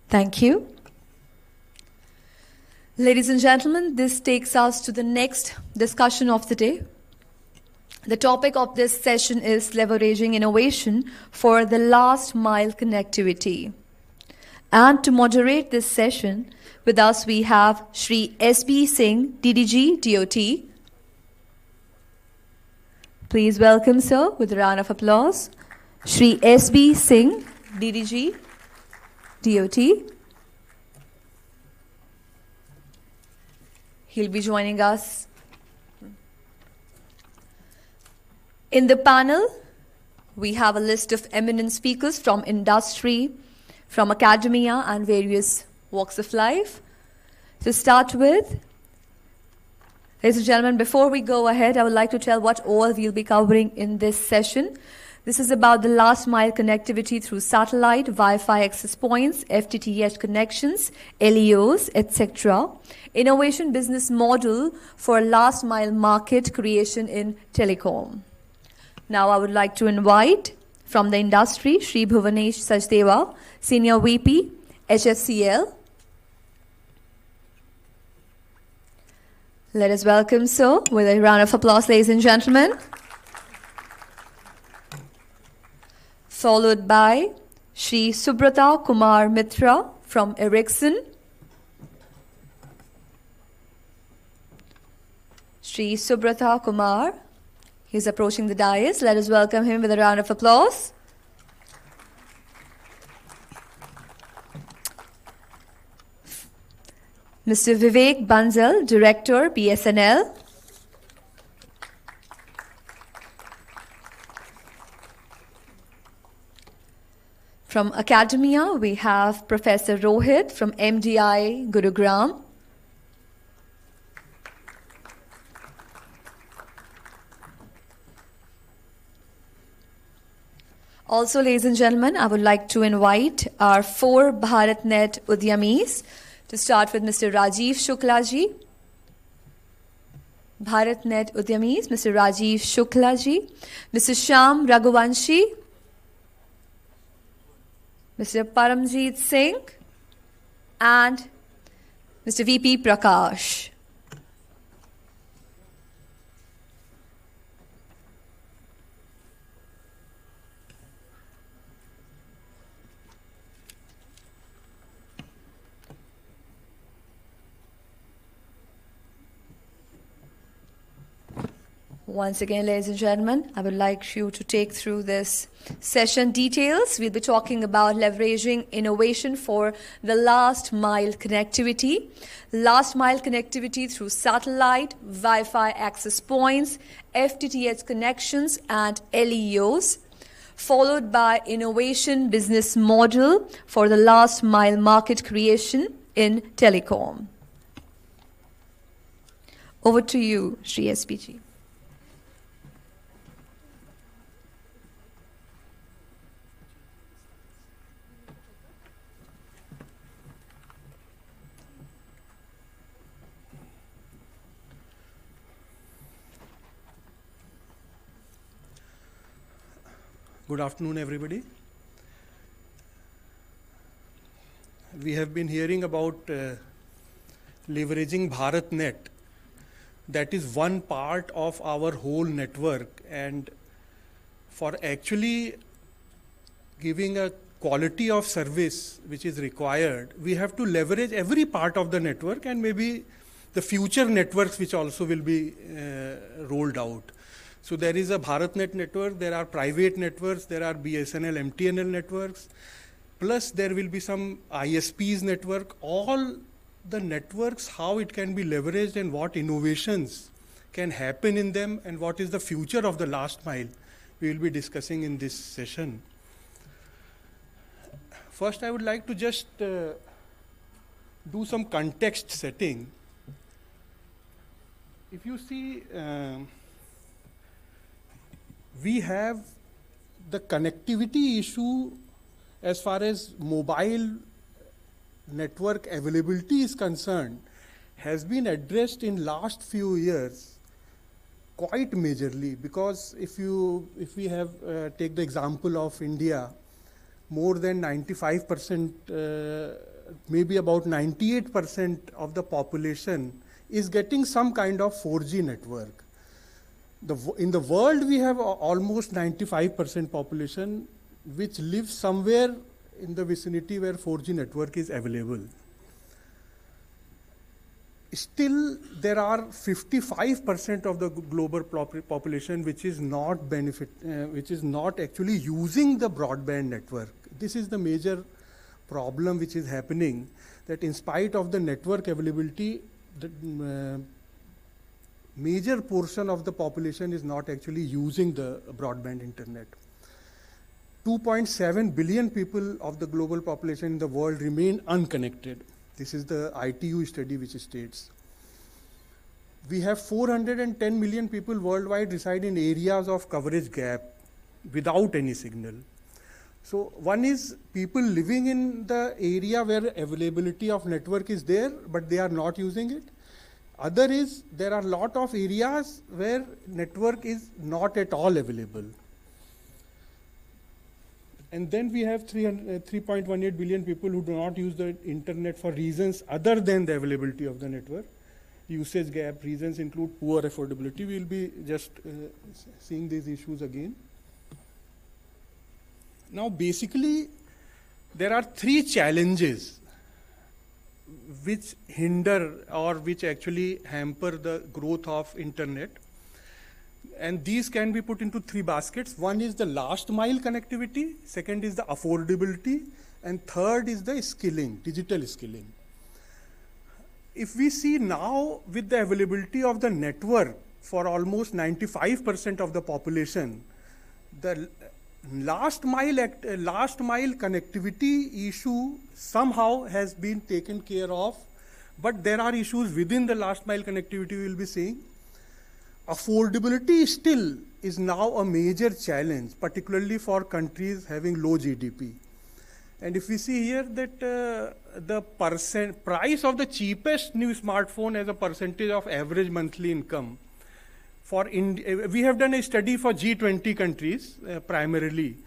Thank you. Ladies and gentlemen, this takes us to the next discussion of the day. The topic of this session is leveraging innovation for the last mile connectivity. And to moderate this session, with us we have Shri S.B. Singh, DDG, DOT. Please welcome, sir, with a round of applause, Shri S.B. Singh, DDG, DOT. He'll be joining us. In the panel, we have a list of eminent speakers from industry, from academia, and various walks of life. To start with, ladies and gentlemen, before we go ahead, I would like to tell what all we'll be covering in this session. This is about the last mile connectivity through satellite, Wi-Fi access points, FTTH connections, LEOs, etc. Innovation business model for last mile market creation in telecom. Now I would like to invite from the industry, Shri Bhuvanesh Sachdeva, Senior VP, HFCL. Let us welcome, sir, with a round of applause, ladies and gentlemen. Followed by Shri Subrata Kumar Mitra from Ericsson. Shri Subrata Kumar He's approaching the dais. Let us welcome him with a round of applause. Mr. Vivek Bansal, Director, BSNL. From academia, we have Professor Rohit from MDI, Gurugram. Also, ladies and gentlemen, I would like to invite our 4 BharatNet Udyamis, to start with Mr. Rajiv Shukla ji. BharatNet Udyamis, Mr. Rajiv Shukla ji, Mr. Shyam Raghuvanshi, Mr. Paramjeet Singh, and Mr. VP Prakash. Once again, ladies and gentlemen, I would like you to take through this session details. We'll be talking about leveraging innovation for the last mile connectivity. Last mile connectivity through satellite, Wi-Fi access points, FTTH connections, and LEOs, followed by innovation business model for the last mile market creation in telecom. Over to you, Shri SPG. Good afternoon, everybody. We have been hearing about leveraging BharatNet. That is one part of our whole network, and for actually giving a quality of service which is required, we have to leverage every part of the network and maybe the future networks which also will be rolled out. So there is a BharatNet network, there are private networks, there are BSNL, MTNL networks, plus there will be some ISPs network. All the networks, how it can be leveraged and what innovations can happen in them and what is the future of the last mile, we will be discussing in this session. First, I would like to just do some context setting. If you see, we have the connectivity issue as far as mobile network availability is concerned has been addressed in last few years quite majorly, because if we have take the example of India, more than 95%, maybe about 98% of the population is getting some kind of 4G network. In the world, we have almost 95% population which lives somewhere in the vicinity where 4G network is available. Still, there are 55% of the global population which is not which is not actually using the broadband network. This is the major problem which is happening, that in spite of the network availability, the major portion of the population is not actually using the broadband internet. 2.7 billion people of the global population in the world remain unconnected. This is the ITU study which states. We have 410 million people worldwide reside in areas of coverage gap without any signal. So one is people living in the area where availability of network is there, but they are not using it. Other is there are a lot of areas where network is not at all available. And then we have 3.18 billion people who do not use the internet for reasons other than the availability of the network. Usage gap reasons include poor affordability. We will be just seeing these issues again. Now basically, there are 3 challenges which hinder or which actually hamper the growth of internet. And these can be put into three baskets. One is the last mile connectivity, second is the affordability, and third is the skilling, digital skilling. If we see now with the availability of the network for almost 95% of the population, the last mile connectivity issue somehow has been taken care of, but there are issues within the last mile connectivity we will be seeing. Affordability still is now a major challenge, particularly for countries having low GDP. And if we see here that the price of the cheapest new smartphone as a percentage of average monthly income, we have done a study for G20 countries primarily.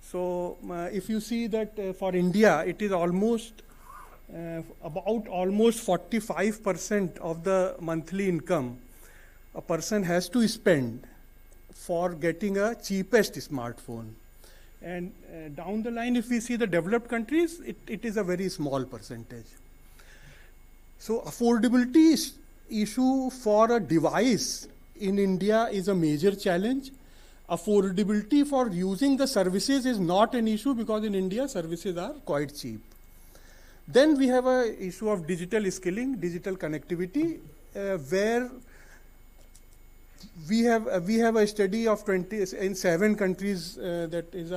So if you see that for India, it is almost about almost 45% of the monthly income a person has to spend for getting a cheapest smartphone. And down the line, if we see the developed countries, it is a very small percentage. So affordability issue for a device in India is a major challenge. Affordability for using the services is not an issue because in India services are quite cheap. Then we have an issue of digital skilling, digital connectivity, where we have a study of 20 in 7 countries that is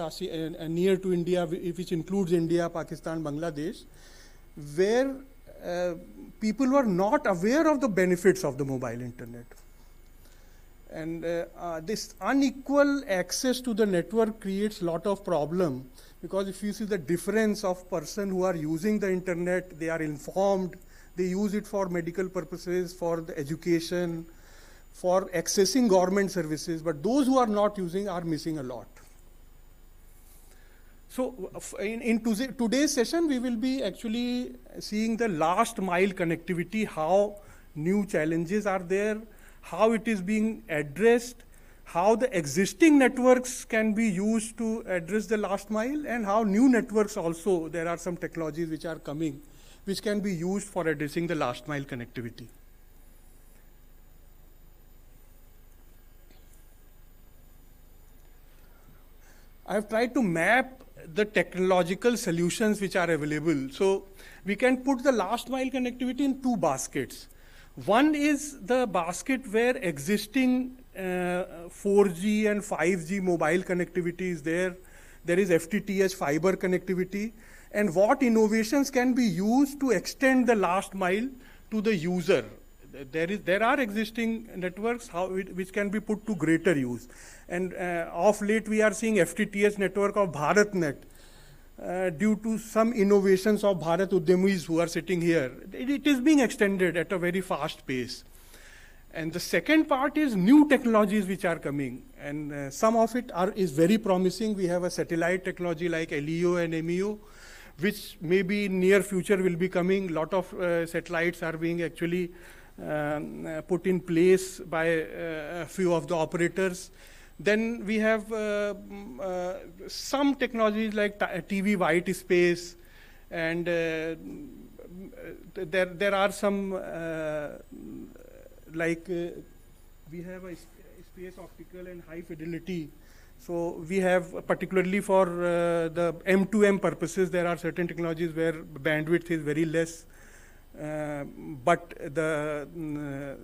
near to India, which includes India, Pakistan, Bangladesh, where people were not aware of the benefits of the mobile internet. And this unequal access to the network creates a lot of problem, because if you see the difference of person who are using the internet, they are informed, they use it for medical purposes, for the education, for accessing government services, but those who are not using are missing a lot. So in today's session, we will be actually seeing the last mile connectivity, how new challenges are there, how it is being addressed, how the existing networks can be used to address the last mile, and how new networks also, there are some technologies which are coming, which can be used for addressing the last mile connectivity. I have tried to map the technological solutions which are available. So we can put the last mile connectivity in 2 baskets. One is the basket where existing 4G and 5G mobile connectivity is there. There is FTTH fiber connectivity, and what innovations can be used to extend the last mile to the user. There are existing networks which can be put to greater use. And of late we are seeing FTTH network of BharatNet due to some innovations of Bharat Udyamis who are sitting here. It is being extended at a very fast pace. And the second part is new technologies which are coming, and some of it is very promising. We have a satellite technology like LEO and MEO, which maybe in near future will be coming. A lot of satellites are being actually put in place by a few of the operators. Then we have some technologies like TV white space, and there are some we have a space optical and high fidelity. So we have, particularly for the M2M purposes, there are certain technologies where bandwidth is very less, but the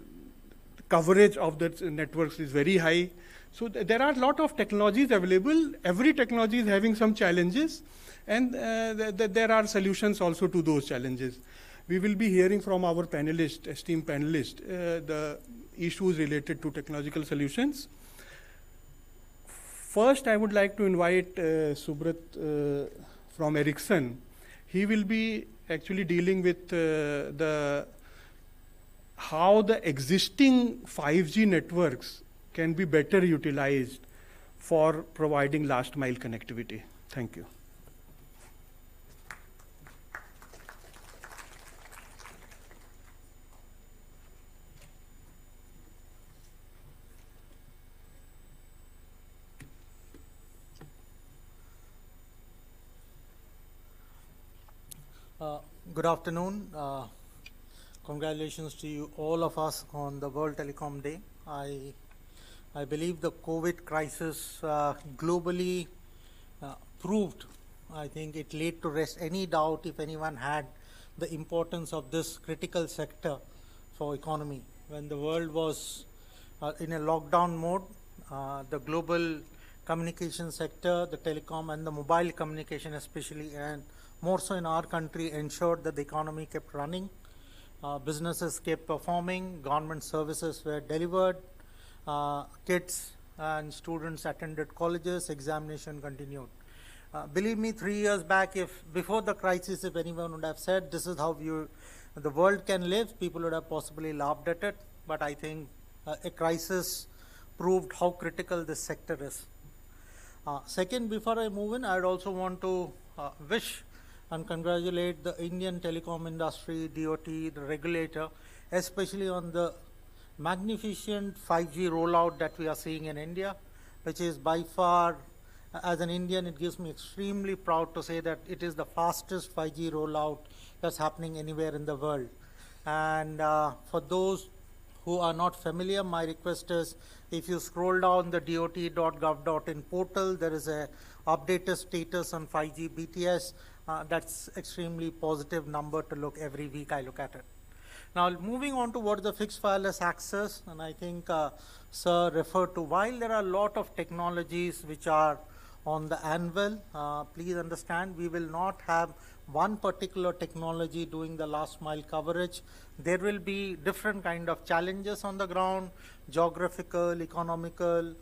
coverage of the networks is very high. So there are a lot of technologies available. Every technology is having some challenges, and there are solutions also to those challenges. We will be hearing from our panelists, esteemed panelists, the issues related to technological solutions. First, I would like to invite Subrat from Ericsson. He will be actually dealing with how the existing 5G networks can be better utilized for providing last mile connectivity. Thank you. Good afternoon. Congratulations to you, all of us, on the World Telecom Day. I I believe the COVID crisis globally proved, I think it laid to rest any doubt if anyone had the importance of this critical sector for economy. When the world was in a lockdown mode, the global communication sector, the telecom and the mobile communication especially, and more so in our country, ensured that the economy kept running, businesses kept performing, government services were delivered, kids and students attended colleges, examination continued. Believe me, 3 years back, before the crisis, if anyone would have said this is how the world can live, people would have possibly laughed at it. But I think a crisis proved how critical this sector is. Second, before I move in, I'd also want to wish and congratulate the Indian telecom industry, DOT, the regulator, especially on the magnificent 5G rollout that we are seeing in India, which is by far, as an Indian, it gives me extremely proud to say that it is the fastest 5G rollout that's happening anywhere in the world. And for those who are not familiar, my request is, if you scroll down the dot.gov.in portal, there is a updated status on 5G BTS. That's extremely positive number to look every week I look at it. Now, moving on to what is the fixed wireless access, and I think Sir referred to, while there are a lot of technologies which are on the anvil, please understand we will not have one particular technology doing the last mile coverage. There will be different kind of challenges on the ground, geographical, economical,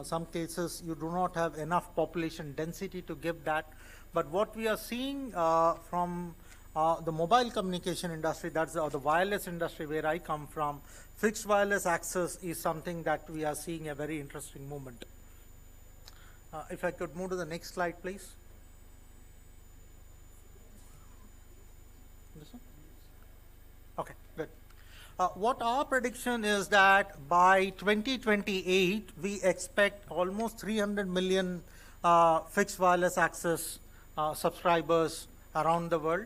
some cases you do not have enough population density to give that. But what we are seeing from the mobile communication industry, that's the wireless industry where I come from, fixed wireless access is something that we are seeing a very interesting movement. If I could move to the next slide, please. This one? Okay, good. What our prediction is that by 2028, we expect almost 300 million fixed wireless access subscribers around the world.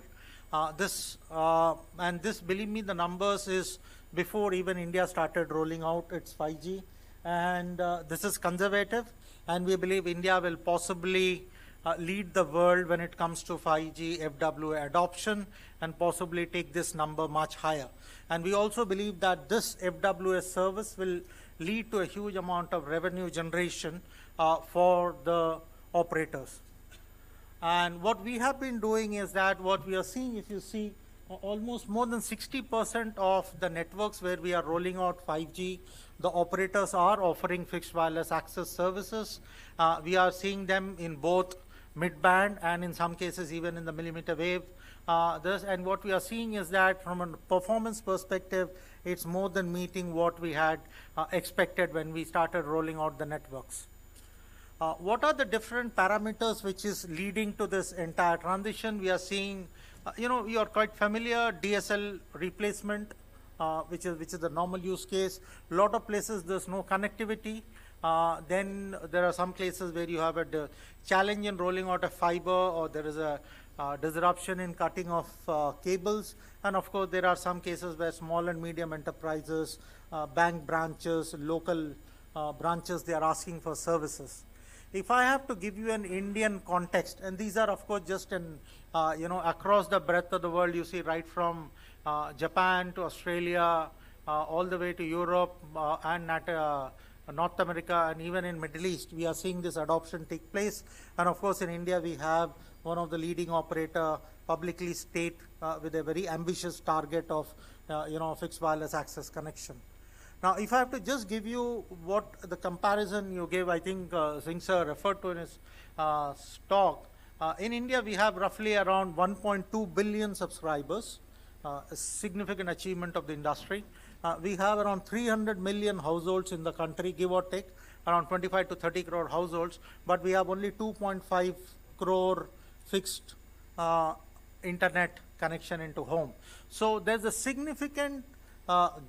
This, believe me, the numbers is before even India started rolling out its 5G. And this is conservative, and we believe India will possibly lead the world when it comes to 5G FWA adoption and possibly take this number much higher. And we also believe that this FWA service will lead to a huge amount of revenue generation for the operators. And what we have been doing is that what we are seeing, if you see, almost more than 60% of the networks where we are rolling out 5G, the operators are offering fixed wireless access services. We are seeing them in both mid-band and in some cases even in the millimeter wave. And what we are seeing is that from a performance perspective, it's more than meeting what we had expected when we started rolling out the networks. What are the different parameters which is leading to this entire transition? We are seeing, you are quite familiar, DSL replacement, which is the normal use case. A lot of places there's no connectivity. Then there are some places where you have a challenge in rolling out a fiber, or there is a disruption in cutting of cables. And of course, there are some cases where small and medium enterprises, bank branches, local branches, they are asking for services. If I have to give you an Indian context, and these are of course just in, across the breadth of the world, you see right from Japan to Australia, all the way to Europe and North America, and even in Middle East, we are seeing this adoption take place. And of course, in India, we have one of the leading operator publicly state with a very ambitious target of, fixed wireless access connection. Now, if I have to just give you what the comparison you gave, I think Singh sir referred to in his talk. In India, we have roughly around 1.2 billion subscribers, a significant achievement of the industry. We have around 300 million households in the country, give or take, around 25 to 30 crore households, but we have only 2.5 crore fixed internet connection into home. So there's a significant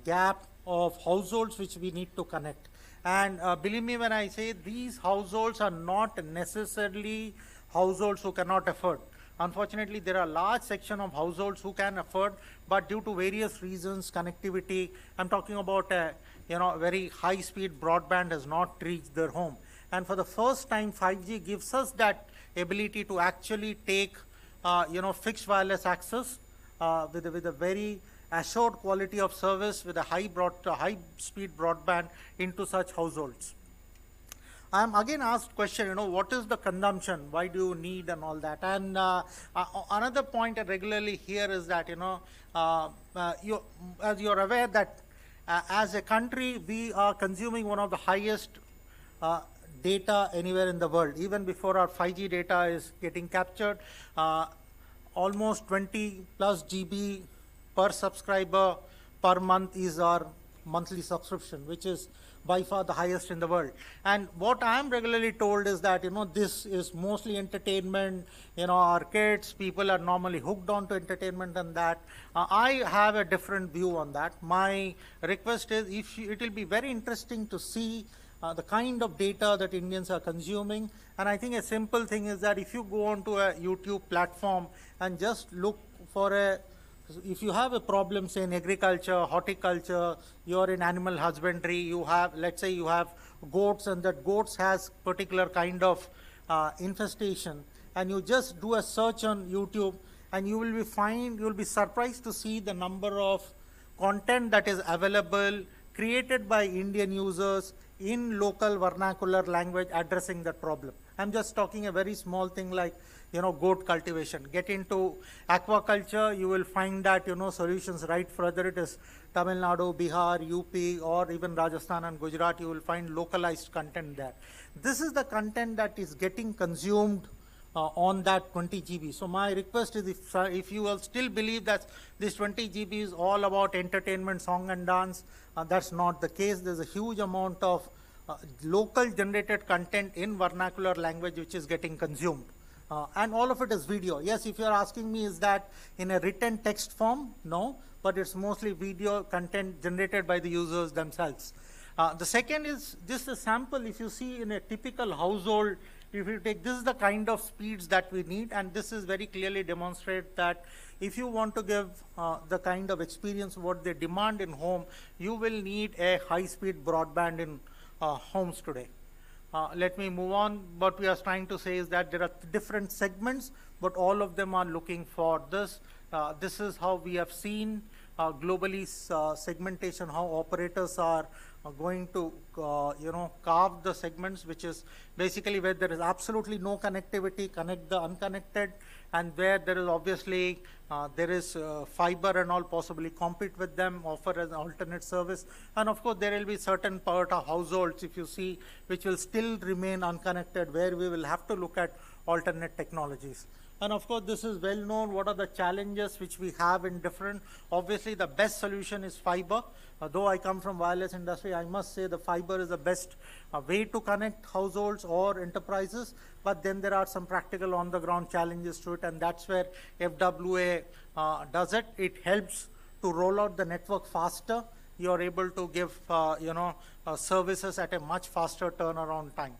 gap of households which we need to connect. And believe me when I say these households are not necessarily households who cannot afford. Unfortunately, there are a large section of households who can afford, but due to various reasons, connectivity, I'm talking about very high-speed broadband has not reached their home. And for the first time, 5G gives us that ability to actually take fixed wireless access with a very assured quality of service with a high-speed broadband into such households. I'm again asked question, what is the consumption? Why do you need and all that? And another point I regularly hear is that, as you're aware that as a country, we are consuming one of the highest data anywhere in the world. Even before our 5G data is getting captured, almost 20 plus GB per subscriber per month is our monthly subscription, which is by far the highest in the world. And what I am regularly told is that, this is mostly entertainment, our kids, people are normally hooked on to entertainment and that. I have a different view on that. My request is, it will be very interesting to see the kind of data that Indians are consuming. And I think a simple thing is that if you go onto a YouTube platform and just look for if you have a problem, say in agriculture, horticulture, you're in animal husbandry, let's say you have goats and that goats has particular kind of infestation, and you just do a search on YouTube and you will be surprised to see the number of content that is available, created by Indian users in local vernacular language addressing that problem. I'm just talking a very small thing like, goat cultivation. Get into aquaculture, you will find that, solutions right further it is Tamil Nadu, Bihar, UP, or even Rajasthan and Gujarat, you will find localized content there. This is the content that is getting consumed on that 20 GB. So my request is if you will still believe that this 20 GB is all about entertainment, song and dance, that's not the case. There's a huge amount of local generated content in vernacular language which is getting consumed. And all of it is video. Yes, if you're asking me, is that in a written text form? No, but it's mostly video content generated by the users themselves. The second is just a sample. If you see in a typical household, if you take, this is the kind of speeds that we need, and this is very clearly demonstrate that if you want to give the kind of experience what they demand in home, you will need a high-speed broadband in homes today. Let me move on. What we are trying to say is that there are different segments, but all of them are looking for this. This is how we have seen globally segmentation, how operators are going to carve the segments, which is basically where there is absolutely no connectivity, connect the unconnected, and where there is obviously there is fiber and all, possibly compete with them, offer as an alternate service. And of course, there will be certain part of households, if you see, which will still remain unconnected, where we will have to look at alternate technologies. And of course, this is well known. What are the challenges which we have in different? Obviously, the best solution is fiber. Though I come from wireless industry, I must say the fiber is the best way to connect households or enterprises. But then there are some practical on-the-ground challenges to it, and that's where FWA does it. It helps to roll out the network faster. You're able to give services at a much faster turnaround time.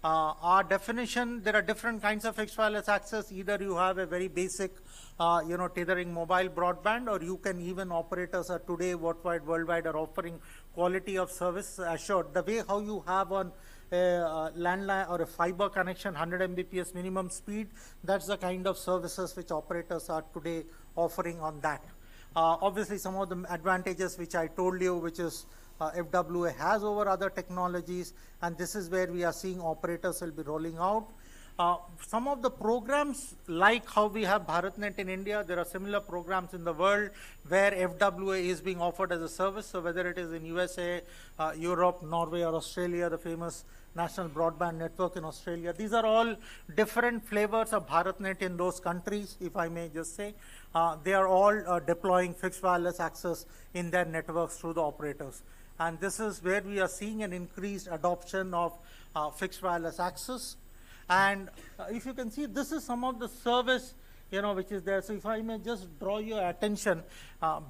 Our definition, there are different kinds of fixed wireless access. Either you have a very basic, tethering mobile broadband, or you can even operators are today worldwide are offering quality of service assured. The way how you have on a landline or a fiber connection, 100 Mbps minimum speed, that's the kind of services which operators are today offering on that. Obviously, some of the advantages which I told you, which is FWA has over other technologies, and this is where we are seeing operators will be rolling out. Some of the programs, like how we have BharatNet in India, there are similar programs in the world where FWA is being offered as a service. So whether it is in USA, Europe, Norway, or Australia, the famous National Broadband Network in Australia, these are all different flavors of BharatNet in those countries, if I may just say. They are all deploying fixed wireless access in their networks through the operators. And this is where we are seeing an increased adoption of fixed wireless access. And if you can see, this is some of the service, which is there. So if I may just draw your attention,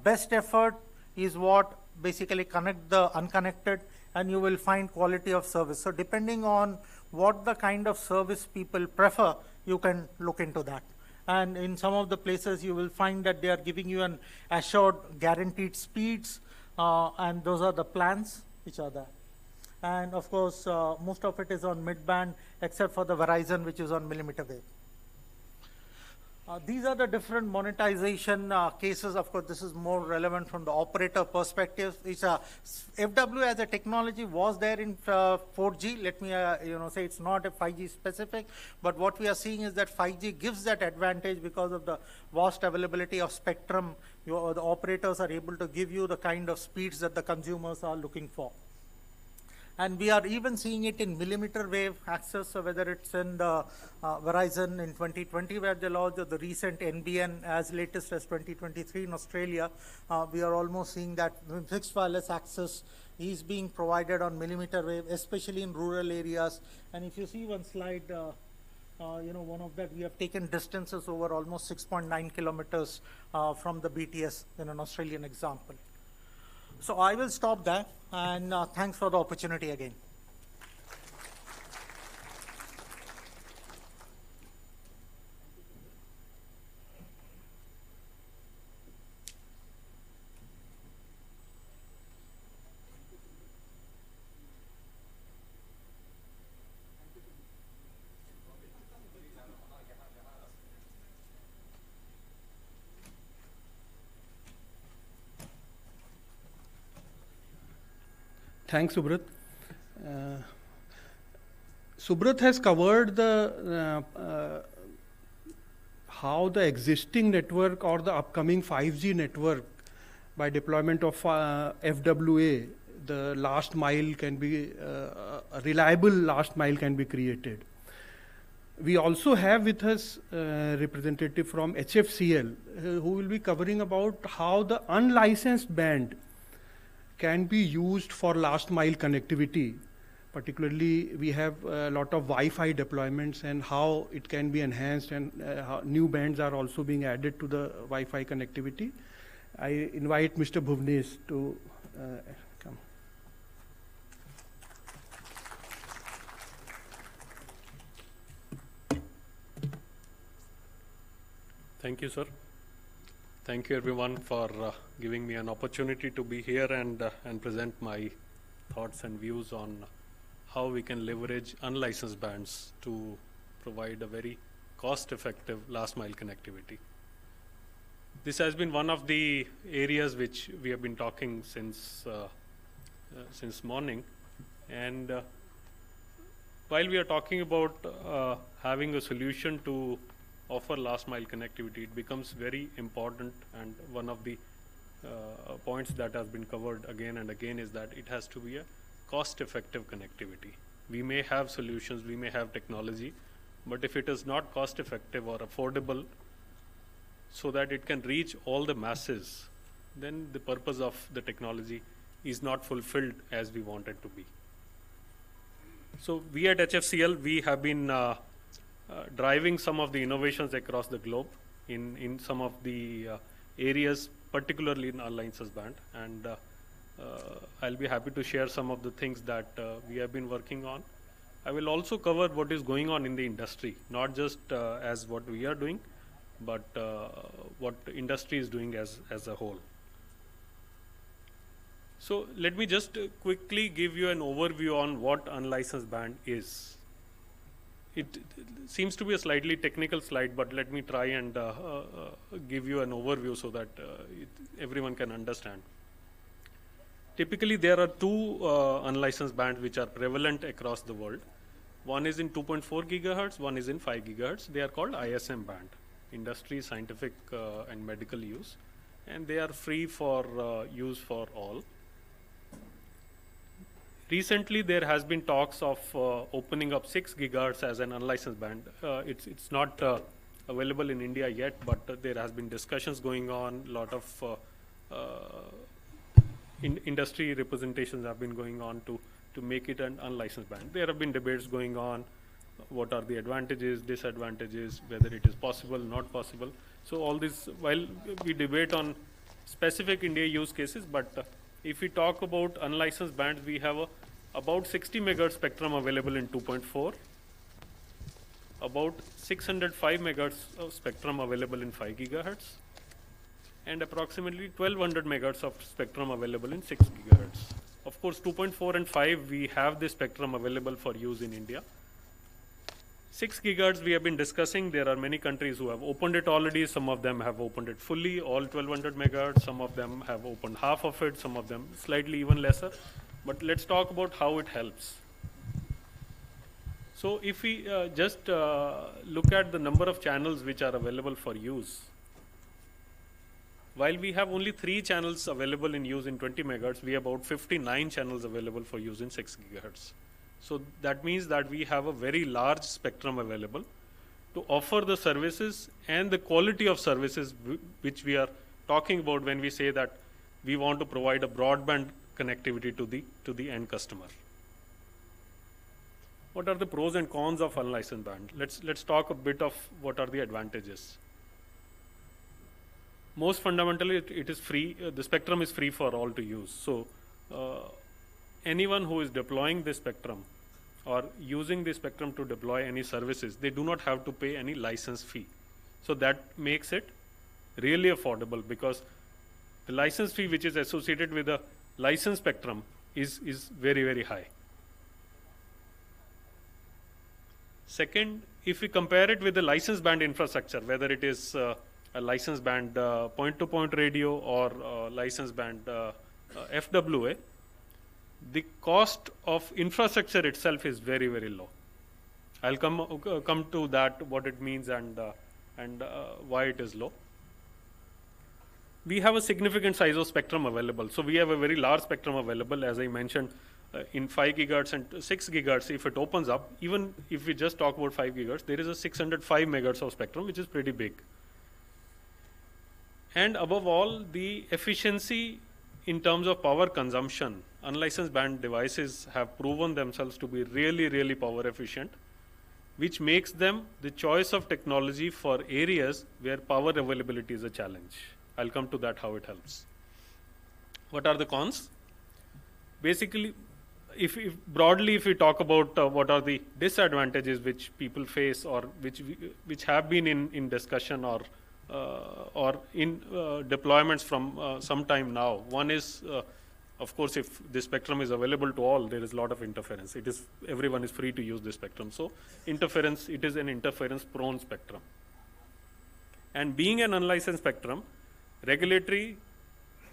best effort is what basically connect the unconnected, and you will find quality of service. So depending on what the kind of service people prefer, you can look into that. and in some of the places you will find that they are giving you an assured guaranteed speeds, and those are the plans which are there. And of course, most of it is on mid-band, except for the Verizon, which is on millimeter wave. These are the different monetization cases. Of course, this is more relevant from the operator perspective. It's FW as a technology was there in 4G. Let me say it's not a 5G specific, but what we are seeing is that 5G gives that advantage because of the vast availability of spectrum. The operators are able to give you the kind of speeds that the consumers are looking for. And we are even seeing it in millimeter wave access, so whether it's in the Verizon in 2020 where they launched, or the recent NBN as latest as 2023 in Australia, we are almost seeing that fixed wireless access is being provided on millimeter wave, especially in rural areas. And if you see one slide, one of that, we have taken distances over almost 6.9 kilometers from the BTS in an Australian example. So I will stop there, and thanks for the opportunity again. Thanks, Subrat. Subrat has covered the how the existing network or the upcoming 5G network, by deployment of FWA, the last mile can be a reliable last mile can be created. We also have with us a representative from HFCL who will be covering about how the unlicensed band can be used for last mile connectivity. Particularly, we have a lot of Wi-Fi deployments and how it can be enhanced, and how new bands are also being added to the Wi-Fi connectivity. I invite Mr. Bhuvnesh to come. Thank you, sir. Thank you, everyone, for giving me an opportunity to be here and present my thoughts and views on how we can leverage unlicensed bands to provide a very cost-effective last-mile connectivity. This has been one of the areas which we have been talking since morning, and while we are talking about having a solution to offer last mile connectivity, it becomes very important, and one of the points that has been covered again and again is that it has to be a cost-effective connectivity. We may have solutions, we may have technology, but if it is not cost-effective or affordable so that it can reach all the masses, then the purpose of the technology is not fulfilled as we want it to be. So we at HFCL, we have been driving some of the innovations across the globe in some of the areas, particularly in unlicensed band, and I'll be happy to share some of the things that we have been working on. I will also cover what is going on in the industry, not just as what we are doing, but what industry is doing as a whole. So let me just quickly give you an overview on what unlicensed band is. It seems to be a slightly technical slide, but let me try and give you an overview so that everyone can understand. Typically, there are two unlicensed bands which are prevalent across the world. One is in 2.4 gigahertz, one is in 5 gigahertz. They are called ISM band, industry, scientific, and medical use, and they are free for use for all. Recently, there has been talks of opening up 6 gigahertz as an unlicensed band. It's not available in India yet, but there has been discussions going on. A lot of industry representations have been going on to make it an unlicensed band. There have been debates going on. What are the advantages, disadvantages, whether it is possible, not possible. So all this, while we debate on specific India use cases, but if we talk about unlicensed bands, we have about 60 megahertz spectrum available in 2.4, about 605 megahertz of spectrum available in 5 gigahertz and approximately 1200 megahertz of spectrum available in 6 gigahertz. Of course, 2.4 and 5, we have this spectrum available for use in India. 6 gigahertz we have been discussing. There are many countries who have opened it already. Some of them have opened it fully, all 1200 megahertz. Some of them have opened half of it, some of them slightly even lesser. But let's talk about how it helps. So if we just look at the number of channels which are available for use, while we have only 3 channels available in use in 20 megahertz, we have about 59 channels available for use in 6 gigahertz. So that means that we have a very large spectrum available to offer the services and the quality of services which we are talking about when we say that we want to provide a broadband connectivity to the end customer. What are the pros and cons of unlicensed band? Let's talk a bit of what are the advantages. Most fundamentally, it is free. The spectrum is free for all to use. So anyone who is deploying this spectrum or using the spectrum to deploy any services, they do not have to pay any license fee. So that makes it really affordable, because the license fee which is associated with a licensed spectrum is very, very high. Second, if we compare it with the licensed band infrastructure, whether it is a licensed band point-to-point radio or licensed band FWA, the cost of infrastructure itself is very, very low. I'll come to that, what it means and why it is low. We have a significant size of spectrum available. So we have a very large spectrum available, as I mentioned, in 5 gigahertz and 6 gigahertz. If it opens up, even if we just talk about 5 gigahertz, there is a 605 megahertz of spectrum, which is pretty big. And above all, the efficiency in terms of power consumption, unlicensed band devices have proven themselves to be really, really power efficient, which makes them the choice of technology for areas where power availability is a challenge. I'll come to that, how it helps. What are the cons? Basically, if broadly, if we talk about what are the disadvantages which people face or which have been in discussion or in deployments from some time now. One is, of course, if the spectrum is available to all, there is a lot of interference. Everyone is free to use the spectrum. So interference, it is an interference-prone spectrum. And being an unlicensed spectrum, regulatory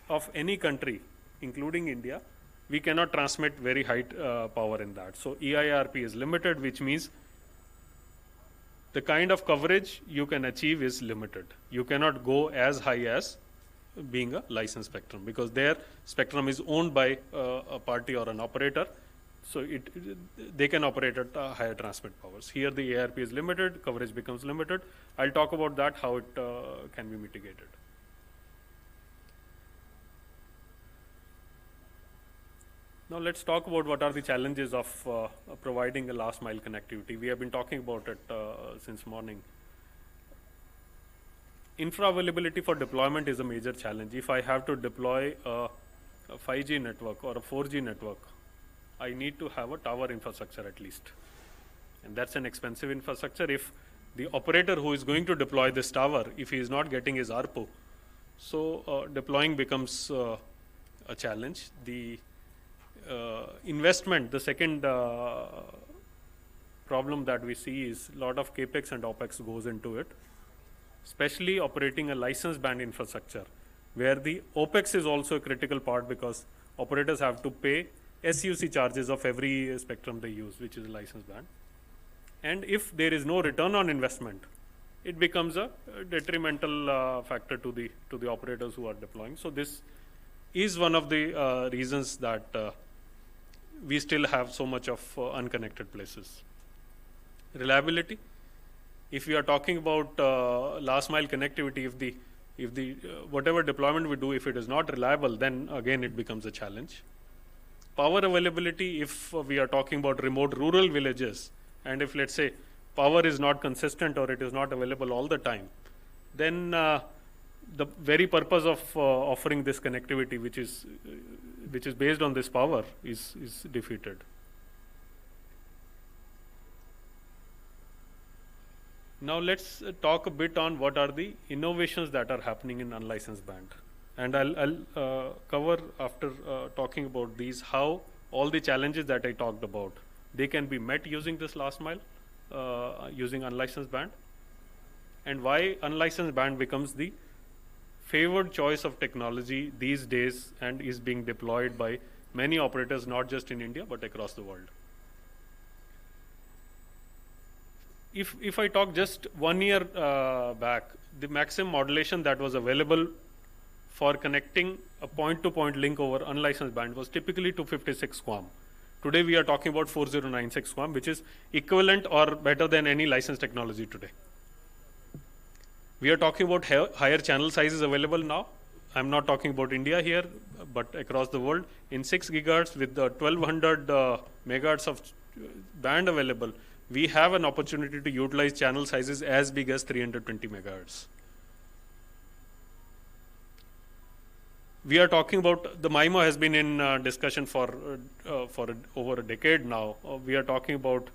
of any country, including India, we cannot transmit very high power in that. So EIRP is limited, which means the kind of coverage you can achieve is limited. You cannot go as high as being a licensed spectrum, because their spectrum is owned by a party or an operator. So they can operate at higher transmit powers. Here the ARP is limited, coverage becomes limited. I'll talk about that, how it can be mitigated. Now let's talk about what are the challenges of providing a last mile connectivity. We have been talking about it since morning. Infra availability for deployment is a major challenge. If I have to deploy a 5G network or a 4G network, I need to have a tower infrastructure at least. And that's an expensive infrastructure. If the operator who is going to deploy this tower, if he is not getting his ARPU, so deploying becomes a challenge. The investment, the second problem that we see is a lot of capex and opex goes into it, especially operating a licensed band infrastructure, where the opex is also a critical part, because operators have to pay SUC charges of every spectrum they use, which is a licensed band. And if there is no return on investment, it becomes a detrimental factor to the operators who are deploying. So this is one of the reasons that we still have so much of unconnected places. Reliability. If we are talking about last mile connectivity, if the whatever deployment we do, if it is not reliable, then again it becomes a challenge. Power availability, if we are talking about remote rural villages, and if let's say power is not consistent or it is not available all the time, then the very purpose of offering this connectivity, which is based on this power, is defeated. Now let's talk a bit on what are the innovations that are happening in unlicensed band. And I'll cover after talking about these how all the challenges that I talked about, they can be met using this last mile, using unlicensed band, and why unlicensed band becomes the favored choice of technology these days and is being deployed by many operators, not just in India, but across the world. If I talk just 1 year back, the maximum modulation that was available for connecting a point-to-point link over unlicensed band was typically 256 QAM. Today we are talking about 4096 QAM, which is equivalent or better than any licensed technology today. We are talking about higher channel sizes available now. I'm not talking about India here, but across the world. In 6 gigahertz with the 1200 megahertz of band available, we have an opportunity to utilize channel sizes as big as 320 megahertz. We are talking about, the MIMO has been in discussion for over a decade now. We are talking about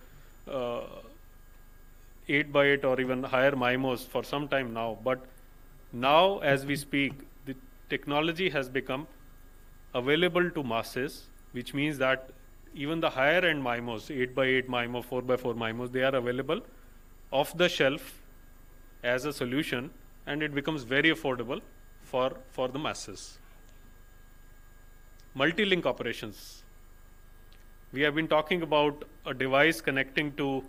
8x8 or even higher MIMOs for some time now. But now, as we speak, the technology has become available to masses, which means that even the higher end MIMOs, 8x8 MIMO, 4x4 MIMOs, they are available off the shelf as a solution, and it becomes very affordable for the masses. Multi-link operations. We have been talking about a device connecting to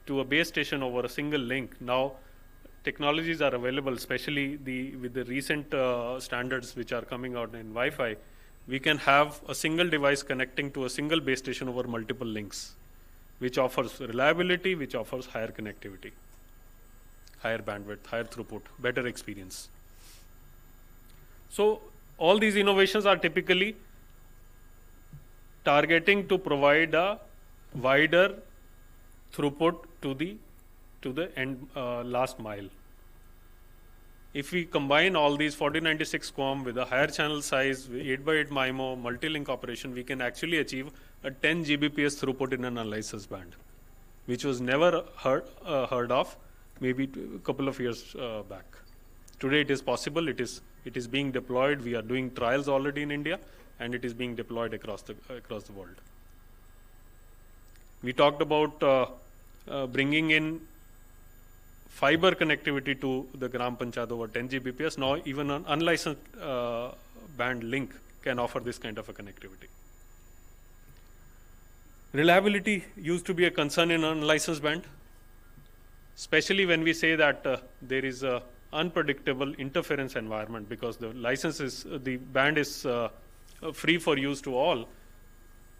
a base station over a single link. Now, technologies are available, especially with the recent standards which are coming out in Wi-Fi. We can have a single device connecting to a single base station over multiple links, which offers reliability, which offers higher connectivity, higher bandwidth, higher throughput, better experience. So all these innovations are typically targeting to provide a wider throughput to the end last mile. If we combine all these 4096 QAM with a higher channel size, 8x8 MIMO, multi-link operation, we can actually achieve a 10 Gbps throughput in an unlicensed band, which was never heard of maybe a couple of years back. Today it is possible, it is being deployed. We are doing trials already in India, and it is being deployed across the world. We talked about bringing in fiber connectivity to the Gram Panchayat over 10 Gbps. Now even an unlicensed band link can offer this kind of a connectivity. Reliability used to be a concern in an unlicensed band, especially when we say that there is a unpredictable interference environment, because the band is free for use to all.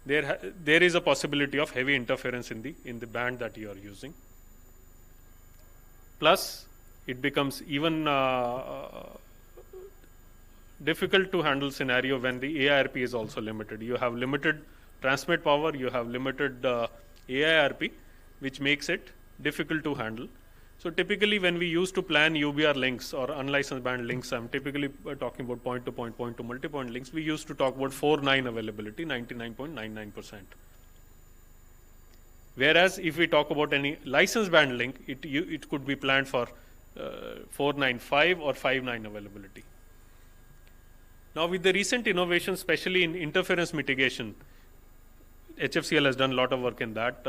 There is a possibility of heavy interference in the band that you are using. Plus, it becomes even difficult to handle scenario when the AIRP is also limited. You have limited transmit power, you have limited AIRP, which makes it difficult to handle. So typically when we used to plan UBR links or unlicensed band links, I'm typically talking about point-to-point, point-to-multipoint links, we used to talk about 4.9 availability, 99.99%. Whereas if we talk about any licensed band link, it could be planned for 4.95 or 5.9 availability. Now with the recent innovations, especially in interference mitigation, HFCL has done a lot of work in that.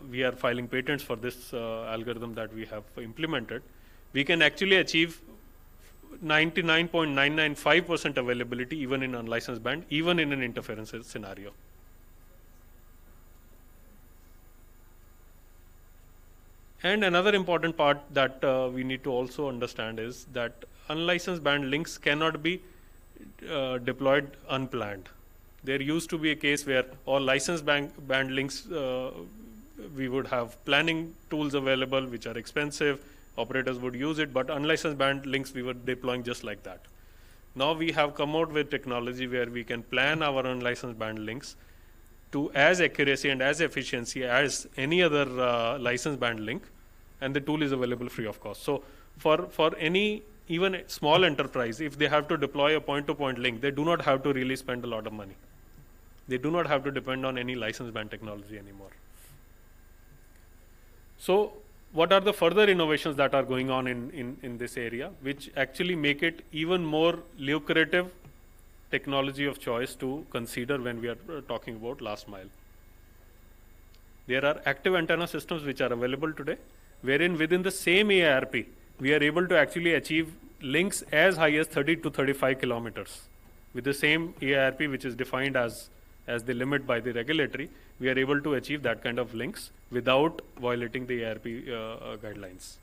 We are filing patents for this algorithm that we have implemented. We can actually achieve 99.995% availability even in unlicensed band, even in an interference scenario. And another important part that we need to also understand is that unlicensed band links cannot be deployed unplanned. There used to be a case where all licensed band links, we would have planning tools available which are expensive, operators would use it, but unlicensed band links we were deploying just like that. Now we have come out with technology where we can plan our unlicensed band links to as accuracy and as efficiency as any other licensed band link, and the tool is available free of cost. So for any even small enterprise, if they have to deploy a point-to-point link, they do not have to really spend a lot of money. They do not have to depend on any licensed band technology anymore. So what are the further innovations that are going on in this area, which actually make it even more lucrative technology of choice to consider when we are talking about last mile. There are active antenna systems which are available today, wherein within the same ARP, we are able to actually achieve links as high as 30 to 35 kilometers. With the same ARP, which is defined as the limit by the regulatory, we are able to achieve that kind of links without violating the ARP guidelines.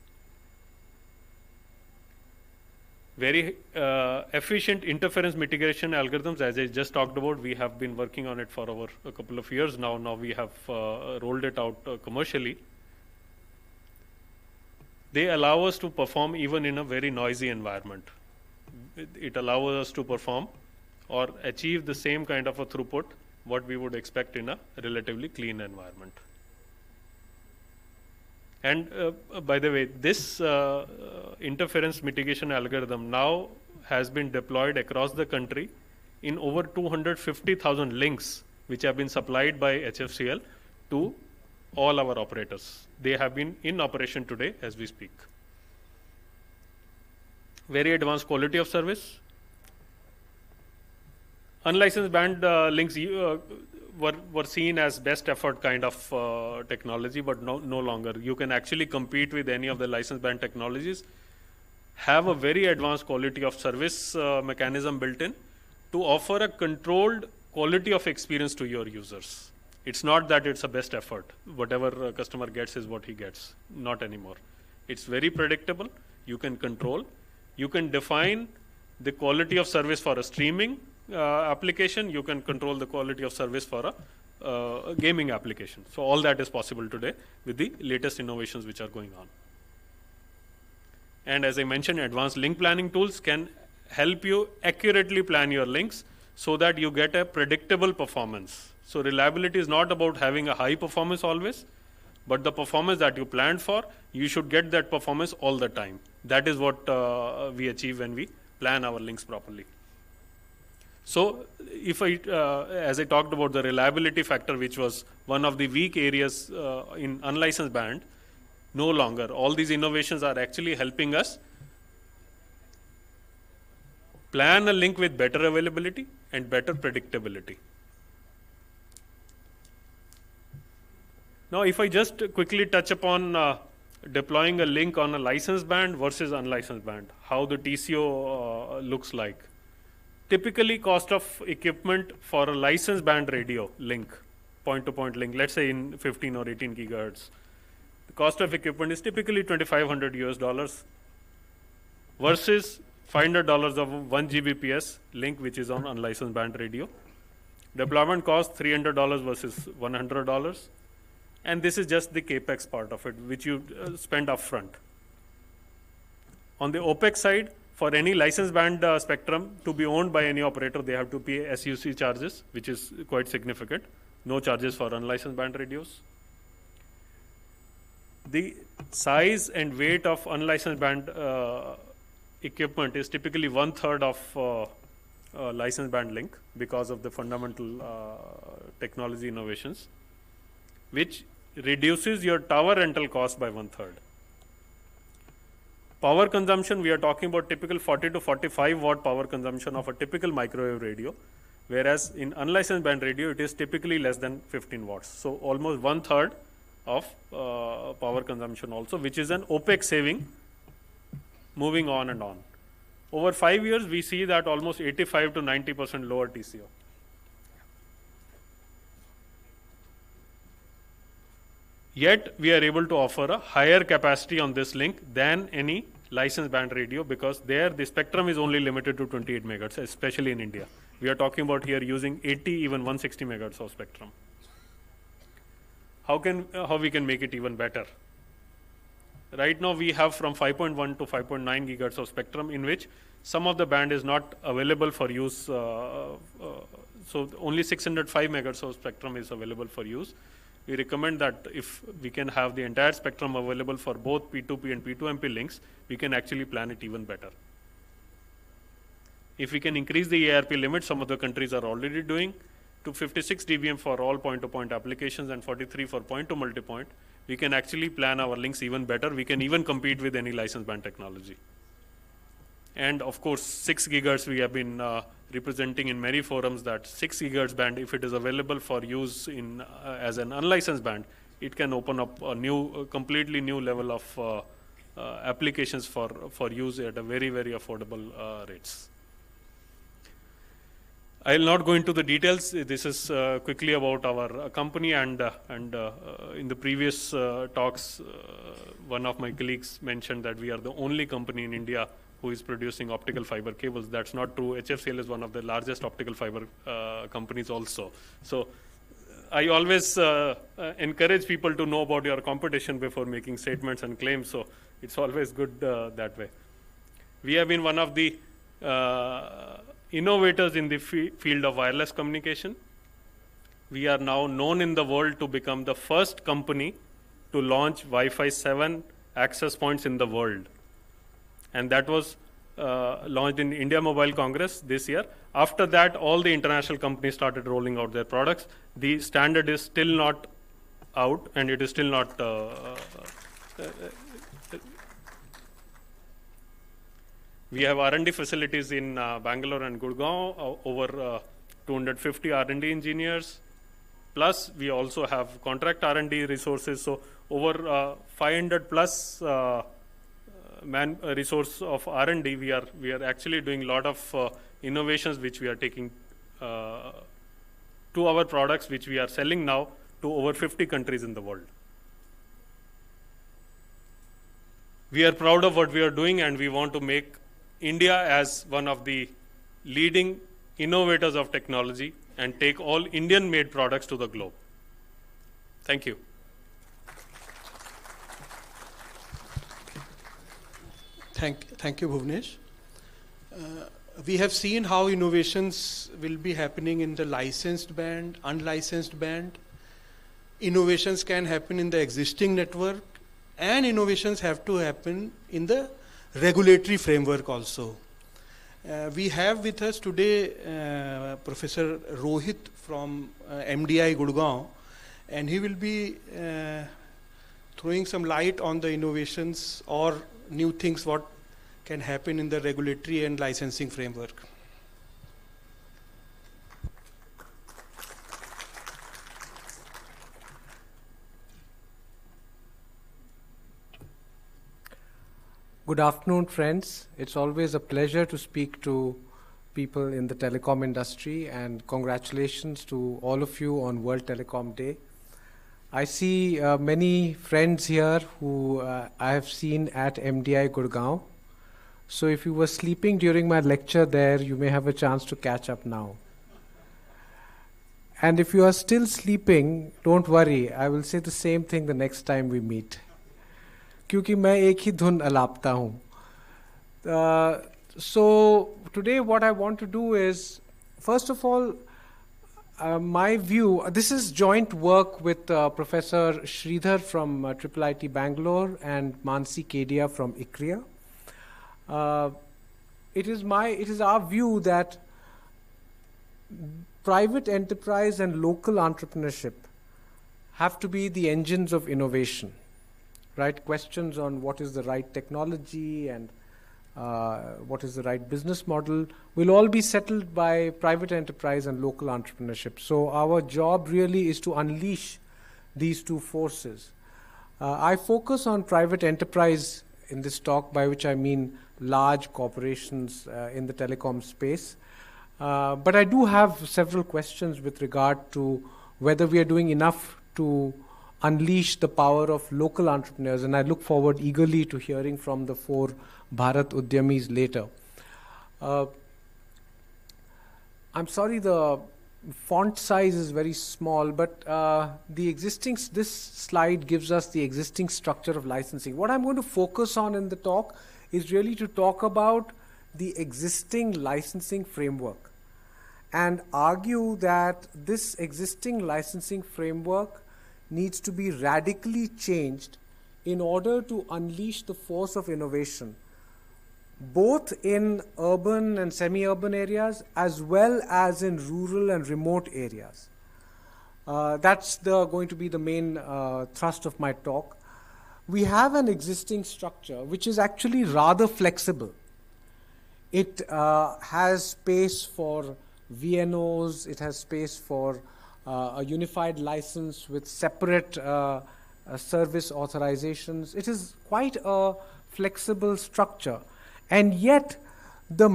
Very efficient interference mitigation algorithms, as I just talked about, we have been working on it for over a couple of years now. Now we have rolled it out commercially. They allow us to perform even in a very noisy environment. It allows us to perform or achieve the same kind of a throughput what we would expect in a relatively clean environment. And by the way, this interference mitigation algorithm now has been deployed across the country in over 250,000 links, which have been supplied by HFCL to all our operators. They have been in operation today as we speak. Very advanced quality of service. Unlicensed band links were seen as best effort kind of technology, but no longer. You can actually compete with any of the licensed band technologies, have a very advanced quality of service mechanism built in to offer a controlled quality of experience to your users. It's not that it's a best effort. Whatever a customer gets is what he gets. Not anymore. It's very predictable. You can control. You can define the quality of service for a streaming application. You can control the quality of service for a gaming application. So all that is possible today with the latest innovations which are going on. And as I mentioned, advanced link planning tools can help you accurately plan your links so that you get a predictable performance. So reliability is not about having a high performance always, but the performance that you planned for, you should get that performance all the time. That is what we achieve when we plan our links properly. So if as I talked about the reliability factor, which was one of the weak areas in unlicensed band, no longer. All these innovations are actually helping us plan a link with better availability and better predictability. Now, if I just quickly touch upon deploying a link on a licensed band versus unlicensed band, how the TCO looks like. Typically, cost of equipment for a licensed band radio link, point-to-point link, let's say in 15 or 18 gigahertz, the cost of equipment is typically $2,500 US versus $500 of 1 Gbps link, which is on unlicensed band radio. Deployment cost $300 versus $100. And this is just the CAPEX part of it, which you spend upfront. On the OPEX side, for any licensed band spectrum to be owned by any operator, they have to pay SUC charges, which is quite significant. No charges for unlicensed band radios. The size and weight of unlicensed band equipment is typically 1/3 of licensed band link because of the fundamental technology innovations, which reduces your tower rental cost by 1/3. Power consumption, we are talking about typical 40 to 45 watt power consumption of a typical microwave radio, whereas in unlicensed band radio, it is typically less than 15 watts. So almost 1/3 of power consumption also, which is an OPEX saving moving on and on. Over 5 years, we see that almost 85 to 90% lower TCO. Yet, we are able to offer a higher capacity on this link than any licensed band radio, because there the spectrum is only limited to 28 megahertz, especially in India. We are talking about here using 80, even 160 megahertz of spectrum. How we can make it even better? Right now, we have from 5.1 to 5.9 gigahertz of spectrum, in which some of the band is not available for use. So only 605 megahertz of spectrum is available for use. We recommend that if we can have the entire spectrum available for both P2P and P2MP links, we can actually plan it even better. If we can increase the ARP limit, some of the countries are already doing, to 56 dBm for all point-to-point applications and 43 for point-to-multipoint, we can actually plan our links even better. We can even compete with any license band technology. And of course, 6 gigahertz, we have been representing in many forums that 6 gigahertz band, if it is available for use in as an unlicensed band, it can open up a completely new level of applications for use at a very, very affordable rates. I will not go into the details. This is quickly about our company, and in the previous talks, one of my colleagues mentioned that we are the only company in India who is producing optical fiber cables. That's not true. HFCL is one of the largest optical fiber companies also. So I always encourage people to know about your competition before making statements and claims, so it's always good that way. We have been one of the innovators in the field of wireless communication. We are now known in the world to become the first company to launch Wi-Fi 7 access points in the world. And that was launched in India Mobile Congress this year. After that, all the international companies started rolling out their products. The standard is still not out, and it is still not we have R&D facilities in Bangalore and Gurgaon, over 250 R&D engineers. Plus, we also have contract R&D resources. So over 500 plus resource of R&D, we are actually doing a lot of innovations which we are taking to our products, which we are selling now to over 50 countries in the world. We are proud of what we are doing, and we want to make India as one of the leading innovators of technology and take all Indian-made products to the globe. Thank you. Thank you, Bhuvnesh. We have seen how innovations will be happening in the licensed band, unlicensed band. Innovations can happen in the existing network, and innovations have to happen in the regulatory framework also. We have with us today Professor Rohit from MDI Gurgaon, and he will be throwing some light on the innovations or new things what can happen in the regulatory and licensing framework. Good afternoon, friends. It's always a pleasure to speak to people in the telecom industry, and congratulations to all of you on World Telecom Day. I see many friends here who I have seen at MDI Gurgaon. So if you were sleeping during my lecture there, you may have a chance to catch up now. And if you are still sleeping, don't worry, I will say the same thing the next time we meet. क्योंकि मैं एक ही धुन अलापता हूँ. So today what I want to do is, first of all, my view, this is joint work with Professor Sridhar from IIIT Bangalore and Mansi Kedia from ICRIA. It is our view that private enterprise and local entrepreneurship have to be the engines of innovation. Right? Questions on what is the right technology and what is the right business model will all be settled by private enterprise and local entrepreneurship. So our job really is to unleash these two forces. I focus on private enterprise in this talk, by which I mean large corporations in the telecom space. But I do have several questions with regard to whether we are doing enough to unleash the power of local entrepreneurs, and I look forward eagerly to hearing from the 4 Bharat Udyamis later. I'm sorry the font size is very small, but this slide gives us the existing structure of licensing. What I'm going to focus on in the talk is really to talk about the existing licensing framework and argue that this existing licensing framework needs to be radically changed in order to unleash the force of innovation, both in urban and semi-urban areas as well as in rural and remote areas. That's going to be the main thrust of my talk. We have an existing structure which is actually rather flexible. It has space for VNOs, it has space for a unified license with separate service authorizations. It is quite a flexible structure. And yet, the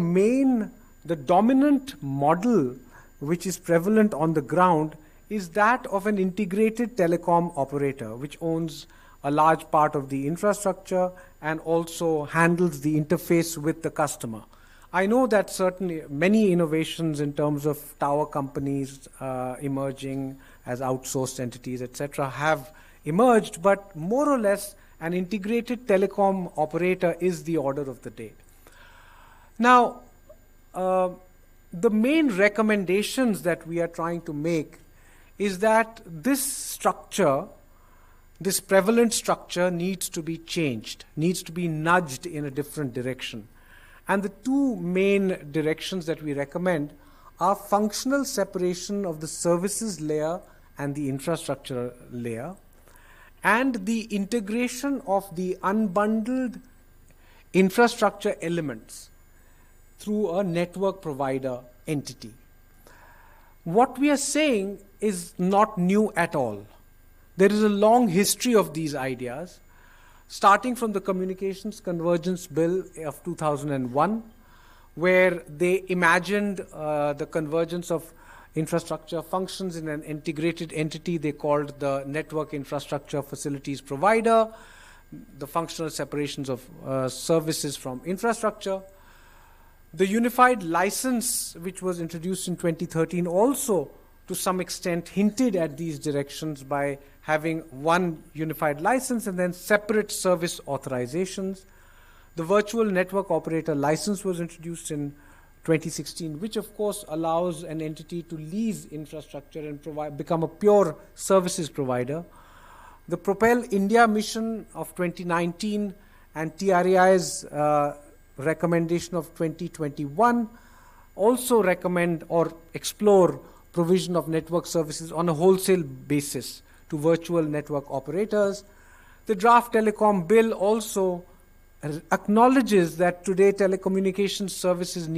dominant model which is prevalent on the ground is that of an integrated telecom operator, which owns a large part of the infrastructure and also handles the interface with the customer. I know that many innovations in terms of tower companies emerging as outsourced entities, etc., have emerged, but more or less an integrated telecom operator is the order of the day. Now, the main recommendations that we are trying to make is that this structure, this prevalent structure, needs to be changed, needs to be nudged in a different direction. And the two main directions that we recommend are functional separation of the services layer and the infrastructure layer, and the integration of the unbundled infrastructure elements through a network provider entity. What we are saying is not new at all. There is a long history of these ideas, starting from the Communications Convergence Bill of 2001, where they imagined the convergence of infrastructure functions in an integrated entity they called the Network Infrastructure Facilities Provider, the functional separations of services from infrastructure. The unified license, which was introduced in 2013, also to some extent hinted at these directions by having one unified license and then separate service authorizations. The virtual network operator license was introduced in 2016, which of course allows an entity to lease infrastructure and become a pure services provider. The Propel India mission of 2019 and TRAI's recommendation of 2021 also recommend or explore provision of network services on a wholesale basis to virtual network operators. The draft telecom bill also acknowledges that today telecommunication services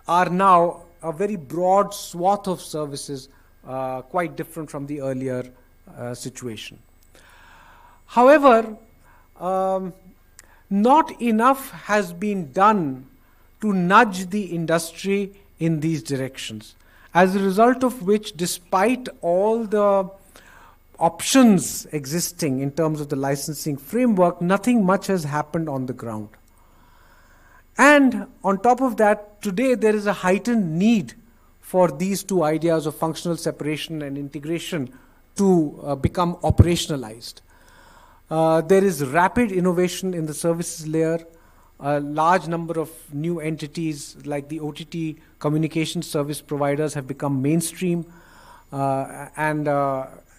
are now a very broad swath of services, quite different from the earlier situation. However, not enough has been done to nudge the industry in these directions, as a result of which, despite all the options existing in terms of the licensing framework, nothing much has happened on the ground. And on top of that, today there is a heightened need for these two ideas of functional separation and integration to become operationalized. There is rapid innovation in the services layer. A large number of new entities like the OTT communication service providers have become mainstream and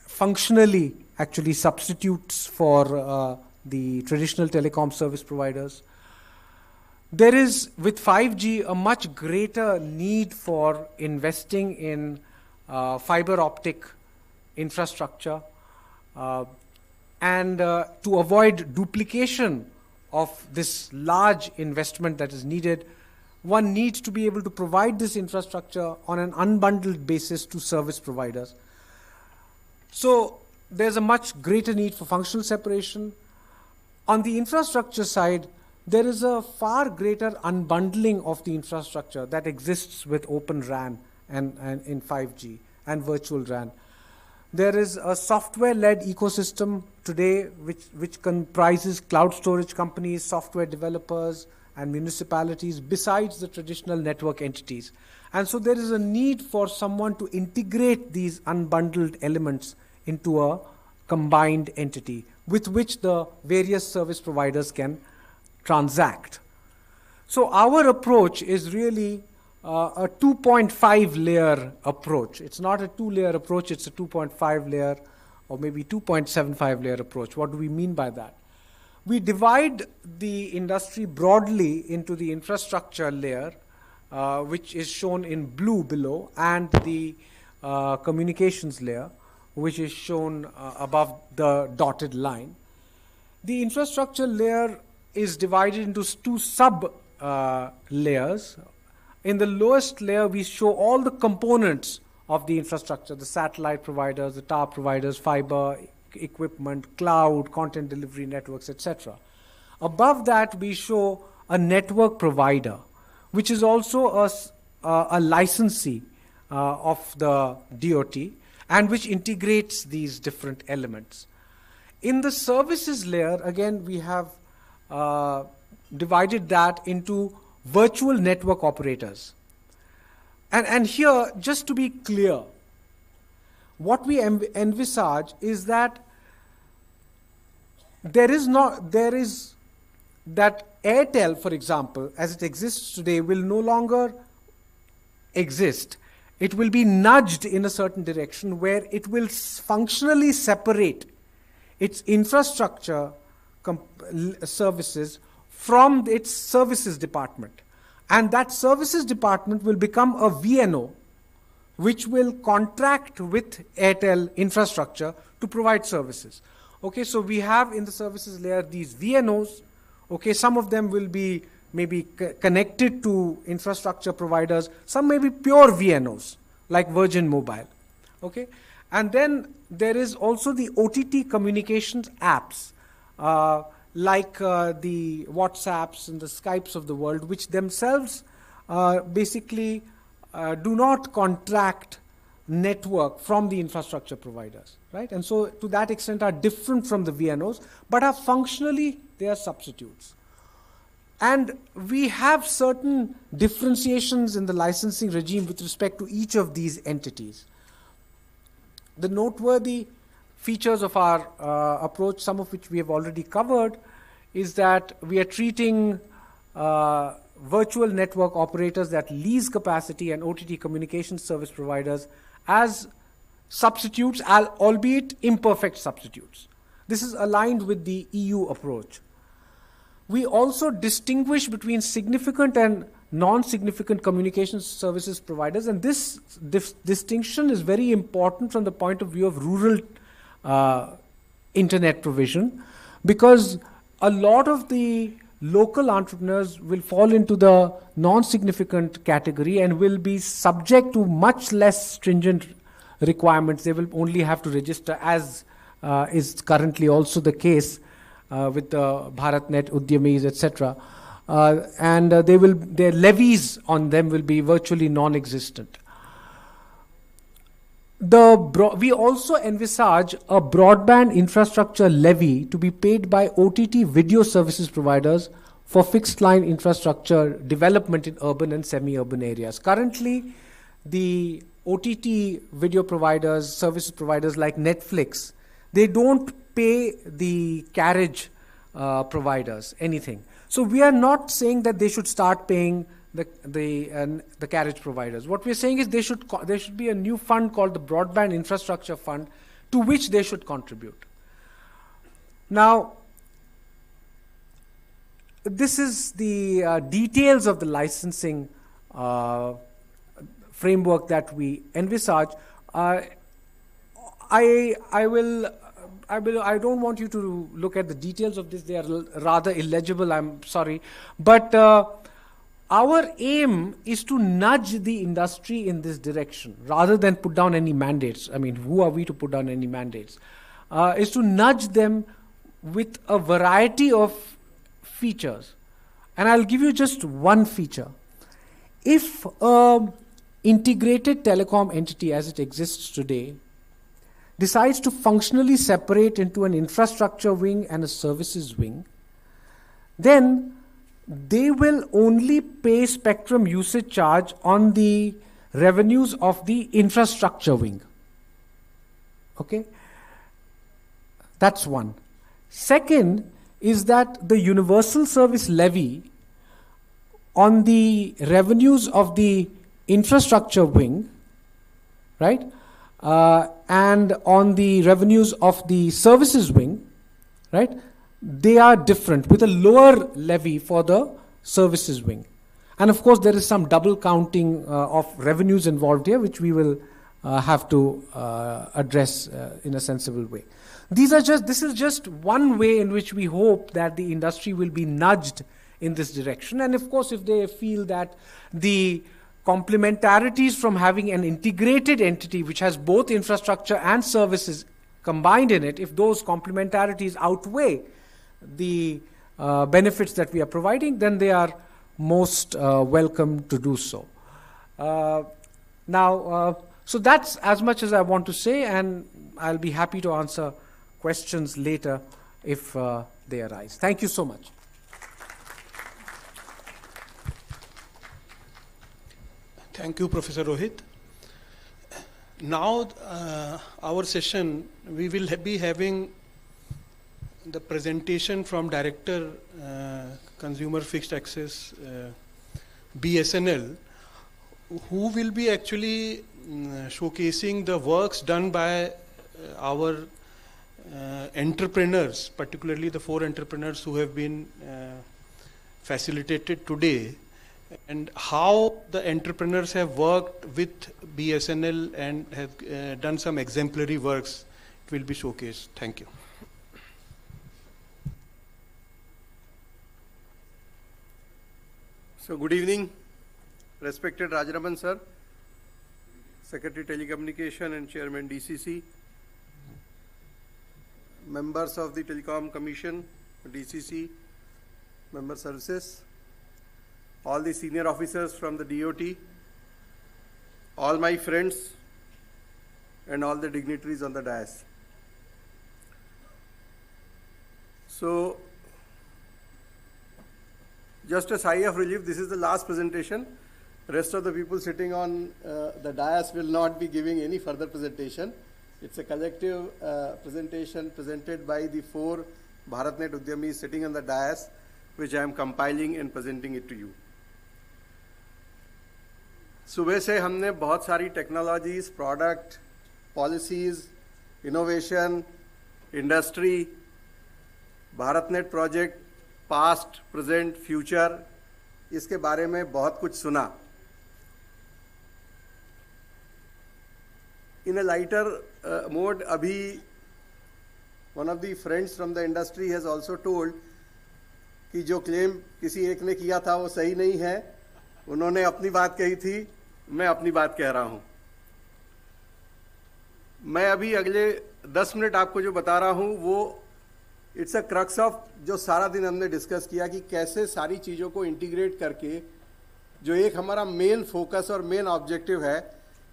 functionally actually substitutes for the traditional telecom service providers. There is, with 5G, a much greater need for investing in fiber optic infrastructure and to avoid duplication of this large investment that is needed, one needs to be able to provide this infrastructure on an unbundled basis to service providers. So there's a much greater need for functional separation. On the infrastructure side, there is a far greater unbundling of the infrastructure that exists with Open RAN and in 5G and virtual RAN. There is a software-led ecosystem today which comprises cloud storage companies, software developers, and municipalities, besides the traditional network entities. And so there is a need for someone to integrate these unbundled elements into a combined entity with which the various service providers can transact. So our approach is really a 2.5 layer approach. It's not a 2-layer approach, it's a 2.5 layer or maybe 2.75 layer approach. What do we mean by that? We divide the industry broadly into the infrastructure layer, which is shown in blue below, and the communications layer, which is shown above the dotted line. The infrastructure layer is divided into two sub layers. In the lowest layer, we show all the components of the infrastructure, the satellite providers, the tower providers, fiber, equipment, cloud, content delivery networks, etc. Above that, we show a network provider, which is also a licensee of the DOT, and which integrates these different elements. In the services layer, again, we have divided that into virtual network operators. And here, just to be clear, what we envisage is that there is that Airtel, for example, as it exists today, will no longer exist. It will be nudged in a certain direction where it will functionally separate its infrastructure services from its services department. And that services department will become a VNO, which will contract with Airtel infrastructure to provide services. Okay, so we have in the services layer these VNOs. Okay, some of them will be maybe connected to infrastructure providers. Some may be pure VNOs, like Virgin Mobile. Okay, and then there is also the OTT communications apps, like the WhatsApps and the Skypes of the world, which themselves basically do not contract network from the infrastructure providers, right? And so to that extent are different from the VNOs, but are functionally, they are substitutes. And we have certain differentiations in the licensing regime with respect to each of these entities. The noteworthy features of our approach, some of which we have already covered, is that we are treating virtual network operators that lease capacity and OTT communication service providers as substitutes, albeit imperfect substitutes. This is aligned with the EU approach. We also distinguish between significant and non-significant communications services providers, and this distinction is very important from the point of view of rural internet provision, because a lot of the local entrepreneurs will fall into the non-significant category and will be subject to much less stringent requirements. They will only have to register, as is currently also the case with the BharatNet, Udyamis, etc. And their levies on them will be virtually non-existent. We also envisage a broadband infrastructure levy to be paid by OTT video services providers for fixed line infrastructure development in urban and semi-urban areas. Currently, the OTT video providers, services providers like Netflix, they don't pay the carriage providers anything. So we are not saying that they should start paying the carriage providers. What we're saying is there should be a new fund called the Broadband Infrastructure Fund, to which they should contribute. Now, this is the details of the licensing framework that we envisage. I don't want you to look at the details of this. They are rather illegible, I'm sorry. But our aim is to nudge the industry in this direction rather than put down any mandates. I mean, who are we to put down any mandates? Is to nudge them with a variety of features. And I'll give you just one feature. If an integrated telecom entity as it exists today decides to functionally separate into an infrastructure wing and a services wing, then they will only pay spectrum usage charge on the revenues of the infrastructure wing. Okay? That's one. Second is that the universal service levy on the revenues of the infrastructure wing, right? And on the revenues of the services wing, right? They are different, with a lower levy for the services wing. And of course, there is some double counting of revenues involved here, which we will have to address in a sensible way. This is just one way in which we hope that the industry will be nudged in this direction. And of course, if they feel that the complementarities from having an integrated entity which has both infrastructure and services combined in it, if those complementarities outweigh the benefits that we are providing, then they are most welcome to do so. So that's as much as I want to say, and I'll be happy to answer questions later if they arise. Thank you so much. Thank you, Professor Rohit. Now, our session, we will be having the presentation from Director Consumer Fixed Access BSNL, who will be actually showcasing the works done by our entrepreneurs, particularly the 4 entrepreneurs who have been facilitated today, and how the entrepreneurs have worked with BSNL and have done some exemplary works. It will be showcased. Thank you. So good evening, respected Rajaraman sir, Secretary Telecommunication and Chairman DCC, members of the Telecom Commission, DCC, member services, all the senior officers from the DOT, all my friends, and all the dignitaries on the dais. So, just a sigh of relief, this is the last presentation. Rest of the people sitting on the dais will not be giving any further presentation. It's a collective presentation presented by the 4 BharatNet Udyamis sitting on the dais, which I am compiling and presenting it to you. सुबह से हमने बहुत सारी technologies, product, policies, innovation, industry, BharatNet project, past, present, future, इसके बारे में बहुत कुछ सुना. इन अ लाइटर मोड, अभी one of the friends from the industry has also told कि जो क्लेम किसी एक ने किया था वो सही नहीं है. उन्होंने अपनी बात कही थी, मैं अपनी बात कह रहा हूं. मैं अभी अगले 10 मिनट आपको जो बता रहा हूं वो इट्स अ क्रक्स ऑफ जो सारा दिन हमने डिस्कस किया कि कैसे सारी चीज़ों को इंटीग्रेट करके जो एक हमारा मेन फोकस और मेन ऑब्जेक्टिव है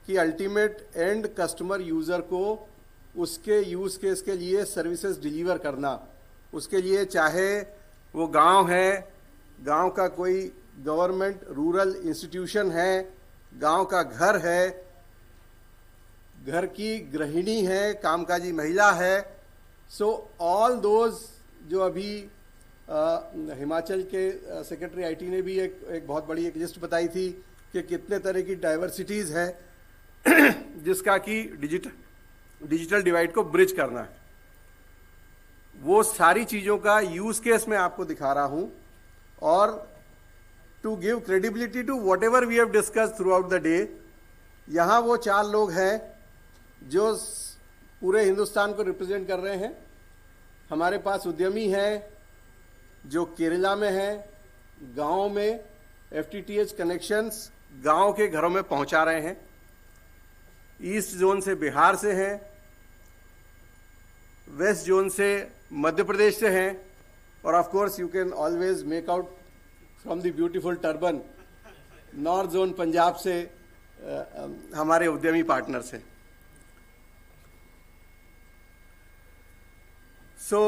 कि अल्टीमेट एंड कस्टमर यूज़र को उसके यूज़ केस के लिए सर्विसेज डिलीवर करना. उसके लिए चाहे वो गांव है, गांव का कोई गवर्नमेंट रूरल इंस्टीट्यूशन है, गांव का घर है, घर की गृहिणी है, कामकाजी महिला है. सो ऑल दोज जो अभी हिमाचल के सेक्रेटरी आईटी ने भी एक बहुत बड़ी एक लिस्ट बताई थी कि कितने तरह की डाइवर्सिटीज़ है जिसका कि डिजिटल डिवाइड को ब्रिज करना है. वो सारी चीज़ों का यूज़ केस मैं आपको दिखा रहा हूँ. और to give credibility to whatever we have discuss throughout the day, यहाँ वो 4 लोग हैं जो पूरे हिंदुस्तान को रिप्रेजेंट कर रहे हैं. हमारे पास उद्यमी हैं जो केरला में हैं, गाँव में FTTH कनेक्शंस गाँव के घरों में पहुँचा रहे हैं. ईस्ट जोन से बिहार से हैं, वेस्ट जोन से मध्य प्रदेश से हैं, और of course you can always make out from the beautiful turban north zone Punjab से हमारे उद्यमी पार्टनर्स हैं. सो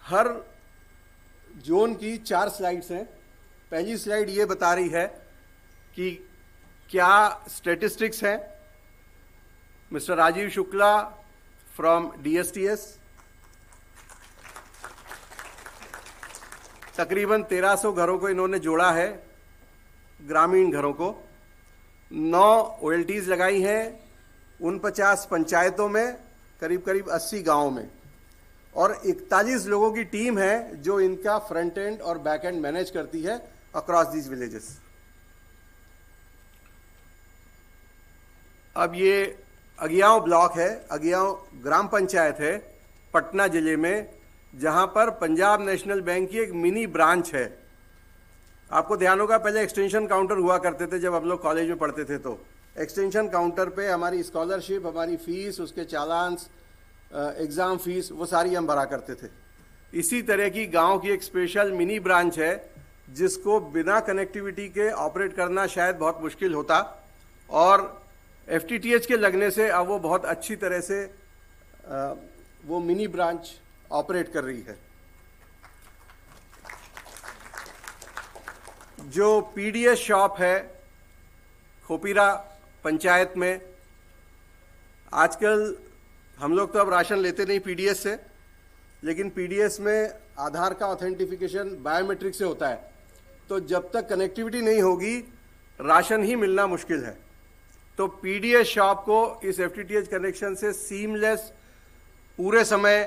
हर जोन की 4 स्लाइड्स हैं. पहली स्लाइड ये बता रही है कि क्या स्टैटिस्टिक्स हैं. Mister Rajeev Shukla from DSTS, तकरीबन 1300 घरों को इन्होंने जोड़ा है, ग्रामीण घरों को. 9 OLTs लगाई हैं 49 पंचायतों में, करीब करीब 80 गांवों में, और 41 लोगों की टीम है जो इनका फ्रंट एंड और बैक एंड मैनेज करती है अक्रॉस दीज विलेजेस. अब ये अगियाव ब्लॉक है, अगियाव ग्राम पंचायत है पटना जिले में, जहां पर पंजाब नेशनल बैंक की एक मिनी ब्रांच है। आपको ध्यान होगा पहले एक्सटेंशन काउंटर हुआ करते थे जब हम लोग कॉलेज में पढ़ते थे, तो एक्सटेंशन काउंटर पे हमारी स्कॉलरशिप, हमारी फीस, उसके चालान्स, एग्ज़ाम फीस, वो सारी हम भरा करते थे। इसी तरह की गांव की एक स्पेशल मिनी ब्रांच है जिसको बिना कनेक्टिविटी के ऑपरेट करना शायद बहुत मुश्किल होता, और FTTH के लगने से अब वो बहुत अच्छी तरह से वो मिनी ब्रांच ऑपरेट कर रही है। जो PDS शॉप है खोपीरा पंचायत में, आजकल हम लोग तो अब राशन लेते नहीं PDS से, लेकिन PDS में आधार का ऑथेंटिफिकेशन बायोमेट्रिक से होता है, तो जब तक कनेक्टिविटी नहीं होगी राशन ही मिलना मुश्किल है। तो PDS शॉप को इस FTTH कनेक्शन से सीमलेस पूरे समय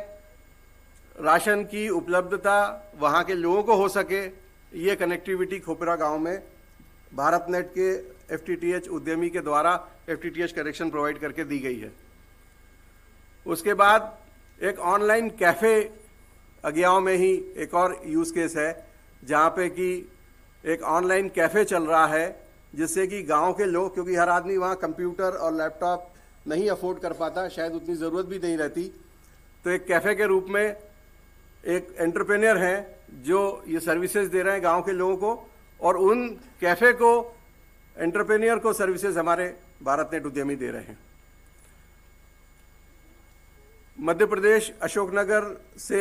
राशन की उपलब्धता वहाँ के लोगों को हो सके, ये कनेक्टिविटी खोपरा गांव में भारत नेट के FTTH उद्यमी के द्वारा FTTH कनेक्शन प्रोवाइड करके दी गई है। उसके बाद एक ऑनलाइन कैफ़े अगियाव में ही एक और यूज़ केस है, जहाँ पे कि एक ऑनलाइन कैफ़े चल रहा है जिससे कि गांव के लोग, क्योंकि हर आदमी वहाँ कंप्यूटर और लैपटॉप नहीं अफोर्ड कर पाता, शायद उतनी ज़रूरत भी नहीं रहती, तो एक कैफ़े के रूप में एक एंटरप्रेन्योर हैं जो ये सर्विसेज दे रहे हैं गांव के लोगों को, और उन कैफ़े को, एंटरप्रेन्योर को सर्विसेज हमारे भारत नेट उद्यमी दे रहे हैं। मध्य प्रदेश अशोकनगर से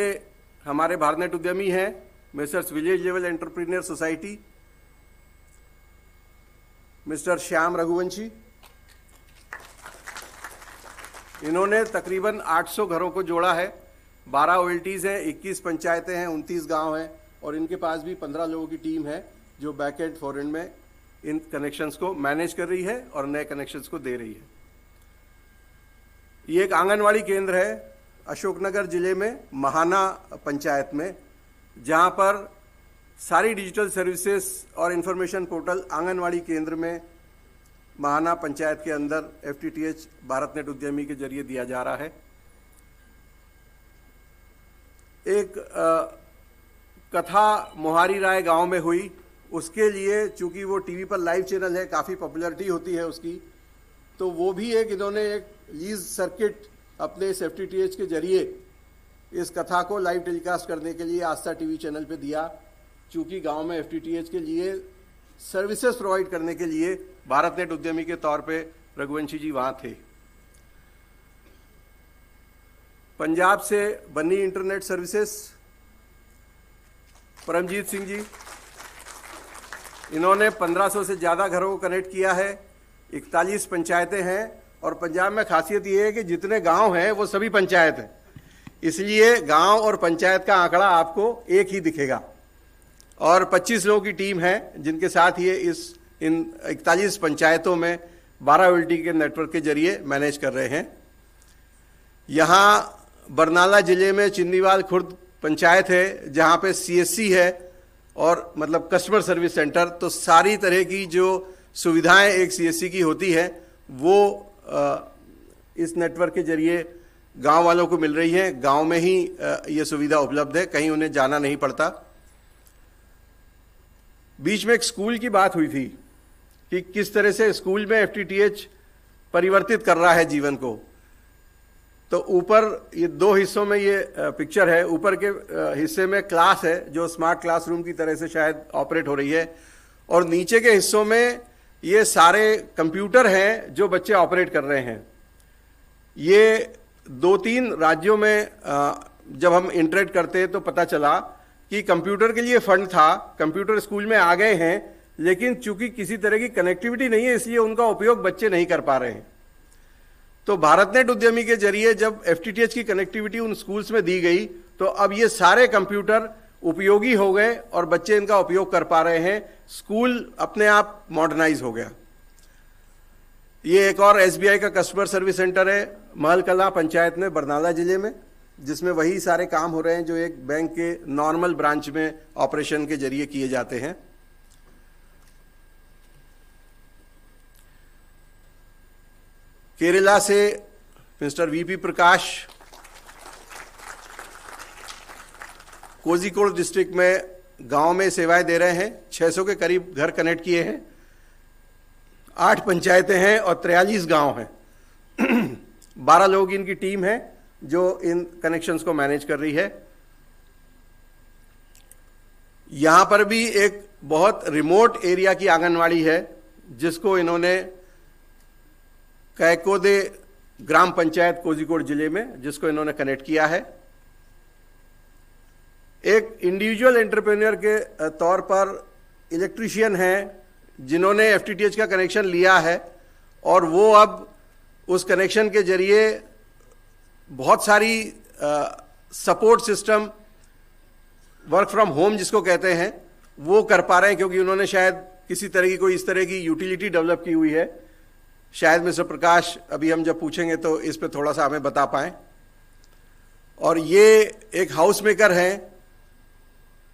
हमारे भारत नेट उद्यमी हैं misters village level entrepreneur society, mister Shyam Raghuvanshi. इन्होंने तकरीबन 800 घरों को जोड़ा है, 12 OLTs हैं, 21 पंचायतें हैं, 29 गांव हैं, और इनके पास भी 15 लोगों की टीम है जो बैक एंड फॉरएंड में इन कनेक्शंस को मैनेज कर रही है और नए कनेक्शंस को दे रही है। ये एक आंगनवाड़ी केंद्र है अशोकनगर जिले में महाना पंचायत में, जहां पर सारी डिजिटल सर्विसेज और इंफॉर्मेशन पोर्टल आंगनवाड़ी केंद्र में महाना पंचायत के अंदर FTTH भारत नेट उद्यमी के जरिए दिया जा रहा है। एक कथा मोहारी राय गांव में हुई, उसके लिए चूंकि वो टीवी पर लाइव चैनल है, काफ़ी पॉपुलैरिटी होती है उसकी, तो वो भी एक इन्होंने एक लीज सर्किट अपने इस FTTH के जरिए इस कथा को लाइव टेलीकास्ट करने के लिए आस्था टीवी चैनल पे दिया, चूंकि गांव में FTTH के लिए सर्विसेज प्रोवाइड करने के लिए भारत नेट उद्यमी के तौर पे रघुवंशी जी वहां थे। पंजाब से बनी इंटरनेट सर्विसेज परमजीत सिंह जी, इन्होंने 1500 से ज़्यादा घरों को कनेक्ट किया है, 41 पंचायतें हैं, और पंजाब में खासियत ये है कि जितने गांव हैं वो सभी पंचायत हैं, इसलिए गांव और पंचायत का आंकड़ा आपको एक ही दिखेगा, और 25 लोगों की टीम है जिनके साथ ये इन 41 पंचायतों में 12 OLT के नेटवर्क के जरिए मैनेज कर रहे हैं। यहाँ बरनाला जिले में चिन्नीवाल खुर्द पंचायत है जहाँ पे CSC है और मतलब कस्टमर सर्विस सेंटर, तो सारी तरह की जो सुविधाएं एक CSC की होती है वो इस नेटवर्क के जरिए गांव वालों को मिल रही है। गांव में ही ये सुविधा उपलब्ध है, कहीं उन्हें जाना नहीं पड़ता। बीच में एक स्कूल की बात हुई थी कि किस तरह से स्कूल में FTTH परिवर्तित कर रहा है जीवन को। तो ऊपर ये 2 हिस्सों में ये पिक्चर है, ऊपर के हिस्से में क्लास है जो स्मार्ट क्लासरूम की तरह से शायद ऑपरेट हो रही है, और नीचे के हिस्सों में ये सारे कंप्यूटर हैं जो बच्चे ऑपरेट कर रहे हैं। ये 2-3 राज्यों में जब हम इंटरेक्ट करते तो पता चला कि कंप्यूटर के लिए फंड था, कंप्यूटर स्कूल में आ गए हैं, लेकिन चूंकि किसी तरह की कनेक्टिविटी नहीं है इसलिए उनका उपयोग बच्चे नहीं कर पा रहे हैं। तो भारत नेट उद्यमी के जरिए जब FTTH की कनेक्टिविटी उन स्कूल्स में दी गई तो अब ये सारे कंप्यूटर उपयोगी हो गए और बच्चे इनका उपयोग कर पा रहे हैं, स्कूल अपने आप मॉडर्नाइज हो गया। ये एक और SBI का कस्टमर सर्विस सेंटर है महलकला पंचायत में बरनाला जिले में, जिसमें वही सारे काम हो रहे हैं जो एक बैंक के नॉर्मल ब्रांच में ऑपरेशन के जरिए किए जाते हैं। केरला से मिस्टर वीपी प्रकाश, कोझिकोड डिस्ट्रिक्ट में गांव में सेवाएं दे रहे हैं, 600 के करीब घर कनेक्ट किए हैं, 8 पंचायतें हैं और 43 गांव हैं। 12 लोगों की इनकी टीम है जो इन कनेक्शंस को मैनेज कर रही है। यहां पर भी एक बहुत रिमोट एरिया की आंगनवाड़ी है जिसको इन्होंने कैकोदे ग्राम पंचायत कोझिकोड जिले में, जिसको इन्होंने कनेक्ट किया है। एक इंडिविजुअल एंटरप्रेन्योर के तौर पर इलेक्ट्रीशियन हैं जिन्होंने एफटीटीएच का कनेक्शन लिया है और वो अब उस कनेक्शन के जरिए बहुत सारी support system, work from home जिसको कहते हैं, वो कर पा रहे हैं क्योंकि उन्होंने शायद किसी तरह की कोई इस तरह की यूटिलिटी डेवलप की हुई है। शायद मिस्टर प्रकाश अभी हम जब पूछेंगे तो इस पे थोड़ा सा हमें बता पाएं। और ये एक हाउस मेकर हैं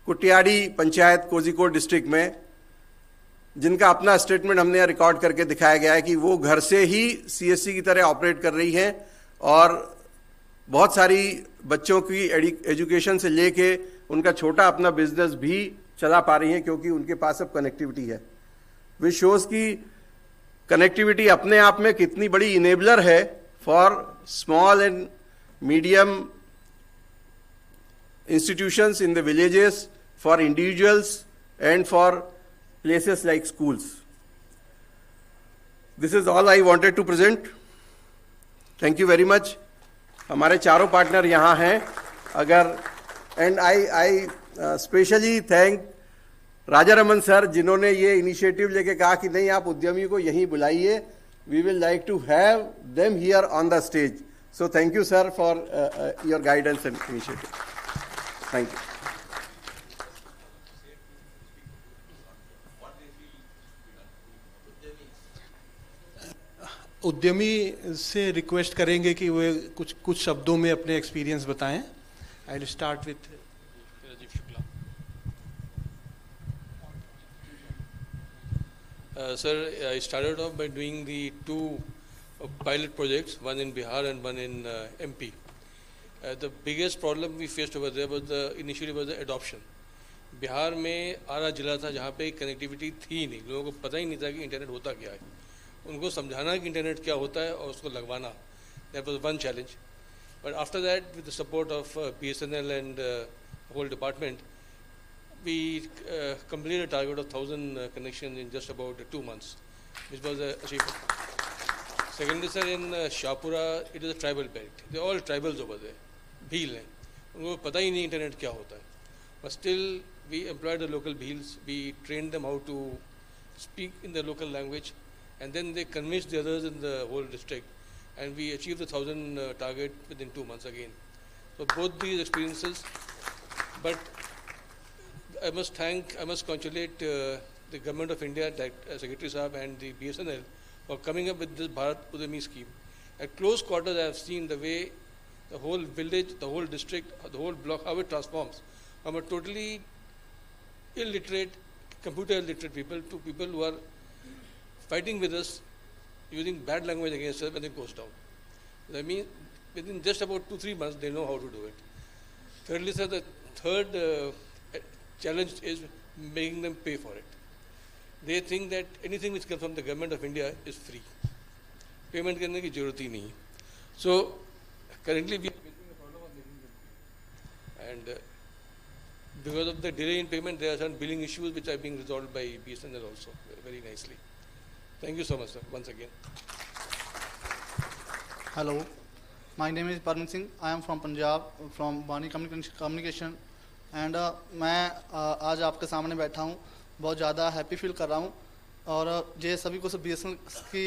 कुटियाड़ी पंचायत कोझिकोड डिस्ट्रिक्ट में, जिनका अपना स्टेटमेंट हमने रिकॉर्ड करके दिखाया गया है कि वो घर से ही सीएससी की तरह ऑपरेट कर रही हैं और बहुत सारी बच्चों की एजुकेशन से लेके उनका छोटा अपना बिजनेस भी चला पा रही हैं क्योंकि उनके पास अब कनेक्टिविटी है। विच शोज की कनेक्टिविटी अपने आप में कितनी बड़ी इनेबलर है for small and medium institutions in the villages, for individuals and for places like schools. This is all I wanted to present. Thank you very much. हमारे चारों पार्टनर यहाँ हैं। अगर and I specially thank Rajaraman sir जिन्होंने ये initiative लेके कहा कि नहीं आप उद्यमियों को यहीं बुलाइए, we will like to have them here on the stage. So thank you sir for your guidance and initiative. Thank you. उद्यमी से रिक्वेस्ट करेंगे कि वे कुछ शब्दों में अपने एक्सपीरियंस बताएं। I will start with Rajeev Shukla. Sir, I started off by doing the 2 pilot projects, one in Bihar and one in MP. The biggest problem we faced over there was initially was the adoption. Bihar में आरा जिला था जहाँ पे connectivity थी ही नहीं, लोगों को पता ही नहीं था कि इंटरनेट होता क्या है। उनको समझाना कि इंटरनेट क्या होता है और उसको लगवाना, that was one challenge. But after that, with the support of BSNL and whole department, we completed a target of 1,000 connections in just about 2 months, which was an achievement. Secondly, sir, in Shahpura, it is a tribal belt. They're all tribals over there. Bhil हैं, उनको पता ही नहीं internet क्या होता है। But still, we employed the local bheels. We trained them how to speak in the local language, and then they convinced the others in the whole district, and we achieved the 1,000 target within 2 months again. So both these experiences, but I must congratulate the government of India, Secretary Saab and the BSNL for coming up with this Bharat Udami scheme. At close quarters, I have seen the way the whole village, the whole district, the whole block, how it transforms from a totally illiterate, computer illiterate people to people who are fighting with us, using bad language against us when it goes down. I mean, within just about 2-3 months, they know how to do it. Thirdly, sir, the third challenge is making them pay for it. They think that anything which comes from the government of India is free. Payment करने की जरूरत ही नहीं. So currently we are facing a problem of making them pay. And because of the delay in payment, there are some billing issues which are being resolved by BSNL also very nicely. Thank you so much, sir, once again. Hello, my name is Parman Singh. I am from Punjab, from Bani Communication. And मैं आज आपके सामने बैठा हूँ, बहुत ज़्यादा happy feel कर रहा हूँ और ये सभी को सब BSNL की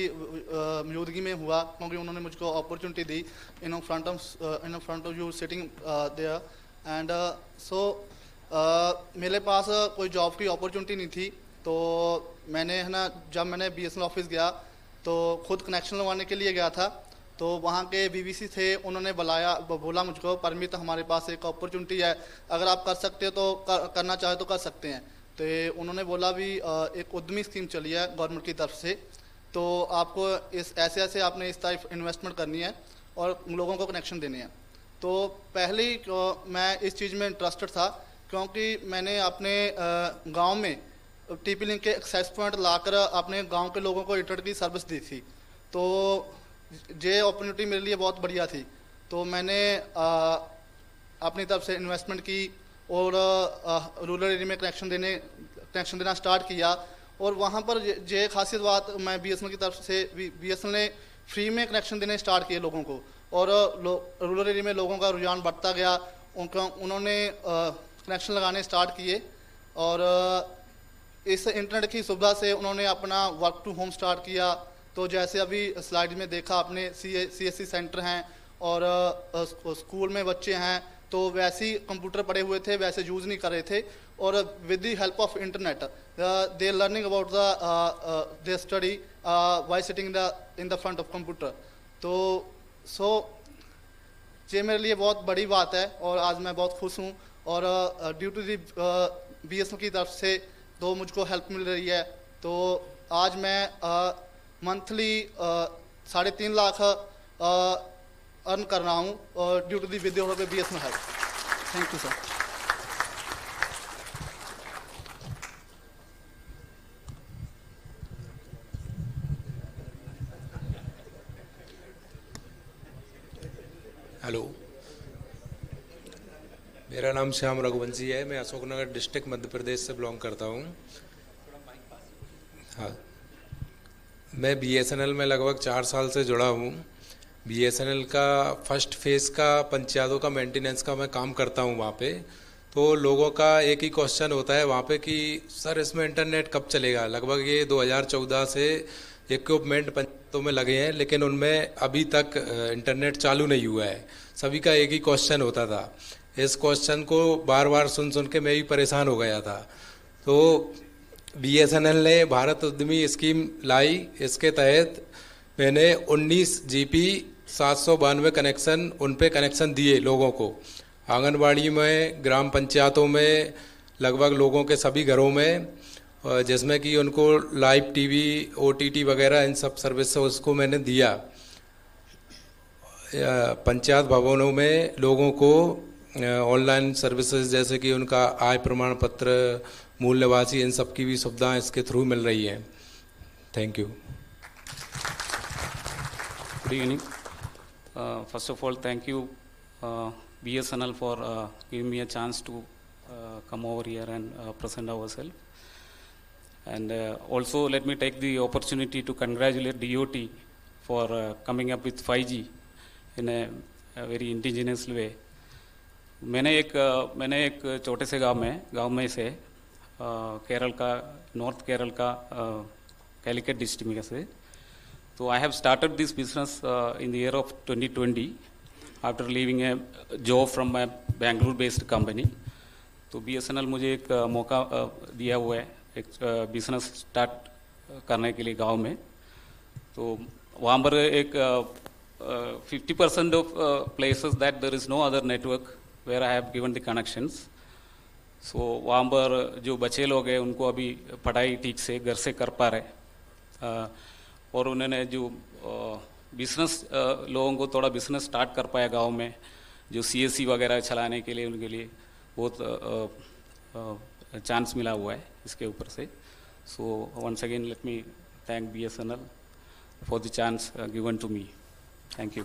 मौजूदगी में हुआ क्योंकि उन्होंने मुझको अपॉर्चुनिटी दी in front of you sitting there and so मेरे पास कोई जॉब की अपॉर्चुनिटी नहीं थी तो मैंने है ना जब मैंने BSNL ऑफिस गया तो खुद कनेक्शन लगवाने के लिए गया था तो वहाँ के BBC थे उन्होंने बोला मुझको परमित हमारे पास एक अपॉर्चुनिटी है अगर आप कर सकते हो तो करना चाहे तो कर सकते हैं तो उन्होंने बोला भी एक उद्यमी स्कीम चली है गवर्नमेंट की तरफ से तो आपको ऐसे आपने इस टाइप इन्वेस्टमेंट करनी है और लोगों को कनेक्शन देने हैं। तो पहले ही मैं इस चीज़ में इंटरेस्टेड था, क्योंकि मैंने अपने गांव में टीपी लिंक के एक्सेस पॉइंट लाकर अपने गांव के लोगों को इंटरनेट की सर्विस दी थी। तो ये अपॉर्चुनिटी मेरे लिए बहुत बढ़िया थी। तो मैंने अपनी तरफ से इन्वेस्टमेंट की और रूरल एरिया में कनेक्शन देना स्टार्ट किया। और वहाँ पर ये खासियत बात, मैं BSNL की तरफ से BSNL ने फ्री में कनेक्शन देने स्टार्ट किए लोगों को, और रूरल एरिया में लोगों का रुझान बढ़ता गया। उन्होंने कनेक्शन लगाने स्टार्ट किए, और इस इंटरनेट की सुविधा से उन्होंने अपना वर्क टू होम स्टार्ट किया। तो जैसे अभी स्लाइड में देखा आपने, CSC सेंटर हैं और स्कूल में बच्चे हैं, तो वैसे ही कंप्यूटर पड़े हुए थे, वैसे यूज़ नहीं कर रहे थे, और with the help of internet they learning about they study by sitting in the front of computer. तो ये मेरे लिए बहुत बड़ी बात है, और आज मैं बहुत खुश हूँ। और ड्यू टू दी BSNL की तरफ से तो मुझको हेल्प मिल रही है। तो आज मैं मंथली 3.5 लाख अर्न कर रहा हूँ due to the video of BSNL help. Thank you sir. Hello, मेरा नाम श्याम रघुवंशी है। मैं अशोकनगर डिस्ट्रिक्ट मध्य प्रदेश से बिलोंग करता हूँ। हाँ, मैं BSNL में लगभग 4 साल से जुड़ा हूँ। BSNL का फर्स्ट फेज़ का पंचायतों का मेंटेनेंस का मैं काम करता हूँ वहाँ पे। तो लोगों का एक ही क्वेश्चन होता है वहाँ पे कि सर इसमें इंटरनेट कब चलेगा। लगभग ये 2014 से इक्विपमेंट पंचायतों में लगे हैं, लेकिन उनमें अभी तक इंटरनेट चालू नहीं हुआ है। सभी का एक ही क्वेश्चन होता था। इस क्वेश्चन को बार बार सुन के मैं भी परेशान हो गया था। तो BSNL ने भारत उद्यमी स्कीम लाई। इसके तहत मैंने 19 GP 792 कनेक्शन उन पे कनेक्शन दिए लोगों को। आंगनबाड़ी में, ग्राम पंचायतों में, लगभग लोगों के सभी घरों में, जिसमें कि उनको लाइव TV, OTT वगैरह इन सब सर्विस उसको मैंने दिया। पंचायत भवनों में लोगों को ऑनलाइन सर्विसेज जैसे कि उनका आय प्रमाण पत्र, मूल निवासी, इन सब की भी सुविधाएं इसके थ्रू मिल रही हैं। Thank you. Good evening. First of all, thank you BSNL for giving me a chance to come over here and present ourselves. And also let me take the opportunity to congratulate DOT for coming up with 5G in a very indigenous way. मैंने एक छोटे से गांव में से केरल का, north Kerala का Calicut district में से। So I have started this business in the year of 2020 after leaving a job from my Bangalore-based company. तो BSNL मुझे एक मौका दिया हुआ है एक बिजनेस स्टार्ट करने के लिए गांव में। तो वहाँ पर एक 50% of places that there is no other network where I have given the connections. So वहाँ पर जो बच्चे लोग हैं उनको अभी पढ़ाई ठीक से घर से कर पा रहे, और उन्होंने जो बिजनेस लोगों को थोड़ा बिजनेस स्टार्ट कर पाया गांव में, जो CSC वगैरह चलाने के लिए उनके लिए बहुत चांस मिला हुआ है इसके ऊपर से। So once again let me thank BSNL for the chance given to me. Thank you.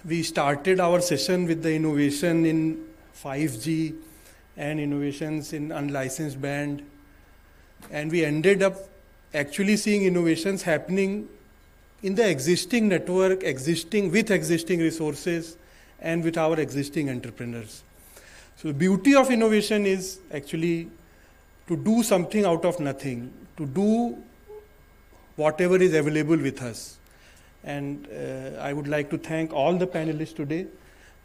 We started our session with the innovation in 5G and innovations in unlicensed band, and we ended up actually seeing innovations happening in the existing network, with existing resources and with our existing entrepreneurs. So the beauty of innovation is actually to do something out of nothing, to do whatever is available with us. And I would like to thank all the panelists today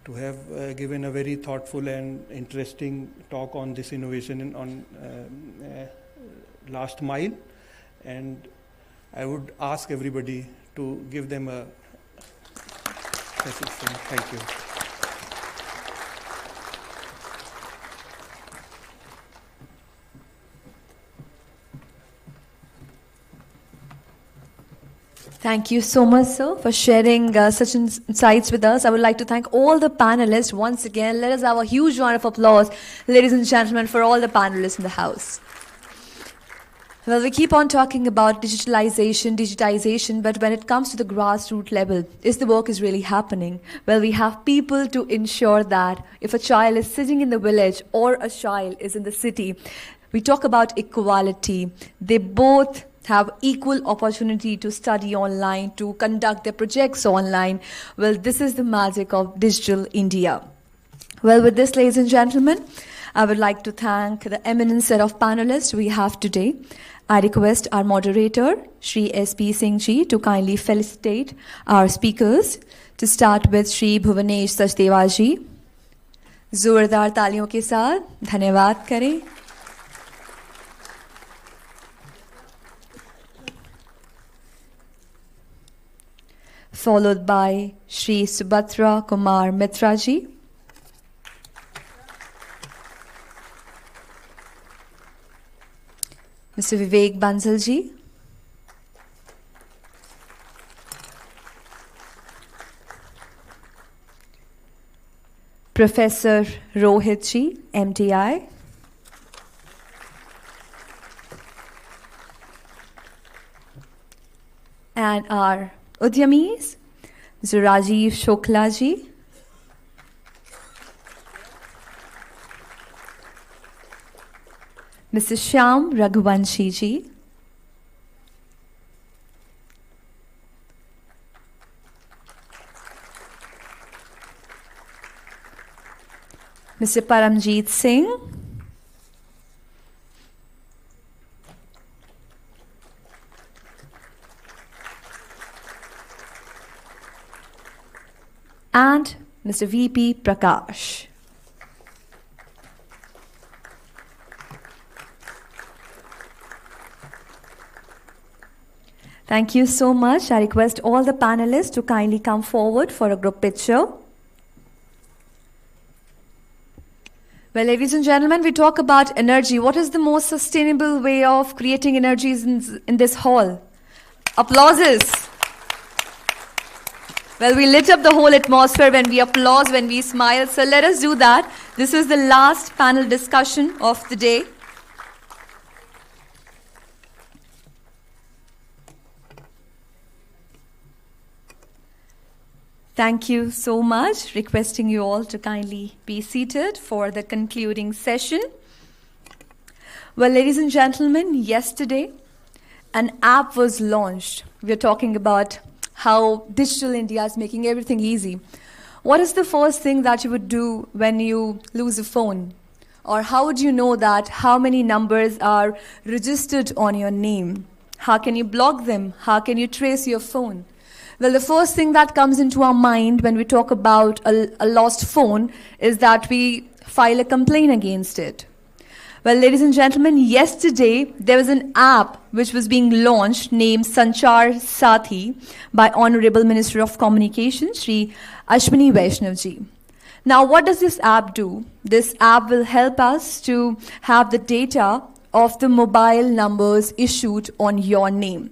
to have given a very thoughtful and interesting talk on this innovation on last mile. And I would ask everybody to give them a thank you. Thank you so much, sir, for sharing such insights with us. I would like to thank all the panelists once again. Let us have a huge round of applause, ladies and gentlemen, for all the panelists in the house. Well, we keep on talking about digitization, but when it comes to the grassroots level, is the work is really happening? Well, we have people to ensure that if a child is sitting in the village or a child is in the city, we talk about equality. They both have equal opportunity to study online, to conduct their projects online. Well, this is the magic of digital India. Well, with this, ladies and gentlemen, I would like to thank the eminent set of panelists we have today. I request our moderator, Shri S.P. Singh Ji, to kindly felicitate our speakers. To start with Shri Bhuvanesh Sachdeva Ji. जोरदार तालियों के साथ धन्यवाद करें. Followed by Shri Subhatra Kumar Mitra Ji. Mr. Vivek Bansal Ji. Professor Rohit Ji, MTI. And our Udyamis, Mr. Rajiv Shokla Ji. Mr. Shyam Raghuvanshi Ji. Mr. Paramjeet Singh. And Mr. V.P. Prakash. Thank you so much. I request all the panelists to kindly come forward for a group picture. Well, ladies and gentlemen, we talk about energy. What is the most sustainable way of creating energies in this hall? Applauses. Well, we lit up the whole atmosphere when we applaud, when we smile. So let us do that. This is the last panel discussion of the day. Thank you so much. Requesting you all to kindly be seated for the concluding session. Well, ladies and gentlemen, yesterday an app was launched. We are talking about how digital India is making everything easy. What is the first thing that you would do when you lose a phone? Or how would you know that how many numbers are registered on your name? How can you block them? How can you trace your phone? Well, the first thing that comes into our mind when we talk about a lost phone is that we file a complaint against it. Well, ladies and gentlemen, yesterday there was an app which was being launched named Sanchar Sathi by Honorable Minister of Communication, Shri Ashwini Vaishnav Ji. Now, what does this app do? This app will help us to have the data of the mobile numbers issued on your name.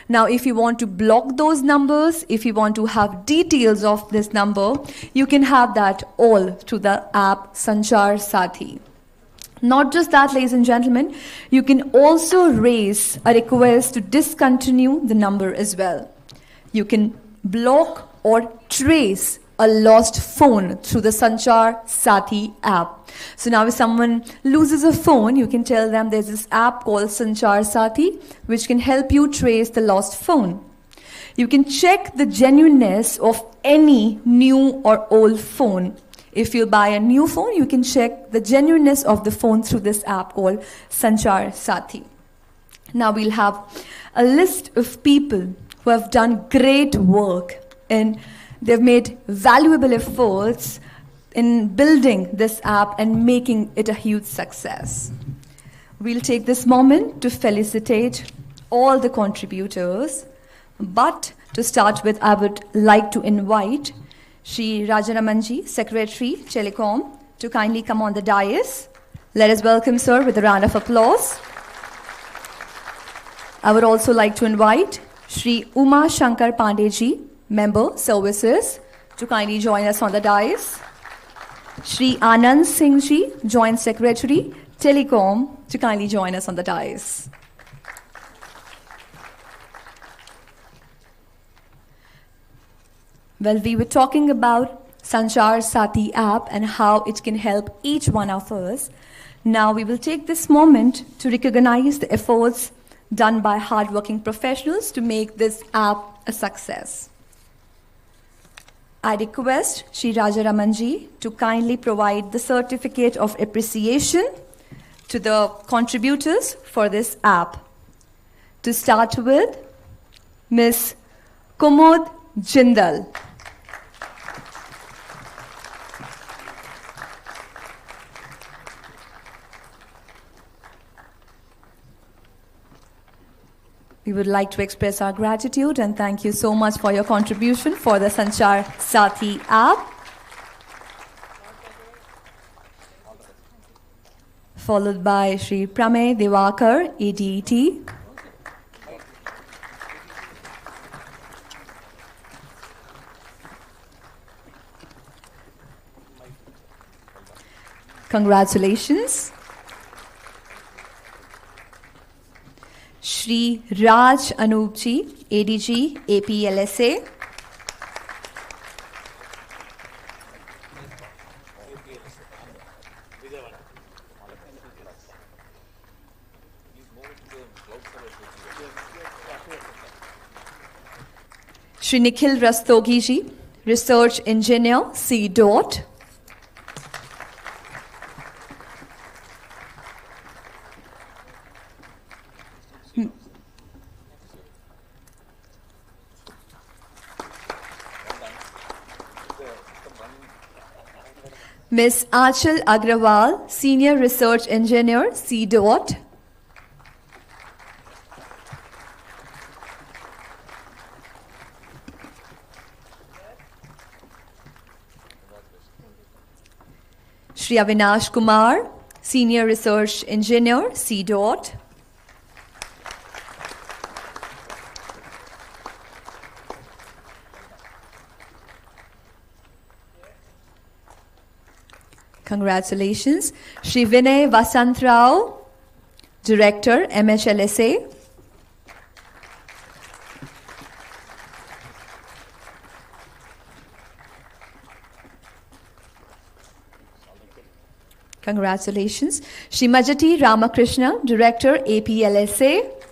Now, if you want to block those numbers, if you want to have details of this number, you can have that all through the app Sanchar Sathi. Not just that, ladies and gentlemen, you can also raise a request to discontinue the number as well. You can block or trace a lost phone through the Sanchar Sathi app. So now if someone loses a phone, you can tell them there's this app called Sanchar Sathi, which can help you trace the lost phone. You can check the genuineness of any new or old phone. If you buy a new phone, you can check the genuineness of the phone through this app called Sanchar Sathi. Now we'll have a list of people who have done great work and they've made valuable efforts in building this app and making it a huge success. We'll take this moment to felicitate all the contributors. But to start with, I would like to invite Shri Rajaramanji, Secretary, Telecom, to kindly come on the dais. Let us welcome sir with a round of applause. I would also like to invite Shri Uma Shankar Pandeji, Member Services, to kindly join us on the dais. Shri Anand Singh Ji, Joint Secretary, Telecom, to kindly join us on the dais. Well, we were talking about Sanchar Sati app and how it can help each one of us. Now we will take this moment to recognize the efforts done by hardworking professionals to make this app a success. I request Shri Rajaramanji to kindly provide the certificate of appreciation to the contributors for this app. To start with, Ms. Kumud Jindal. We would like to express our gratitude and thank you so much for your contribution for the Sanchar Sati app. Followed by Shri Pramay Devakar, ADET. Congratulations. Shri Raj Anoopji, ADG, APLSA. Shri Nikhil Rastogi ji, Research Engineer, C. Ms. Achal Agrawal, Senior Research Engineer, C. Shri Avinash Kumar, Senior Research Engineer, C. Congratulations. Shri Vinay Vasantrao, Director, MHLSA. Congratulations. Shri Majati Ramakrishna, Director, APLSA.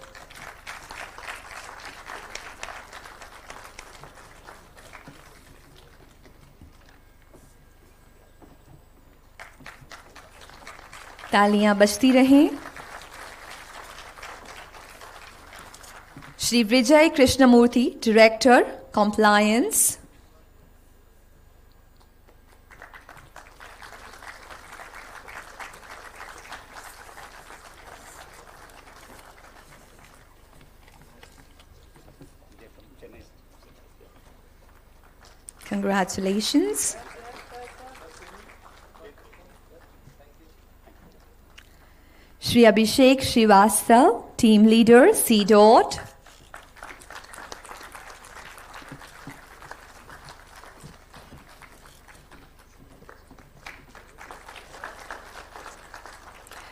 तालियां बजती रहें. Shri Vijay Krishnamurthy, Director, Compliance. Congratulations. Shri Abhishek Srivastav, Team Leader, C.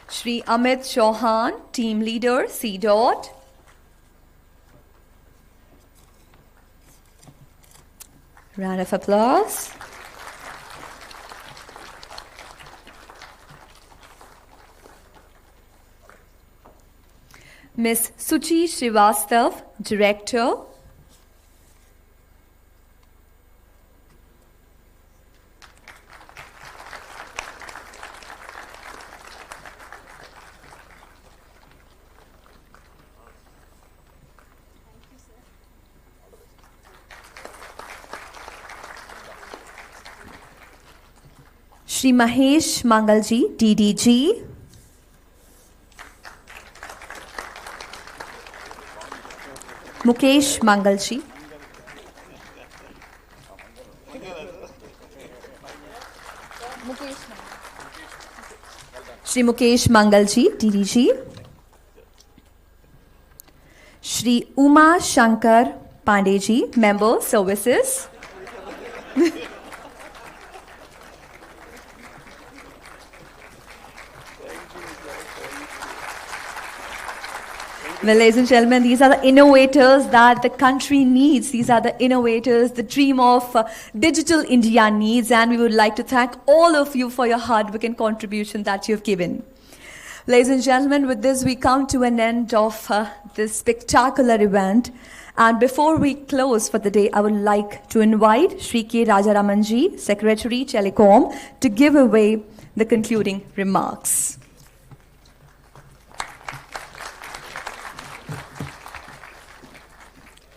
Shri Amit Chauhan, Team Leader, C. Round of applause. Ms. Suchi Srivastav, Director. Shri Mahesh Mangalji, DDG. Mukesh Mangalji. Shri Mukesh Mangalji, DDG. Shri Shri Uma Shankar Pandeji, Member Services. Well, ladies and gentlemen, these are the innovators that the country needs. These are the innovators the dream of digital India needs. And we would like to thank all of you for your hard work and contribution that you've given. Ladies and gentlemen, with this, we come to an end of this spectacular event. And before we close for the day, I would like to invite Shri K. Rajaramanji, Secretary, Telecom, to give away the concluding remarks.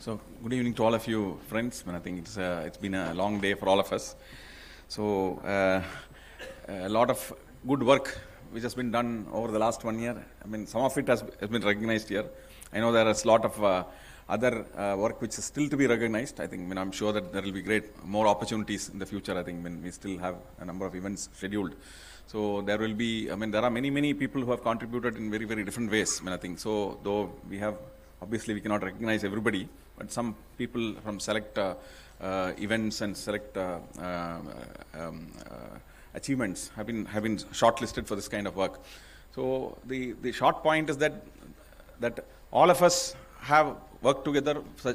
So, good evening to all of you, friends. I think it's been a long day for all of us. So, a lot of good work which has been done over the last 1 year. I mean, some of it has been recognized here. I know there is a lot of other work which is still to be recognized. I think, I'm sure that there will be more opportunities in the future. I think we still have a number of events scheduled. So there will be, there are many people who have contributed in very, very different ways. I think so. Though we have, obviously, we cannot recognize everybody, but some people from select events and select achievements have been shortlisted for this kind of work. So the short point is that all of us have worked together to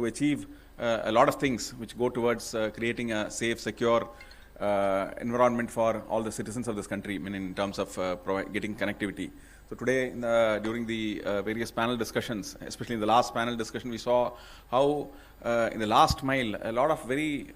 achieve a lot of things which go towards creating a safe, secure environment for all the citizens of this country. In terms of getting connectivity. So today, during the various panel discussions, especially in the last panel discussion, we saw how in the last mile, a lot of very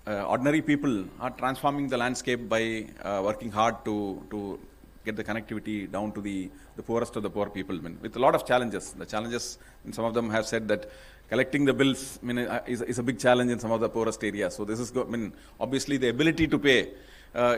ordinary people are transforming the landscape by working hard to get the connectivity down to the poorest of the poor people, with a lot of challenges. The challenges, and some of them have said that collecting the bills is a big challenge in some of the poorest areas. So this is, obviously the ability to pay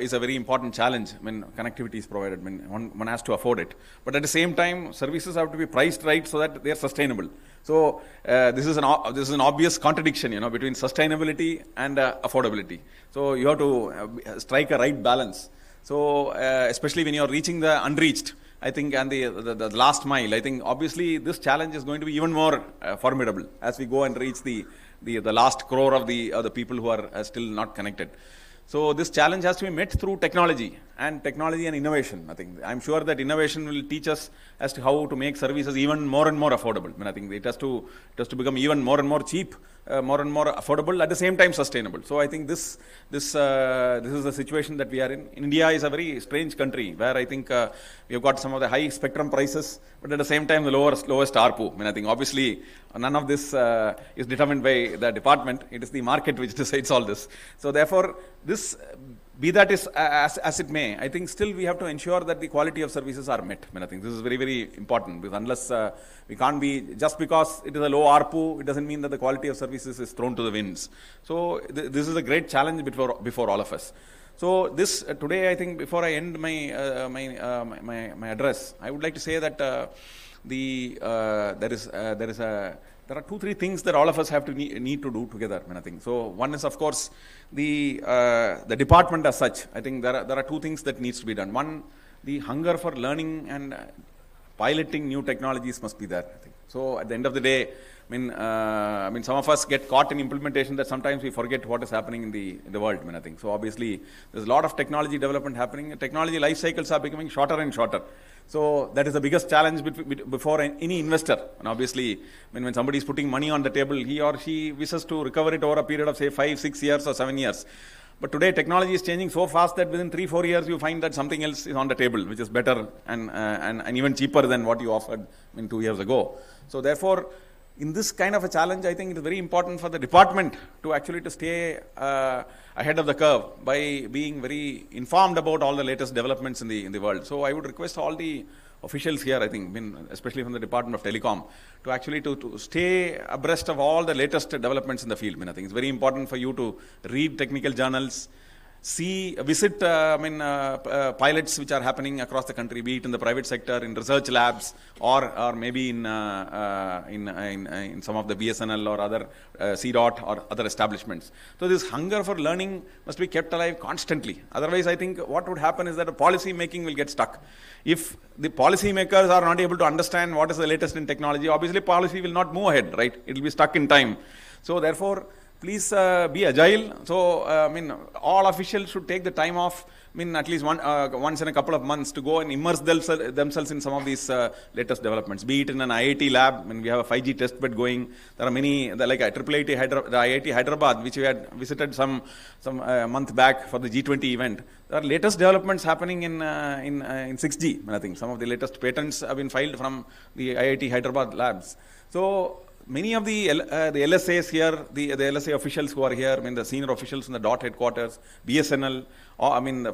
is a very important challenge when connectivity is provided. One has to afford it. But at the same time, services have to be priced right so that they are sustainable. So this is an obvious contradiction, between sustainability and affordability. So you have to strike a right balance. So especially when you are reaching the unreached, I think, and the last mile, I think obviously this challenge is going to be even more formidable as we go and reach the last crore of the people who are still not connected. So this challenge has to be met through technology and innovation. I think I'm sure that innovation will teach us as to how to make services even more and more affordable. I think it has to become even more and more cheap, more and more affordable, at the same time sustainable. So I think this is the situation that we are in. India is a very strange country where I think we have got some of the high spectrum prices, but at the same time the lowest ARPU. I think obviously none of this is determined by the department. It is the market which decides all this. So therefore, this, be that is as it may, I think still we have to ensure that the quality of services are met. I think this is very, very important, because unless we can't be, just because it is a low ARPU, it doesn't mean that the quality of services is thrown to the winds. So this is a great challenge before all of us. So this today, I think, before I end my address, I would like to say that there are 2-3 things that all of us have to need to do together. I think so. One is, of course, the department as such. I think there are 2 things that needs to be done. One, the hunger for learning and piloting new technologies must be there. I think so. At the end of the day, some of us get caught in implementation that sometimes we forget what is happening in the world. I think so. Obviously, there's a lot of technology development happening. Technology life cycles are becoming shorter and shorter. So that is the biggest challenge before any investor. And obviously, when somebody is putting money on the table, he or she wishes to recover it over a period of, say, 5, 6 years or 7 years. But today, technology is changing so fast that within 3, 4 years, you find that something else is on the table, which is better and even cheaper than what you offered 2 years ago. So therefore, in this kind of a challenge, I think it is very important for the department to stay ahead of the curve by being very informed about all the latest developments in the world. So I would request all the officials here, I think, especially from the Department of Telecom, to stay abreast of all the latest developments in the field. I think it's very important for you to read technical journals, visit pilots which are happening across the country, be it in the private sector, in research labs, or maybe in some of the BSNL or other CDOT or other establishments. So this hunger for learning must be kept alive constantly. Otherwise, I think what would happen is that the policy making will get stuck. If the policy makers are not able to understand what is the latest in technology, obviously policy will not move ahead, right? It will be stuck in time. So therefore, please be agile. So, all officials should take the time off, at least once in a couple of months to go and immerse themselves in some of these latest developments. Be it in an IIT lab, we have a 5G test bed going. There are many, like the IIT Hyderabad, which we had visited some month back for the G20 event. There are latest developments happening in 6G. I think some of the latest patents have been filed from the IIT Hyderabad labs. So, many of the LSAs here, the LSA officials who are here, the senior officials in the DOT headquarters, BSNL,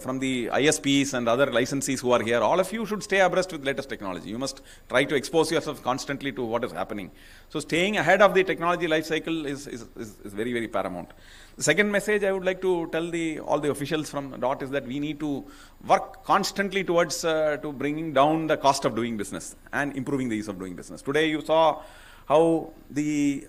from the ISPs and other licensees who are here, all of you should stay abreast with latest technology. You must try to expose yourself constantly to what is happening. So staying ahead of the technology life cycle is very, very paramount. The second message I would like to tell all the officials from DOT is that we need to work constantly towards to bringing down the cost of doing business and improving the ease of doing business. Today you saw how the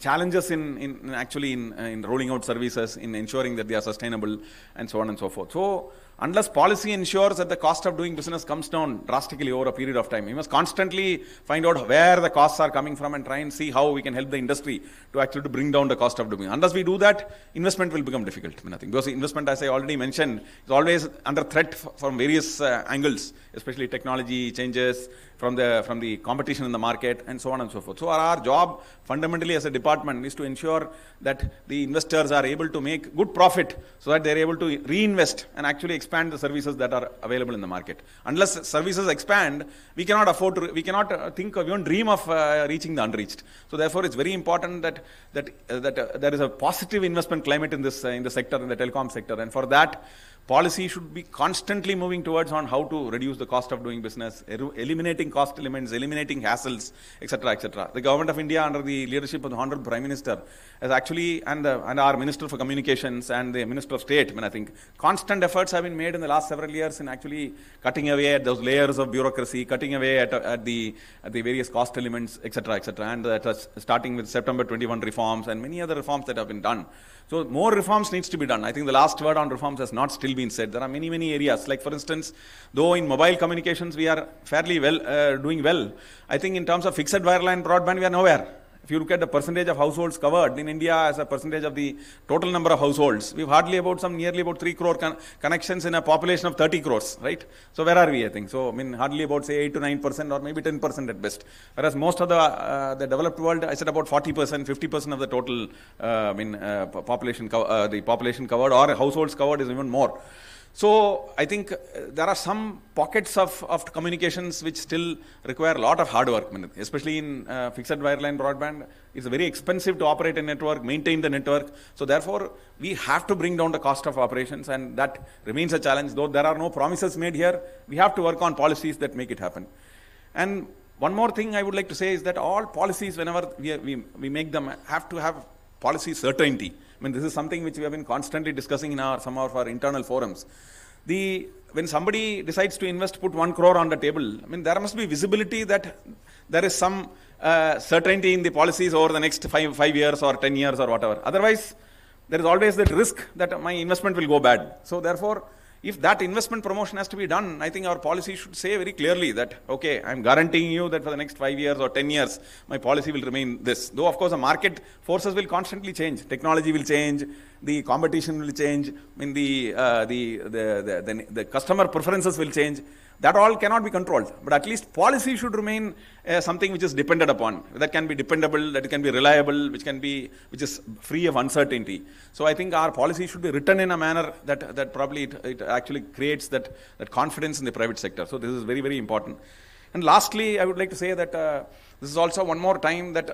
challenges in rolling out services, in ensuring that they are sustainable, and so on and so forth. So unless policy ensures that the cost of doing business comes down drastically over a period of time, we must constantly find out where the costs are coming from and try and see how we can help the industry to actually bring down the cost of doing. Unless we do that, investment will become difficult. Because investment, as I already mentioned, is always under threat from various angles, especially technology changes, from the competition in the market, and so on and so forth. So our job fundamentally as a department is to ensure that the investors are able to make good profit so that they are able to reinvest and actually expand the services that are available in the market. Unless services expand, we cannot afford to, we cannot think of, even dream of reaching the unreached. So therefore, it's very important that there is a positive investment climate in the sector, in the telecom sector, and for that, policy should be constantly moving towards on how to reduce the cost of doing business, eliminating cost elements, eliminating hassles, etc., etc. The government of India, under the leadership of the Honorable Prime Minister, has actually, and our Minister for Communications and the Minister of State, I think, constant efforts have been made in the last several years in actually cutting away at those layers of bureaucracy, cutting away at the various cost elements, etc., etc. And that was starting with September 21 reforms and many other reforms that have been done. So more reforms needs to be done. I think the last word on reforms has not still been said. There are many, many areas. Like for instance, though in mobile communications we are fairly doing well, I think in terms of fixed wireline broadband we are nowhere. If you look at the percentage of households covered in India as a percentage of the total number of households, we've nearly about 3 crore connections in a population of 30 crores, right? So where are we, I think? So, hardly about say 8 to 9% or maybe 10% at best. Whereas most of the developed world, I said about 40%, 50% of the total population covered or households covered is even more. So I think there are some pockets of communications which still require a lot of hard work, especially in fixed wireline broadband. It's very expensive to operate a network, maintain the network. So therefore, we have to bring down the cost of operations, and that remains a challenge. Though there are no promises made here, we have to work on policies that make it happen. And one more thing I would like to say is that all policies, whenever we make them, have to have policy certainty. This is something which we have been constantly discussing in some of our internal forums. When somebody decides to invest, put 1 crore on the table, there must be visibility that there is some certainty in the policies over the next 5 years or 10 years or whatever. Otherwise, there is always that risk that my investment will go bad. So therefore, if that investment promotion has to be done, I think our policy should say very clearly that, okay, I'm guaranteeing you that for the next 5 years or 10 years, my policy will remain this. Though, of course, the market forces will constantly change. Technology will change, the competition will change, the customer preferences will change. That all cannot be controlled. But at least policy should remain something which is depended upon, that can be dependable, that can be reliable, which is free of uncertainty. So I think our policy should be written in a manner that probably it actually creates that confidence in the private sector. So this is very, very important. And lastly, I would like to say that this is also one more time that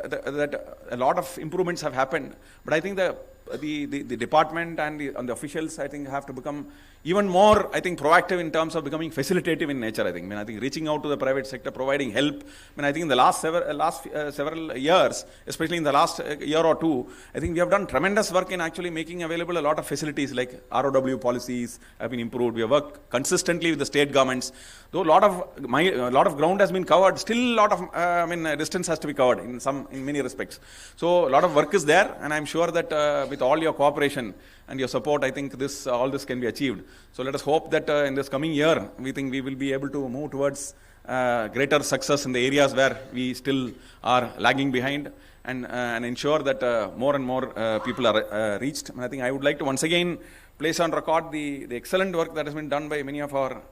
a lot of improvements have happened. But I think the the department and the officials, I think, have to become even more, I think, proactive in terms of becoming facilitative in nature, I think. I mean, I think reaching out to the private sector, providing help. I mean, I think in the last several years, especially in the last year or two, I think we have done tremendous work in actually making available a lot of facilities, like ROW policies have been improved. We have worked consistently with the state governments. Though a lot of ground has been covered, still a lot of distance has to be covered in many respects. So a lot of work is there, and I'm sure that with all your cooperation and your support, I think all this can be achieved. So let us hope that in this coming year, we think we will be able to move towards greater success in the areas where we still are lagging behind, and ensure that more and more people are reached. And I think I would like to once again place on record the excellent work that has been done by many of our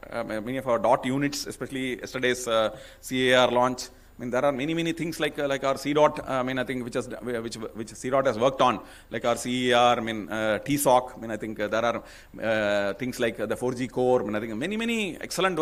DOT units, especially yesterday's CAR launch. I mean, there are many things like our CDOT. I mean, I think which CDOT has worked on, like our CER. I mean, TSOC. I mean, I think there are things like the 4G core. I mean, I think many excellent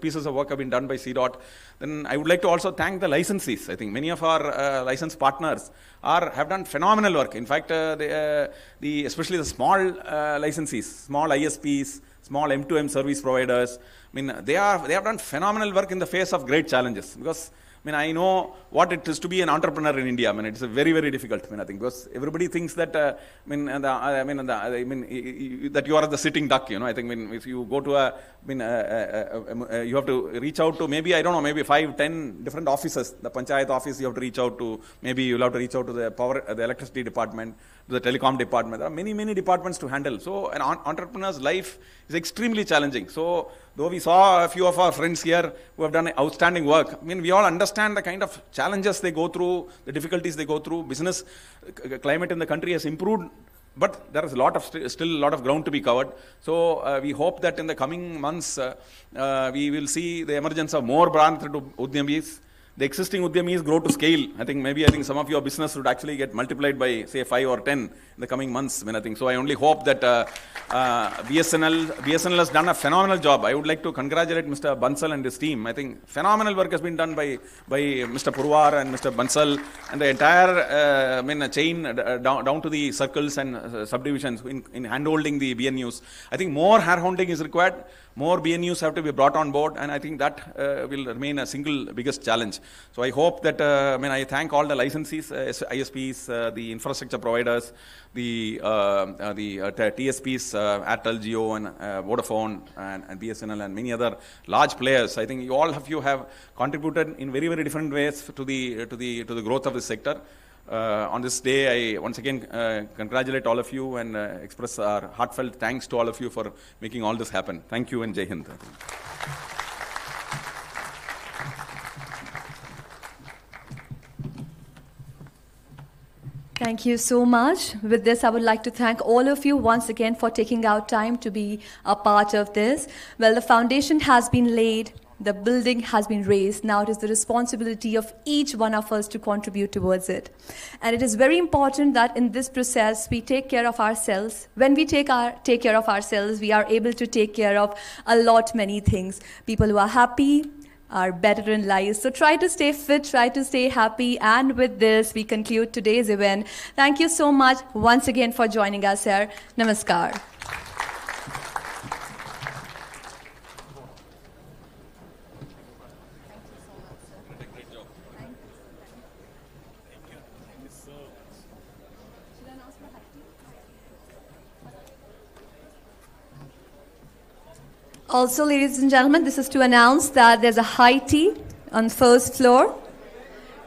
pieces of work have been done by CDOT. Then I would like to also thank the licensees. I think many of our license partners have done phenomenal work. In fact, especially the small licensees, small ISPs, small M2M service providers. I mean, they have done phenomenal work in the face of great challenges, because I mean, I know what it is to be an entrepreneur in India. I mean, it's very difficult. I mean, I think because everybody thinks that that you are the sitting duck. You know, I think if you go to you have to reach out to maybe 5-10 different offices. The panchayat office you have to reach out to. Maybe you'll have to reach out to the electricity department, to the telecom department. There are many departments to handle. So an entrepreneur's life is extremely challenging. So though we saw a few of our friends here who have done outstanding work, I mean, we all understand the kind of challenges they go through, the difficulties they go through. Business climate in the country has improved, but there is still a lot of ground to be covered. So we hope that in the coming months we will see the emergence of more branch Udyamis. The existing Udyamis grow to scale. I think some of your business would actually get multiplied by, say, 5 or 10 in the coming months. I mean, I think so. I only hope that BSNL has done a phenomenal job. I would like to congratulate Mr. Bansal and his team. I think phenomenal work has been done by Mr. Purwar and Mr. Bansal and the entire chain down to the circles and subdivisions in handholding the BNUs. I think more handholding is required. More BNUs have to be brought on board, and I think that will remain a single biggest challenge. So I hope that, I thank all the licensees, ISPs, the infrastructure providers, the TSPs, Airtel, Jio, and Vodafone, and BSNL, and many other large players. I think all of you have contributed in very different ways to the growth of this sector. On this day, I once again congratulate all of you and express our heartfelt thanks to all of you for making all this happen. Thank you and Jai Hind. Thank you so much. With this, I would like to thank all of you once again for taking out time to be a part of this. Well, the foundation has been laid. The building has been raised. Now it is the responsibility of each one of us to contribute towards it. And it is very important that in this process, we take care of ourselves. When we take care of ourselves, we are able to take care of many things. People who are happy are better in life. So try to stay fit, try to stay happy. And with this, we conclude today's event. Thank you so much once again for joining us here. Namaskar. Also, ladies and gentlemen, this is to announce that there's a high tea on first floor.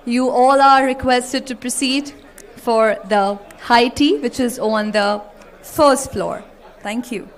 You all are requested to proceed for the high tea, which is on the first floor. Thank you.